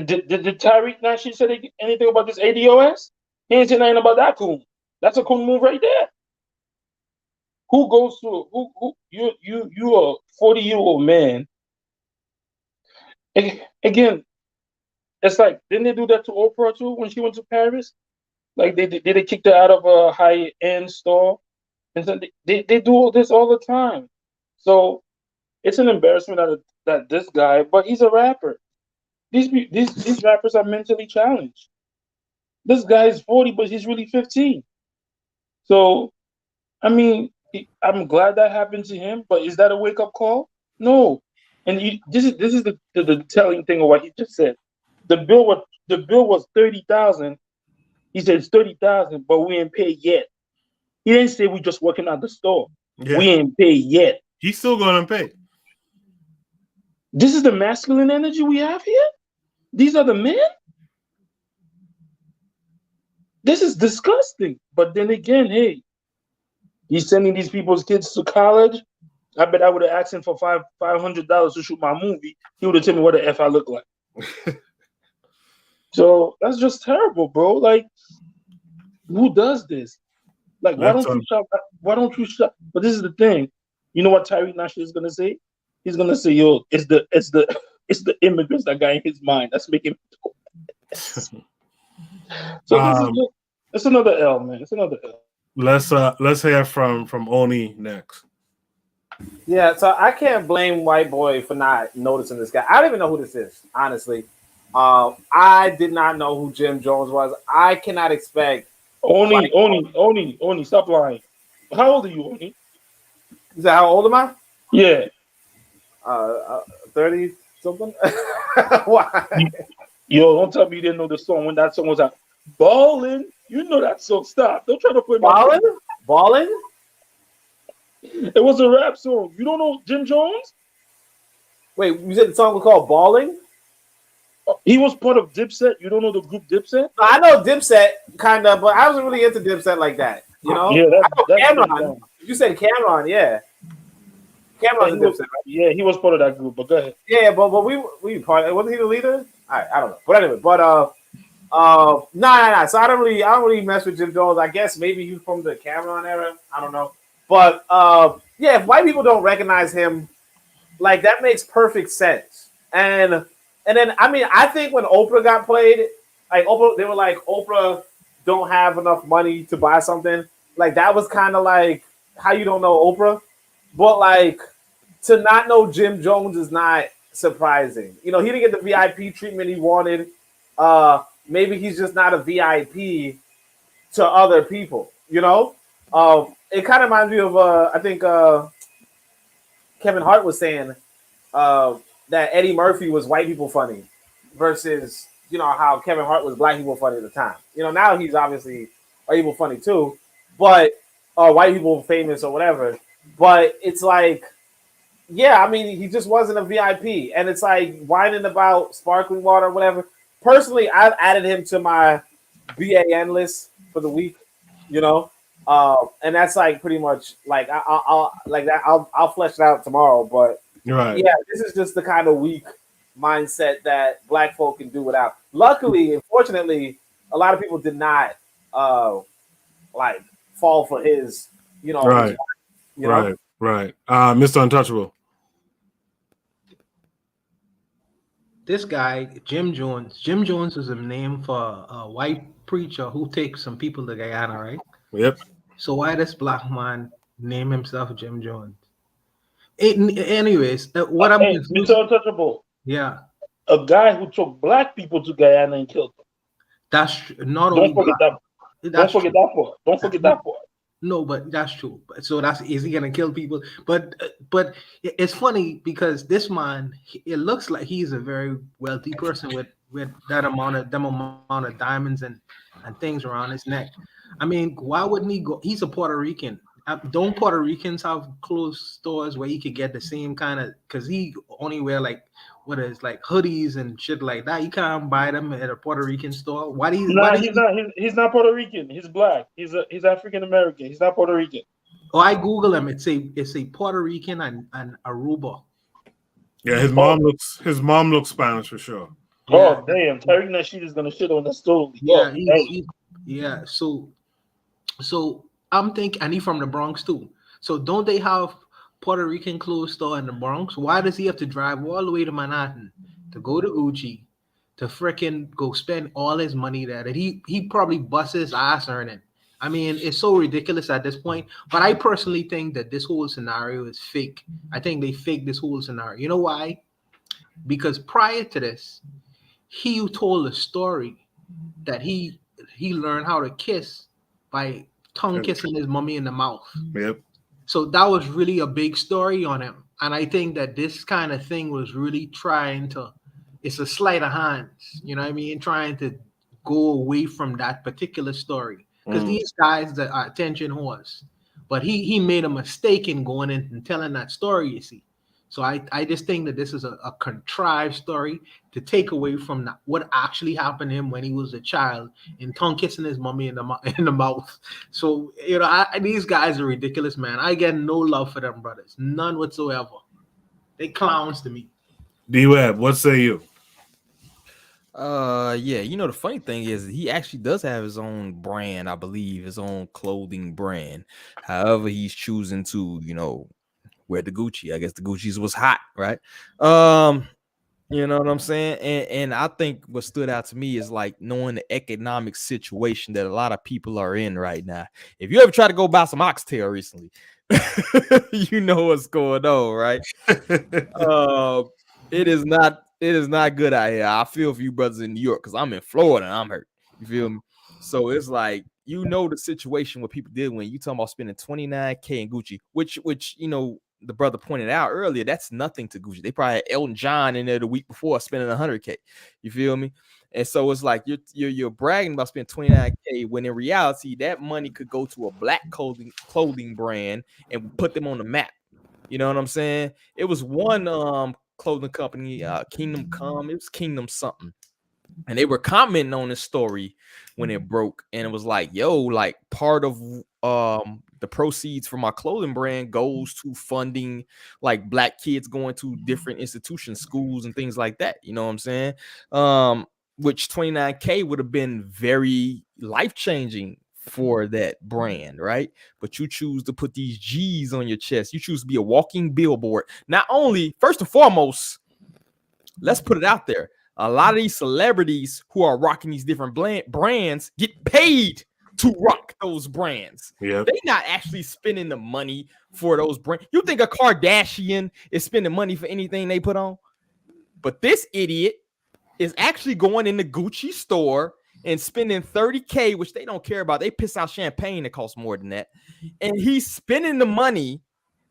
Did Tyreek Nash say anything about this ADOS? He ain't saying nothing about that coon. That's a coon move right there. Who goes to you a 40-year-old man? Again, it's like, didn't they do that to Oprah too when she went to Paris? Like they kicked her out of a high-end store, and so they do all this all the time. So it's an embarrassment that this guy, but he's a rapper. These rappers are mentally challenged. This guy is 40, but he's really 15. So, I mean, I'm glad that happened to him, but is that a wake-up call? No. And this is the telling thing of what he just said. The bill was $30,000. He said it's $30,000, but we ain't paid yet. He didn't say we just working at the store. Yeah. We ain't paid yet. He's still going to pay. This is the masculine energy we have here? These are the men? This is disgusting. But then again, hey, he's sending these people's kids to college. I bet I would have asked him for $500 to shoot my movie. He would have told me what the F I look like. So that's just terrible, bro. Like, who does this? Like, why don't you shop? Why don't you shop? But this is the thing. You know what Tyreek Nash is gonna say? He's gonna say, "Yo, it's the immigrants that got in his mind that's making him do this." So it's another L, man. It's another L. Let's hear from Oni next. Yeah, so I can't blame White Boy for not noticing this guy. I don't even know who this is, honestly. I did not know who Jim Jones was. I cannot expect. Oni, stop lying. How old are you, Oni? Is that how old am I? Yeah. 30 something. Why? Yo, don't tell me you didn't know the song when that song was out. Ballin'. You know that song. Stop. Don't try to put Ballin'? It was a rap song. You don't know Jim Jones? Wait, you said the song was called Balling? He was part of Dipset. You don't know the group Dipset? I know Dipset, kind of, but I wasn't really into Dipset like that. You know, Yeah, I know that's Cameron. You said Cameron, yeah. Cameron's a Dipset, right? Yeah, he was part of that group. But go ahead. Yeah, but we part. Wasn't he the leader? I don't know. But anyway, nah. So I don't really mess with Jim Jones. I guess maybe he's from the Cameron era. I don't know. But yeah, if white people don't recognize him, like that makes perfect sense. And then I mean, I think when Oprah got played, like Oprah, they were like Oprah don't have enough money to buy something. Like that was kind of like how you don't know Oprah, but like to not know Jim Jones is not surprising. You know, he didn't get the VIP treatment he wanted. Maybe he's just not a VIP to other people. You know, it kind of reminds me of I think Kevin Hart was saying that Eddie Murphy was white people funny versus how Kevin Hart was black people funny at the time. Now he's obviously white people funny too, but white people famous or whatever. But it's like, yeah, I mean, he just wasn't a VIP, and it's like whining about sparkling water or whatever. Personally, I've added him to my BAN list for the week, and that's like pretty much like I'll flesh it out tomorrow. But right. Yeah, this is just the kind of weak mindset that black folk can do without. Luckily, unfortunately, a lot of people did not like fall for his, right, right. Mr. Untouchable. This guy, Jim Jones. Jim Jones is a name for a white preacher who takes some people to Guyana, right? Yep. So why does black man name himself Jim Jones? Anyways, what I'm Mr. Untouchable. Yeah. A guy who took black people to Guyana and killed them. That's not Don't only forget black. that. Don't forget that part. Don't forget that part. No, but that's true. So is he gonna kill people? But it's funny because this man, it looks like he's a very wealthy person with that amount of diamonds and things around his neck. I mean, why wouldn't he go? He's a Puerto Rican. Don't Puerto Ricans have clothes stores where you could get the same kind of? Because he only wear like hoodies and shit like that. You can't buy them at a Puerto Rican store. Why do you? He's not Puerto Rican. He's black. He's African American. He's not Puerto Rican. Oh, I Google him. It's a Puerto Rican and Aruba. Yeah, his mom looks Spanish for sure. Oh damn! Tariq Nasheed is gonna shit on that story. Yeah, So I'm thinking, and he's from the Bronx too. So don't they have Puerto Rican clothes store in the Bronx? Why does he have to drive all the way to Manhattan to go to Gucci to fricking go spend all his money there that he probably busts his ass earning? I mean, it's so ridiculous at this point. But I personally think that this whole scenario is fake. I think they faked this whole scenario. You know why? Because prior to this, he told a story that he learned how to kiss by tongue kissing his mommy in the mouth. Yep. So that was really a big story on him. And I think that this kind of thing was really it's a sleight of hands, you know what I mean? Trying to go away from that particular story. Because these guys that are attention whores. But he made a mistake in going in and telling that story, you see. So I just think that this is a contrived story to take away from what actually happened to him when he was a child and tongue kissing his mommy in the mouth. So, these guys are ridiculous, man. I get no love for them brothers. None whatsoever. They clowns to me. D-Web, what say you? Yeah, the funny thing is he actually does have his own brand, I believe, his own clothing brand. However, he's choosing to, wear the Gucci. I guess the Gucci's was hot, right? You know what I'm saying? And I think what stood out to me is like knowing the economic situation that a lot of people are in right now. If you ever try to go buy some oxtail recently, you know what's going on, right? It is not good out here. I feel for you brothers in New York because I'm in Florida and I'm hurt. You feel me? So it's like, the situation what people did when you talking about spending $29K in Gucci, which the brother pointed out earlier, that's nothing to Gucci. They probably had Elton John in there the week before spending $100K. You feel me? And so it's like you're bragging about spending $29K when in reality that money could go to a black clothing brand and put them on the map. You know what I'm saying? It was one clothing company, Kingdom Come. It was Kingdom something. And they were commenting on this story when it broke, and it was like, yo, like part of the proceeds from my clothing brand goes to funding like Black kids going to different institutions, schools, and things like that. You know what I'm saying? Which 29K would have been very life-changing for that brand, right? But you choose to put these G's on your chest. You choose to be a walking billboard. Not only, first and foremost, let's put it out there. A lot of these celebrities who are rocking these different brands get paid to rock those brands. Yep. They're not actually spending the money for those brands. You think a Kardashian is spending money for anything they put on? But this idiot is actually going in the Gucci store and spending 30K, which they don't care about. They piss out champagne that costs more than that. And he's spending the money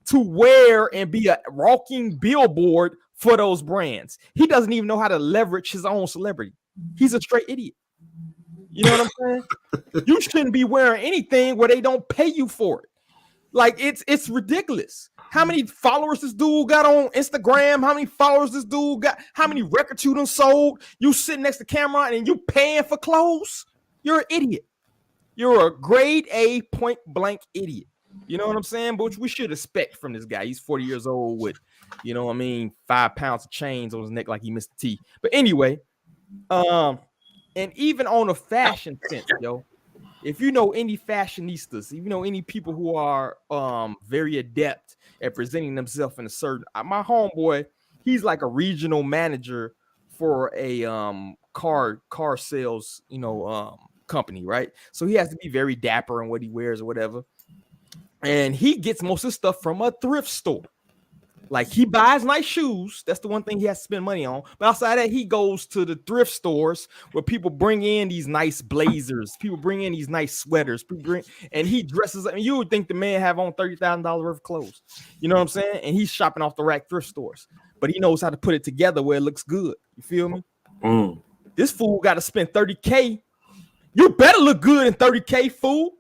to wear and be a walking billboard for those brands. He doesn't even know how to leverage his own celebrity. He's a straight idiot. You know what I'm saying? You shouldn't be wearing anything where they don't pay you for it. Like, it's ridiculous. How many followers this dude got on Instagram? How many followers this dude got? How many records you done sold? You sitting next to the camera and you paying for clothes? You're an idiot. You're a grade A point blank idiot. You know what I'm saying? But we should expect from this guy. He's 40 years old with, 5 pounds of chains on his neck like he missed the T. But anyway, and even on a fashion sense, yo, if you know any fashionistas, if you know any people who are very adept at presenting themselves in a certain, my homeboy, he's like a regional manager for a car sales, company, right? So he has to be very dapper in what he wears or whatever. And he gets most of his stuff from a thrift store. Like, he buys nice shoes. That's the one thing he has to spend money on. But outside that, he goes to the thrift stores where people bring in these nice blazers. People bring in these nice sweaters. And he dresses up. And you would think the man have on $30,000 worth of clothes. You know what I'm saying? And he's shopping off the rack thrift stores. But he knows how to put it together where it looks good. You feel me? This fool got to spend 30K. You better look good in 30K, fool.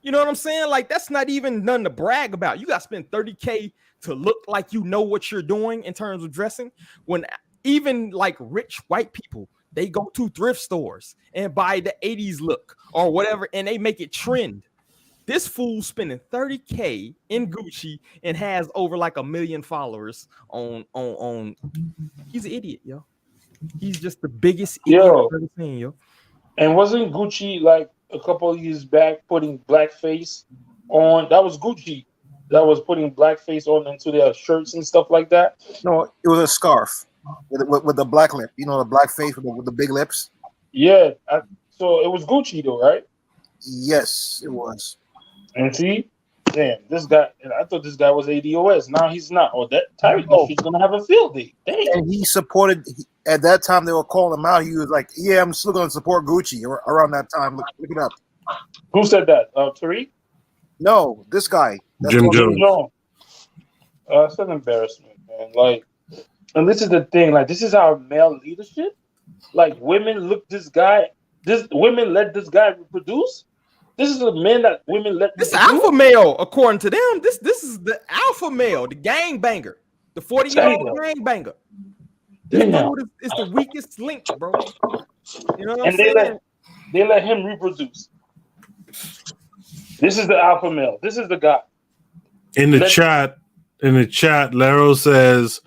You know what I'm saying? Like, that's not even nothing to brag about. You got to spend 30K to look like you know what you're doing in terms of dressing. When even like rich white people, they go to thrift stores and buy the 80s look or whatever, and they make it trend. This fool spending 30K in Gucci and has over like 1 million followers on. He's an idiot, yo. He's just the biggest idiot I've ever seen, yo. And wasn't Gucci like a couple of years back putting blackface on? That was Gucci that was putting blackface on into their shirts and stuff like that. No, it was a scarf with the black lip. You know, the black face with the big lips. Yeah, so it was Gucci though, right? Yes, it was. And see, damn, this guy. I thought this guy was ADOS. Now he's not. Or that Tyreek he's gonna have a field day. Damn. And he supported. At that time, they were calling him out. He was like, "Yeah, I'm still gonna support Gucci." Around that time, look it up. Who said that? Tariq? No, this guy. Jim Jones. It's an embarrassment, man. Like, and this is the thing. Like, this is our male leadership. Like, women look this guy. Women let this guy reproduce. This is the men that women let. This alpha male, according to them. This is the alpha male, the gangbanger, the 40-year-old gangbanger. This dude is the weakest link, bro. You know what I'm saying? They let him reproduce. This is the alpha male. This is the guy. In the chat, Lero says,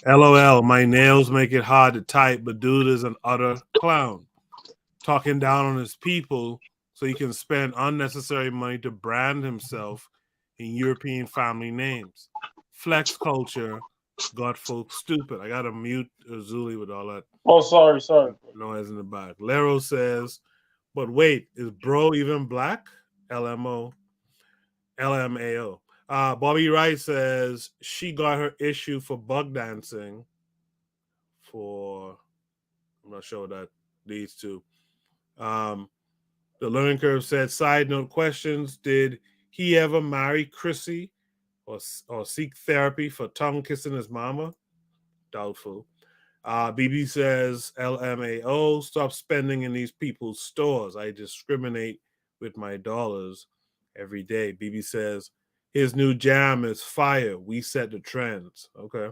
LOL, my nails make it hard to type, but dude is an utter clown. Talking down on his people so he can spend unnecessary money to brand himself in European family names. Flex culture got folks stupid. I got to mute Zuli with all that. Oh, sorry. Noise in the back. Lero says, but wait, is bro even black? LMAO. Bobby Wright says she got her issue for bug dancing for, I'm not sure what that leads to. The Learning Curve said, side note questions, did he ever marry Chrissy or seek therapy for tongue kissing his mama? Doubtful. BB says, LMAO, stop spending in these people's stores. I discriminate with my dollars every day. BB says, his new jam is fire. We set the trends. Okay.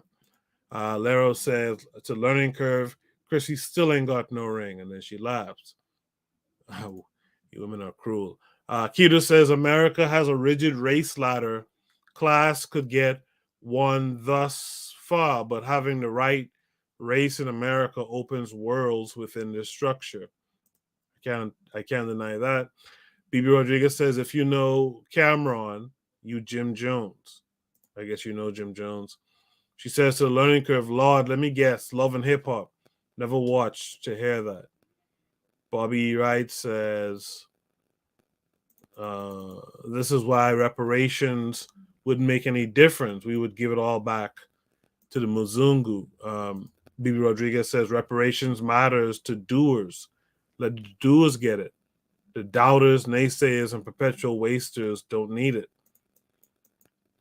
Lero says, it's a learning curve. Chrissy still ain't got no ring. And then she laughs. You women are cruel. Keto says America has a rigid race ladder. Class could get one thus far, but having the right race in America opens worlds within this structure. I can't deny that. BB Rodriguez says, if you know Cameron, you Jim Jones. I guess you know Jim Jones. She says to the learning curve, Lord, let me guess, Love and Hip Hop. Never watched to hear that. Bobby Wright says, this is why reparations wouldn't make any difference. We would give it all back to the Muzungu. Bibi Rodriguez says reparations matters to doers. Let the doers get it. The doubters, naysayers, and perpetual wasters don't need it.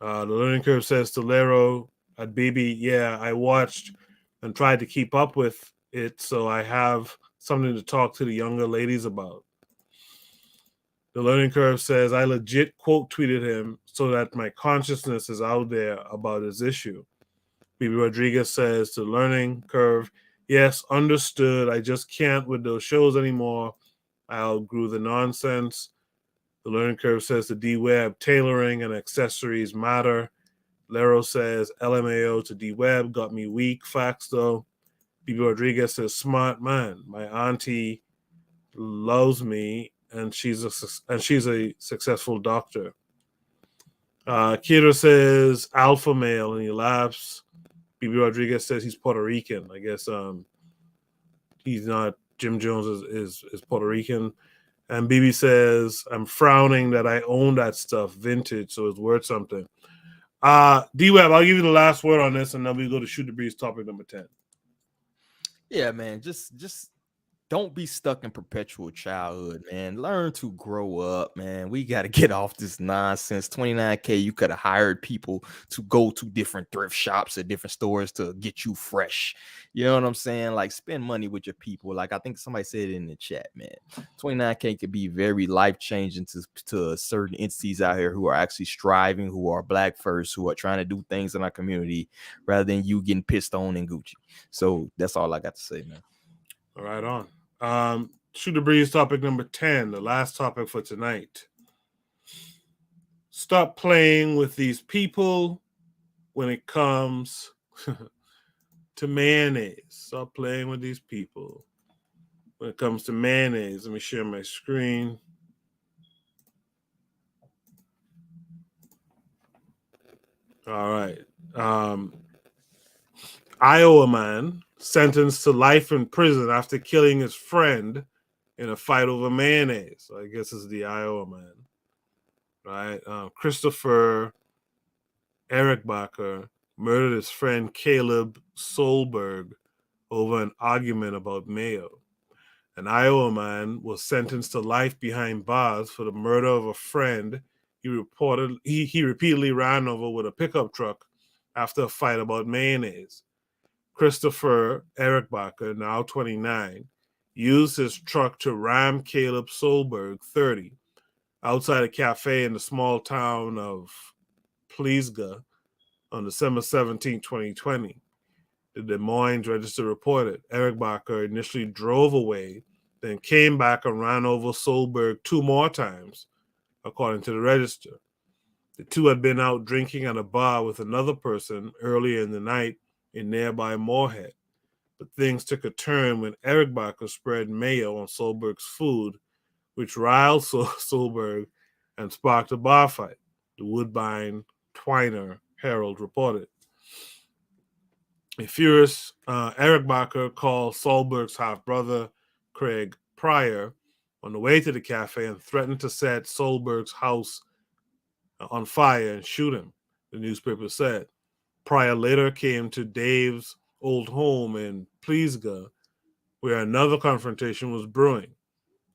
The learning curve says to Lero at Bibi, yeah, I watched and tried to keep up with it, so I have something to talk to the younger ladies about. The learning curve says I legit quote tweeted him so that my consciousness is out there about his issue. Bibi Rodriguez says to the learning curve, yes, understood. I just can't with those shows anymore. I outgrew the nonsense. The learning curve says to D-Web, tailoring and accessories matter. Lero says LMAO to D-Web got me weak. Facts though. Bibi Rodriguez says smart man. My auntie loves me and she's a successful doctor. Kira says alpha male and he laughs. Bibi Rodriguez says he's Puerto Rican. I guess he's not. Jim Jones is Puerto Rican. And Bibi says, I'm frowning that I own that stuff, vintage, so it's worth something. D-Web, I'll give you the last word on this, and then we go to Shoot the Breeze topic number 10. Yeah, man, just don't be stuck in perpetual childhood, man. Learn to grow up, man. We got to get off this nonsense. $29K, you could have hired people to go to different thrift shops at different stores to get you fresh. You know what I'm saying? Like, spend money with your people. Like, I think somebody said it in the chat, man. $29K could be very life-changing to certain entities out here who are actually striving, who are Black first, who are trying to do things in our community rather than you getting pissed on in Gucci. So that's all I got to say, man. All right, on. Shoot the Breeze topic number 10, the last topic for tonight. Stop playing with these people when it comes to mayonnaise. Stop playing with these people when it comes to mayonnaise. Let me share my screen. All right. Iowa man sentenced to life in prison after killing his friend in a fight over mayonnaise. So I guess it's the Iowa man, right? Christopher Erichbacher murdered his friend Caleb Solberg over an argument about mayo. An Iowa man was sentenced to life behind bars for the murder of a friend he repeatedly ran over with a pickup truck after a fight about mayonnaise. Christopher Erichbacher, now 29, used his truck to ram Caleb Solberg, 30, outside a cafe in the small town of Pleasga on December 17, 2020. The Des Moines Register reported Erichbacher initially drove away, then came back and ran over Solberg 2 more times, according to the Register. The two had been out drinking at a bar with another person earlier in the night in nearby Moorhead. But things took a turn when Erichbacher spread mayo on Solberg's food, which riled Solberg and sparked a bar fight, the Woodbine Twiner Herald reported. A furious Erichbacher called Solberg's half-brother, Craig Pryor, on the way to the cafe and threatened to set Solberg's house on fire and shoot him, the newspaper said. Pryor later came to Dave's old home in Pleasga, where another confrontation was brewing.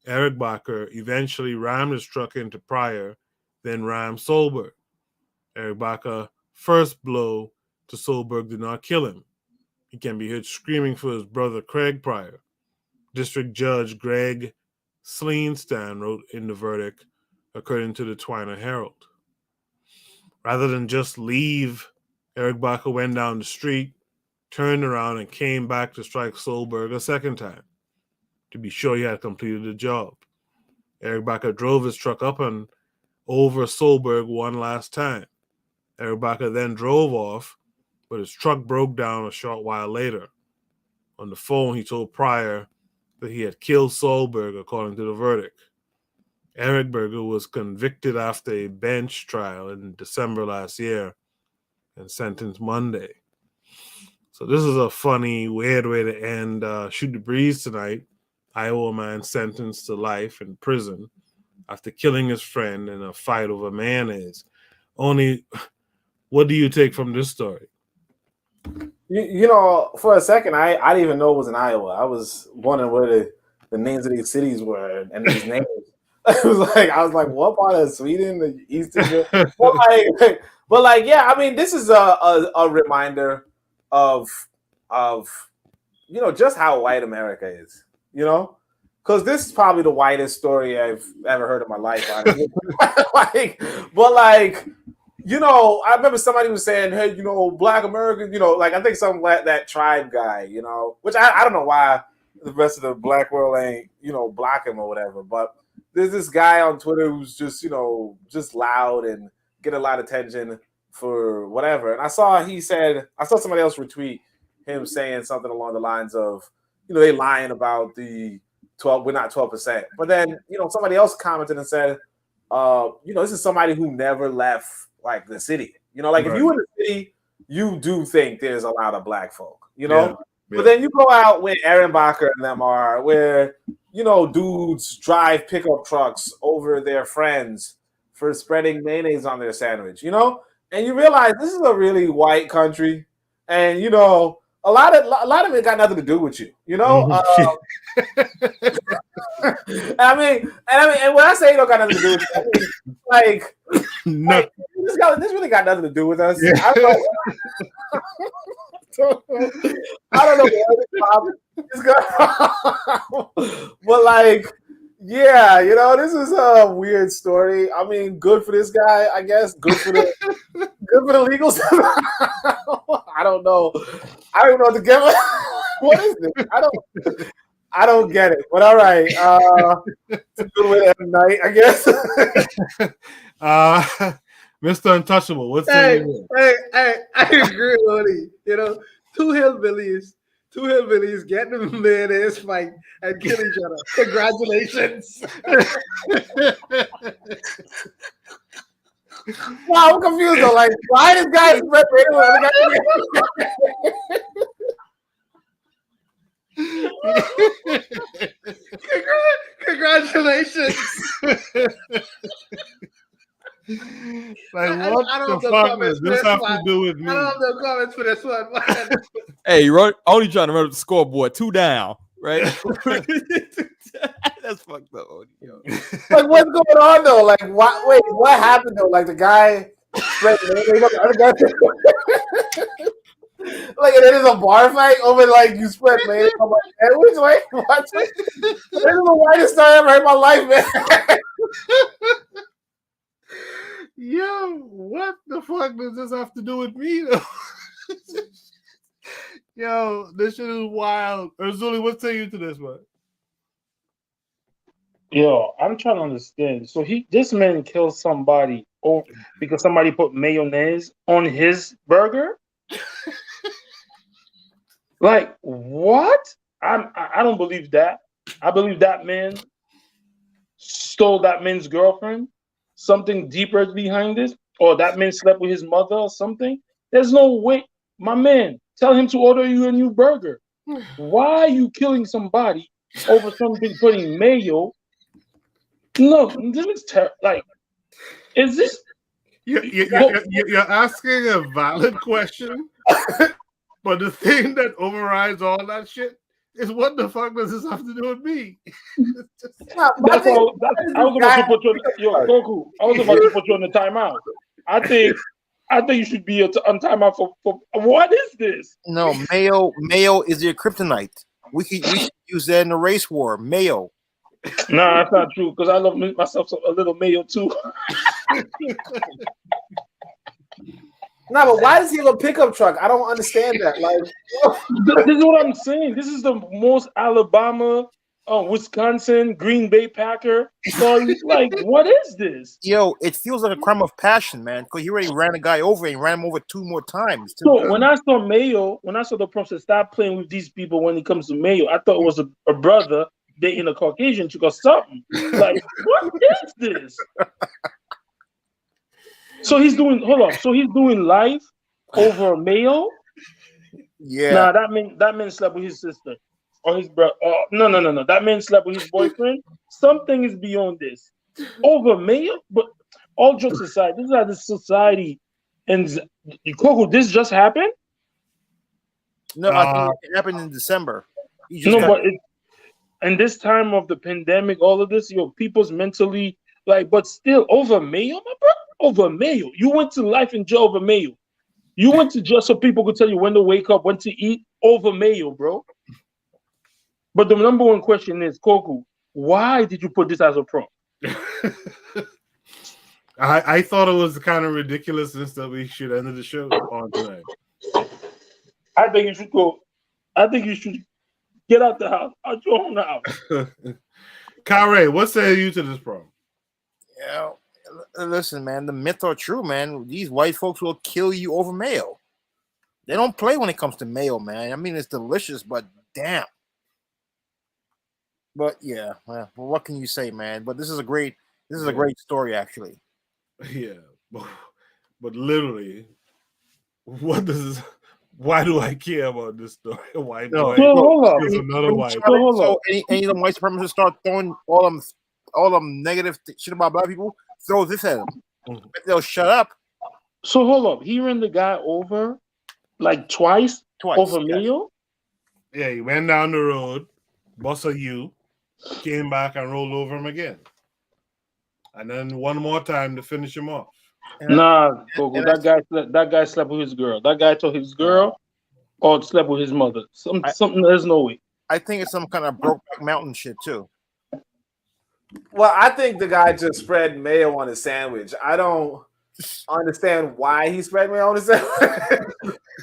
Erichbacher eventually rammed his truck into Pryor, then rammed Solberg. Erichbacher's first blow to Solberg did not kill him. He can be heard screaming for his brother Craig Pryor. District Judge Greg Sleenstan wrote in the verdict, according to the Twiner Herald. Rather than just leave, Erichbacher went down the street, turned around, and came back to strike Solberg a second time, to be sure he had completed the job. Eric Baca drove his truck up and over Solberg one last time. Eric Baca then drove off, but his truck broke down a short while later. On the phone, he told Pryor that he had killed Solberg according to the verdict. Eric Berger was convicted after a bench trial in December last year and sentenced Monday. So this is a funny, weird way to end Shoot the Breeze tonight. Iowa man sentenced to life in prison after killing his friend in a fight over mayonnaise. Only, what do you take from this story? You know, for a second, I didn't even know it was in Iowa. I was wondering where the names of these cities were and these names. I was like, what part of Sweden? The Eastern? but yeah, I mean, this is a reminder of you know, just how white America is. You know, because this is probably the whitest story I've ever heard in my life. Honestly. but you know, I remember somebody was saying, hey, you know, Black Americans, you know, like I think some that tribe guy, you know, which I don't know why the rest of the black world ain't, you know, block him or whatever. But there's this guy on Twitter who's just, you know, just loud and get a lot of attention for whatever. And I saw somebody else retweet him saying something along the lines of, you know, they lying about the 12, we're not 12%. But then, you know, somebody else commented and said, you know, this is somebody who never left like the city. You know, like if you in the city, you do think there's a lot of black folk, you know? Yeah. But then you go out where Aaron Bacher and them are, where, you know, dudes drive pickup trucks over their friends for spreading mayonnaise on their sandwich, you know? And you realize this is a really white country. And, you know, a lot of it got nothing to do with you, you know? I mean, and when I say it don't got nothing to do with you, I mean, like this really got nothing to do with us. Yeah. I don't know but like, yeah, you know, this is a weird story. I mean, good for this guy, I guess. Good for the legal system. I don't know what to get. What is this? I don't get it. But all right, it's a good way to end the night, I guess. Mr. Untouchable, what's hey, I agree with you. You know, two hillbillies getting in a mayonnaise fight and kill each other. Congratulations. Wow, I'm confused though. Like, why this guy spread Congratulations. Like, what the fuck does this have to do with me? I don't have no comments for this one. Hey, only trying to run up the scoreboard, 2 down, right? That's fucked up. Like, what's going on though? Like, what happened though? Like, the guy spread the other guy. Like, and then there's a bar fight over like you spread mayonnaise on my sandwich. Wait, what? This is the whitest story I've ever heard in my life, man. Yo, what the fuck does this have to do with me though? Yo, this shit is wild. Urzuli, what's saying you to this one? Yo, I'm trying to understand. So this man killed somebody because somebody put mayonnaise on his burger? Like, what? I don't believe that. I believe that man stole that man's girlfriend. Something deeper is behind this, or that man slept with his mother or something. There's no way. My man, tell him to order you a new burger. Why are you killing somebody over something putting mayo? No, this is terrible. Like, is this? You're asking a valid question, but the thing that overrides all that shit is what the fuck does this have to do with me? I was about to put you on the timeout. I think you should be on timeout for what is this? No, mayo is your kryptonite. We should use that in the race war. Mayo. No, that's not true because I love myself a little mayo too. No, but why does he have a pickup truck? I don't understand that. Like, this is what I'm saying. This is the most Alabama Wisconsin, Green Bay Packer. So like, what is this? Yo, it feels like a crime of passion, man. Because he already ran a guy over and ran him over 2 more times. So when I saw Mayo, when I saw the prompt said stop playing with these people when it comes to Mayo, I thought it was a brother dating a Caucasian chick or something. Like, what is this? So he's doing live over Mayo? Yeah. Nah, that man slept with his sister or his brother. No. That man slept with his boyfriend. Something is beyond this. Over Mayo? But all jokes aside, this is how this society ends. Coco, this just happened? No, I think it happened in December. And this time of the pandemic, all of this, people's mentally like, but still over Mayo, my brother, over Mayo. You went to life in jail over Mayo. You went to jail so people could tell you when to wake up, when to eat over Mayo, bro. But the number one question is, Koku, why did you put this as a prompt? I thought it was the kind of ridiculousness that we should end the show on tonight. I think you should go. I think you should get out the house. Out your own house. Kyrie, what say you to this prompt? Yeah, listen, man. The myth are true, man. These white folks will kill you over Mayo. They don't play when it comes to Mayo, man. I mean, it's delicious, but damn. But yeah, well, what can you say, man? But this is a great story, actually. Yeah, but literally, why do I care about this story? Why do I? So any of them white supremacists start throwing all them negative shit about black people, throw this at them. They'll shut up. So hold up, he ran the guy over like twice over Mayo. Yeah, he went down the road, bust a U, came back and rolled over him again, and then one more time to finish him off. Nah, that guy slept with his girl. That guy told his girl or slept with his mother. Something there's no way. I think it's some kind of Brokeback Mountain shit too. Well, I think the guy just spread mayo on his sandwich. I don't understand why he spread mayo on his sandwich.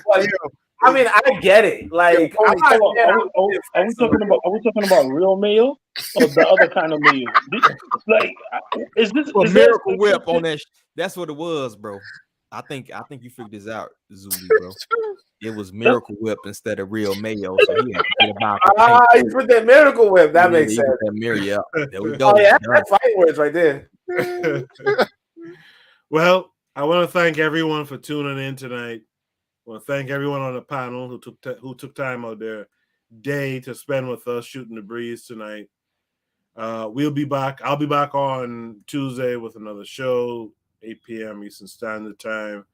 Like, I mean, I get it. Like, are we talking about real mayo or the other kind of mayo? Like, is this a Miracle Whip on that? That's what it was, bro. I think you figured this out, Zuli, bro. It was Miracle Whip instead of real mayo. So he had to get about. You put that Miracle Whip. That makes sense. That there we go. Oh yeah, that's fighting words right there. Well, I want to thank everyone for tuning in tonight. I want to thank everyone on the panel who took time out their day to spend with us shooting the breeze tonight. We'll be back. I'll be back on Tuesday with another show, 8 p.m. Eastern Standard Time.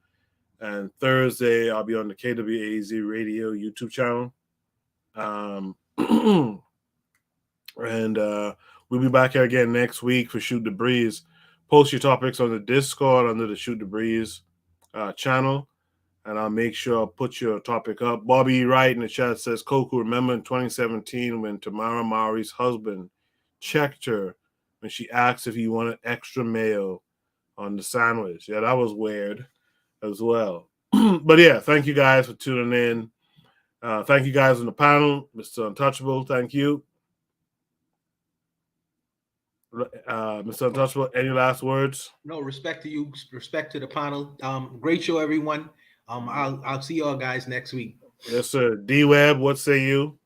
And Thursday, I'll be on the KWAZ Radio YouTube channel. And we'll be back here again next week for Shoot the Breeze. Post your topics on the Discord under the Shoot the Breeze channel. And I'll make sure I'll put your topic up. Bobby Wright in the chat says, Koku, remember in 2017 when Tamara Mowry's husband checked her when she asked if he wanted extra mayo on the sandwich. Yeah, that was weird as well. But yeah, thank you guys for tuning in. Thank you guys on the panel. Mr. Untouchable, thank you. Mr. Untouchable, any last words? No, respect to you, respect to the panel. Great show, everyone. I'll see y'all guys next week. Yes, sir. D-Web, what say you?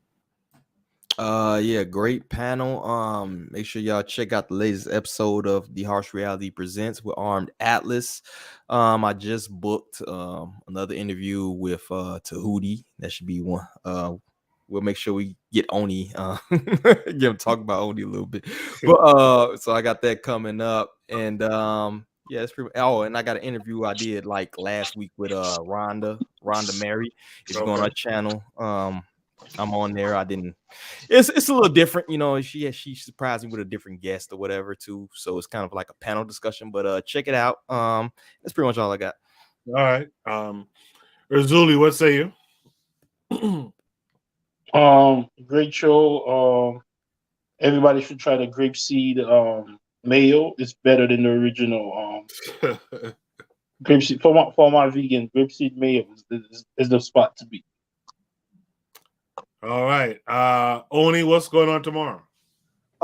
Yeah, great panel. Make sure y'all check out the latest episode of The Harsh Reality Presents with Armed Atlas. I just booked another interview with Tahuti. That should be one. We'll make sure we get Oni, get him talk about Oni a little bit. But so I got that coming up, and yeah, it's pretty. Oh, and I got an interview I did like last week with Rhonda Mary. It's going on our channel. I'm on there. I didn't. It's a little different, you know. She surprised me with a different guest or whatever too. So it's kind of like a panel discussion. But check it out. That's pretty much all I got. All right. Zuli, what say you? Great show. Everybody should try the grapeseed mayo. It's better than the original grapeseed. For my vegan, grapeseed mayo is the spot to be. All right. Oni, what's going on tomorrow?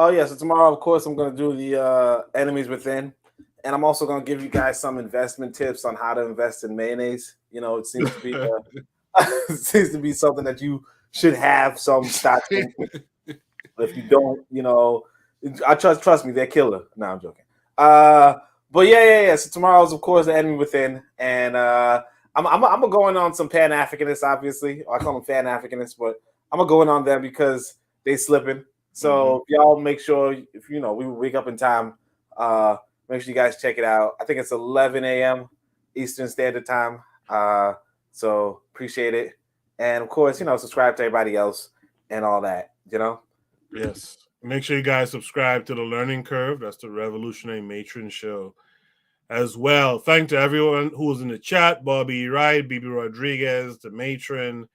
Oh yeah, so tomorrow, of course, I'm going to do the Enemies Within, and I'm also going to give you guys some investment tips on how to invest in mayonnaise. You know, it seems to be it seems to be something that you should have some stock in. If you don't, you know, I trust me, they're killer. No, I'm joking. But yeah. So tomorrow's, of course, the Enemy Within, and I'm going on some Pan-Africanists, obviously. I call them Pan-Africanists, but I'm going on them because they slipping. So y'all make sure, if you know, we wake up in time, make sure you guys check it out. I think it's 11 a.m. Eastern Standard Time. So appreciate it. And of course, you know, subscribe to everybody else and all that, you know? Yes. Make sure you guys subscribe to The Learning Curve. That's the Revolutionary Matron Show as well. Thank to everyone who was in the chat. Bobby Wright, Bibi Rodriguez, the Matron,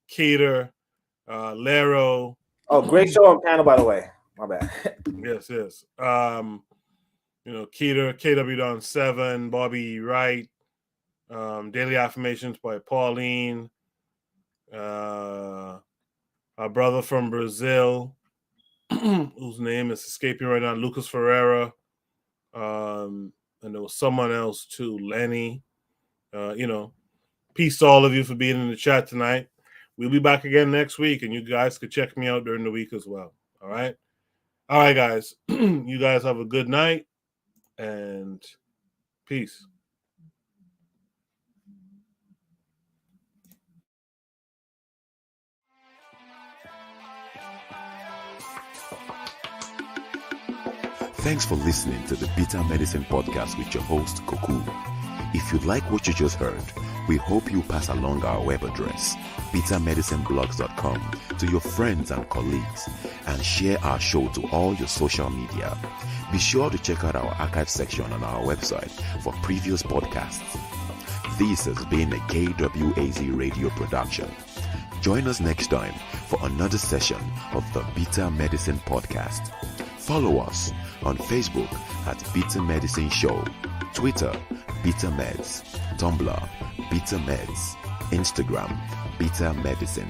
Keter, Lero. Oh, great show on panel, by the way. My bad. Yes. You know, Keter, KW Don 7, Bobby Wright, Daily Affirmations by Pauline, our brother from Brazil, whose name is escaping right now, Lucas Ferreira, and there was someone else too, Lenny. You know, peace to all of you for being in the chat tonight. We'll be back again next week, and you guys could check me out during the week as well. All right, guys. You guys have a good night, and peace. Thanks for listening to the Bitter Medicine Podcast with your host, Koku. If you like what you just heard, we hope you pass along our web address, bittermedicineblogs.com, to your friends and colleagues, and share our show to all your social media. Be sure to check out our archive section on our website for previous podcasts. This has been a KWAZ radio production. Join us next time for another session of the Bitter Medicine Podcast. Follow us on Facebook at Bitter Medicine Show, Twitter, Bitter Meds, Tumblr, Bitter Meds, Instagram, Bitter Medicine.